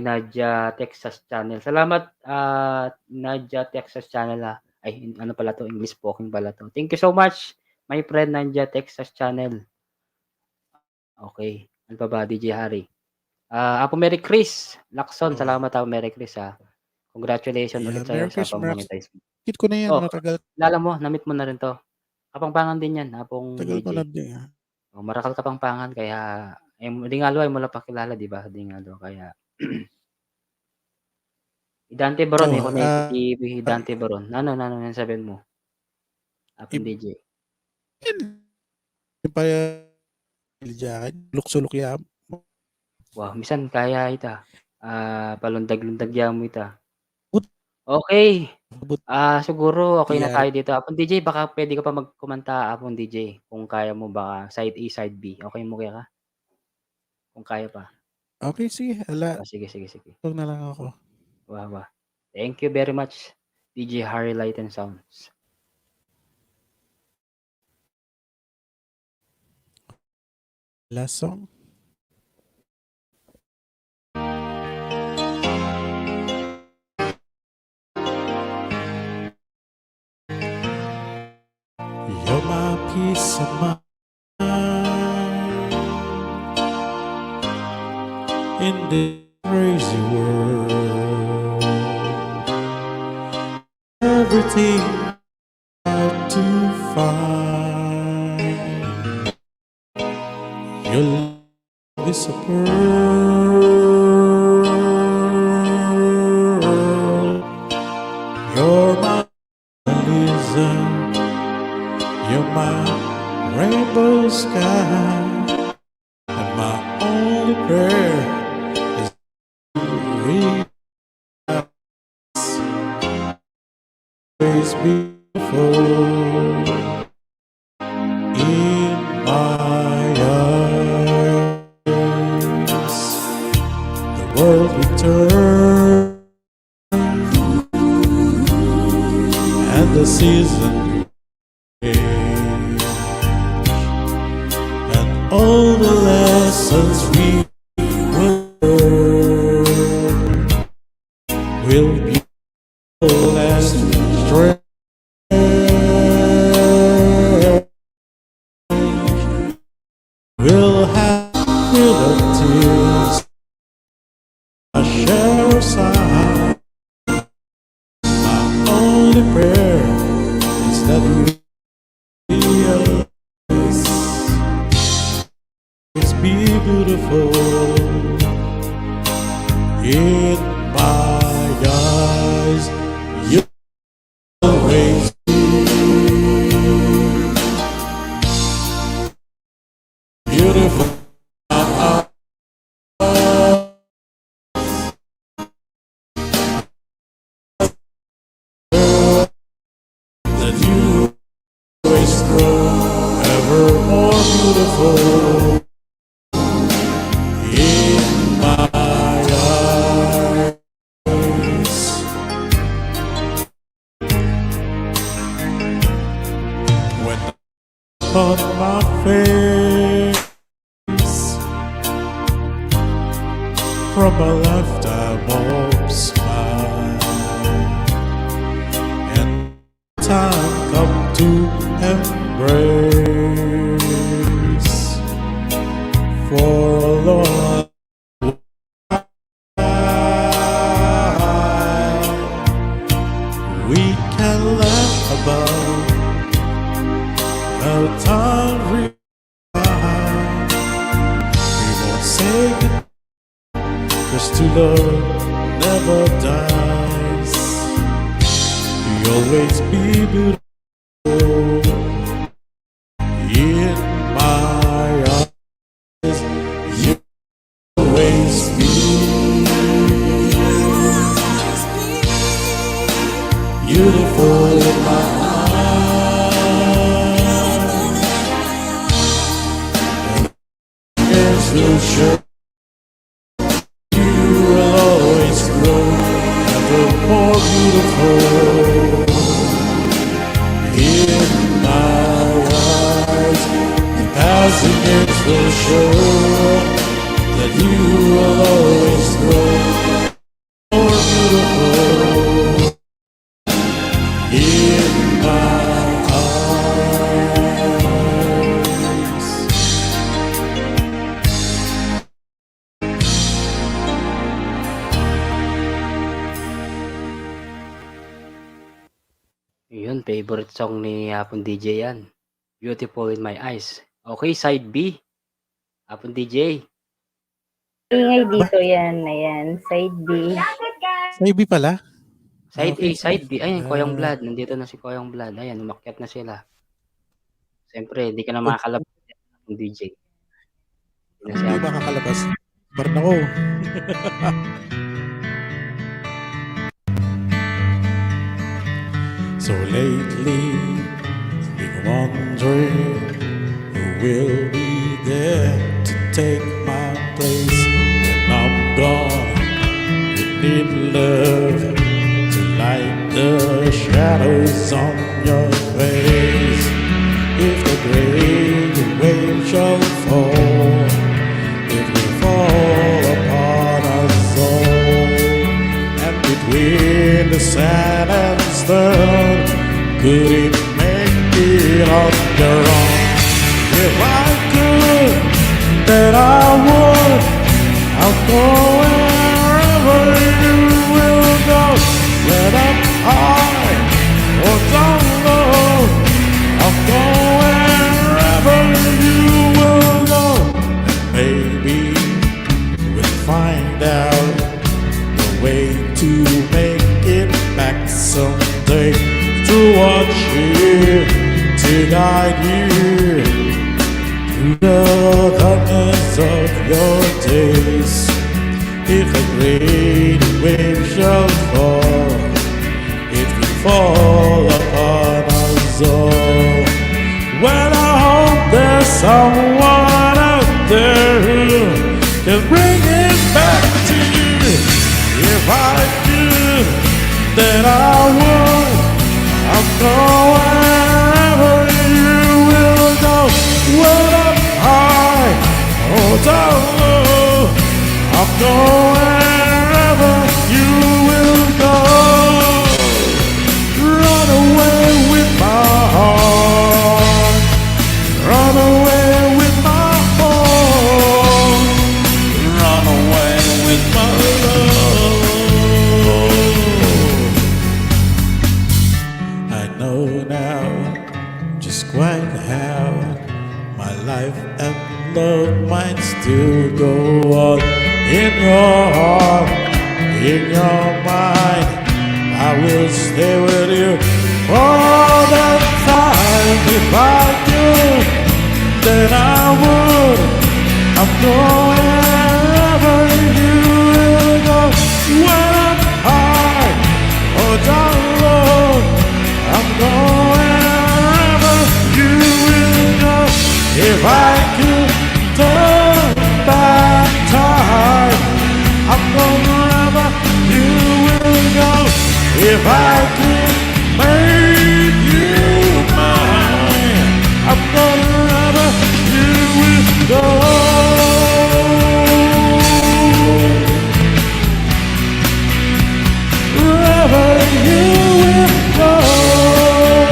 Nadia Texas Channel. Salamat Nadia Texas Channel ha. Ay, ano pala to? English speaking pala to. Thank you so much, my friend Nadia Texas Channel. Okay. Ano pa ba, DJ Harry? Apo Merry Chris Lacson, salamat Apo Merry Chris ha. Congratulations ulit sa'yo sa pag-monetize. Hit ko na yan, matagal. Lala mo, namit mo na rin to. Kapangpangan din yan, Apong Tagal ko DJ. na din. Marakal Kapangpangan, kaya, Dingalo ay mula pakilala, di ba? Dingalo, kaya, Dante Baron, Connected TV, Dante Baron. Ano, yan sabihin mo? Apong DJ. Yung pa luksulok yan. Wow, misan kaya ita. Palundag-lundag mo ita. Okay. Siguro okay na tayo dito. Apong DJ, baka pwede ka pa magkomenta, Apong DJ, kung kaya mo baka side A, side B. Okay mo kaya ka? Kung kaya pa. Okay, sige. Sige. Huwag na lang ako. Wow. Thank you very much, DJ Harry Light and Sounds. Last song. You're my peace of mind in this crazy world. Everything hard to find. Your love is a pearl. You're my reason. You're my rainbow sky, and my only prayer is to reach always beautiful in my eyes. The world will turn, and the season change, and all beautiful in my eyes. You always beautiful. That you always grow ever more beautiful in my eyes. When on my face from a lifetime of smile, and time come to embrace for a long while. We can laugh about how time rewind. We won't say goodbye, 'cause true love never dies. We always be beautiful in my eyes. You always be beautiful in my eyes. Yes, will show you will always grow ever more beautiful in my eyes. The passing years will show that you will always grow more beautiful in my eyes. Yun, favorite song ni Hapon DJ yan. Beautiful in my eyes. Okay, side B. Hapon DJ. Ingay dito yan. Ayan, side B. Sa IB pala? Side A, Okay. side B. Ayan, Koyong Ah. Blood. Nandito na si Koyong Blood. Ayan, umakyat na sila. Siyempre, hindi ka na makakalabas ng DJ. Hindi na Hindi siya. makakalabas. Parang ako. So lately, been wondering who will be there to take my place when I'm gone. You need love to light the shadows on your face. If the great wave shall fall, it will fall upon us all. And between the sand and stone, could it make it on your own? If I could, then I would. I'll go wherever you will go. When I'm high or down low, I'll go wherever you will go. Maybe we'll find out the way to make it back someday. To watch you, to guide you through the darkness of your days. If a great wave shall fall, it will fall upon us all. Well, I hope there's someone out there who can bring it back to you. If I could, then I would. I'll go wherever you will go. When I'm high or down low, I'll go wherever you will go. Run away with my heart. Run away with my heart. Run away with my love. I know now just quite how My life and love might still go on in your heart, in your mind. I will stay with you all the time. If I could, then I would. I'm going wherever you will go. When I'm high or down low, I'm going wherever you will go. If I could turn back time, I'm going wherever you will go. If I could make you mine, I'm going wherever you will go. Wherever you will go.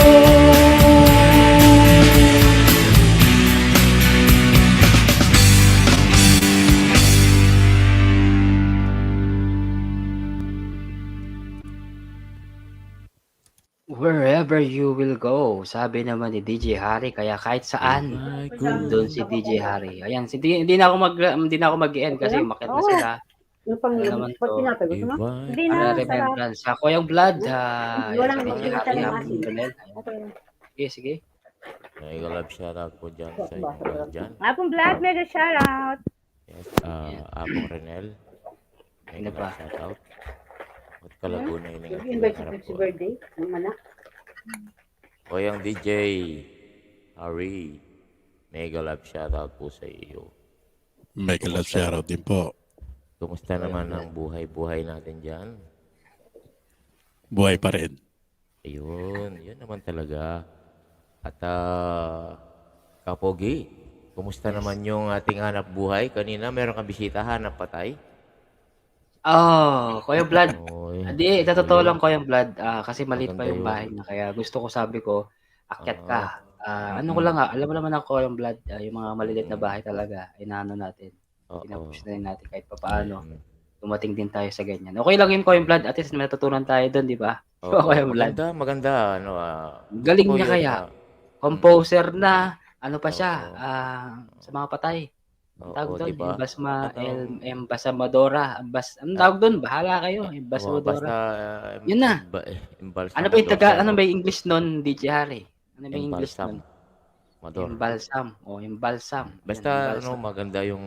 Wherever you will go, sabi naman ni DJ Harry, kaya kahit saan, doon si DJ Harry. Ayan, hindi na ako mag-end kasi umakyat na sila. Ano naman to? Hindi na, sarap. Remembrance. Ako yung blood. Walang Si DJ Harry, Hapon Ronel. Sige, sige. Mega love shoutout po dyan sa inyo dyan. Apong Blood, mega shoutout. Yes, Apong Renel. Ano Mega ba? love shoutout. At Kalaguna yun yung Invite harap si ko. birthday, ng manak. O yung DJ Harry. Mega love shoutout po sa iyo. Mega love shoutout din po. Kumusta naman ang buhay-buhay natin dyan? Buhay pa rin. Ayun, yun naman talaga. At Kapogi, kumusta naman yung ating hanap buhay? Kanina meron kang bisita, hanap patay. Oh, Kuya Blood. Oy, Hindi, totoo lang Kuya Blood. Kasi maliit pa Maganda yung yun. bahay na. Kaya gusto ko, sabi ko, akyat ka. Ano ko lang alam mo naman ako Kuya Blood, yung mga maliliit na bahay talaga, inaano natin. Oo. Pinapush na rin natin kahit papaano. Dumating din tayo sa ganyan. Okay lang yun Kuya Blood, at least may natutunan tayo doon, di ba? Oo, Kuya Blood. maganda. Galing niya totoo yun, kaya. Composer na, ano pa siya, Oo. sa mga patay. Ang tawag Oo, doon, diba? Embasamadora. Ang tawag doon, bahala kayo, Embasamadora. Basta, Yun na. Ano ba yung ano ba yung English nun, DJ Harry? Ano ba yung English nun? Mador. Embalsam. O, embalsam. Basta, maganda yung...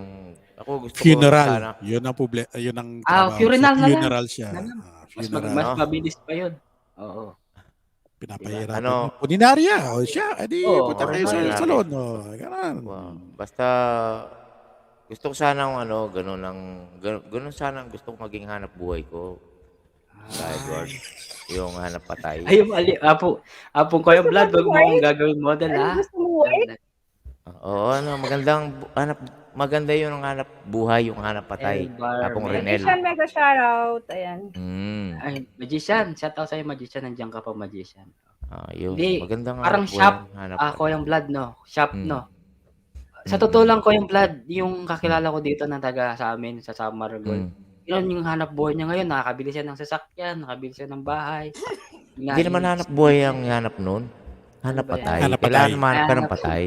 Ako gusto ko sana... Funeral. Yun ang yun ang trabaho. funeral na lang. Funeral siya. Na lang. Funeral. Mas mabilis pa yun. Oo. Pinapahirapan. Ano? Ordinarya. O siya. Edi, Oo, punta kayo sa ordinarya. salon. O, ganun. Wow. Basta, gusto ko sana ganun sana ang gusto ko maging hanap buhay ko. Sa Edward. Yung hanap patay. Ay, mali. Apong ko yung blood. Wag mo akong gagawin model, ha? Gusto mo Oo, maganda yun ang hanap buhay, yung hanap patay. Apong Renel. Magician, mega shoutout. Ayan. Ay, magician. Shout out sa'yo, magician. Nandiyan ka pa, magician. Yun. Hindi, Magandang parang hanap shop. buhay, hanap Ako yung blood, no? Shop, Mm. no? Sa totoo lang ko yung blood, yung kakilala ko dito na taga sa amin, sa Samar Gold. Yun yung hanap buhay niya ngayon. Nakakabili siya ng sasakyan, nakabili siya ng bahay. Hindi naman hanap buhay ang hanap nun. Hanap Ano ba yan? patay. Hanap patay. Kailangan mahanap ka ng patay.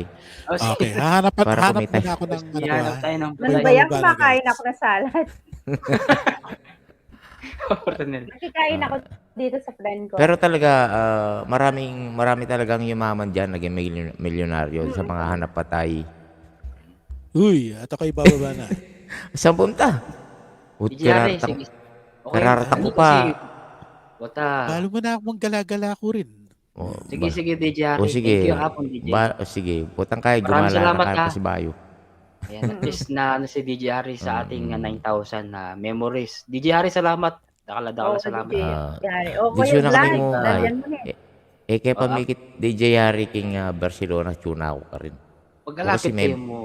Okay. Hanap Para muna kumita. ako ng Hanap tayo ng Ano ba patay. yan? Kumakain ako ng salad. Renel. Nakikain ako dito sa friend ko. Pero talaga, marami talagang yumaman dyan, naging milyonaryo sa mga hanap patay. Uy, ato kayo bababa na. Saan punta? DJ Harry, sige. Okay, Kararating ko ano pa. kasi, Bota. Lalo mo na akong gala-gala ko rin. Sige, DJ Harry. O sige. Thank you, hapon, DJ. Sige, putang kayo, Maraming gumala salamat, na ha. kayo pa si Bayo. Ayan, at least na si DJ Harry sa ating 9,000 na memories. DJ Harry, salamat. Dakala, salamat. Gusto na kami mo, kaya Oh, pamikit DJ Harry King Barcelona, tuna ako ka rin. Pagkalapit Kasi may- kayo mo.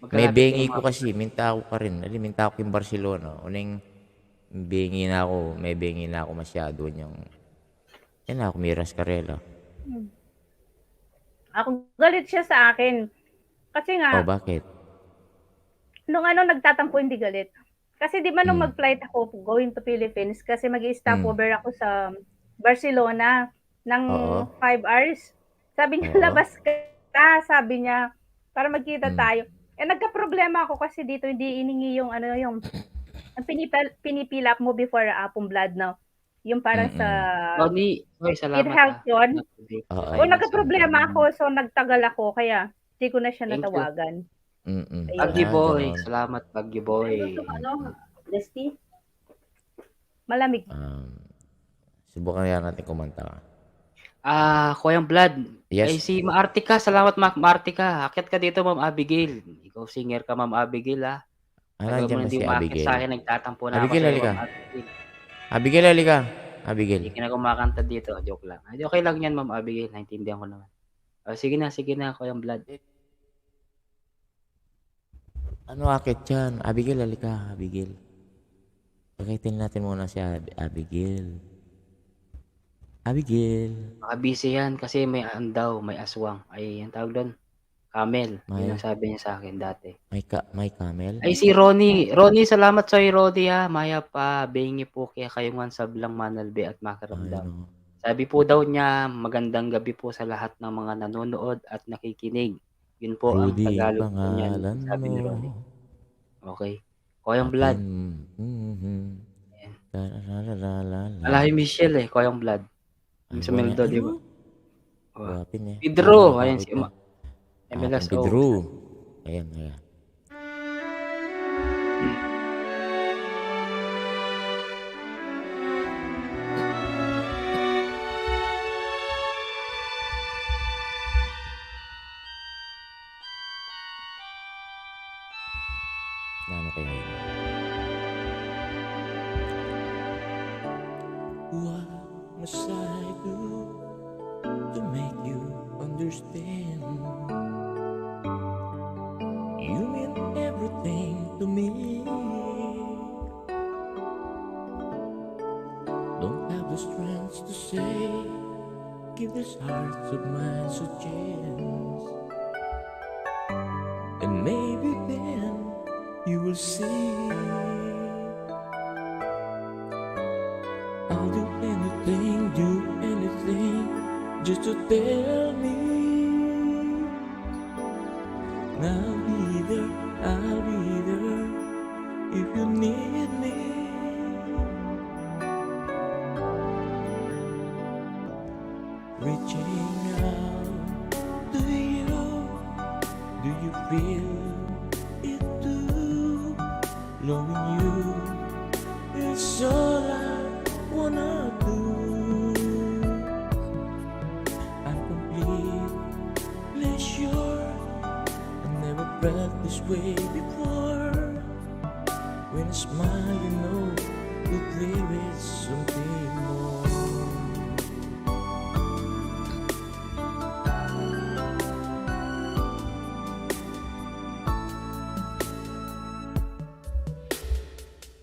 May bengi ko kasi, minta ako ka rin. Minta ako yung Barcelona. Uning bengi na ako, may bengi na ako masyado niyang. Yan na ako, Miras Carrela. Ako, galit siya sa akin. Kasi nga, Bakit? nung nagtatampo hindi galit. Kasi di ba nung mag-flight ako going to Philippines, kasi mag-stopover ako sa Barcelona ng Oo. 5 hours. Sabi niya, Oo. labas ka. Sabi niya, para magkita tayo. Eh, nagka-problema ako kasi dito hindi iningi yung yung pinipila mo before Apong Blood, no? Yung parang sa Ronnie, sorry, Speed salamat Health yun. Oo, O, nagka-problema ako, so nagtagal ako, kaya hindi ko na siya Thank you. natawagan. Baggy boy, ganon. salamat Baggy boy. Leslie? Malamig. Subukan kaya natin kumanta. Kuyang Blood. Yes. Ay, si Maartika, salamat Maartika. Akyat ka dito, Ma'am Abigail. Ikaw singer ka, Ma'am Abigail, ha. Tagal Nandiyan mo ba hindi si umakyat Abigail? sa akin, nagtatampo na ako Abigail, sa'yo, halika. Ma'am Abigail. Abigail, halika. Abigail. Hindi ka na kumakanta dito, joke lang. Ay, okay lang yan, Ma'am Abigail, naintindihan ko naman. Sige na, Kuyang Blood. Ano akit yan? Abigail, halika. Abigail. Pakitin natin muna si Abigail. Abigail. Baka busy yan kasi may andaw, may aswang. Ay, ang tawag doon, camel. Yun ang sabi niya sa akin dati. May camel? Ay, si Ronnie. Ronnie, salamat sa'yo, Ronnie, ha. Maya pa, bengi po kaya kayong sablang manalbi at makaramdam. Sabi po daw niya, magandang gabi po sa lahat ng mga nanonood at nakikinig. Yun po ang Rudy, Tagalog po niyan, pangalan sabi ni mo. Ronnie. Okay. Koyang Blood. Alahi Michelle Koyang Blood. Yung sa Meldo, di ba? Guwapin eh. Pedro, ayan si MLS. Pedro. Ayan. Ano kaya yun? What must I do to make you understand? You mean everything to me. Don't have the strength to say, give this heart of mine a chance. And maybe then you will see I'll do anything just to tell me I'll be there if you need me. Reaching out to you, do you feel it too? Loving you is all I wanna do. I'm completely sure I never felt this way before. When I smile, you know that there is something more.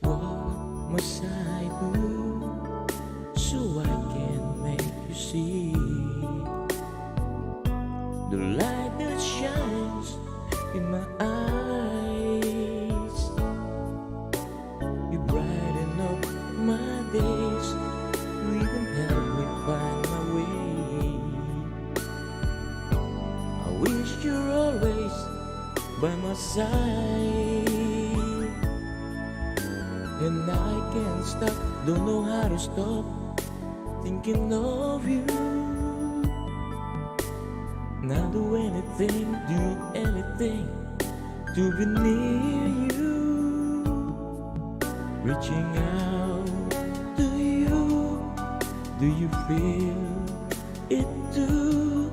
What must I do so I can make you see the light that shines in my eyes? You brighten up my days, you even help me find my way. I wish you're always by my side, and I can't stop, don't know how to stop thinking of you. And I'll do anything to be near you. Reaching out to you, do you feel it too?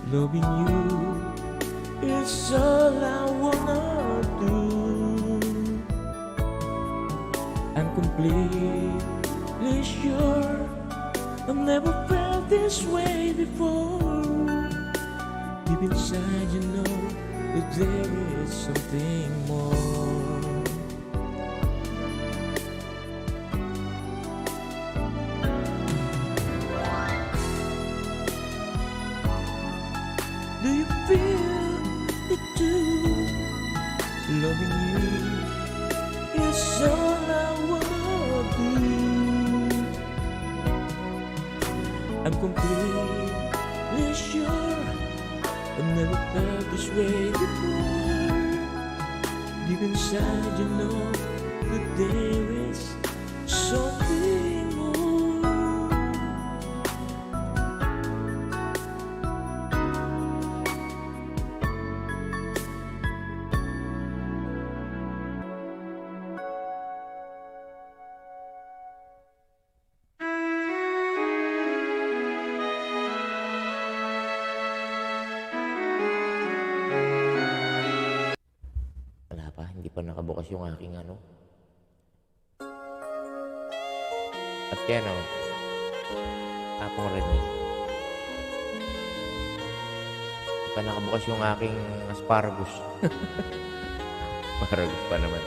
Loving you is all I wanna do. I'm completely sure I've never felt this way before. Deep inside you know that there is something more. Do you feel it too? Loving you is all I wanna do. I'm completely sure I've never felt this way before. Deep inside you know that there is something more. Wala pa, hindi pa nakabukas yung aking ano. At kaya no, tapong rin eh. Hindi pa nakabukas yung aking asparagus. Asparagus pa naman.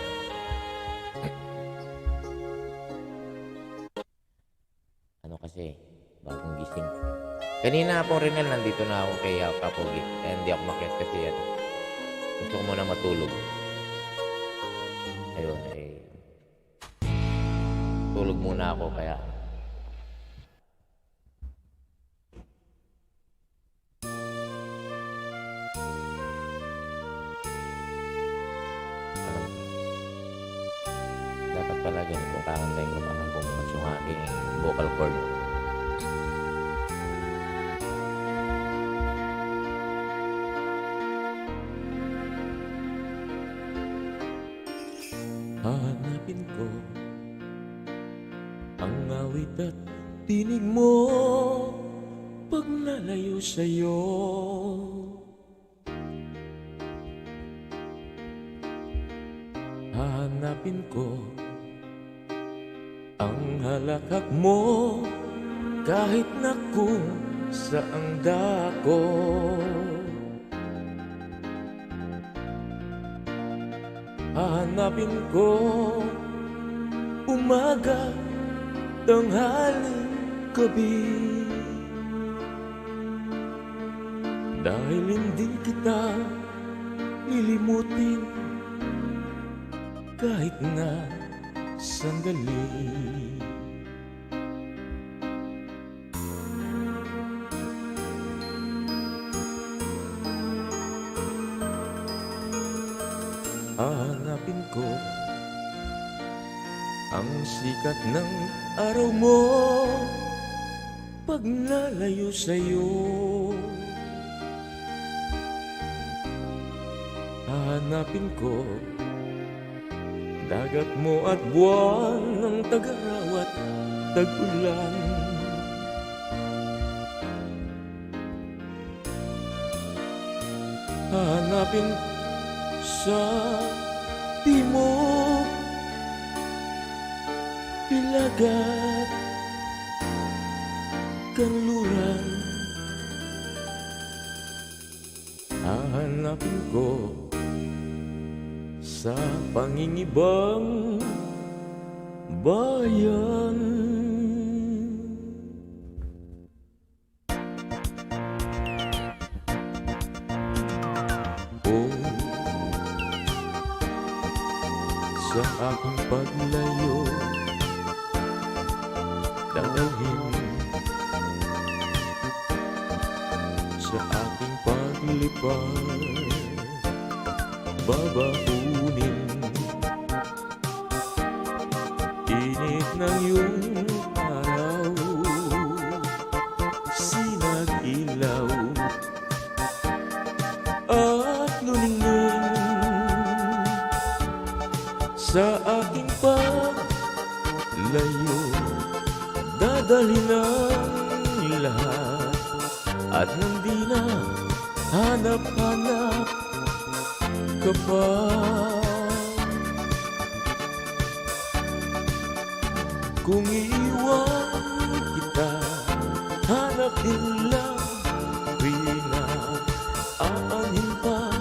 Ano kasi, bagong gising. Kanina po rin nandito na ako kay Kapogi. Kaya hindi ako makiat kasi yan. Gusto ko muna matulog. Ayun, tulog muna ako kaya dapat pala ganitong kakantayin ko para bumukas yung aking vocal cord. Hahanapin ko ang awit at tinig mo pag nalayo sa'yo. Hahanapin ko ang halakhak mo kahit na kung saang dako. Hahanapin ko umaga, tanghali, gabi. Dahil hindi kita lilimutin kahit na sandali. Hahanapin ko ang sikat ng araw mo pag nalayo sa'yo. Hahanapin ko dagat mo at buwan ng tag-araw at tag-ulan. Hahanapin sa timog, ilagat, kanluran. Hahanapin ko sa pangingibang bayan. Sa aking paglayo, dalawin sa aking paglipad, babakunin init ng iyong araw, sinag-ilaw at luningning sa aking paglayo, dadalhin ang lahat at hindi na hanap-hanap ka pa. Kung iiwan kita, hanap din lang Rina, aanhin pa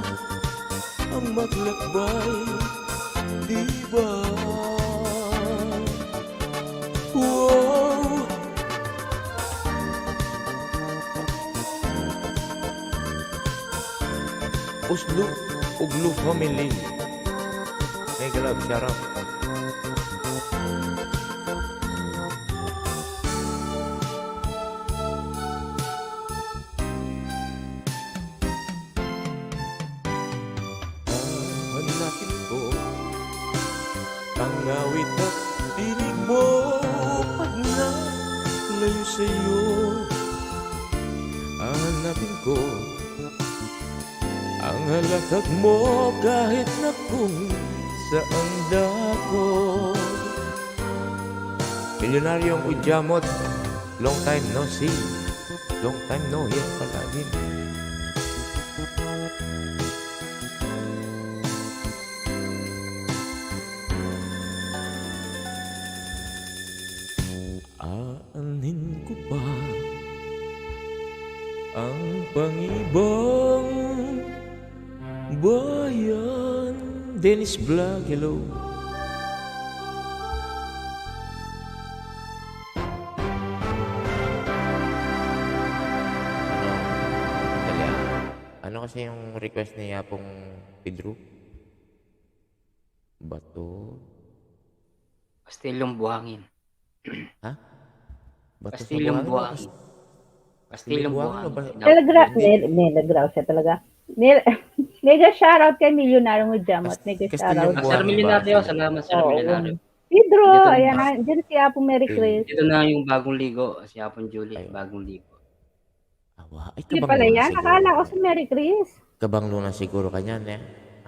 ang maglakbay, diba? Wow! Oslo, Uglo family. May galab, sarap. ang awit at tinig mo pag nalayo sa'yo. Hanapin ko ang halakak mo kahit na kung saan dako. Milyonaryong Ujamot, long time no see, long time no hear pala din. Aanin ko pa ang pangibang bayan. Dennis Vlog, hello. Ano kasi yung request ni Yapong Pedro? Bato? Kastilyong buhangin. Ha? Bato sa Kastilyong buhangin? buhangin. Kastilyong Buhangin o buhangin. Nelagraw siya talaga. Mega shoutout kay Milyonaryong Ujamot. Mega shoutout. Kastilyong Sir Milyonaryo, salamat Sir Oo. Milyonaryo. Pedro, Dito na. ayan na. Diyan si Apo Mary Chris. Dito na yung bagong ligo, si Hapon Julie, Ayun. bagong ligo. Awa, ay Hindi kabang pala luna yan. siguro. Akala ko si Mary Chris. Kabang luna siguro kanyan eh.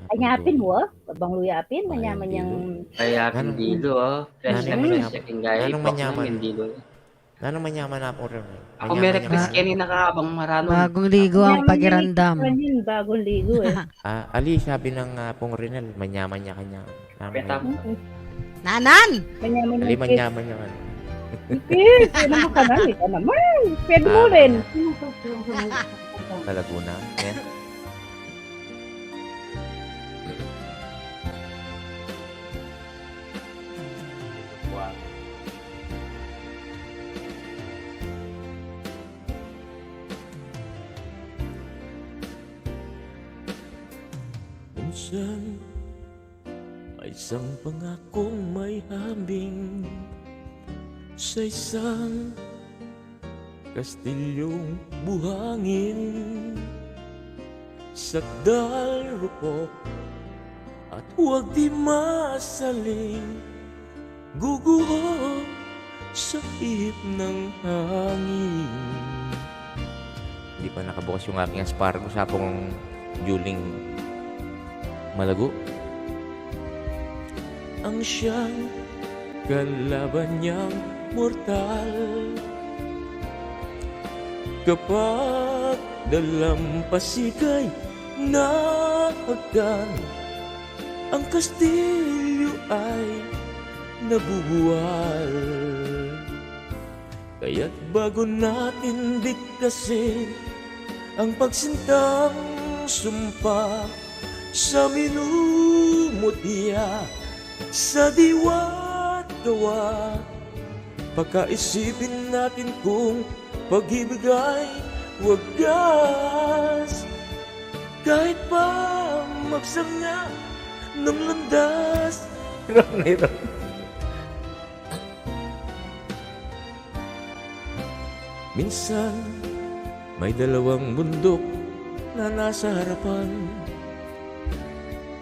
Anyapin mo, babang luyapin, manyaman Ay, niyang... Kaya Nanong- Pindilo, oh. Fresh na Nanong fresh manyaman? yung gaya. Nanong Ipox manyaman? ng Pindilo. Nanong manyaman na po rin. Ako Mary Chris Kenny nakakabang marano. Bagong ligo ang pakiramdam. Yun, bagong ligo eh. Ali, sabi ng Pong Rinel, manyaman niya kanya. Petap. Nanan! Manyaman Ali, yung kiss. manyaman niya kanya. Kiss, yun naman ka na. Ikaw naman. Pwede mo rin. Sa Laguna. Yeah. Minsan may isang pangakong may hambing sa isang kastilyong buhangin, sakdal rupok at huwag di masaling guguho sa ihip ng hangin. Hindi pa nakabukas yung aking asparago sa Pong Juling Malago. Ang siyang kalaban niyang mortal, kapag dalampasigay na hagdan, ang kastilyo ay nabubuwal. Kaya't bago natin bigkasin ang pagsintang sumpa sa minumutya sa diwa't gawa, pagkaisipin natin kung pag-ibig ay wagas. Kahit pa magsanga ng landas. Minsan may dalawang bundok na nasa harapan,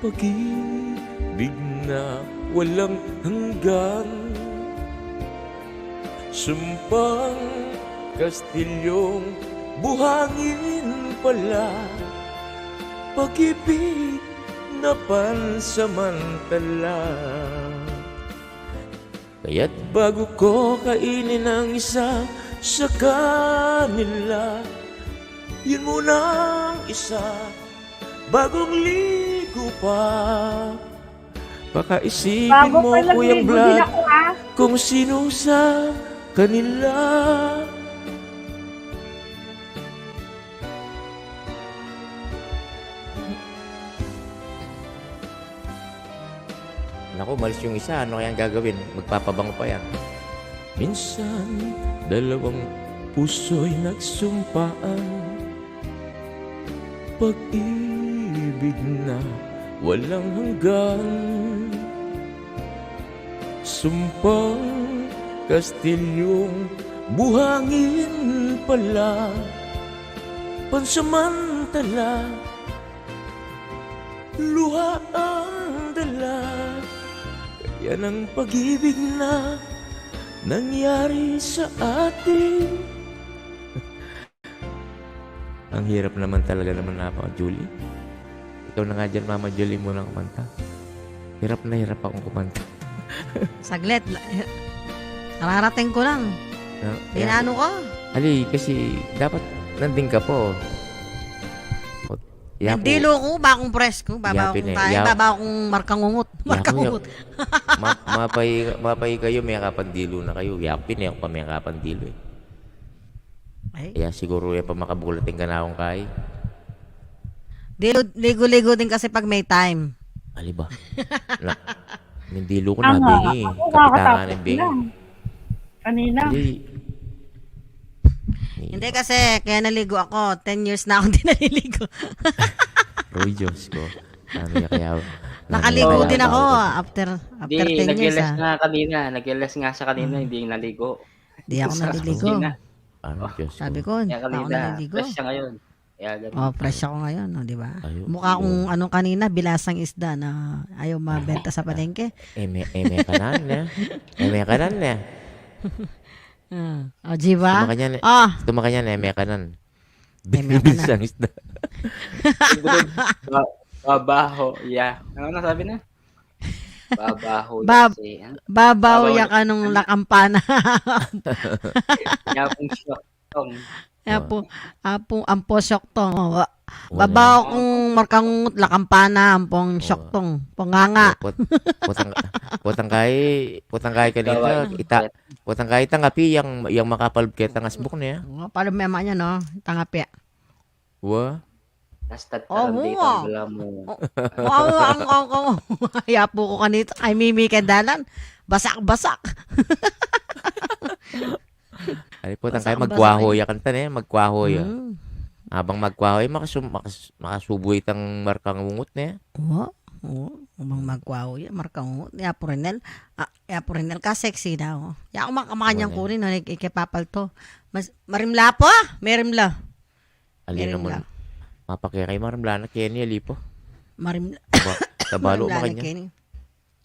pag-ibig na walang hanggan, sumpang kastilyong buhangin pala, pag-ibig na pansamantala. Kaya't bago ko kainin ang isa sa kanila, yun munang isa bagong ligo pa. Baka isipin Bago mo, pa lang Kuyang ligo din Vlad, ako ha. kung sino sa kanila. Naku, malis yung isa. Ano kayang gagawin? Magpapabango pa yan. Minsan, dalawang puso'y nagsumpaan, pag-ibig na walang hanggan, sumpang kastilyong buhangin pala, pansamantala, luha ang dala. Yan ang pag-ibig na nangyari sa atin. Ang hirap naman talaga naman na ako, Julie. Ikaw na nga dyan, Mama Julie, muna kumanta. Hirap na hirap akong kumanta. Saglit. Nararating ko lang. Inaano ko? Ali, kasi dapat nandun ka po. Nandilo ko, bakong presko. Baba Yapin akong eh. kain, baba akong markangungot. Markangungot. Mapay kayo, may kapandilo na kayo. Yapin eh, ako pa may kapandilo eh. Ay. Kaya siguro pa makabulating ka na akong kay. Ligo-ligo din kasi pag may time. Ali ba? Mindilo ko na, Bingi. Kapitangan ng Bingi. Kanina. Hindi kasi, kaya naligo ako. 10 years na akong di naliligo. Roy, Diyos ko. Kaya, Nakaligo din ako after Di, 10 years. nag-LS nga kanina. Nag-LS nga sa kanina, hindi naligo. Di ako Sa naliligo. kusina. Diyos ko. Sabi ko, hindi Kaya ako kanina, naliligo. fresh siya ngayon. Kaya ganun. Oh, fresh ako ngayon, no, di ba? Ayun. Mukha akong anong kanina, bilasang isda na ayaw mabenta sa palengke. May kanan na. May kanan na. Oh, di ba? Tumakanya na, may kanan. May kanan. Bilisang isda. Babaho, yeah. Ano nasabi na? Babaho. Babaw ya ka nung lakampana. Yapong syoktong. Ampo syoktong. Babaw kung markang lakampana, ampong syoktong. Ponganga. Putang kay kanina. Putang kay tangapi yang makapalbket ang asbuk niya. Paano mema niya, no? Tangapi. Wa? Basta tarandita wala mo. Wow, yapo ko kanito. Ay, mimi kendalan. Basak-basak. Ay, putang kay magkwahoy kan tan magkwahoy. Habang magkwahoy makasuboy tang markang ungot niya. Oo, magkwahoy, markang ungot. Yapo rinel ka sexy daw. Ya kumakamakan ko rin, ikipapal to. Marimla po, merimla. Alin naman. Mapakaya kay marimla na kaya niya lipo. Marimla. Tabalo mo kanya.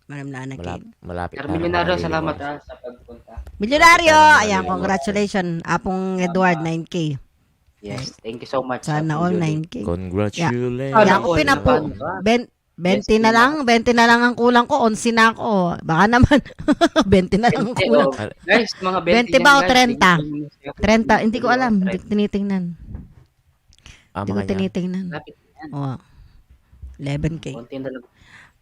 Marimla na kini. Malapit. Milyonaryo, salamat sa pagpunta. Milyonaryo! Ayan, congratulations. Apong Edward, 9K. Yes, thank you so much. Sana all 9K. Congratulations. Kaya ako pinapo. 20 na lang ang kulang ko. 11 na ako. Baka naman. 20 na lang ang kulang. Guys, mga 20 ba o 30? 30, hindi ko alam. Hindi ko tinitingnan. Hindi ko tinitingnan. Oo. 11K.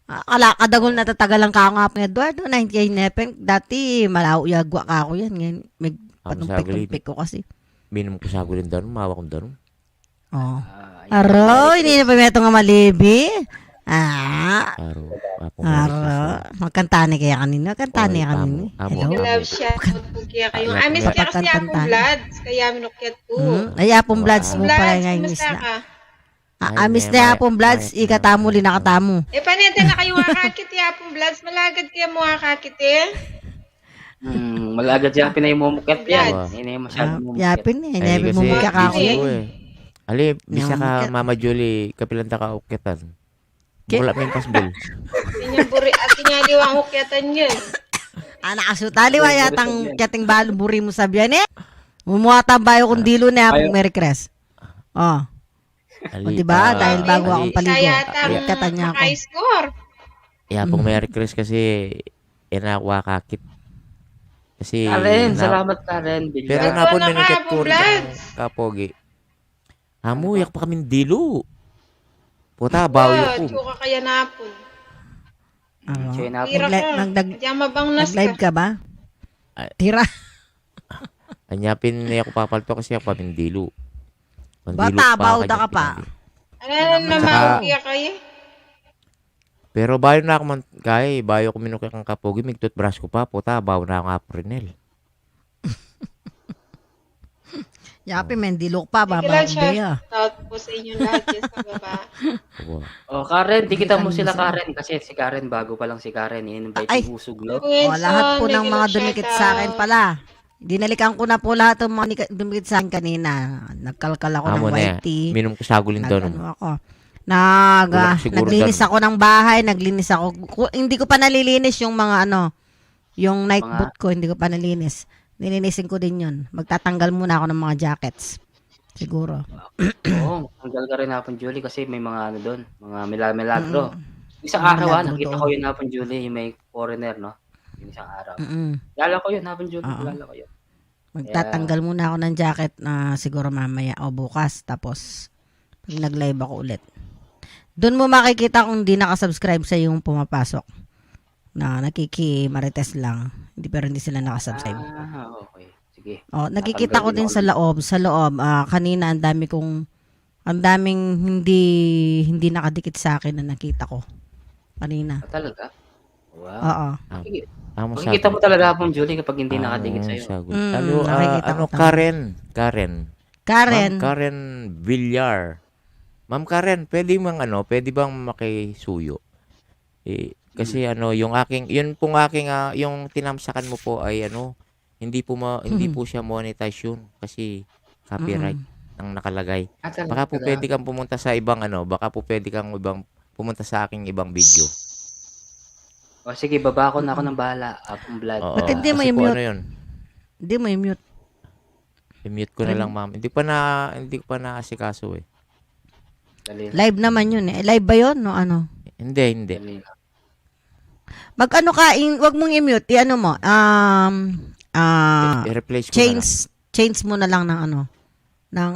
Kadagol na tatagalan ka ako nga pang Edward. 9K nepeng. Dati malaw yagwa ka ako yan. Ngayon may patumpik-tumpik ko kasi. Minum ko sagulin doon. Mawa kong doon. Oo. Aro, hindi na pa meto nga malibi. Magkantani kaya kanina. Kantani kanina. Hello. Love shot po kaya kayo. Miss kaya kasi Apong Bloods. Kaya minukyat po. Ay, Apong Bloods mo pala ngayon, miss na. Miss na Apong Bloods, ikatamo, linakatamo. Panete na kayo kakakit Apong Bloods. Malagad kaya mo kakakit Malagad siya pinayumumukit yan. Hindi masyadong mumukit. Yapin never mumukit ako yan. Ali, bisa ka Mama Julie, kapilanta ka ukitan. Wala may pasbol. Kinyaliwang ukyatan yun. Nakasutali wa yatang kating balo buri mo sabihan Mumuha bayo kung dilo na Apong Merry Cres. Diba? Dahil bago akong paligo. Katan niya ako. Score. Apong Merry Cres kasi inakwa kakit. Kasi Karen, salamat Karen. Pero napon minukit ko rin kapogi. Amuyak pa kaming dilo. Puta, bawi ako. Chuka kaya napon. Nag-live ka ba? Tira. Anyapin niya ako papalto kasi ako kaming dilo. Bata, bawda ka pa. Ano naman kaya kaya? Pero bayo na ako man kaya, bayo ko minukit ang kapogi, may toothbrush ko pa, puta, bawo na ako aprinel. Yapi, mendilok pa, babaya. Shout po sa inyo lahat sa baba. Karen, di kita mo sila Karen kasi si Karen, bago pa lang si Karen, in-invite yung usog lo. Lahat po ng mga dumikit sa akin pala. Dinalikan ko na po lahat ng mga dumikit sa akin kanina. Nagkalkal ako ng white tea. Minom ko sagulin doon. Kulang siguro Naglinis dyan. ako ng bahay, naglinis ako. Hindi ko pa nalilinis yung mga yung night Mga- boot ko, hindi ko pa nalinis. Nilinisin ko din yun. Magtatanggal muna ako ng mga jackets. Siguro. Oo, tanggal ka rin hapon, Julie, kasi may mga doon, mga milagro. Isang Mga araw, milagro nakita doon. ko yun hapon, Julie, yung may foreigner, no? Yung isang araw. Lala ko yun hapon, Julie, Oo. lala ko yun. Magtatanggal muna ako ng jacket na siguro mamaya o bukas. Tapos, pag nag-live ako ulit. Doon mo makikita kung di nakasubscribe sa yung pumapasok. Na nakikimarites lang. Pero hindi sila nakasubscribe. Okay. Sige. Oh, nakikita ko din sa loob. Kanina ang daming hindi nakadikit sa akin na nakita ko. Kanina. Talaga? Wow. Oo. Makikita mo talaga hapon, Julie, kapag hindi nakadikit sa'yo. nakikita ko talaga. Karen. Karen. Ma'am Karen Villar. Ma'am Karen, pwede bang makisuyo? Kasi yung yung tinamsakan mo po ay hindi po siya monetize yun kasi copyright ang nakalagay. Baka po pwede kang pumunta sa ibang pumunta sa aking ibang video. O sige, baba ko na ako ng bahala. Hapon blood. Oo, Ba't hindi mo kasi po i-mute? yun? Hindi mo i-mute. I-mute ko na lang, ma'am. Hindi ko pa naasikaso eh. Dali. Live naman yun eh. Live ba yun? No, ano? Hindi. Dali. Wag mong i-mute. I-ano mo. I-replace ko na lang. Change mo na lang ng ng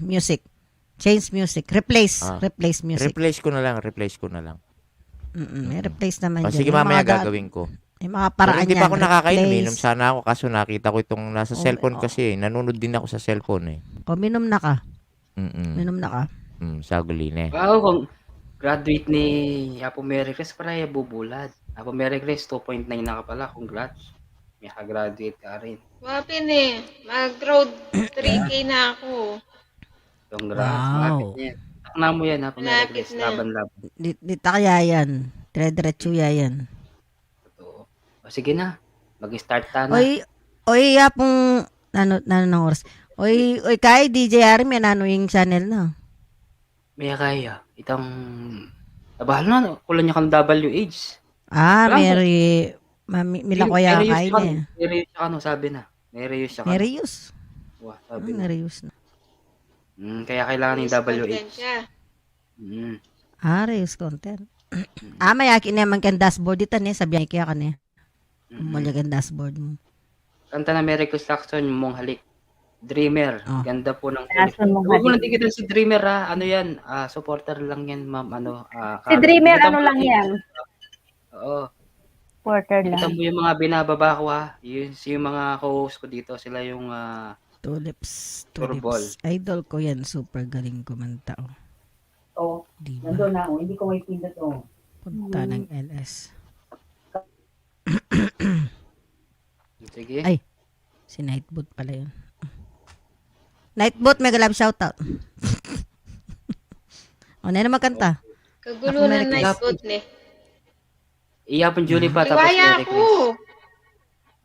music. Change music. Replace music. Replace ko na lang. May replace naman dyan. Sige, Yung mamaya mga gagawin ko. Yung mga paraan Pero hindi pa ako nakakainom. Replace. Inom sana ako kaso nakita ko itong nasa cellphone kasi. Nanonood din ako sa cellphone eh. O, minom na ka. Mm-mm. Minom na ka. Saguline. Wow, kung graduate ni Apo Mary Chris, para bubulad. Apo Mary Chris, 2.9 na ka pala. Congrats. May ka-graduate ka rin. Wapin eh. Mag-road 3K na ako. Congrats. Wow. Malapit niya. Takna mo yan, Apo Mary Malapit Chris. na. Laban-laban. Di kaya yan. Dire-diretso yan. Totoo. O sige na. Mag-start ta na. Oy, yapong ng oras. Oy, kay DJ Ari, may yung channel na. May kaya. Itang... Abahal na. Kulang niya kang WH. Mary... Mila ko ya kay niya. May reuse siya sabi na. May reuse siya. Nereus. Wow, sabi na. Nereus na. Kaya kailangan yung Content WH. siya. Reus content. May akin naman kan dashboard ito ne. Sabihan kaya ka ne. Mula kan dashboard mo. Kanta na Merry Construction, mong halik. Dreamer. Oh. Ganda po ng Asan mong Huwag mo halik? nang tigilan si Dreamer ha. Ano yan? Supporter lang yan, ma'am. Si Dreamer, Kita ano mo lang yan? Oo. Porter Kita lang. mo yung mga binababa ko ha. Yung mga co-host ko dito. Sila yung... Tulips. Turbol. Idol ko yan. Super galing kumanta. Oo. Diba? Nandun na ako. Hindi ko may pindot o. Punta ng LS. Sige. Ay. Si Nightbot pala yun. Nightbot, mega love shoutout. O, na magkanta. Kagulo na night boat ni. Iyapon Julie pa. Tapos Iwaya Merry ako. Chris.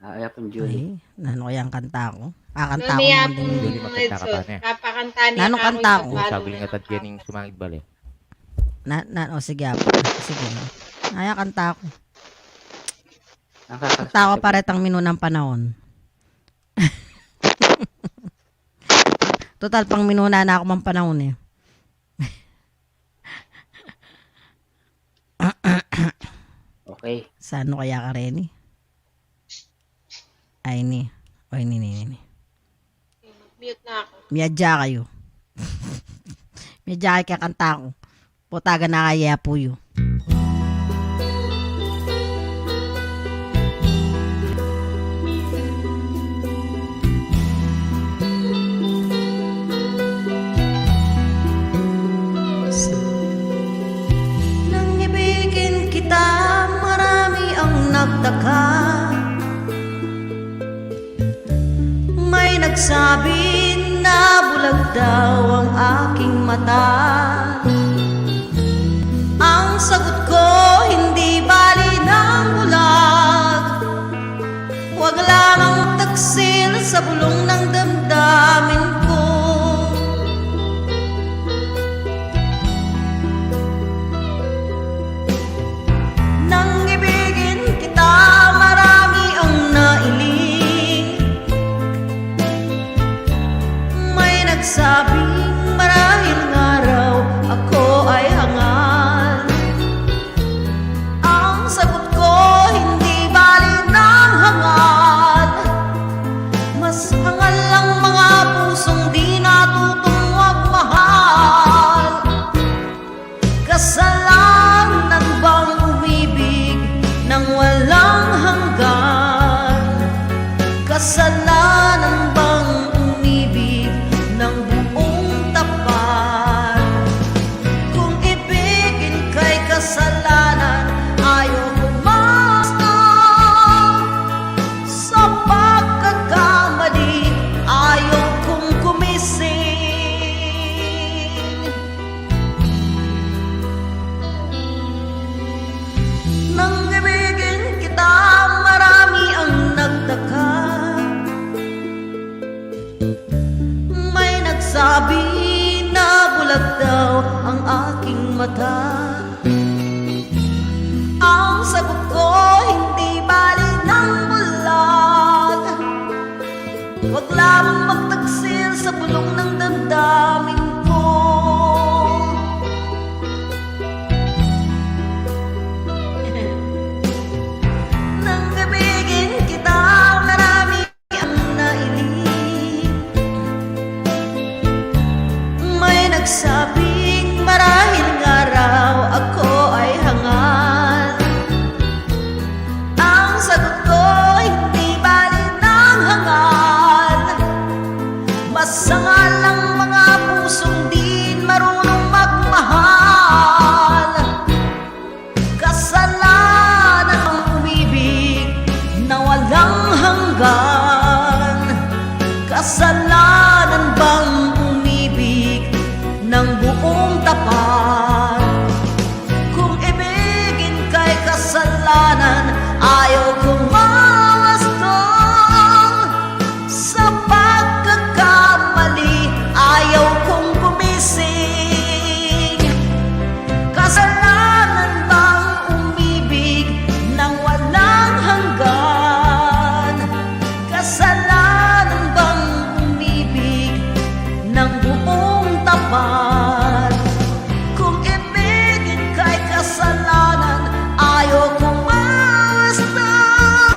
Iyapon Julie. Ay, kaya ang kanta ko? Kanta ko Mamaya mo po, din. Julie, magkanta ka pa Edson. niya. Papakanta niya Nanong ako kanta sa ko? palo Sabi na nga tad yan yung sumangit bali. Sige apo. Sige. Kaya kanta ko. Nakakasya. Kanta ko paretang minunang panahon. Total, pang minuna na ako mang panahon eh. Okay. Sa ano kaya ka rin eh? Ay ni. Oy ni. Mute na ako. Miyadya kayo. Miyadya kayo kakanta ko. Putaga na kaya po yun. Nang ibigin kita, marami ang nagtaka. May nagsabi na bulag daw ang aking mata. Ang sagot ko, hindi bali ng bulag. Huwag lang ang taksil sa bulong ng damdamin ko. mata. Ang sagot ko, hindi bali ng bulag. Huwag lamang magtaksil sa bulong ng damdamin ko. Nang gabigin kita, marami ang nailip. May nagsabing marahil nga raw ako ay hangal. Ang sagot ko, hindi bali ng hangal. Masanga lang mga pusong din marunong magmahal. Kasalanan ang umibig na walang hanggan. Kasalanan bang umibig ng buong tapat? Kung ibigin kay kasalanan, ayaw kong mawastol. Sa pagkakamali, ayaw kong gumising. Kasalanan bang umibig ng walang hanggan? Kasalanan bang umibig ng buong tapat? Kung ibigin kay kasalanan, ayaw kong mawastol.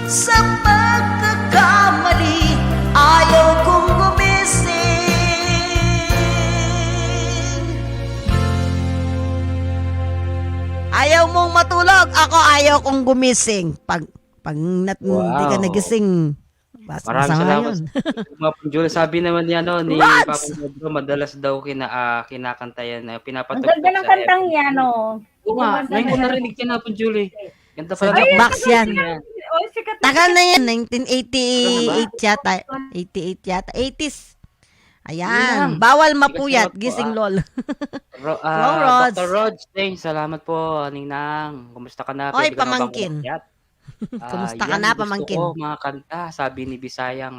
Sa pagkakamali, ayaw kong gumising. Ayaw mong matulog, ako ayaw kong gumising. Pag hindi ka nagising, Maraming masama salamat. yun. Mga Punjul, sabi naman niya ni Rods! Papa Pedro, madalas daw kinakanta yan, Ang pinapatugtog ganda ng sa kantang FB. yan, oh. Oo nga, Ang ganda ngayon ko yan. narinig yan na Punjul eh. Ganda Sa pala. jukebox yan. Oh, sikat na Tagal na yan, Ano 1988 yata. 88 yata. 80s. Yun lang. Ayan, bawal Sikat mapuyat, po, gising lol. Go, Rods. Dr. Rods, salamat po, Ninang. Kumusta ka na? Oy, Pwede ka na bang pamangkin. umakyat? Kumusta ka Yan, na, gusto pamangkin? ko, mga kanta, sabi ni Bisayang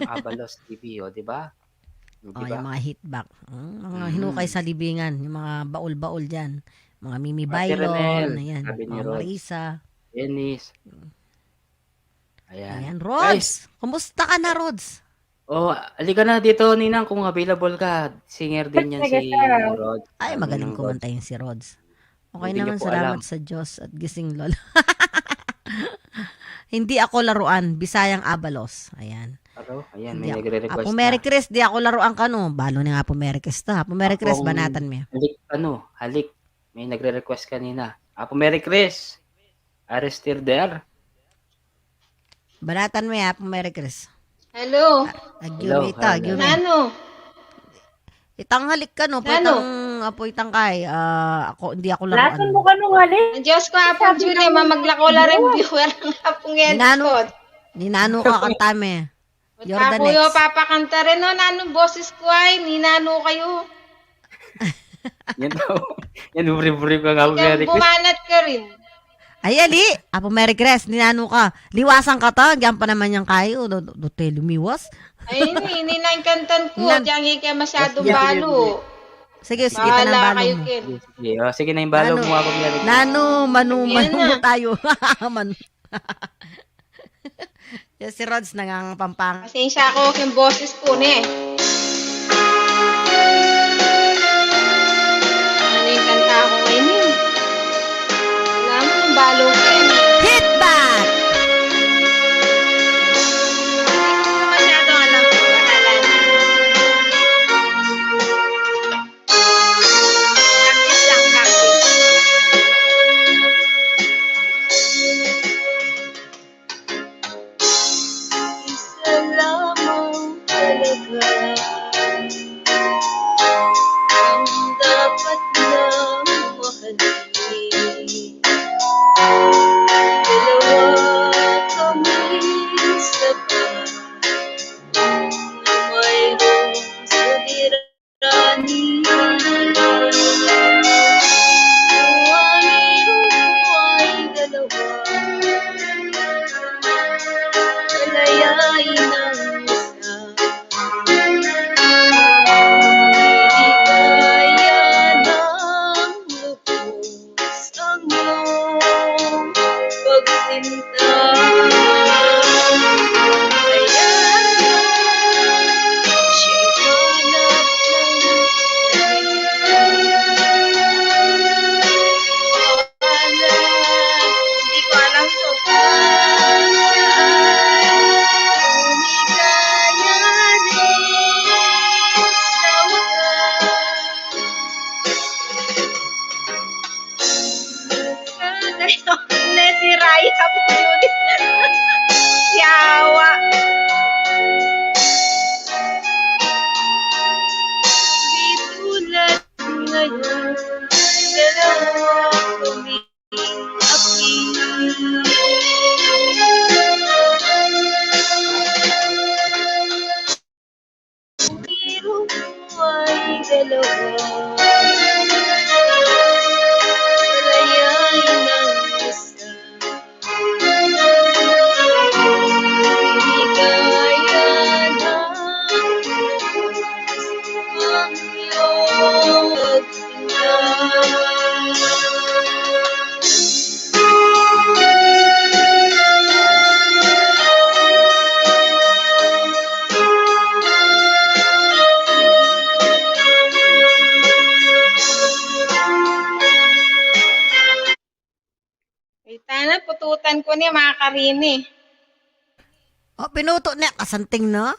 Abalos TV, o, di ba? Di Oh, ba? yung mga hitback. Mga hinukay sa libingan, yung mga baul-baul dyan. Mga Mimi Ate Bailon, Renel, ayan. sabi ni Mga Rods. Marisa. Dennis. Ayan. Ayan, Guys, Rods. Kumusta ka na, Rods? oh, alika na dito, Ninang, kung available ka. Singer din yan Sige, si sir. Rods. Ay, Sabi magaling ng Rods. kumanta yun si Rods. Okay Hindi niyo naman, po salamat alam. sa Diyos at gising lol. Hindi ako laruan, Bisayang Abalos. Ayan. Ayan, Hindi may ako. nagre-request Apo na. Mary Chris, di ako laruan ka no. Balo na nga Apo Mary Chris ta. Apo Mary Chris, Akong banatan mo. halik. May nagre-request kanina. Apo Mary Chris, are you still there? Banatan mo Apo Mary Chris. Hello. Agyumita, Hello. Nano? Itanghalik ka no. Nano? Patang Apo itangkay. Ako, hindi ako laruan. Lason mo ka nung halik. Ang Diyos ko, Apo Julie, mamaglakola rin viewer ng Apong Ninano, Edson. ninano ka kantame. You're the Kuyo, next. papakanta rin, no? Nanong boses ko ay, ninano kayo. Yan daw. Yan, buri-buri ko nga, Apo Mary Hanggang Chris. bumanat ka rin. Ay, ali. Apo Mary Chris, ninano ka. Liwasan ka ta. Diyan pa naman yung kayo. Dote lumiwas. Ay, hindi na yung kantan ko. Nan- Diyan kayo masyadong Sige, balo. Sige, sige ta ng Bahala balo kayo, mo. Ken. Sige, sige na yung balog mo, Apo Mary Chris. Nano, manu Yan na. tayo. Manu. Yes, si Rods nangangapampang. Pasensya ako yung boses ko, ne. Ano yung kanta ko ngayon, eh? Wala mo yung balo ko, eh. Hit back! Hindi ko masyadong alam kung bahala na. Practice lang, practice. Isa lamang talaga dalawang api. Biro mo ay dalawa, palayain ng isa. Ligaya na ang iyong pagtingin. Tana, pututan ko niya, mga karini. Pinuto niya, kasanting na.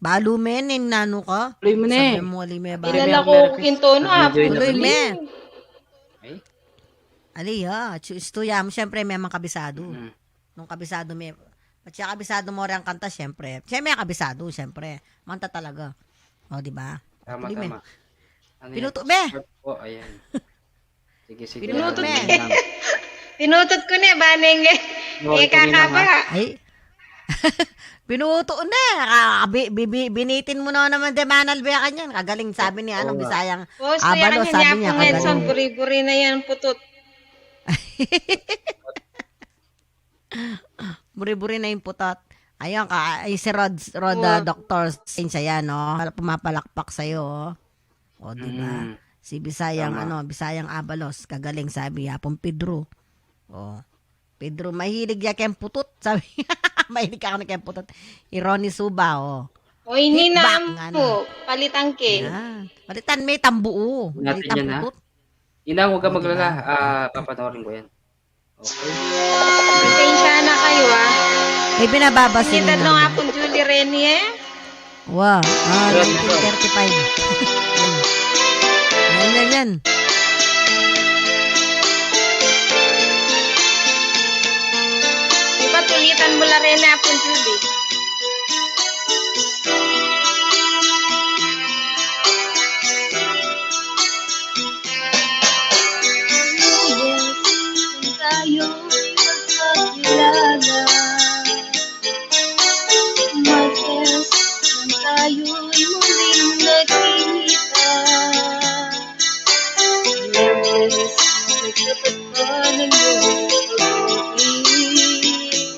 Balo menin, nano ka. Tuloy mo na eh. Sabi mo, alime ba? Kilala ko kinto no, Tuloy me. Ay? Ali, istuya mo, syempre, may mga kabisado. Nung kabisado may, at siya kabisado mo rin ang kanta, syempre. Siya may kabisado, syempre. Manta talaga. O, di ba? Tama, Tuloy, me. tama. Ano Pinuto, yan? me. Short po, ayan. Sige, sige. Pinuto, me. Tinutot ko niya, baneng kakaba. Ay. Pinuto na. Binitin mo na naman de Manalbea kanyan. Kagaling sabi ni anong Bisayang Abalo, sabi niya Edson, kagaling. buri-buri na yan, putot. Buri-buri na yung putot. Ayun ka, ay si Rod Dr. Sainz ayan, no? Pumapalakpak sa'yo, oh. O, diba? Si Bisayang, Bisayang Abalos, kagaling sabi, Yapong Pedro. O, Pedro, mahilig ya kayong putot, sabi. Mahilig ka na kayong putot. Ronnie Suba, o. O, ini Feedback, na po, palitan ke. Yan. Palitan, may tambuo. Natin Palitan yan, ha? putot. Inang, huwag ka maglala. Papanoorin ko yan. Okay. Pasensya na kayo, ah. Ay, binababasin Sinitad na. nung apong Julie Renier. Wow, 1935. Yan. Diba, tulitan mo la rin na apong Julie. Tayo'y magkakilala, Martes, nang tayo'y muling nagkita. Martes, nagtapat pa ng iyong pag-ibig.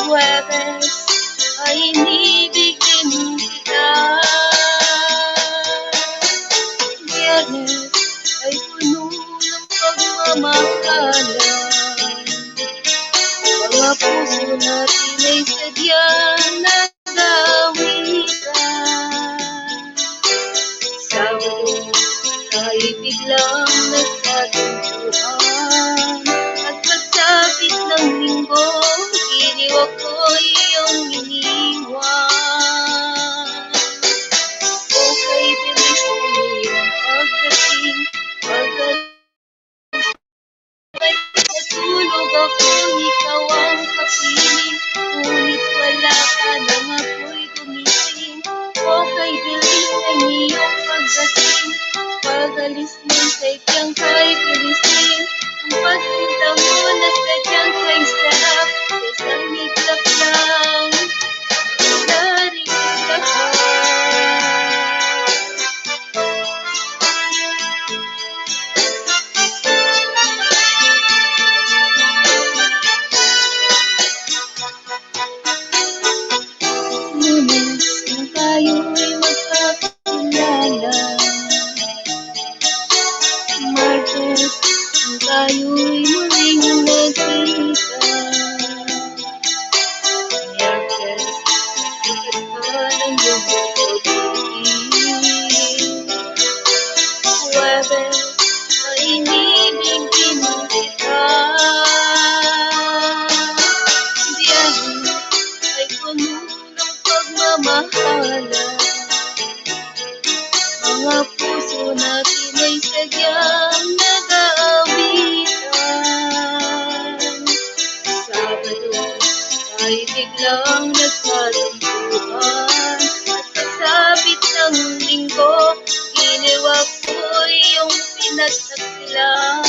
Huwebes, ay inibigin kita. Biyernes, ay puno ng pagmamahalan. Mga puso natin ay sadyang nagawitan. Sabado, tayo'y biglang nagkatungkuhan. At pagsapit ng linggo, iniwag ko iyong iniwan. Okay, bilis mo iyong pagdating, natulog ako, ikaw ang kapiling, ngunit wala ka nang ako'y gumising. Okay, bilis ang iyong pagdating, pag-alis ng sadyang kay bilisin. Ang pagpunta mo na sadyang kay sarap, isang iglap lang, narinig lahat. Lunes nang tayo'y magkakilala, Martes nang tayo'y muling nagkita. Miyerkules, nagtikat pa ng iyong pag-ibig. Huwebes, ay inibigin kita. Biyernes, ay puno ng pagmamahalan. Mga puso natin ay sadyang nag-aawitan. Sabado, ay biglang nagkatampuhan. At pagsapit ng linggo, iniwag ko'y iyong pinagtaksilan.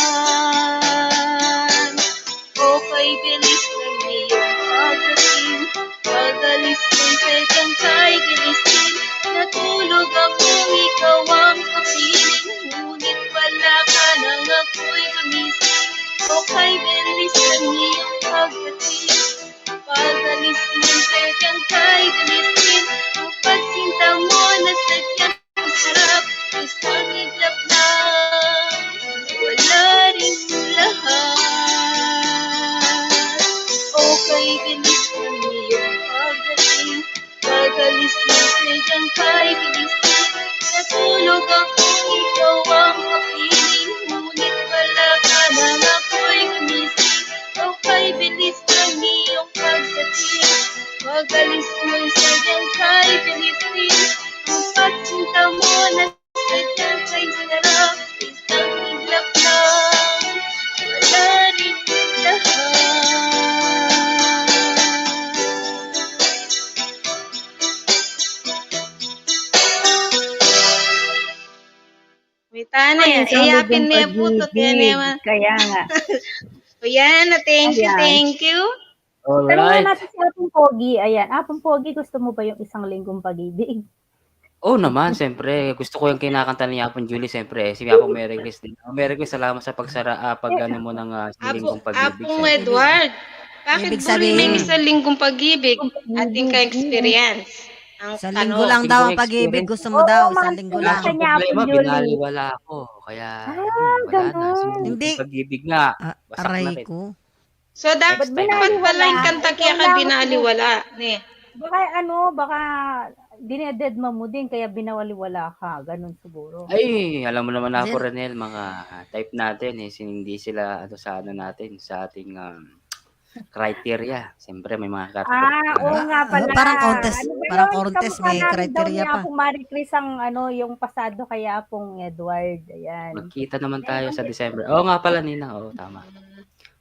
Okay, bilis ng iyong pagdating, pagalis ng sadyang kay bilisin. Natulog akong ikaw ang kapiling, ngunit wala ka nang ako'y gumising. Okay, bilis ng iyong pagdating, pagalis ng sadyang kay bilisin. Ang pagsinta mo na sadyang masarap, isang iglap lang, wala ring lahat. Okay, bilis ng iyong pagdating, pagalis ng sadyang kay bilisin. Natulog akong ikaw ang kapiling, ngunit wala ka nang ako'y gumising. Okay, bilis ng iyong pagdating, pagalis ng sadyang kay bilisin. Ang pagsinta mo na sadyang kay sarap, isang iglap lang, wala ring lahat. May tanay, iyapin niya putot yan naman. Kaya nga. O yan, thank you, Ayan. thank you. Tanungin Alright. natin si Apong Pogi. Ayan, Apong Pogi, gusto mo ba yung isang linggong pag-ibig? Oo naman, siyempre. Gusto ko yung kinakanta ni Apong Julie, siyempre. Si Apong Mary Chris din. Mary Chris, salamat sa pag ano mo ng linggong pag-ibig. Apong siyempre. Edward, bakit Ibig buri sabihin- may isang linggong pag-ibig? Ating ka-experience. Ang Sa ano, linggo lang daw ang linggong pag-ibig. experience. Gusto mo daw, Oo, isang mga linggo sila lang. sa niya, Problema, Apong Julie. binaliwala ako. Kaya, wala na. ganun. Siguro Hindi. pag-ibig nga. Basak na Aray rin. ko. so dapat Next time. dapat pala yung kanta kaya ka Kailangan- binaliwala. Ne. Baka dinededma mo din, kaya binawaliwala ka. Ganun siguro. Ay, alam mo naman ako, Then- Renel, mga type natin hindi sila sa ano natin, sa ating criteria. Siyempre, may mga Oo nga pala. Parang contest. Ano ba Parang yun? contest, Kamukha may namin criteria daw ni pa. Apong Marie Chris ang yung pasado kaya Apong Edward. Ayan. Magkita naman tayo sa December. Oo nga pala, Ninang. Oo, tama.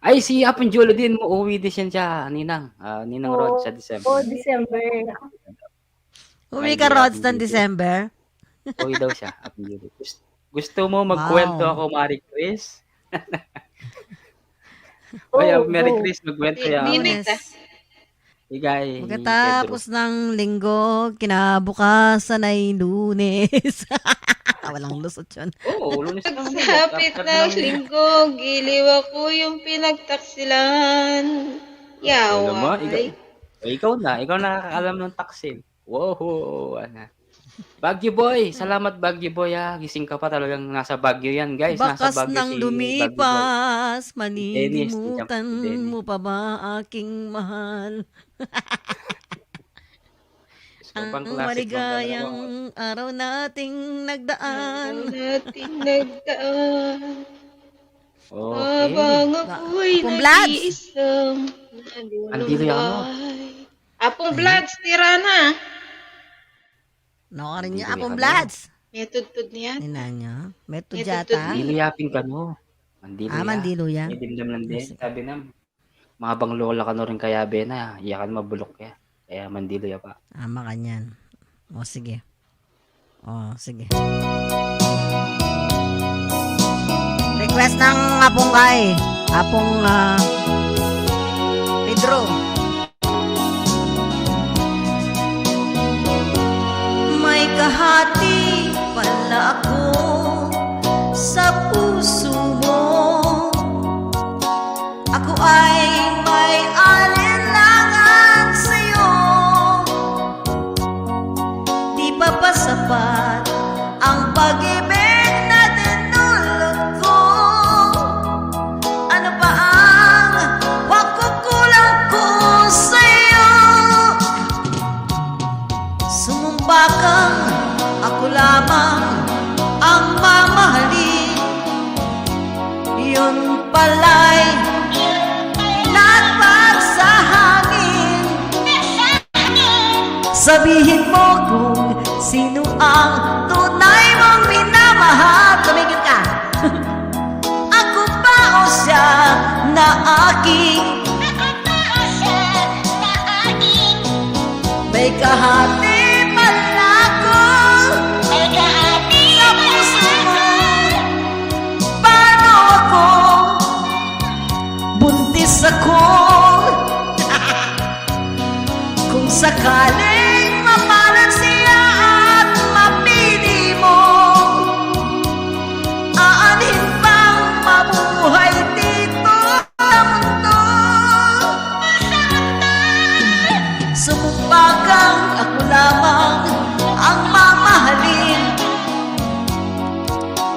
Ay, si Apong Julie din, uuwi din siya, Ninang. Ninang Rod sa December. December. Uwi ka, Rods, ng December. Uwi daw siya, Apong Julie. Gusto mo magkwento Wow. ako, Marie Chris? Oy, Mary Chris, magkwento yan. Ninit ah. Igay. Pagkatapos ng linggo, kinabukasan ay Lunes. Walang lusot yun. Oo, Lunes na. Pagsapit ng linggo, giliw ako yung pinagtaksilan. Naman, Yaway. ikaw na nakakaalam ng taksil. Wow, ano. Baguio Boy, salamat Baguio Boy ha. Gising ka pa talagang nasa Baguio yan, guys. Nasa Bakas Baguio ng si lumipas, Dennis, manilimutan si Dennis. mo pa ba aking mahal? So, pang Ang classic maligayang araw nating nagdaan. Natin nagdaan. Okay. Habang ako'y Apong Blads. nag-iisang Andito yan, ano? Apong Blads, tira na. No, rin niya. Hindi Apong kami. Blads. May tudtud niya. Nina niya. May May tudyata. Mandiluyapin ka no. Mandiluya. Mandiluya. May dimdam lang din. Sabi na, mga bang lola ka no rin kaya Bena, iyakan mabulok kaya. Kaya mandiluya pa. Ama ka niyan. O, sige. Sige. Request ng Apong Kai. Apong Pedro. May kahati pala ako sa puso mo. Ako ay may alinlangan sa'yo. Di pa ba sapat ang pag-ibig na dinulot ko? Ano pa ang pagkukulang ko sa'yo? Sumumpa kang ako lamang ang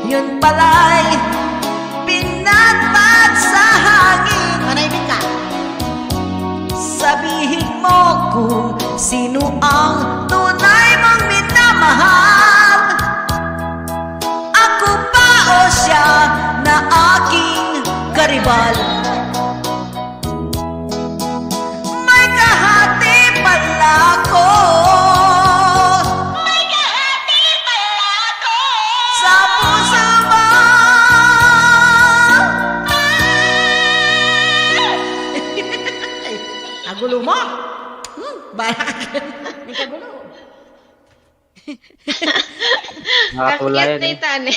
yun pala'y pinatpat sa hangin. Manahimik ka. Sabihin mo kung sino ang tunay mong minamahal. Ako ba o siya na aking karibal? May kahati pala ako. May kahati pala ako sa puso mo. Agulo mo. Barak. Hindi ka gulo. Nakatulay Kakyat na yan. itane.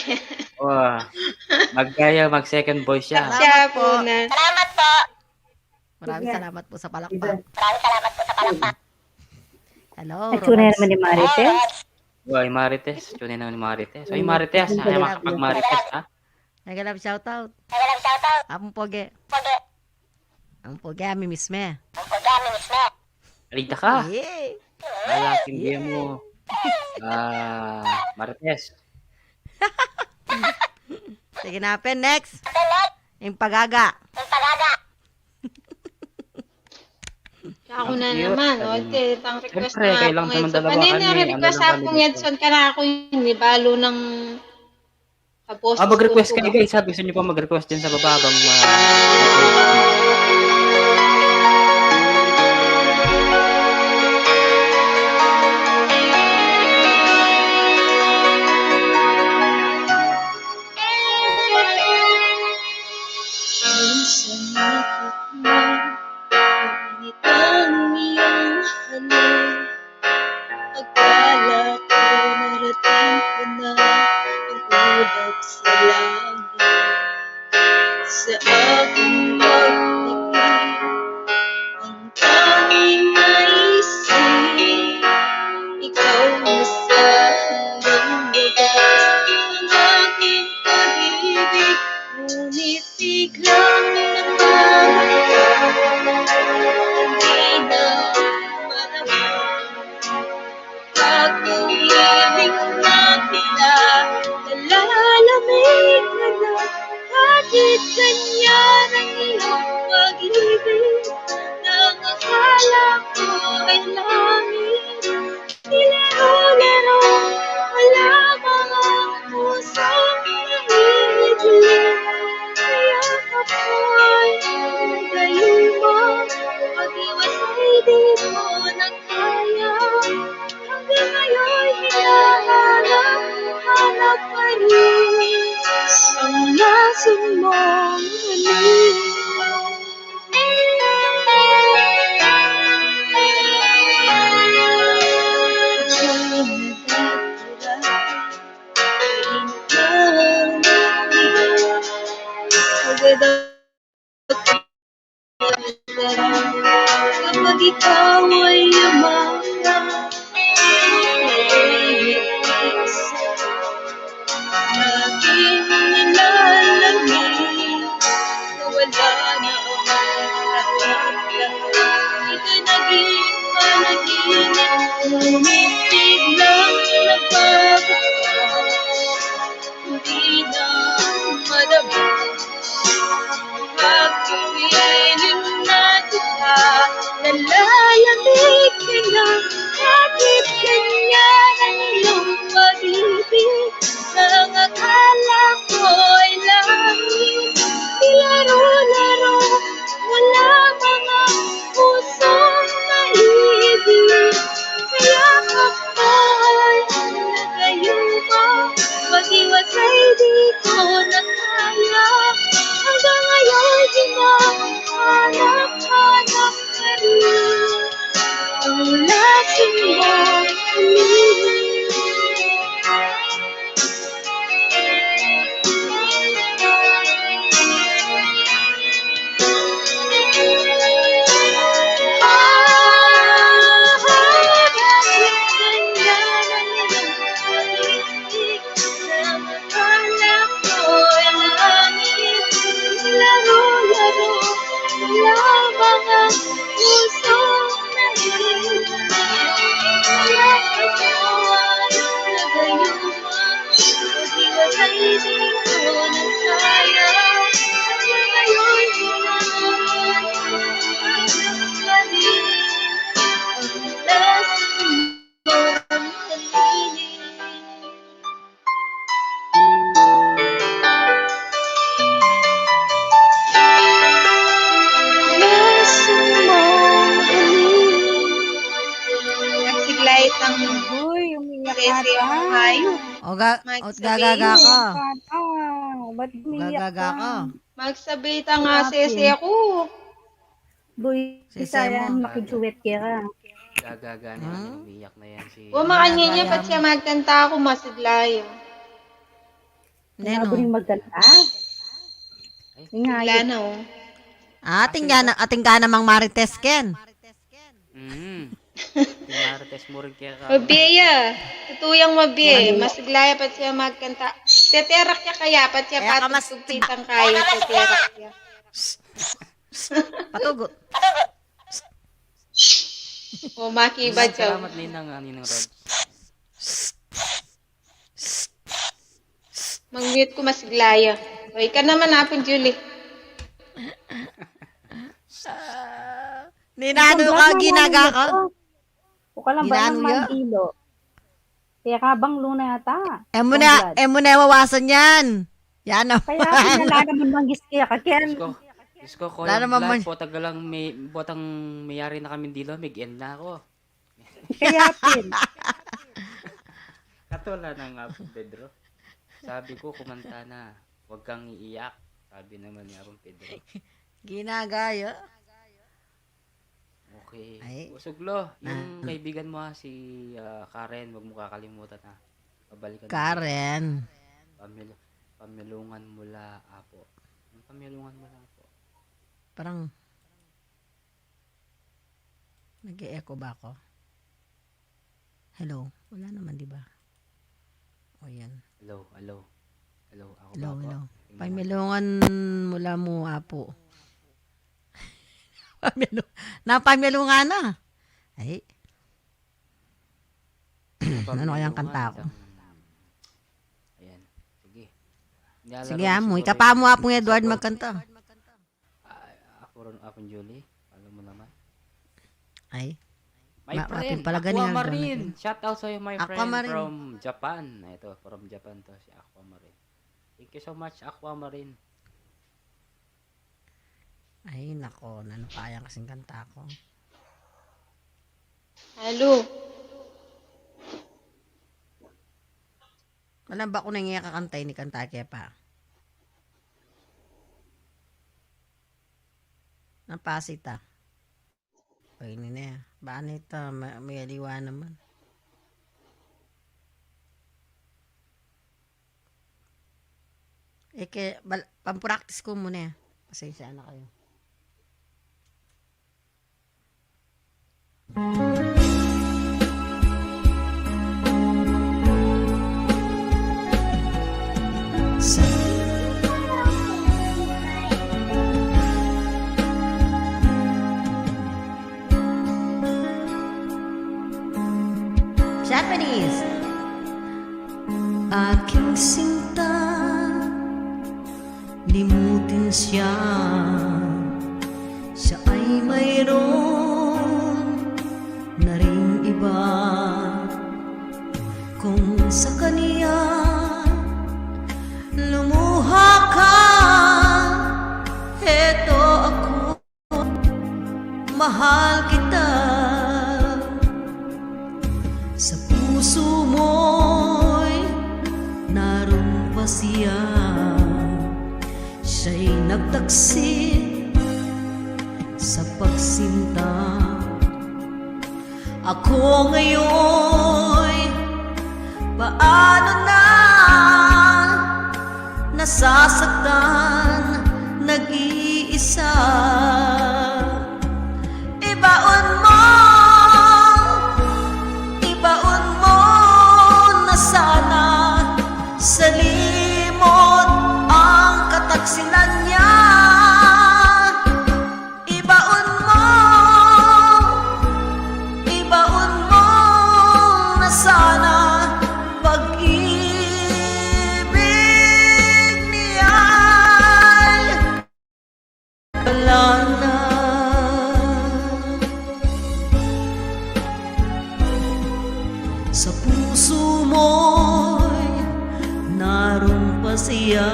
Oh, mag-gaya, mag-second voice siya. Siya po na. Salamat po. Maraming salamat po sa palakpak. Maraming salamat po sa palakpak. Hello, Nagsuna Romads. naman ni Marites. Uy, Marites. Tunin naman ni Marites. Uy, Marites. Ay, makapag-Marites, ha? Nagalab shoutout. Apong poge. Ang poge, ami misme. Alita ka. Yeah. Lalaking yeah. Mo. Marites. Sige na, pen. Next. Yung pagaga. Ako na Cute. naman. O, ang request Siyempre, na kailang ako naman Edson. dalawa Kanina, kami. request Ano lang ako kami Edson ka na ako yun. Balo ng kapos. Mag-request kayo, guys. Gusto niyo pa mag-request din sa baba habang Minsan nakikita, mainit ang iyong halik. Akala ko narating ko na ang ulap sa langit. Sa aking pagtingin, ang tanging naisip, ikaw na sa hanggang wagas ang aking pag-ibig. Ngunit biglang nagbago, hindi na malamang. Pag-ibig na kita, nalalamig ka na. Bakit ganyan ang iyong pag-ibig? Nang akala ko ay langit, nilaro-laro, wala mga pusong nahihiling. Kaya ako'y nagayon mo, pag-iwasay di mo na kaya. Hanggang ngayon hinahanap pa rin ang laso mong halik. Kapag ikaw ay umangat, naiinis aking nilalamig, na wala na ang lahat-lahat. Ito'y naging panaginip, ngunit biglang nagbago. Hindi na madama, pag-iwiling na kita, nalalamig ka na. Bakit ganyan ang iyong pag-ibig? Nang akala ko'y langit, nilaro-laro, wala mga pusong naibig. Kaya ako'y nagayuma, pag-iwasay di ko na kaya. Hanggang ngayon hinahanap-hanap ka rin ang lasing mong halik. Thank you. kasi ako ngayon. O gagaga ka. Ba't umiyak Gagaga ka. Magsabita nga sesi ako. Boy, Sisi sayang mo. makijuwet ka. Gagaga na yan, umiyak na yan si... Wamakanya niya pat siya magkanta ako masiglayo. Hindi Nabo no. rin magkanta. Wala na oh. Ating ka namang marites ken. Tinarites mo rin kaya ka. Mabiya. Tutuyang mabiya. Masiglaya pat siya magkanta. Teterak niya kaya pat siya Kaya ka patutugtitang kaya. Teterak niya. Patugot. O makibad siya. Salamat Ninang Rod. Mag-mute ko masiglaya. O, ika naman apon, Julie. Ninano ka, ginaga ka. O ka lang ba Ginano ng ya? mandilo? Kaya kabang luna yata. Mo na wawasan yan. Yan o. Kaya wala naman manggis kaya ka. Kaya Diyos ko, Wala Kuya naman Vlad, po tagalang botang mayari na kami dilo, mag-end na ako. kaya pin. Katula na nga po, Pedro. Sabi ko, kumanta na. Huwag kang iiyak. Sabi naman ni Apong Pedro. Ginagaya. Okay. Ay. Usuglo, yung kaibigan mo si Karen, huwag mo kakalimutan ha. Pabalikan mo. Karen. Pamilungan mula Apo. Yung pamilungan mula Apo. Parang nag-e-echo ba ako? Hello? Wala naman, di ba? O yan. Hello. Ako Hello, ba hello. po? Pamilungan mula mo, Apo. Napamilungan na. Ay. Ano kayang kanta ko? Ayan. Sige. Sige, mo. Ikapa mo, Apong Edward, magkanta. Ako rin, Apong Julie. Alam mo naman. Ay. My friend, pala ganyan, Aquamarine. Shout out sa'yo, my friend Aquamarine. from Japan. Ito, from Japan to si Aquamarine. Thank you so much, Aquamarine. Ay, nako. Nanapayang kasing kanta ko. Halo. Wala ba ako nangyayang kakantay ni kanta kaya pa? Napasita. Pag ini na. Baan ito? May aliwa naman. Pampractice ko muna. Pasensya na kayo. Japanese. Aking sinta, limutin siya. Siya ay mayroon na ring iba. Kung sa kaniya lumuha ka, heto ako, mahal kita. Sa puso mo'y naroon pa siya. Siya'y nagtaksil sa pagsinta. Ako ngayon, paano na nasasaktan, nag-iisa. Ibaon mo na sana sa limot ang kataksilan niya. Ibaon mo na sana pag-ibig niya'y wala na. Sa puso mo'y naroon pa siya.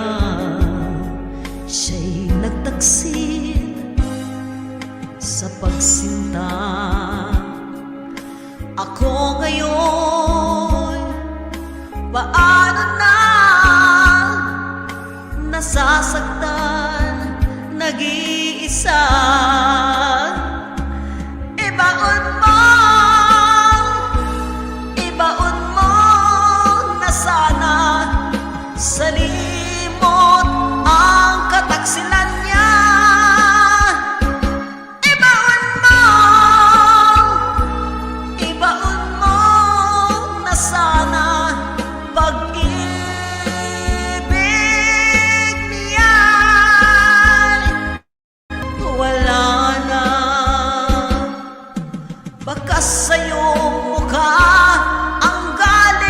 Siya'y nagtaksil sa pagsinta. Ako ngayon, Paano na nasasaktan, nag-iisa? Ibaon mo na sana sa limot ang kataksilan niya. Ibaon mo na sana pag-ibig niyan wala na. Baka sa'yo mukha ang galit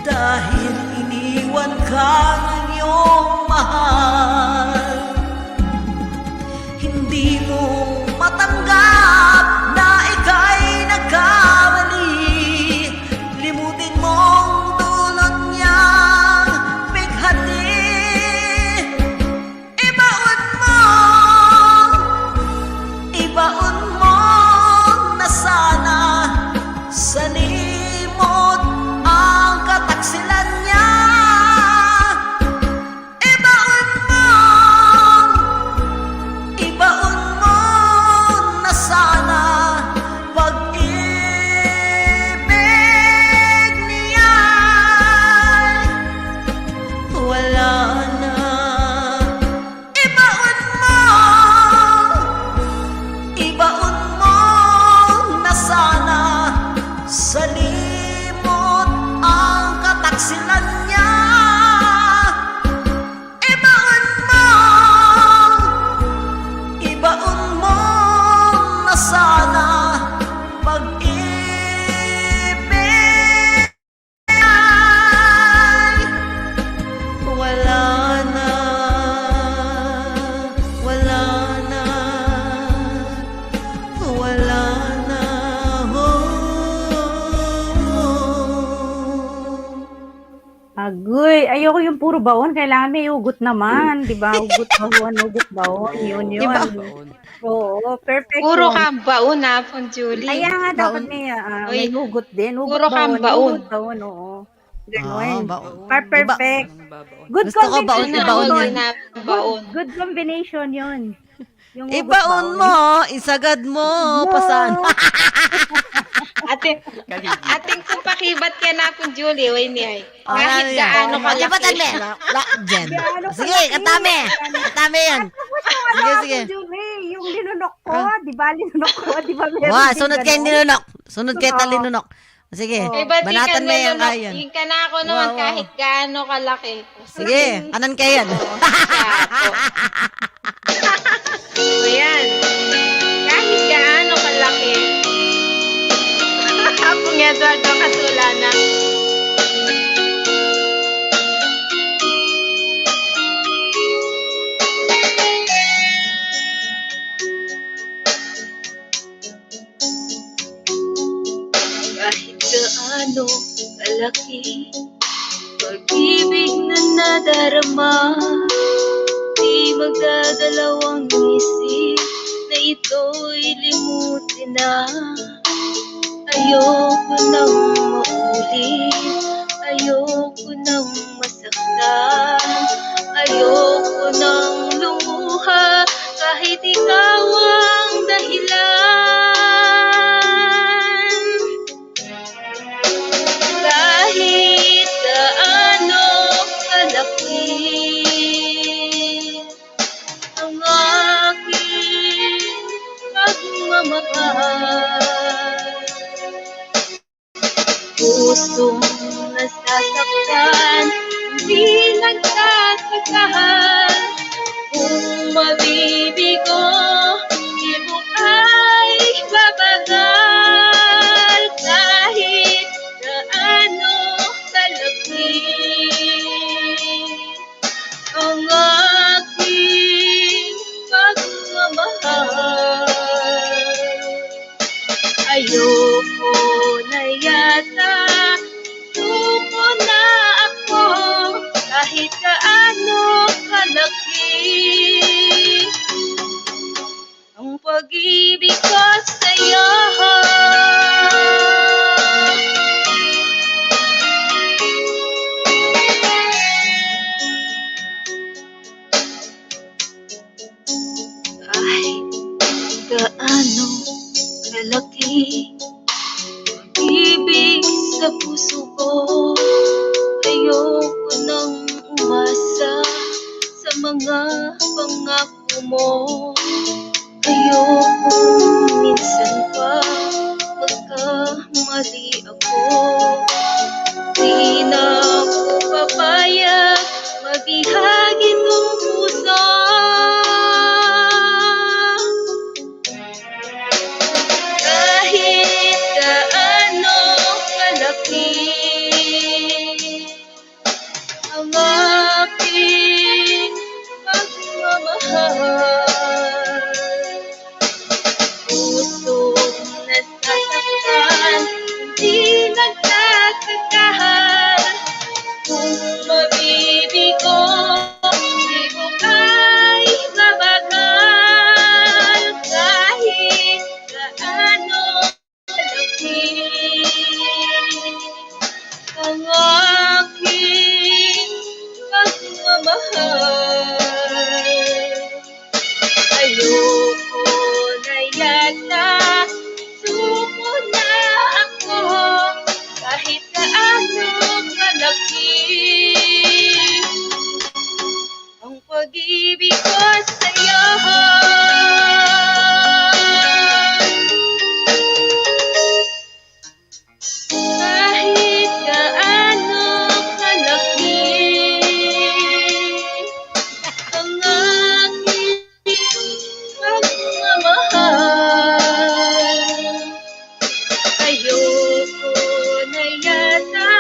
dahil iniwan ka ng iyong mahal. Hindi mo matanggap na ika'y nagkamali. Limutin mong dulot niyang bighati. Ibaon mo na sana sa limot ang kataksilan niya. Ibaon mo na sana pag-ibig niya wala na. Ibaon mo na sana sa limot ang kataksilan niya. Ibaon mo na sana pag-ibig ay wala na. Wala na. Wala na. Agoy, ayoko yung puro baon. Kailangan may ugot naman. Di ba? Ugot baon. Yun. Iba. Oo, perfect. Puro yun. kang baon na, Pong Julie. Kaya nga dapat may Uy, hugot din. Hugot puro kang baon. Hugot baon, oo. Ganun. Oo, baon. Perfect. Good Gusto ko baon, combination. ibaon Baon yun. na, baon. Good combination yun. Yung hugot Ibaon baon. mo, isagad mo, pasan. Ating kung pakibat ka na, Pong Julie, way niya. Kahit gaano Lipatan kalaki. me. Jen. Sige, katame. Katame yan. Sige. Yung linunok ko, di ba? Di ba? Wow, sunod kay ninunok. Sunod kay talinunok. Sige, Iba di ka banatan mo yan nunok. kayan. Yung ka na ako naman Wow. kahit gaano kalaki. Sige, kanan kayo yan. Ayan. Kahit gaano kalaki. Pong Eduardo Catulana. Kahit gaano kalaki pag-ibig na nadarama, di magdadalawang isip na ito'y limutin na. Ayoko nang maulit, ayoko nang masaktan, ayoko nang lumuha kahit ikaw ang dahilan. Kahit gaano kalaki ang aking pagmamahal, pusong nasasaktan, hindi nagtatagahan. Kung mabibigo, ibig ay babagal. Kahit gaano kalaki ang aking pagmamahal, ayoko na yata, suko na ako kahit gaano kalaki ang pag-ibig ko sa'yo. mga pangako mo. Ayokong minsan pa magkamali ako. Di na ako papayag mabihag itong puso. Kahit gaano kalaki ang aking pagmamahal, pusong nasasaktan, hindi nagtatagahal. Kung mabibigo, di mo kay babagal. Kahit gaano kalaki ang aking pagmamahal, ayoko na yata, suko na ako. Kahit gaano kalaki ang pag-ibig ko sa'yo. Kahit gaano kalaki ang aking pagmamahal, ayoko na yata,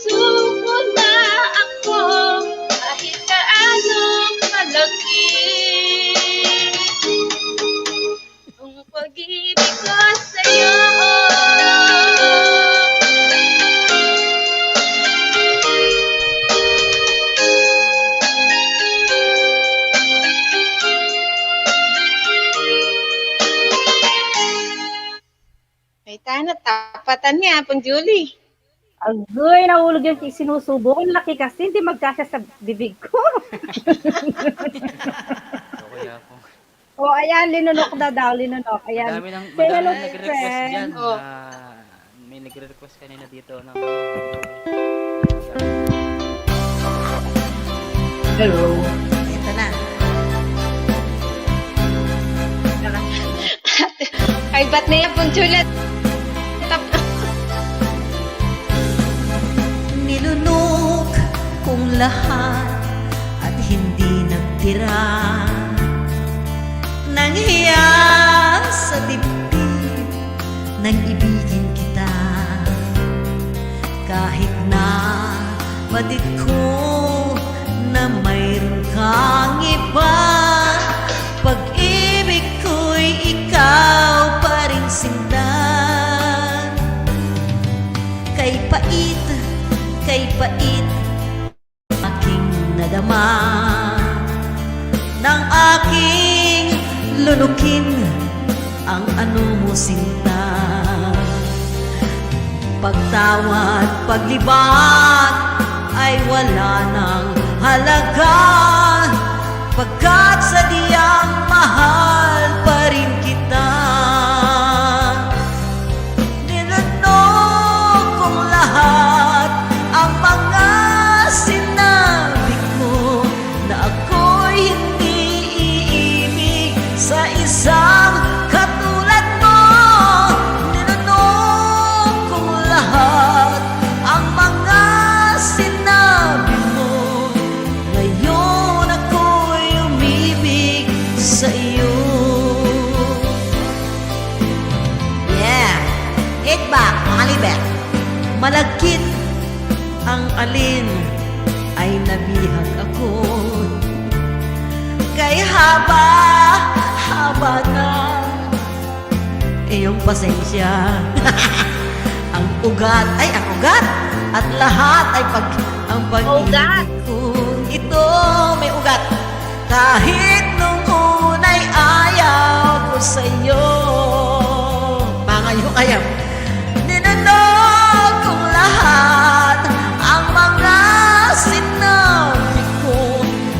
suko na ako. Kahit gaano kalaki ang pag-ibig ko sa'yo. Ay, tana, tapatan niya, Pang Julie. Agoy, nahulog yung sinusubo. Ang laki kasi, hindi magkasya sa bibig ko. Okay ako. O, ayan, linunok na daw, linunok. Ayan. Madami Say hello, nang nag-request friend. dyan. Oh. May nag-request kanina dito ng Hello. Ito na. Ay, ba't na yan, Pang Julie? Nilunok kong lahat at hindi nagtira ng hiya sa dibdib nang ibigin kita. Kahit na badid ko na mayroon kang iba, pag-ibig ko'y ikaw pa rin sinta. Kay pait aking nadama nang aking lunukin ang ano mo sinta. Pagtawad, paglibat ay wala nang halaga, pagkat sadyang mahal pa rin kita. Nilanok kong lahat ang mga sinabi ko na ako'y hindi iibig sa isang katulad mo. Nilanok kong lahat ang mga sinabi mo. Ngayon ako'y umibig sa iyo. Yeah, it back, mga libet. Malagkit ang alin ay nabihag ako. Kay haba na iyong pasensya. Ang ugat at lahat ay ang pag-ibig ko. Ito may ugat. Kahit nung unay ayaw ko sa'yo. Pangayo kaya. Ninanong kong lahat ang mga sinabi ko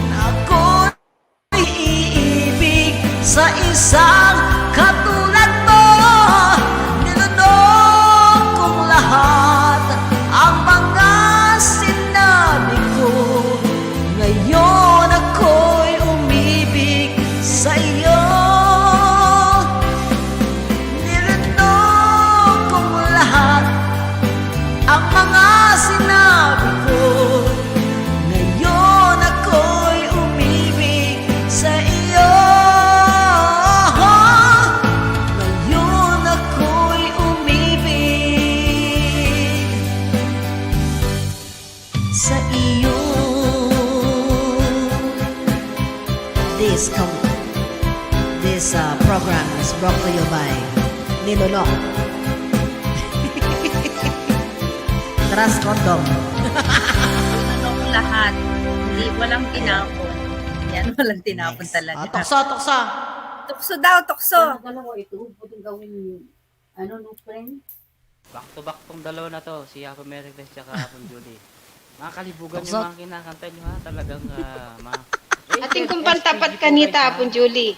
na ako'y iibig sa isang katulad mo. Ninanong kong lahat ang mga sinabi ko. Ngayon ako sa iyo. This program is brought to you by Nilunok. Trust Condom. Ano lahat. Hindi, walang tinapon. Yan, walang tinapon talaga. Tukso. Tukso daw, tukso. Ito, pwedeng gawin, no friend? Back to back tong dalawa na to, si Happy Merry Christmas tsaka Hapon Julie. Mga kalibugan Tukso. yung mga kinakanta nyo ha, talagang mga... Ating kung pantapat ka ni Tapon, Julie.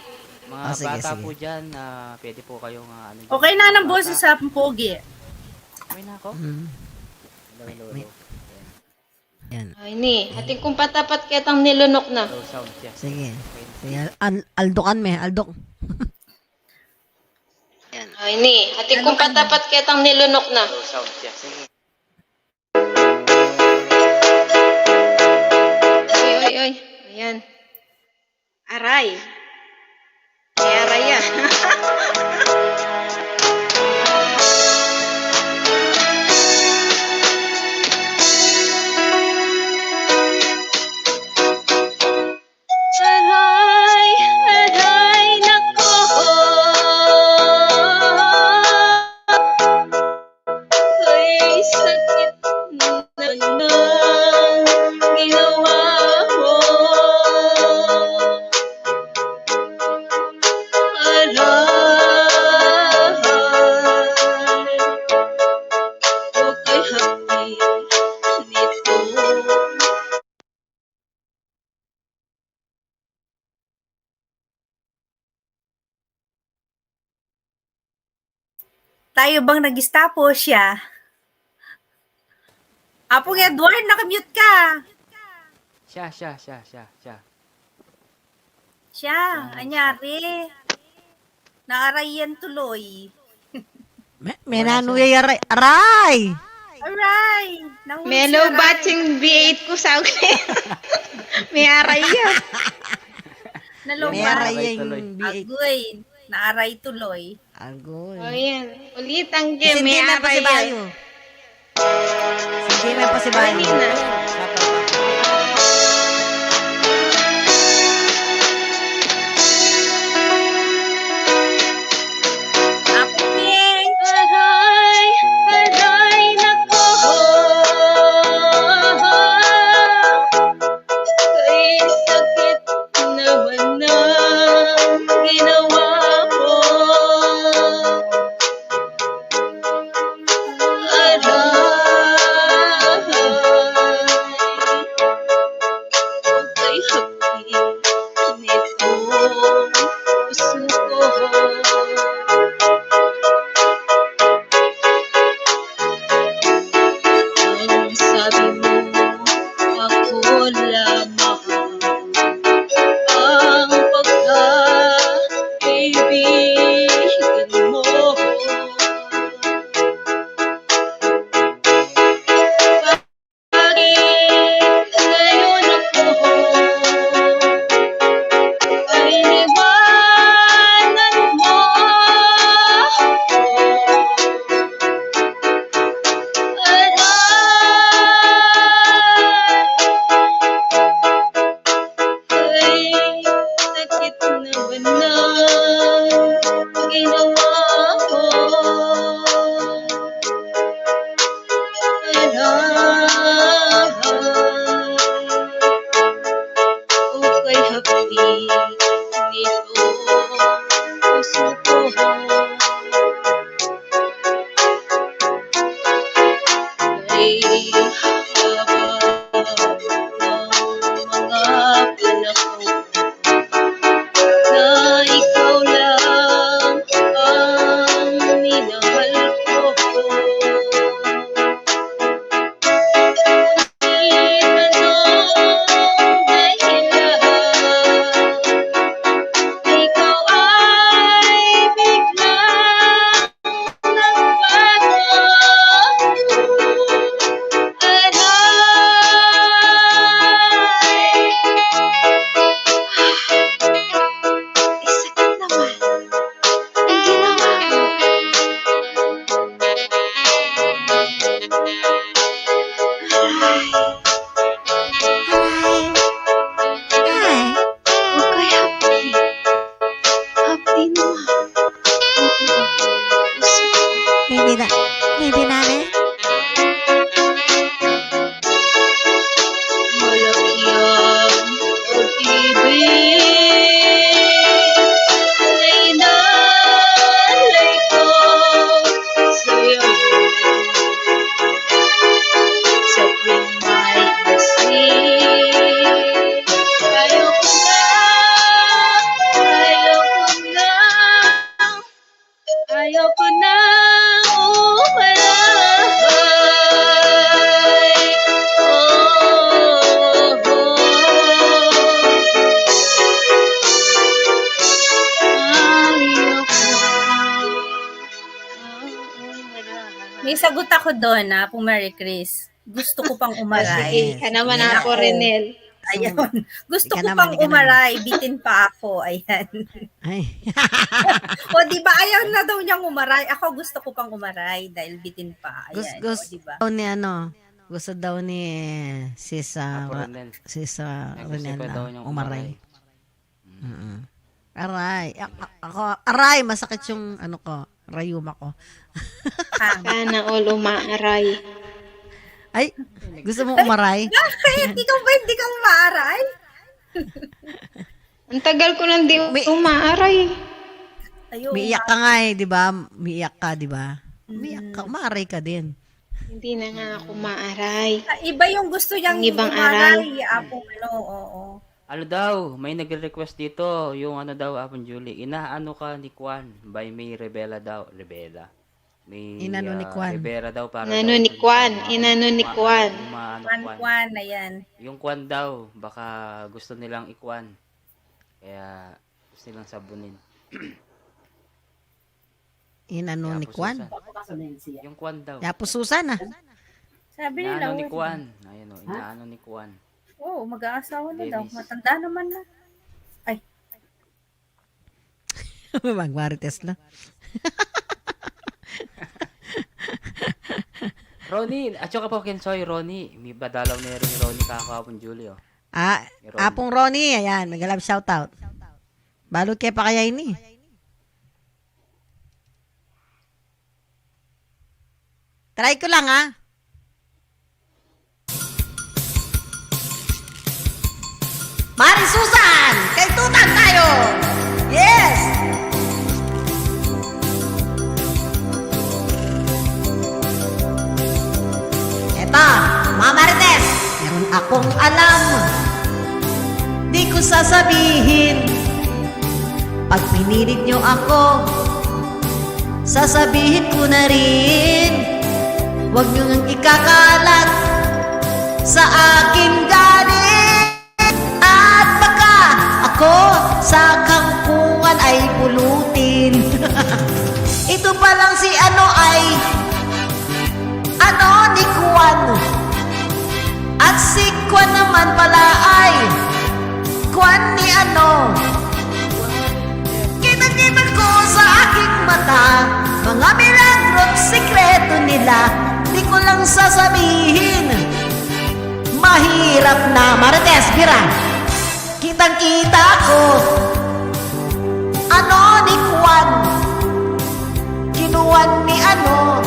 Mga sige, bata sige. po dyan, pwede po kayong ano dyan. Okay na ng boses sa Pogi. Okay na ako? May- Yan. Ay ni, ating kung pantapat kitang nilunok na. Low sound siya. Sige. Sige. Aldokan me. Aldok. Ay ni, ating kung pantapat kitang nilunok na. Low sound siya. Sige. Oy. Ayan. Aray. May aray ah. Aray, nako. Ay, sakit na ginawa mo. Aray, huwag kay happy nito. Tayo bang nag-stapo siya? Apong Edward, nakamute ka. Siya. Siya, anyari. Naarayan tuloy. May nanuyayaray. Aray! Aray! Melo batching B8 ko sa akin. May aray yan. May aray yung B8. Agoy, naaray tuloy. Agoy. O yan. Ulit ang game. Hindi May na pa si aray yan. Bayo. Hindi na pa si Bayo. Hindi na. Apong Yeng! Aray, nako. Kay sakit naman ng ginawa ko. Aray, sagot ako doon, Apo Mary Chris. Gusto ko pang Sige, umaray. ka naman Ayan ako, Renel. Ayun. Gusto Ika ko naman, pang ika naman. umaray. Bitin pa ako. Ayan. Ay. O, di ba? Ayaw na daw niyang umaray. Ako gusto ko pang umaray dahil bitin pa. Ayan. Gusto O, di ba? daw ni ano, gusto daw ni Sis Apo Ronel. Renel Gusto pa daw na niyang umaray. Aray. Ako, aray, masakit yung ano ko, rayuma ko. Sana all umaaray. Ay, gusto mo umaray? Bakit? Ikaw ba hindi ka umaaray? Ang tagal ko nang di umaaray. Ayun. Umiiyak ka nga di ba? Umiiyak ka, di ba? Umiiyak ka, umaaray ka din. Hindi na nga ako maaray. Iba yung gusto niyang Ang ibang umaray. Apo, oo. Ano daw, may nagre-request dito, yung ano daw, Apon Julie, inaano ka ni Kwan by May Rivera daw, Rivera. May Inano ni Kwan. Rivera daw para Inano daw ni dun Kwan, sa inano ni Kwan. Kwan, ayan. Yung Kwan daw, baka gusto nilang ikwan. Kaya gusto nilang sabunin. Inano ni Kwan? Yung Kwan daw. Yapo Susan ah. Sabi nila, Inaano ni Kwan. Ayun o, inaano ni Kwan. Oo, mag-aasawa na daw. Dennis. Matanda naman na. Ay, Magmarites na. Ronnie, at saka po Kensoy, Ronnie. May badalaw na rin ni Ronnie kakahapon, Julie, oh. Ah, Ni Ronnie. Apong Ronnie, ayan, nag-love shoutout. Balot kay pa kaya ini. Try ko lang ah. Mari Susan! Kay tutan tayo! Yes! Eto, mga Marites, meron akong alam. Di ko sasabihin. Pag pinilit nyo ako, sasabihin ko na rin. Huwag nyo nang ikakalat sa aking galing. At baka ako sa kangkungan ay pulutin. Ito pa lang si ano ay ano ni Kwan. At si Kwan naman pala ay Kwan ni ano. Kita-kita ko sa aking mata mga milagro't sikreto nila. Di ko lang sasabihin. Mahirap na Marites, Bira. Kitang-kita ko ano ni Kwan. Kinuwan ni ano.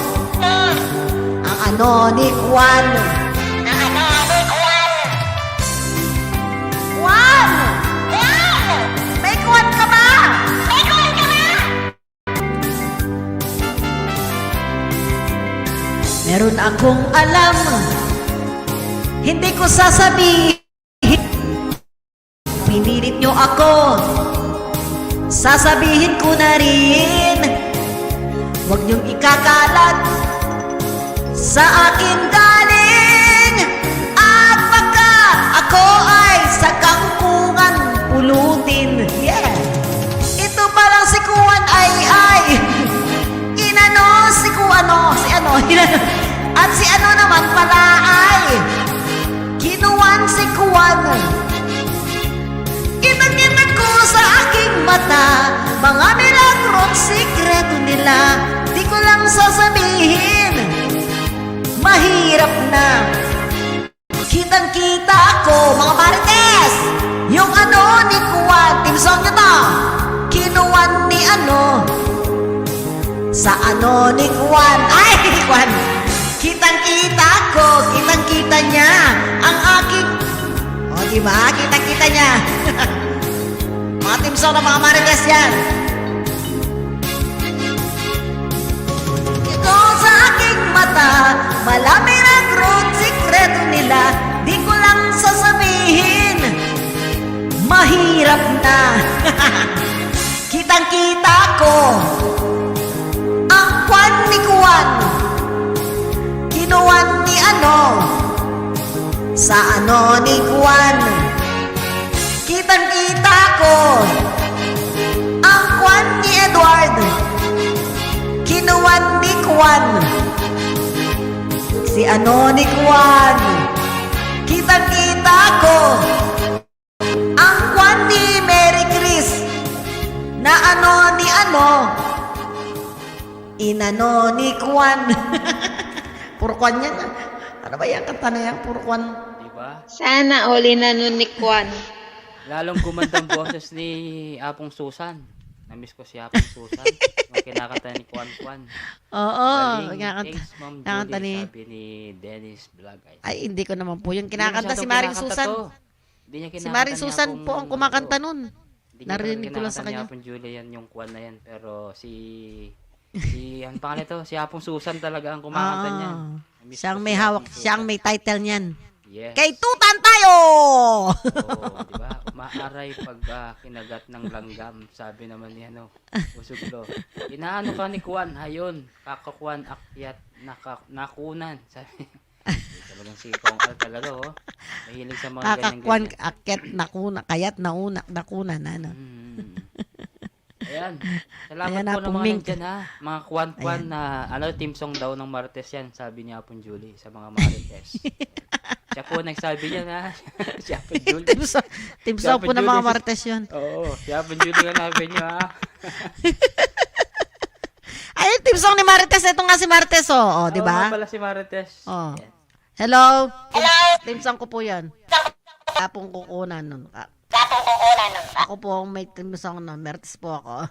Ang ano ni Kwan. Ang ano ni Kwan. Kwan! Kwan! May Kwan ka ba? May Kwan ka ba? Meron akong alam. Hindi ko sasabihin. Pinilit nyo ako, sasabihin ko na rin. Huwag nyong ikakalat sa akin galing. At baka ako ay sa kangkungan pulutin. Yeah. Ito palang si Kuwan ay inano si Kuwano, si ano, inano. At si ano naman pala ay kinuwan si Kuwan. Kitang-kita ko sa aking mata mga milagro't sikreto nila. Di ko lang sasabihin. Mahirap na. Kitang-kita ko mga Marites. Yung ano ni Kuwan. Team song nyo to. Kinuwan ni ano. Sa ano ni Kuwan. Ay, Kuwan. Kitang-kita ko. Kitang-kita niya ang aking. O, diba? Kita-kita niya. Mga team song ng mga Marites yan. Ito sa aking mata, malami na growth sikreto nila. Di ko lang sasabihin. Mahirap na. Kitang-kita ko ang Kwan ni Kuwan. Kinuwan ni ano. Sa ano ni Kwan. Kitang-kita ko ang Kwan ni Edward. Kinuwan ni Kwan. Si ni Juan, kitang-kita ko ang Juan ni Mary Chris na ni inano ni Juan. Puro Juan yan. Ano ba yan? Kanta na yan, puro Juan. Diba? Sana all inano ni Kwan. Lalong gumandang boses ni Apong Susan. Namiss ko si Apong Susan. Yung kinakanta ni Kwan. Oo. Galing. Thanks, Ma'am Kinakanta Julie, sabi ni Dennis Vlog. Ay, hindi ko naman po. Yung kinakanta si Masyadong Maring kinakanta Susan. to. Hindi niya Si kinakanta Maring ni Susan Apong- po ang kumakanta nun. Hindi niya Narinig ko lang kinakanta sa ni kanya. Apong Julie yan, yung Kwan na yan. Pero ang pangalan ito, si Apong Susan talaga ang kumakanta niyan. Namiss Siyang ko may si hawak, Apong siyang Susan. may title niyan. Yes. Kay Tutan tayo! Oo, di ba? Maaray pag kinagat ng langgam, sabi naman ni Usuglo. Inaano ka ni Kwan, hayon, kakakuan, akyat, nakunan, sabi. Talagang si Kong Al talaga, oh. Mahilig sa mga Kakakuan, ganyan-ganyan. akyat, nakuna, kayat, nakunan, ano. Ayan. Salamat Ayan po na, ng mga Ming. nandyan, ha. Mga Kwan-Kwan na, team song daw ng Martes yan, sabi niya Apon Julie sa mga Marites. Siya po nagsabi niya na, si Apon Julie. Team song po ng mga Martes yun. Oo, si Apon Julie nga nabi niyo, ha. Ay, team song ni Marites. Ito nga si Marites, oh. Di ba? Oo, pala si Marites. Oh. Hello? Hello? Team song ko po yan. Kapong kukunan nun. Ako po ang may team song na Marites po ako.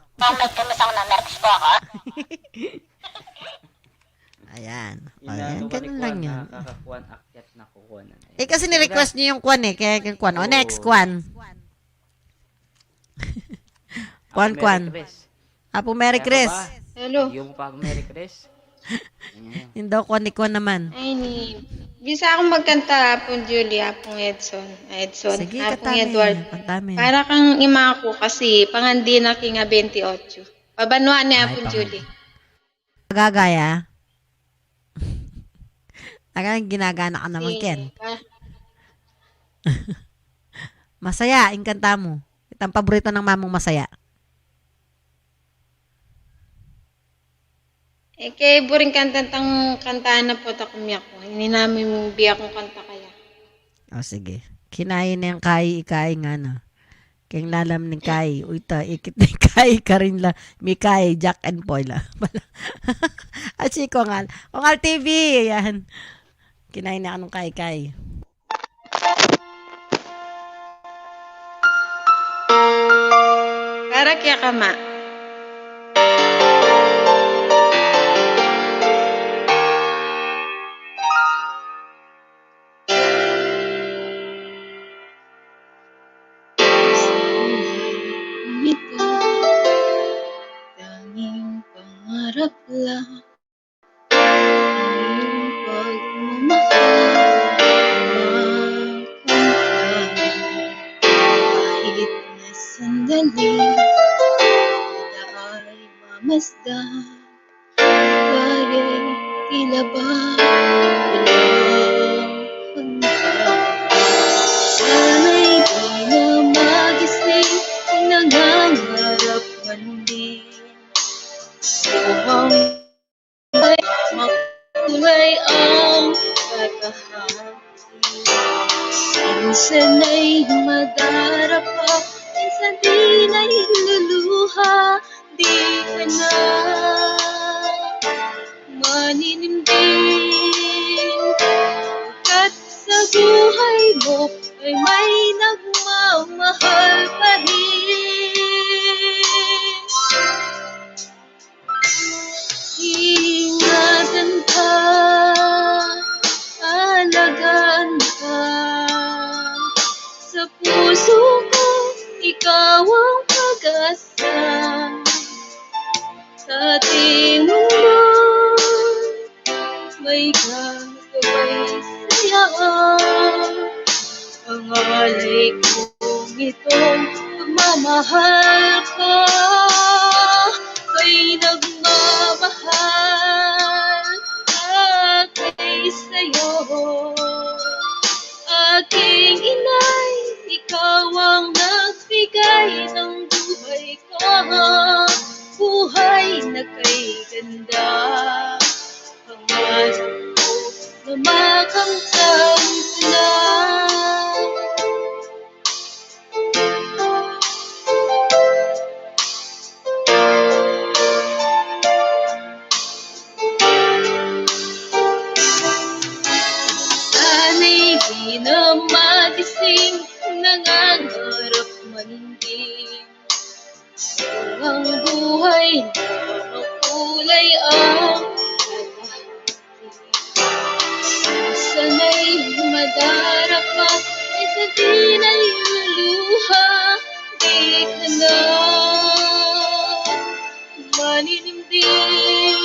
Ayan. Ayan, ganun lang yan. Nakakakuan, akyat, nakukunan. Eh, kasi ni-request niyo yung Kwan eh. Kaya yung Kwan. O, next, Kwan. Kwan. Apo Mary Chris. Hello. Yung pa Mary Chris. Yung daw Kwan ni Kwan naman. Ay, bisa akong magkanta Apong Julie, Apong Edson. Sige, Apong katamin. Edward. Katamin. Para kang ima ko kasi pangandi na kinga 28. Pabanuan ni Apong Julie. Gagaya. Ginagana ka naman, Ken. Masaya, yung kanta mo. Ito ang paborito ng mamong masaya. Kay buring kantaan na po takumya ko. Hindi namin biya kong kanta kaya. O, sige. Kinain na yung kai nga na. Kaya lalam ng kai. Uita, ikit ng kai ka rin la. May kai, Jack and Paul la. At si Kongal. Kongal TV. Ayan. Kinain na anong kai. Para kaya kama. Ito, tanging pangarap lang. Iyong pagmamahal, kahit na sandali, kada ay mamasdan, bagay tila ba walang hanggan. Sana'y di na magising, nangangarap man din. Upang makulay ang katahati. Minsan ay madarapa, minsan din ay luluha. Di ka na maninindig, pagkat sa buhay mo ay may nagmamahal pa rin. Ingatan ka, alagaan ka, sa puso ko ikaw ang pag-asa. Sa ating mundo may gagaway saya. Pangalay kong itong pagmamahal ka ay nagmamahal kay sa'yo. Aking inay, ikaw ang nagbigay ng buhay ko, buhay na kay ganda. Pangarap ko kumakamtam ka na. Sana'y di na magising, nangangarap man din. Kung ang buhay na makulay ang sana'y madarapa, ay sa di naluluha, di ka na maninindig.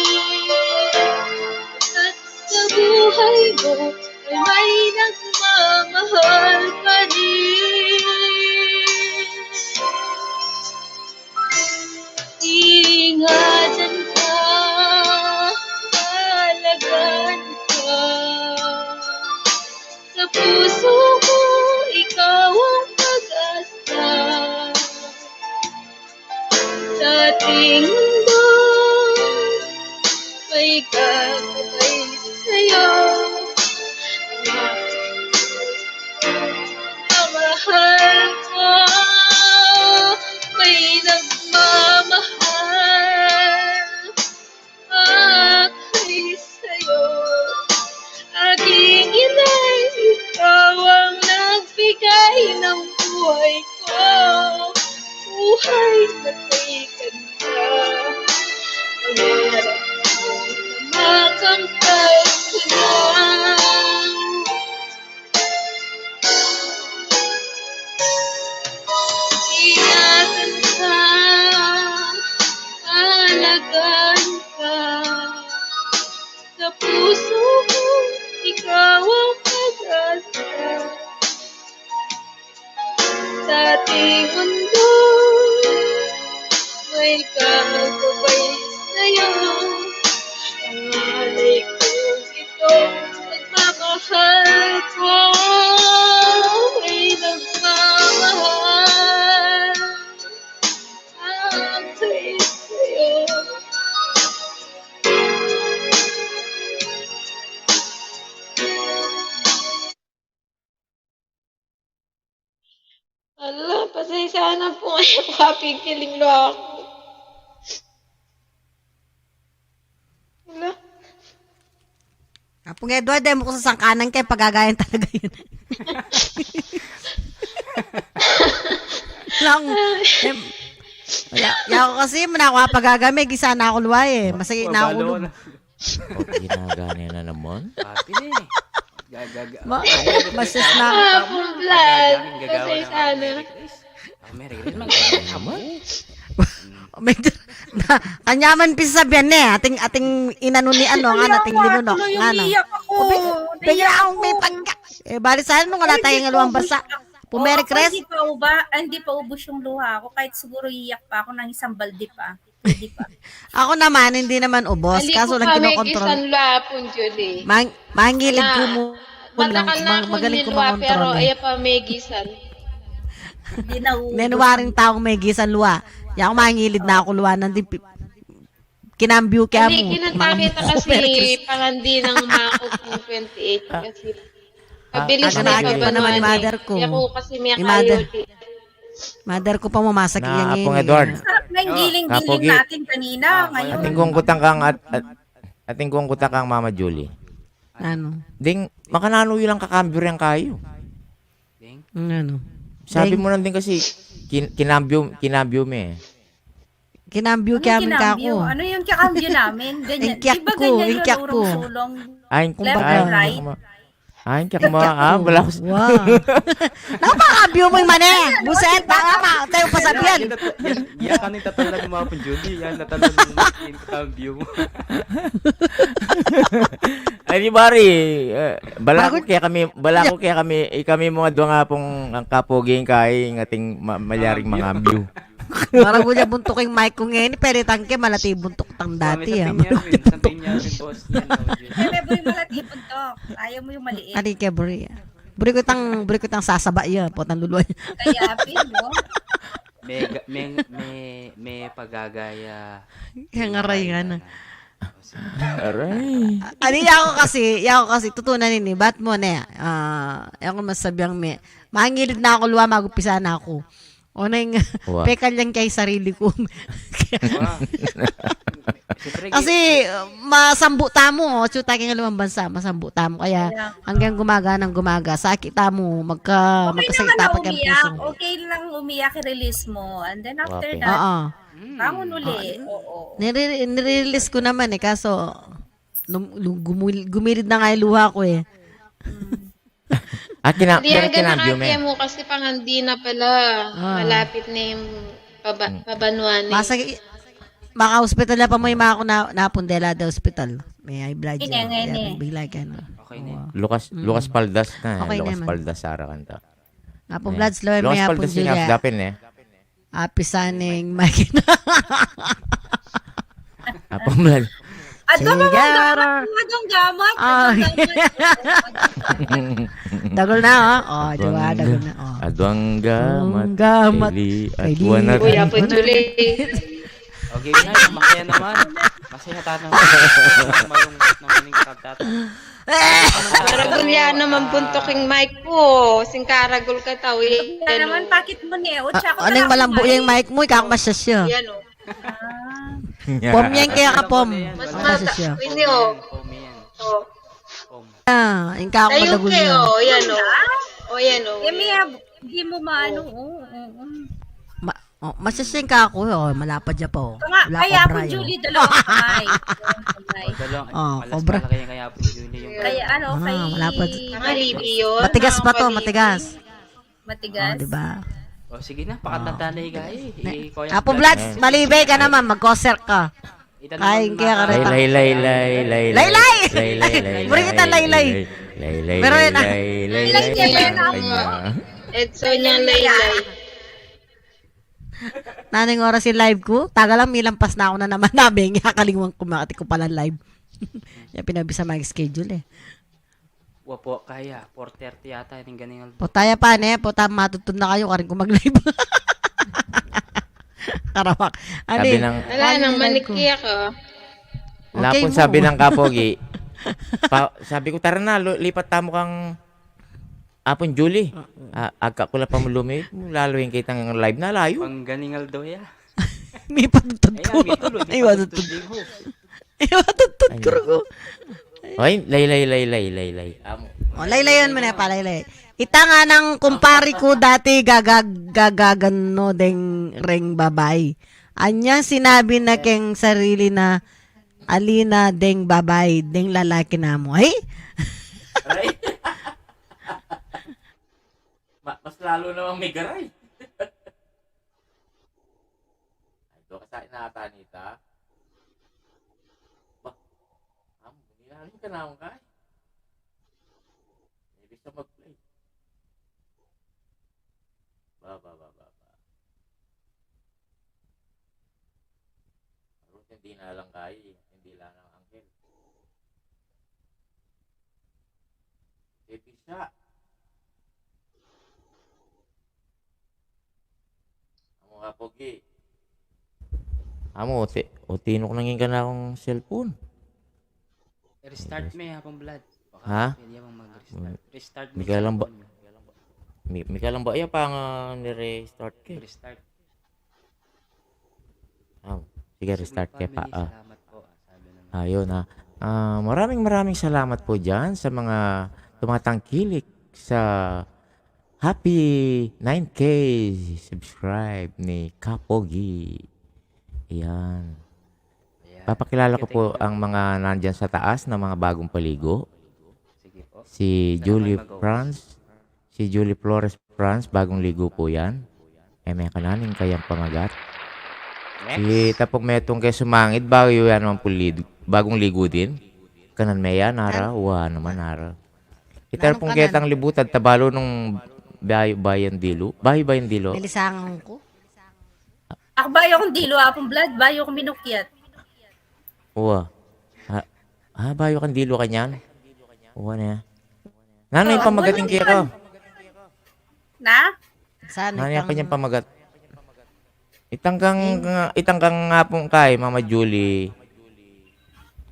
At sa buhay mo ay may nagmamahal pa rin. Ingatan ka, alagaan ka. Sa puso ko, ikaw ang pag-asa. Sa ating mundo, may gagabay sa'yo. Mahal ko, may nagmamahal ako'y sa'yo. Aking inay, ikaw ang nagbigay ng buhay ko. Buhay na kay ganda. Pangarap ko na makamtan ka na. Ingatan ka, alagaan ka. Sa puso ko, ikaw ang pag-asa. Sa ating mundo, may kagabay sa'yo. Ang alay kong ito, nagmamahal ko, may nagmamahal ako'y sa'yo. Ala, pasensya na po kayo, kapigiling lo ako. Ala. Kapag Edward, mo ko sa sangkanan kay pagagayan talaga yun. Lang, ako kasi, manakwa pagagami, gisa na ako luwa eh. Masaya na ako luwa. O, ginagana na naman. Papi na eh. Gagaga. Masis na. Full blood. Pasensya na. Merry Christmas. Medyo, kanyaman pisabihan eh. Ating inano ni ano, nga nating linunok. Nga no. Bigla akong may pagka. Eh, bali sana nung wala tayong aluang basa. Pumeri Chris. Hindi pa ubos yung luha ko. Kahit siguro iyak pa ako ng isang balde pa. Hindi pa. Ako naman, hindi naman ubos. Kaso lang kinokontrol. Hindi ko lapon, Julie. Mangilid ko mo. Magaling ko pero makontrol. ayaw pa may gisan. Nenuwaring taong may gisan luwa. Yung mangilid na ako luwa. Nandun, kinambyo kaya mo. Hindi, kinantakita kasi pangandi ng makop ng 28 kasi. Pabilis na pa naman ni mother ko. Ako kasi may mother ko pa mamasak yan Pong Edward. Sarap na yung giling-giling natin kanina. Ngayon. Ating kung kutang kang Mama Julie. Ano? Ding, makanano lang kakambyo rin kayo. Ano? Sabi mo lang din kasi, kinambyo me. Kinambyo kaya min ka ko. Ano yung kinambyo namin? Ganyan. Ingkyak Diba ko, ganyan ingkyak yung ko. urong-sulong? Ay, Left and right? Ay, kaya wala ko. Wow. Napakambyo mo yung mani. Buset, tama. Tayo pasabihan. Yan kanin tatala ng mga Julie. Yan natala ng view mo. Ay, di bari. Bala ko kaya kami mga doon nga pong ang kapoging kay ng ating malyaring mga view. Parang wala buntok yung mic ko ngayon, pero tangke malati buntok tang dati. Sa pinyapin, boss. Kaya boy malati buntok. Ayaw mo yung maliit. Ari kay Bri. Bri ko tang sasaba iya, potang luluwa. Kaya pin mo. May pagagaya. Kaya nga ray nga na. Aray. Ano ako kasi tutunan ni bat mo na ako masabihan me. Mangilid na ako luwa magupisa na ako. O na yung Wow. pekal yan kay sarili ko. Wow. Siyempre, Kasi masambu tamo, chuta kay lumang bansa, masambu tamo kaya hanggang gumaga ng gumaga, sakit tamo, Okay naman magkasakita na pag ang umiyak. puso. Okay lang umiyak, i-release mo. And then after Okay. that, Oo. bangon uli. Oo. Nire-release ko naman kaso gumilid na nga yung luha ko eh. Hindi Hindi agad nakakaya mo kasi pangandi na pala. Malapit na yung pabanuan. Maka-hospital na pa mo yung mga ako napundela da hospital. May high blood Ine, yan. ine. Kaya bigla ka na. Okay na. Lucas Paldas na. Okay Lucas naman. Paldas Sara kanta. Napong blood slow may Lucas hapon Paldas yung Julia. dapin eh. Apisaning makina. Apang blood. Ato mga Sigara. gamot. Dagol na diba? Dagol na Adwang gamat. gamat. Kayli at Kayli. wanag. Kuya po, Julie. Okay na, masaya naman. Masaya tanong. Malungkot naman yung kagtata. Karagol yan naman buntoking mic ko. Singkaragol ka tao. Kaya naman, pakit mo ni Ucha ko. Anong malambo yung mic mo? Ikakamasyas siya. Yan o. Pom yan kaya ka pom. Mas Masyas siya. Hindi o. Pomi yan. O. Yung kakamadagol Tayuke niya. o. Yan o. O yan o. Mia, hindi mo maano. Masyas yung kako. Malapad siya po. Kaya ako, Julie, dalawang kamay. Dalawang, malas cobra. malaki yung kaya po Julie yung Kaya ano, kay... malapad. Mga libi yun. Matigas pa to, Mga matigas. Matigas. Diba? O sige na, pakatanda na higa eh. Apo Vlads, malibay ka naman, mag-concert ka. Kain kaya ka rin. Laylay. Buri kita laylay. Laylay. Pero yun Edson yung laylay. Naning oras yung live ko. Taga lang, milampas na ako na naman namin. Kakalingwan ko makati ko pala live. Yan pinabisa mag-schedule eh. Wapo, kaya. 4:30 yata yung ganingal. Potaya pa ne, matutun na kayo karin ko mag-live. Karawak. Sabi ng Wala nang maniki ako. Lapon mo. sabi ng kapogi. Sabi ko tara na lipat tamo kang Apon Julie. Agka ko la pa mo lumit. Lalo yung kitang live na layo. Pang ganingal daw ya. May patutod ko. Ay, patutod. Ay, patutod ko. Ay, laylay. Laylayon mo na pa, laylay. Ita nga ng kumpari ko dati gagagano deng reng babay. Anya sinabi na keng sarili na alina deng babay, deng lalaki na mo. Ay? Mas lalo namang may garay. Ito kasi nata nita. Nilalim ka na akong kay. Ibig sa mag-play. Ba. Arot hindi na lang kay. Hindi lang ang angkel. Episa. Amo nga pogi. Amo, tinok nangin ka na akong cellphone. Restart mo hapong blood. Ha? Pwede mong mag-restart. Restart mo. Mika lang ba? Mika lang ba? Iya pa nga nire-start ka. Restart. Sige, restart ka pa. Salamat po. Sabi naman. Ayun ha. Maraming salamat po dyan sa mga tumatangkilik sa Happy 9K subscribe ni Kapogi. Ayan. Papakilala ko po ang mga nandyan sa taas na mga bagong paligo. Sige po. Si Julie Franz, si Julie Flores Franz, bagong ligo po yan. May kananing kayang pamagat. Si Tapog Metong kay Sumangit, bago yan naman po bagong ligo din. Kanan Meya, Nara, naman Nara. Itar pong ketang libutan, tabalo nung bayan dilo. Bayan dilo. Nilisangan ko. Ako bayo kong dilo, apong blood, bayo kong minukyat. Bayo kang dilo kanyan? Na. Nanay pamagating kaya ko. Na? Saan? Nanay kanyang pamagat. Itangkang nga pong kay, Mama Julie.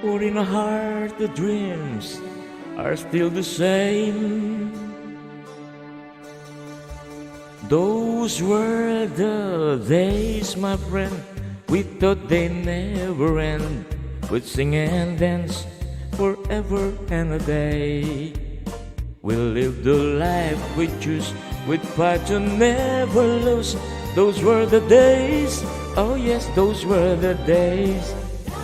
For in a heart the dreams are still the same. Those were the days, my friend, we thought they never end. We'd sing and dance forever and a day. We'll live the life we choose, with fight to never lose. Those were the days, oh yes, those were the days.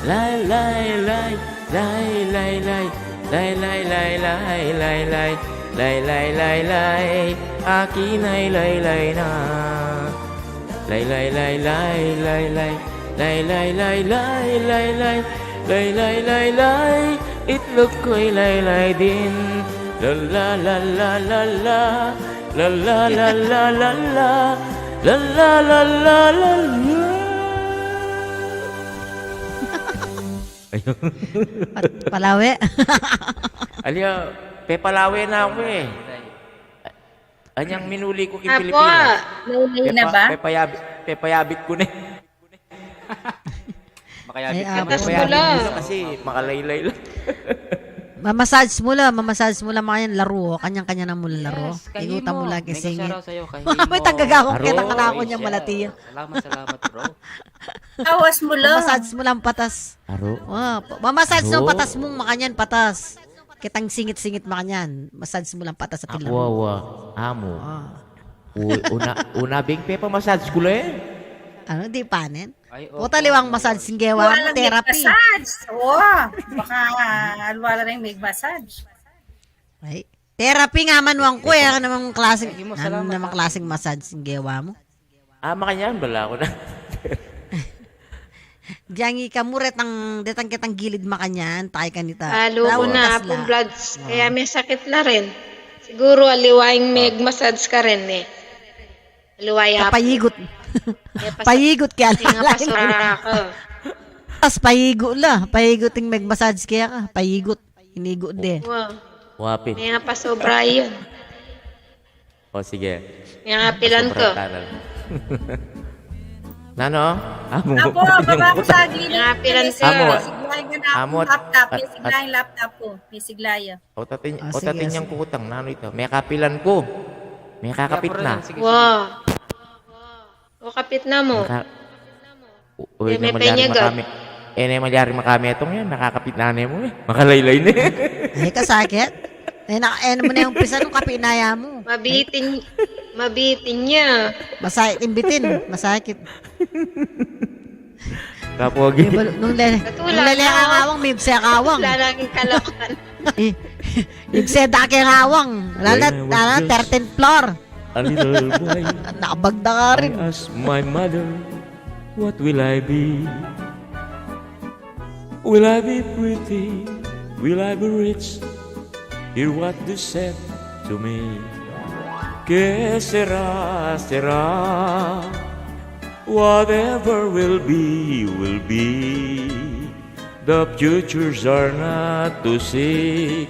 Lie, lie, lie, lie, lie, lie, lie, lie, lie, lie, lie, lie, lie, lie, lie, lie, akin ay laylay na. Lay, lay, lay, lay, lay, lay, lay, lay, lay, lay, lay, lay, lay, lay, lay, lay, itlog ko'y laylay din. La la la la la la, la la la la la la, la la la la la la. Ayun. Palawi. Aliya, pepalawe na ako eh. Anyang minuli ko kay Apo, Pilipinas. naulay na ba? Pepayabit ko na. Makayabit Ay, ka apo. man. Tas mo lang. Kasi makalaylay lang. Mamassage mo lang mga yan, laro. Kanyang-kanya na mo laro. Yes, kahimo. Igutan mo lang May kasi kasaraw sa'yo, kahimo. May tagagawang Aro. kita ka na ako Rachel. niya malatiyo. Salamat, bro. Awas mo lang. Mamassage mo lang patas. Aro. Mamassage mo Aro. patas mong makanyan patas. Kitang singit-singit makanyan. Massage mo lang patas sa Ako tilang. awa. Amo. Una bing pepa massage ko lang. Ano, di panen? Ay, O taliwang massage singgewa mo, therapy. Massage. Oo. Baka wala rin may massage. Ay, therapy nga man wang ko eh. Ano namang klaseng, Ay, mo, ano salamat, namang klaseng massage singgewa mo? Makanyan, bala ko na. Diyangi ka muret ang detang kitang gilid makanyan, tayo kanita. Halo ko Lawag na, kasla. apong bloods. Kaya may sakit na rin. Siguro aliwaing may massage ka rin eh. Aliway hapon. Payigot. Payigot kaya Nga pasura ako. As payigot la. Payigot yung mag-massage kaya ka. Payigot. Inigot de. Wow. Wapit. May nga pasobra yun. O sige. May nga pilan ko. Nano? Amo. Apo, baba ko sa gilid. May nga pilan ko. Amo. Siglayan ka na Amo. akong laptop. May siglayan laptop ko. May siglaya. O tatin sige, niyang kutang. Nano ito? May kapilan ko. May kakapit na. Wow. O kapit na mo. Uy, May na malyari penyagot. makami. Na malyari makami itong yan. Nakakapit na mo eh. Makalaylay na eh. Ay, kasakit. Mo na yung pisa nung kapinaya mo. Mabitin niya. Masakit, imbitin. Masakit. Kapogi. Nung lele ang awang, may ibsa ang awang. Wala nang kalokan. Ibsa daki ang awang. Lala, 13th floor. A little boy, Nakabagda ka I rin. asked my mother, what will I be? Will I be pretty? Will I be rich? Hear what they said to me. Que sera, sera. Whatever will be, will be. The futures are not to seek.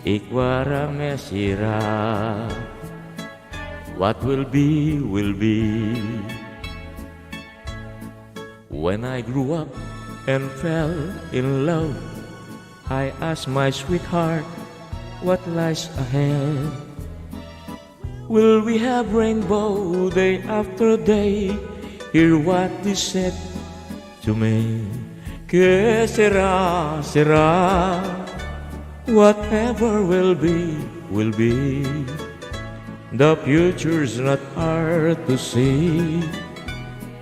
Ikwara mesira. What will be, will be. When I grew up and fell in love, I asked my sweetheart, what lies ahead? Will we have rainbow day after day? Hear what they said to me. Que sera, sera. Whatever will be, will be. The future's not hard to see.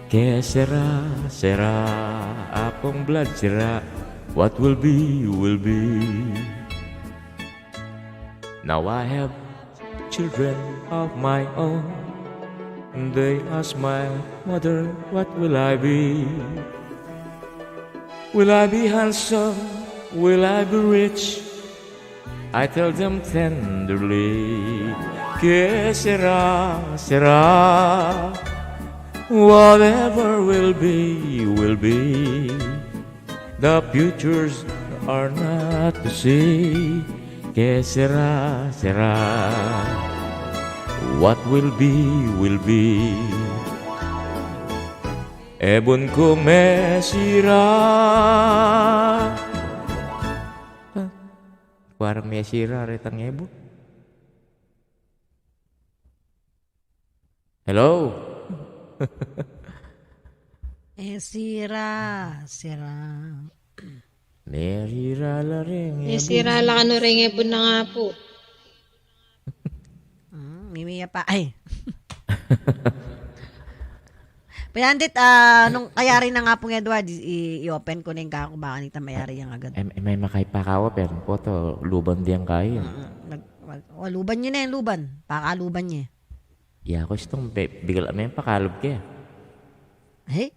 Que sera, sera. Apong blood sera. What will be, will be. Now I have children of my own. They ask my mother, what will I be? Will I be handsome? Will I be rich? I tell them tenderly, que sera, sera. Whatever will be, will be. The futures are not to see. Que sera, sera. What will be, will be. Ebon ko mesira. Parang may sira retang ebo. Hello? Sira. Merira la rin May sira la ka no rin na nga po. Mimiya pa. Ay. Payandit, nung kayari na nga pong Edward, i-open ko na yung kako, baka nita mayari yan agad. May makaypakawa, pero po to, luban diyan kayo. Luban nyo na yung luban. Pakaluban niya. Ya, ako itong bigla may pakalob kaya. Hey?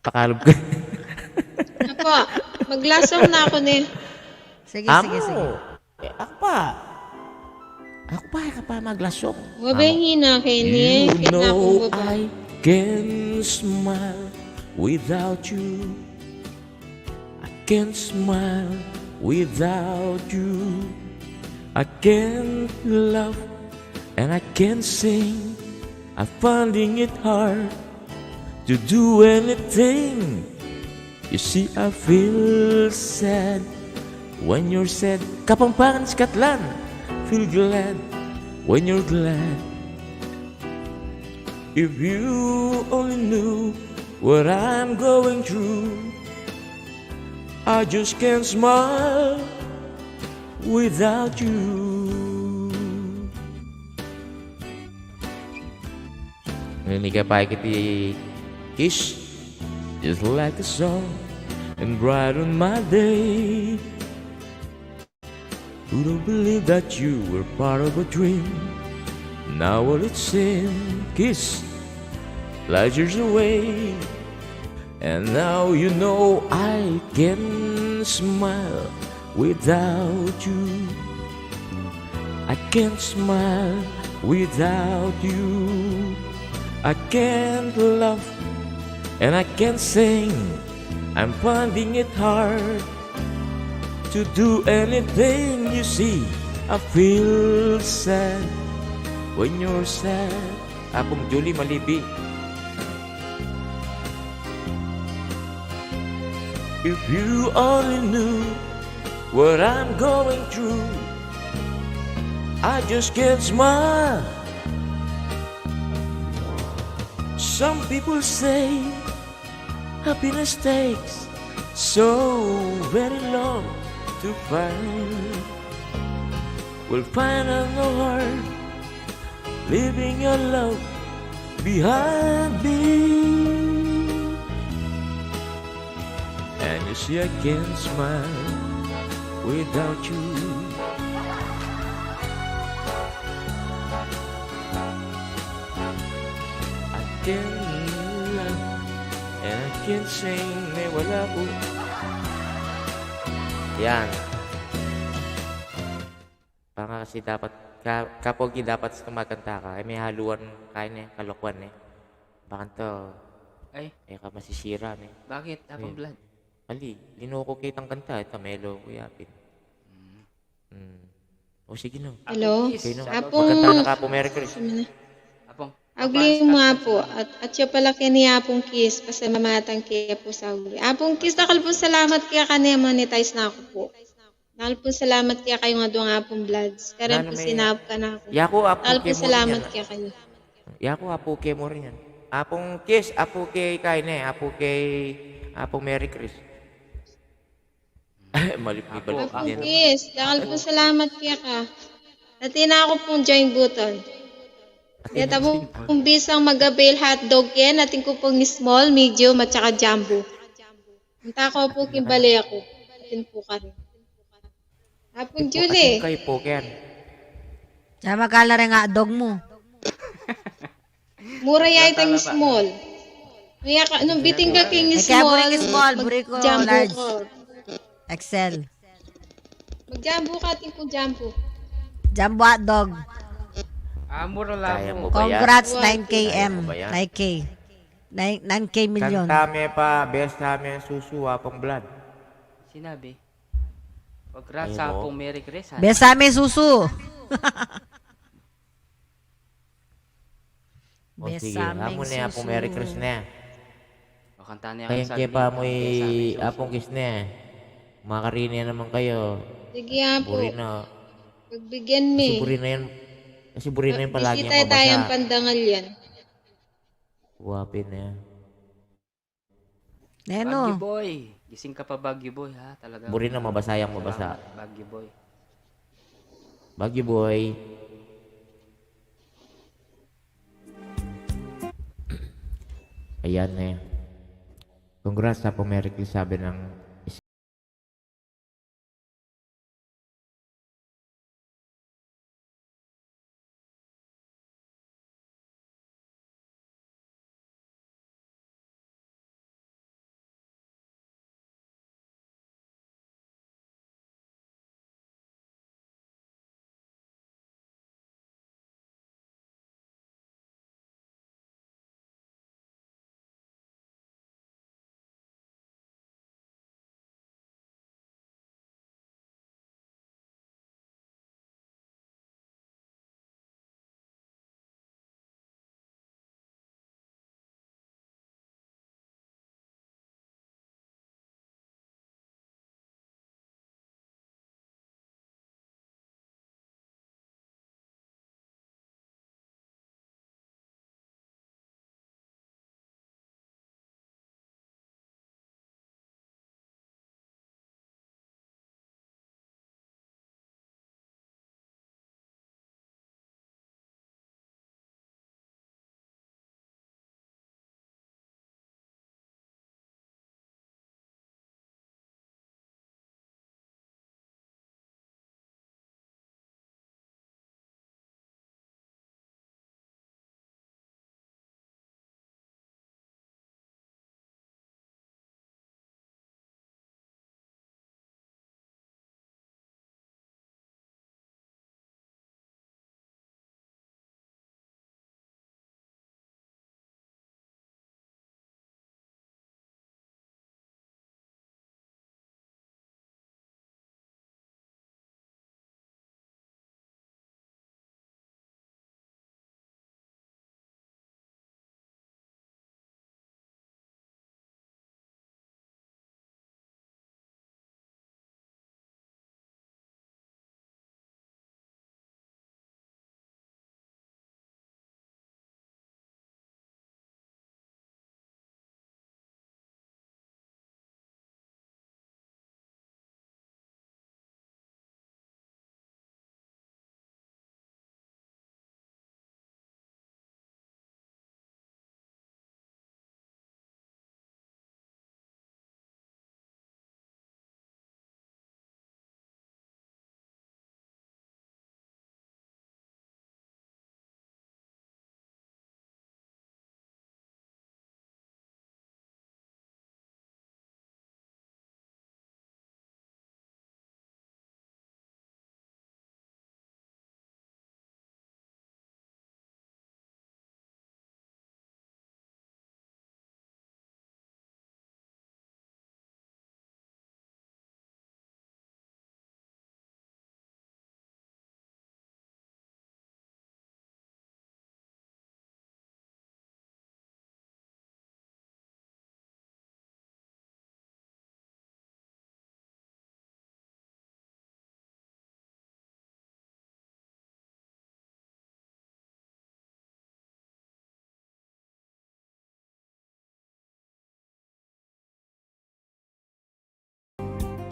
Pakalob ka. Apo, maglasong na ako ni. Sige. Ako pa maglasong. Mabahingi na kayo niya. You know I can smile without you. I can't smile without you. I can't love and I can't sing. I'm finding it hard to do anything. You see, I feel sad when you're sad. Kapampangan, Scotland. Feel glad when you're glad. If you only knew what I'm going through, I just can't smile without you. Nini ka pa kiti kiss, just like a song and brighten my day. Who don't believe that you were part of a dream? Now all it's in kiss, light years away. And now you know I can smile without you. I can't smile without you. I can't love and I can't sing. I'm finding it hard to do anything. You see, I feel sad when you're sad. Apong Julie Malibi. If you only knew what I'm going through, I just can't smile. Some people say happiness takes so very long to find. We'll find out no hard leaving your love behind me. And you see I can't smile without you. I can't love and I can't sing. Wala po. Yan. Para kasi dapat, kapogi dapat kumakanta ka. Ay may haluan kain kalokwan Bakit to? Ay, ka masisira bakit? Apong blood. Ali, linoko kitang kanta. Ito, melo ko yapin. O sige no. Hello? Sino? Apong... Magkanta na ka po, Merry Christmas. Apong. Agli mo nga po. At siya pala kini Apong Kiss. Pasamamatang kaya po sa uli. Apong Kiss, nakal po salamat kaya kanya monetize na ako po. Nakal po salamat kaya kayo nga doon Apong Bloods. Kaya po sinap ka na ako. Yako, nakal po salamat kaya kayo. Yako, apo ke mo rin yan. Apong Kiss, apo kay Kaine, apo kay Apong Merry Christmas. Malipibal. Apong Kiss, nakal po salamat kaya ka. Natina ako pong join button. Dito po kung bisang mag-avail hotdog yan, natin ko pong small, medium, at saka jumbo. Punta ko po kimbali ako. Natin po ka rin. Apong Julie. Kay Poker. Siya magkala rin nga dog mo. Mura yan itong small. Kaya ka, nung biting ka king small, buri ko mag-jumbo large. ko. Excel. Mag-jumbo ka, ating po jumbo. Jumbo hot dog. Mura lang. Congrats, 9K M. Kaya mo ba yan? 9K. 9K million. Kantame pa, best namin susuwa pang blood. Sinabi. Congrats sa Apong Merry Christmas. Besame susu. O sige, hamon na Apong Merry Christmas na. O kanta niya. Kaya pa mo Apong Kiss na. Makarini naman kayo. Sige nga po. Burina. Pagbigyan Kasi me. burina yan. Kasi burina yan palagi Bisita ang tayong mabasa. pandangal yan. Wapin na yan. Baguio Neno. boy. Gising ka pa Baguio boy ha. Talaga. Burina mabasa yang mabasa. Salamat, Baguio boy. Baguio boy. Ayan eh. Congrats sa Merry sabi ng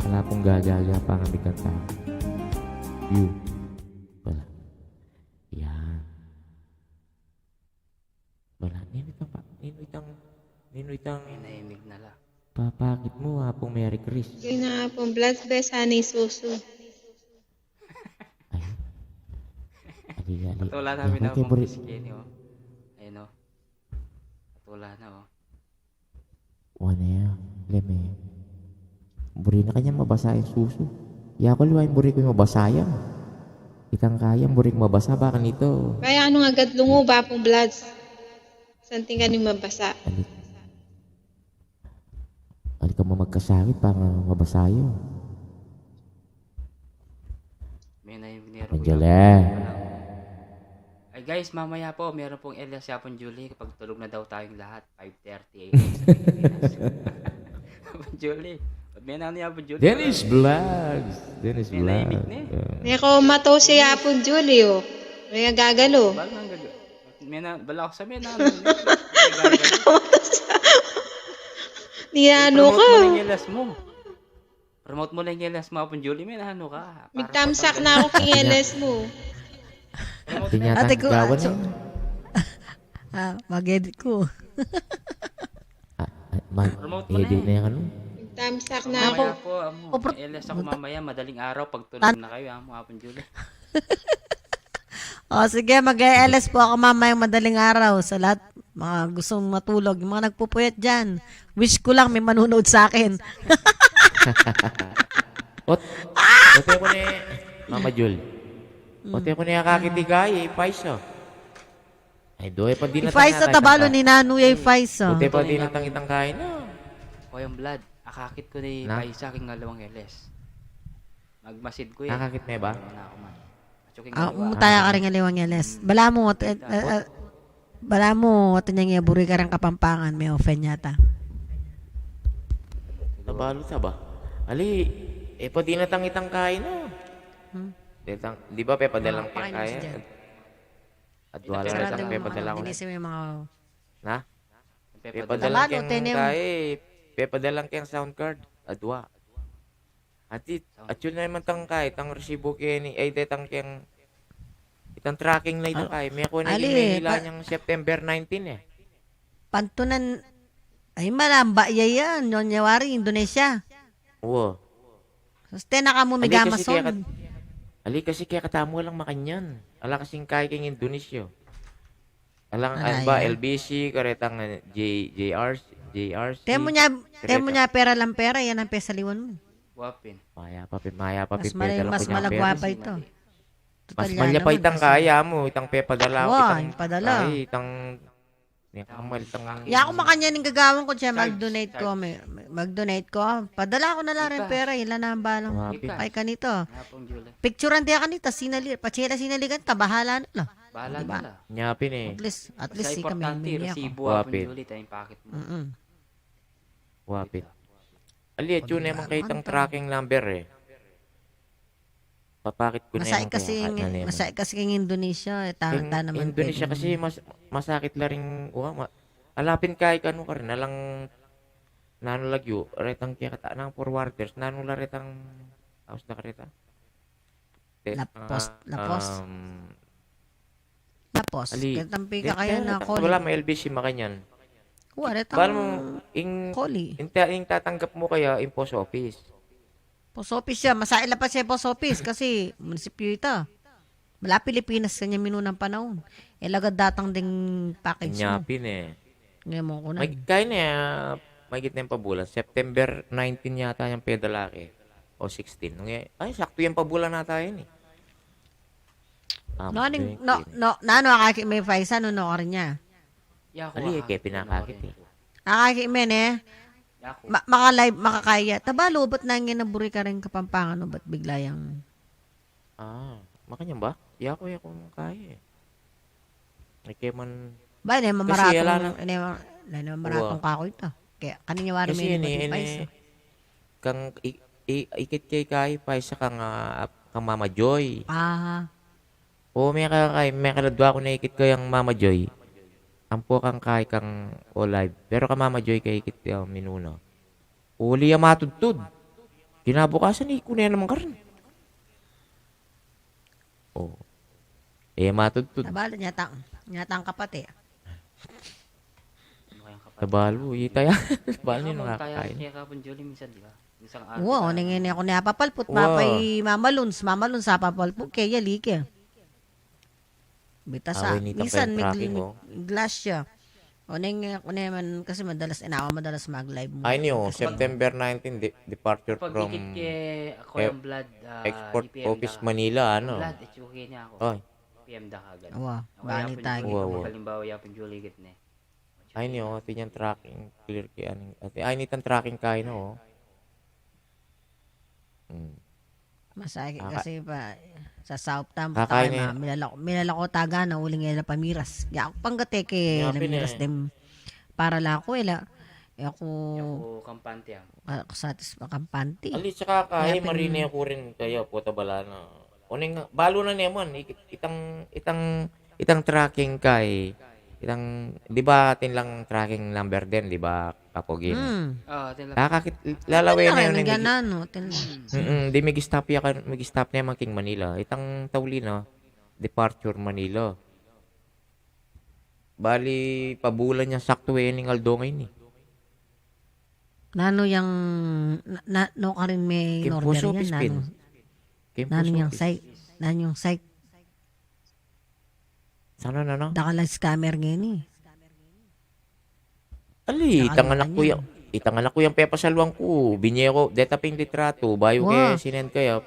wala pong gagaga para may kanta. You. Wala. Yan. Wala. Ninuitang. Nahimig na lang. Papakit mo ha pong Merry Chris. Sige na po. Bless best honey susu. Ali. Patula namin Yan, ako kay pang Buri- skinny oh. Ayun oh. Patula na oh. Wala yan. Leme. Buri na kanya mabasa yung suso. Yakol wa yung buri ko yung mabasa yan. Itang kayang buri ko mabasa. Baka nito. Kaya ano nga agad lungo ba pong bloods? Santing ka mabasa. Ali ka mo magkasakit para mabasa yun. May nahimig Angela. Ay guys, mamaya po, meron pong Elias Yapon Julie kapag tulog na daw tayong lahat. 5:30 a.m. Julie, ba't May nani Yapon Julie. Dennis Vlogs. Dennis May naimik Vlogs. na eh. May komato si Yapon Julio. May gagalo. Bal nang gaga. Bala ko sa may na. Niyano Promote ka. mo na yung LS mo. Promote mo na yung LS mo Yapon Julie. May nahano ka. May tamsak na ako kay LS mo. Ate ko, Gawan so, na. mag-edit ko. Promote mo na Edit eh. na yung ano. May tamsak na ako. Mamaya po, LS ako mamaya, madaling araw, pag tulog na kayo, Yapon Julie. O sige, mag-LS po ako mamayang madaling araw sa lahat mga gustong matulog. Yung mga nagpupuyat dyan. Wish ko lang may manunood sa akin. Ote ko ni Mama Jul. Ote ko ni Akakitigay, Paiso. Ay, doy pa din Ifaiso tabalo ni Nanuya Ifaiso. Ote pa din natang itang kain na. O yung blood, akakit ko ni Na? Paisa aking ngalawang LS. Magmasid ko eh. Nakakit na ba? Mutaya ka rin aliwang LS. Bala mo, ito niya buri ka rin Kapampangan. May offen yata. Nabalo sa ba? Ali, pa din natang itang kain na. Di ba pepadalang kang kain? At wala na itang pepadalang ko na. Dinisip yung mga... Na? Pepadalang Tabalo, kang tenem. kain. Pepadalang kang sound card. Adwa. At yun na naman tang kahit ang resibo kaya ni ay detang kang itang tracking na itang kay may ako na Ali, nila niyang September 19 eh. Pantunan... Ay, malamba yan. Nyonyawari, Indonesia. Oo. Suste na ka mo may Amazon. Ali kasi kaya katamo lang makanyan. Ala kasing kay king Indonesia. Alang ba LBC karetang JRC. Temo niya pera lang pera, yan ang pesaliwan mo. Wapin. Maya papin. Mas malagwapa ito. Mas malya pa itang kaya mo, itang pepadala. Wow, padala. Ay, itang Ya ako makanya ning gagawin ko siya mag-donate ko. Mag-donate ko. Padala ko na lang rin pera, ilan na ang balang. Ay kanito. Picturean dia kanita sinali, pachela sinaligan ta bahala na. Bahala na. Nyapin eh. At least si kami niya. Resibo Yapon Julie tayong packet mo. Wapit. Ali, yun naman kayo itang tracking number eh. Papakit ko na yung Masakit kasi ng Indonesia. Naman Indonesia kasi masakit la rin. Alapin kahit ano ka rin. Alang nanulagyo. Retang kaya kata ng forwarders. Nanula retang house na kareta. Lapos. Kitang pika kayo na call. Wala may LBC makanyan. Paano mo yung tatanggap mo kaya in post office? Post office siya. Masaila pa siya post office kasi munisipyo ito. Wala Pilipinas kanya minunang panahon. Lagad datang ding package mo. Nyapin eh. Ngayon mo ko na. Kaya na may gitna yung pabulan. September 19 yata yung pedalaki. O 16. Ay, sakto yung pabulan na tayo eh. Nano akaki may Faisa no ka rin niya. Ali, kaya pinakakit eh. Akaki men eh. Maka-live, makakaya. Tabalo, ba't nangin naburi ka rin Kapampangan? Ba't bigla yung... Makanyang ba? Yako kaya eh. Ay, kaya man... Ba, maratong kako ito. Kaya kaninya wari may nabati kang ikit kay kay paisa kang Mama Joy. O may kaladwa ko na ikit ko yung Mama Joy. Ampo kang kay kang live. Pero ka Mama Joy kay ikit yung minuno. Uli yung matudtud. Kinabukasan kunin naman ka rin. Matudtud. Tabalo, nyatang kapate. Tabalo, itaya. Tabalo nyo nakakain. Wow, nangin ako na papalput. Mapay mamalons sa papalput. Kaya like. Bitasa. Minsan may glass siya. O ako naman kasi madalas mag-live mo. I knew, September 19, departure from Export Office Manila. Blood, itsuki niya ako. PM da kagad. Wali tayo. Halimbawa, Yapon Julie git na. I knew, ito yung tracking. Clear kaya. I need ang tracking kayo na Masakit kasi pa sa South Tam tayo milala ko taga na uling ila pamiras. Ya panggate ke na miras dem para la ko Ako, kampante ang. ako satisfakampante. Ali saka kaya Yapin- marine ako rin kayo puta bala na. Uning balo na naman itang tracking kay di ba lang tracking number din di ba kapogi na. Lalaway na yun Ganano. di mag-stop na yung King Manila. Itang Taulina departure Manila. Bali pabulan niya sakto ning Aldongay ni. Nano yung, no ka rin may Kim order Post yan. Office pin. Kim Nano Post yung Office. site. Nano yung site. Sana na no? Daka lang scammer ngayon eh. Ali, itanganak ko yung pepasalwang ko. Binye ko, detaping litrato, bayo Wow. kaya sinend kaya.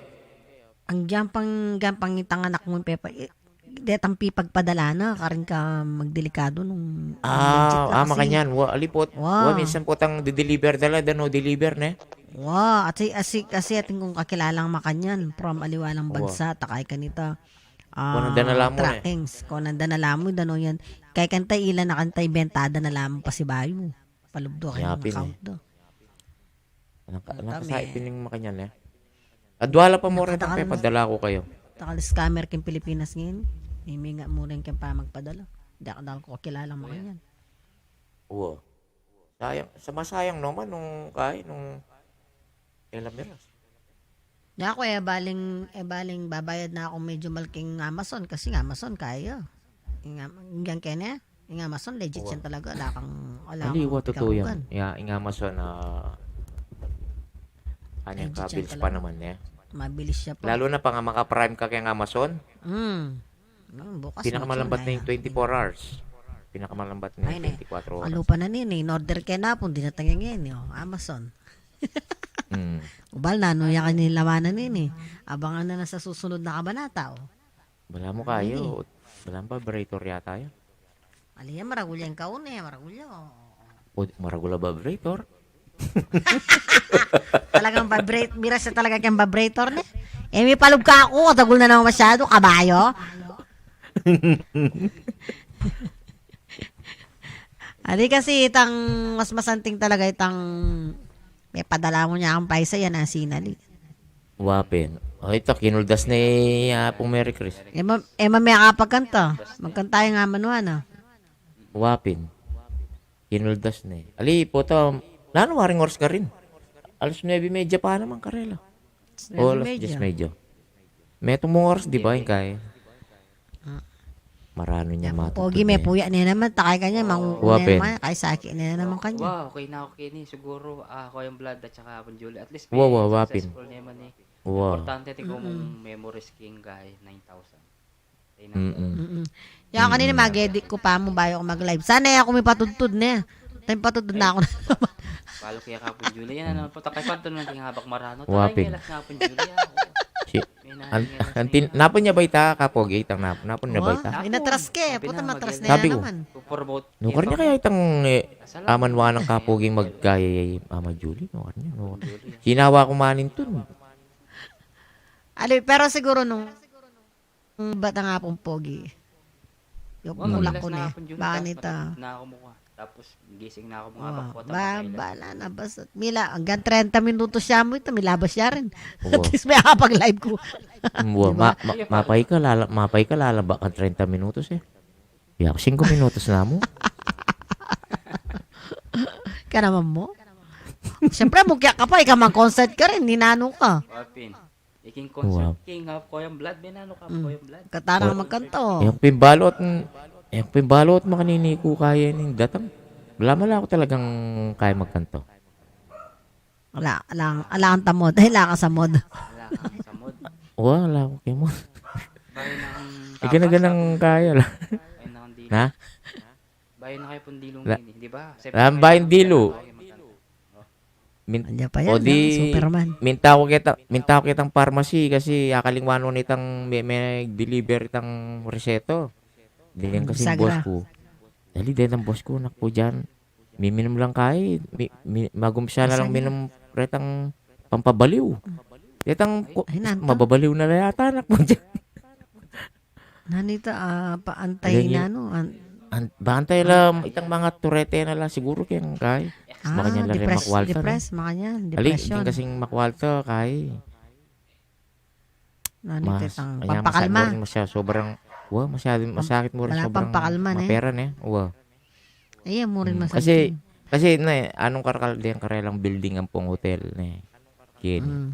Ang gampang itang anak mo yung pepa. Detang pipagpadala na. Karin ka magdelikado nung legit ka kasi. Makanyan. Alipot. Wow. Minsan po tang deliver dala, no deliver ne. Wow, at kasi ating kung kakilalang makanyan from aliwalang bansa, takay kanita. Kung nandana mo trackings. Kung nandana mo, dano yan. Kay kantay ilan na kantay bentada na lamang pa si Bayo. Palubdo kayo ng Yapin account do. Nakasait din yung makanyan eh. Adwala pa mo rin ang pepadala ko kayo. Takal scammer kin Pilipinas ngayon. May nga mo rin kang pa magpadala. Hindi ako dahil ko kakilalang makanyan. Oo. Sayang naman nung Elamiras. Na ako baling babayad na ako medyo malaking Amazon kasi Amazon kaya. Yung kanya, yung Amazon legit yan talaga. Wala Ali, kang totoo pikakugan. yan. Yung Amazon kanyang Legit yan kabils talaga. pa naman eh. Mabilis siya po. Lalo na pang maka-prime ka kay Amazon. Bukas Pinakamalambat na yung 24 hours. Pinakamalambat na yung 24 oras. Ano pa na nini, in order kay na po, di natangyan ngayon, Amazon. Ubal na, ano yung kanilawanan nini. Abangan na sa susunod na kabanata, Wala mo kayo. Walang vibrator yata yun. Aliya, maragulya yung kaun maragulya. Maragula vibrator. Talagang vibrate, mira siya talaga kang vibrator ne. May palog ka ako, tagul na naman masyado, kabayo. Ali kasi mas masanting talaga may padala mo niya ang paisa yan ang sinali. Wapin. Ito, kinuldas ni Pong Mary Chris. Mamaya kapagkanta. Magkanta yung nga manuan, Wapin. Kinuldas na Ali, po to. Lalo waring oras ka rin. Alas 9:30 pa naman karela. Alas 10:30. May tumong oras, di ba? Yung kaya. Marano niya matutunan. Pogi, may puya niya naman. Takay ka niya. Wapin. Kay saki niya naman kanya. Wow, okay na okay ni. Siguro ako yung blood at saka ako Julie. At least Wapin. successful naman eh. Wow. Importante tingko mong memories king guy 9,000. Yung kanina mag-edit ko pa mo bayo ako mag-live. Sana ako may patudtud na. Time patudtud na ako na naman. Palo kaya kapon Julie. Yan ano po. Takay pa ito nang habak marano. Wapin. Takay ngilas kapon Julie. Napon niya ba ita kapogi? Napon niya ba ita? Inatras ka Puta matras na Sabi yan ko, naman. nukar niya kaya itang amanwa ng kapoging maggaya Ama Julie. Nukar niya. Hinawa ko manin to. Pero siguro nung bata nga pong pogi. Yung kulak ko na. Baka nita. Na ako mukha. Tapos gising na ako mga bakwa. Bala na basta. Mila, hanggang 30 minutos siya mo ito. Milabas siya rin. At least may kapag-live ko. Mapay ka lalaba ka 30 minutos eh. Yak 5 minutos na mo. Ka naman mo? Siyempre, mukya ka pa. Ikaw mag-concert ka rin. Ninano ka. Wapin. Iking concert king half ko yung blood. Binano ka po yung blood. Katarang magkanto. Yung pimbalot makanini ko kaya ng datang. Wala ako talagang kaya magkanto. Wala kang tamod. Wala ka sa mod. Wala ako kay mo. Ganang kaya lang. Na? Bayan na kayo pong dilong din, di ba? Bayan dilo. Anya pa yan, Superman. Minta ko kitang pharmacy kasi akalingwano nitang may deliver itang reseto. Diyan kasi boss ko. Dali din ang boss ko nakpo diyan. Minom lang kay magumpisa na lang minom retang pampabaliw. Itang mababaliw na yata anak mo diyan. Nanita paantay na no. Bantay lang itang mga turete na lang siguro kayang kay. Makanya lang rin makwalta. Depress, makanya. Alin, Depression. hindi kasing makwalta, kay. Pampakalma. Sobrang, masyadong masakit mo rin Wala sobrang pampakalma, mapera na. Ayan mo rin masakit. Kasi anong karelang building ang pong hotel na kin.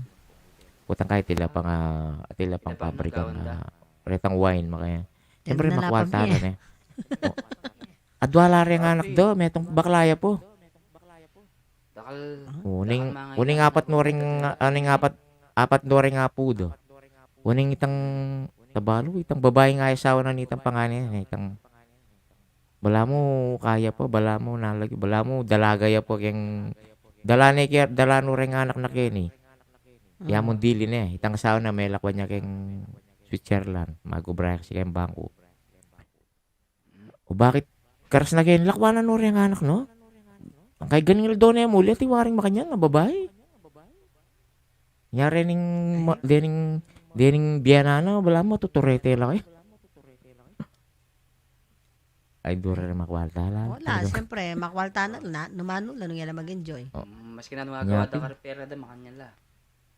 Putang kahit tila pang pabrika na retang wine makaya. Siyempre makwalta na. Adwala rin ang anak do, metong baklaya po. Uning apat no ring apat no ring apo do. Uning itang tabalo, itang babae nga asawa na nitang pangalan itang bala mo kaya po, bala mo nalagi, bala mo dalagaya po keng dalano ring anak na keni. Ya mo dili na itang asawa na may lakwan niya keng Switzerland, magubra si keng bangko. O bakit karas na keng lakwanan no ring anak no? Ang kay ganing daw na muli at iwaring makanyan na babae. Nyari dening biyanana, wala mo, tuturete lang eh. Ay, dura rin makwalta lang. Wala, siyempre, makwalta na, numano lang yan na mag-enjoy. Mas kinanwagawa daw ka rin pera daw, makanyan la.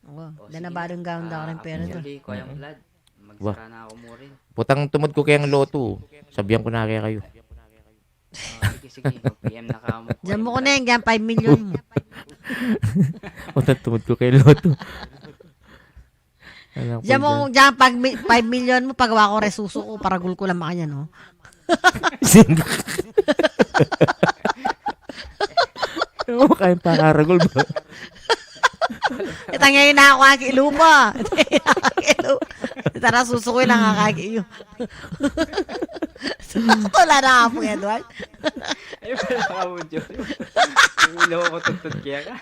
Oo, dahil na barang gawin daw ka rin pera daw. Ko yung blood, magsara na ako mo rin. Putang tumod ko kayang loto, sabihan ko na kaya kayo. Sige, PM na ka mo. Diyan mo ko na yan, 5 million mo. Putang tumod ko kayang loto. Diyan mo, pag 5 million mo, pagawa ko resuso ko, para gul ko lang makanya, no? Oo, kayang pangaragol ba? Ito ngayon na ako kakilu pa. Tara, susukoy lang kakakiyo. Wala na nga po, Edward. Ay, wala ka mo, Joy. Ilaw ko tutut kaya ka.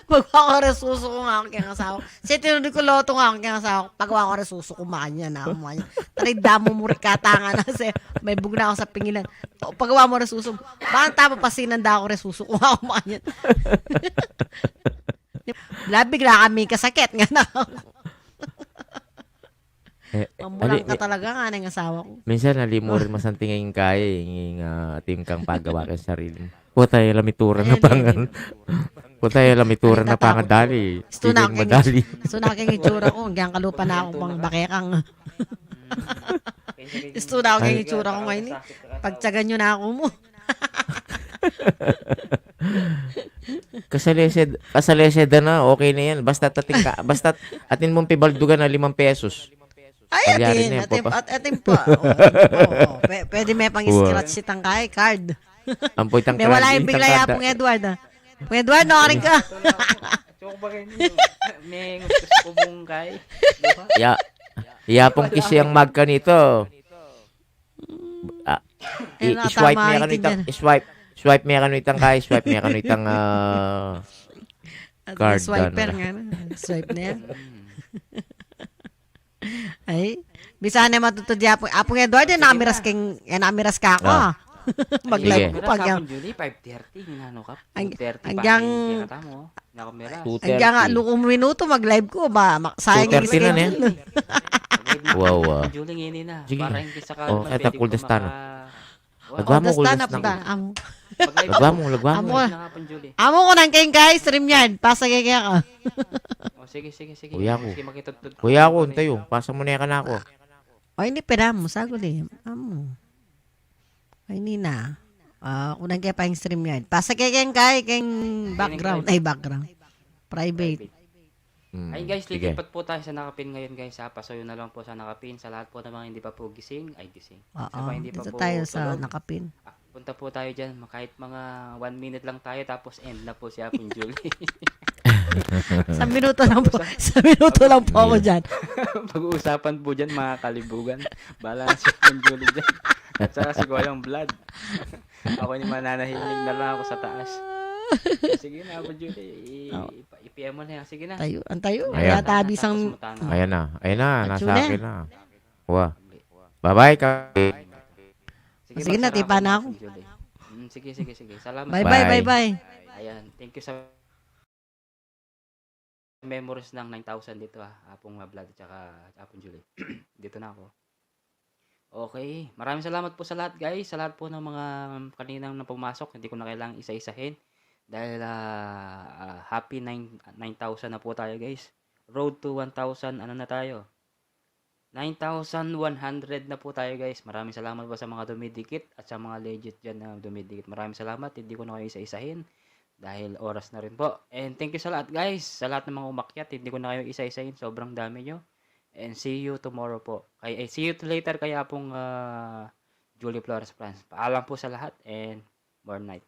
Pagwa ko rin suso ko nga ako kaya asawa. Kasi tinunod ko loto nga ako kaya asawa. Pagwa ko rin suso ko makanya na. Taray damo mo rin katanga na kasi may bugna ako sa pingilan. Pagwa mo rin suso. Bakit tama pa sinanda ako rin suso ko nga ako makanya. Bigla kami kasakit nga na ako. Mamulang ka talaga nga ng asawa ko. Minsan nalimo rin masantingin kaya yung ating kang paggawa kay sarili. Putay lamituran na pangan. Putay lamituran na pangadali. Gusto na aking itsura ko. Hanggang kalupa na ako pang bakekang. Gusto na aking itsura ko ngayon. Pagtsagan nyo na ako mo. Kasalesed na, okay na yan. Basta atin mong pibaldugan na 5 pesos. Ay, atin pa. Pwede may pang-scratch sitang card. Ampoy tang may wala yung bigla pong Edward. Pong Edward, nakaring ka. Tsoko ba kayo nyo? May ngustos ko mong kay. Yapong kisi ang magka nito. I-swipe niya kanitang swipe niya kanitang kay, swipe niya kanitang card. Swiper nga na. Swipe na yan. Ay, bisa na matutod yapong. Apong Edward, nakamiras ka ako. Mag-live ko pag yan. Julie, 5:30, hinano ka. 2:30 hanggang nakamera. Hanggang lukong minuto mag-live ko ba? Sayang yung schedule. Wow. Julie, ngini na. Sige. Para hindi sa Oh, eto kuldastan. Lagwa mo. Amo ko nang kayong guys, stream yan. Pasagay kaya ka. Sige. Kuya ko, tayo. Pasa mo na ka ako. O, hindi pera mo. Sagol eh. Amo. Ay, hindi na. Unang kaya pa yung stream yan. Pasagay kayong background. Ay, background. Private. Ay guys, lilipat po tayo sa nakapin ngayon guys. Pasuyo na lang po sa nakapin. Sa lahat po namang hindi pa po gising. Dito tayo sa nakapin. Punta po tayo dyan. Kahit mga 1 minute lang tayo. Tapos end na po si Apon Julie. Sa minuto lang po. Ako dyan. Pag-uusapan po dyan mga kalibugan. Bala si Apon Julie dyan. At saka si Goyang Blood. Ako ni mananahiling na lang ako sa taas. Sige na, Apon Julie. I-PM mo na yan. Sige na. Tayo. Ayan. Ayan na. Nasa akin na. Bye-bye ka. Sige na, tipa na ako. Sige. Salamat. Bye. Ayan. Thank you sa memories ng 9,000 dito Apong Blood at saka Apong Julie. Dito na ako. Okay, maraming salamat po sa lahat guys, sa lahat po ng mga kaninang na pumasok, hindi ko na kailangang isa-isahin dahil happy 9,000 na po tayo guys. Road to 1,000, ano na tayo? 9,100 na po tayo guys. Maraming salamat po sa mga dumidikit at sa mga legit dyan na dumidikit. Maraming salamat, hindi ko na kayo isa-isahin dahil oras na rin po. And thank you sa lahat guys, sa lahat ng mga umakyat, hindi ko na kayo isa-isahin, sobrang dami nyo. And see you tomorrow po. See you later kaya pong Julie Flores France. Paalam po sa lahat and more night.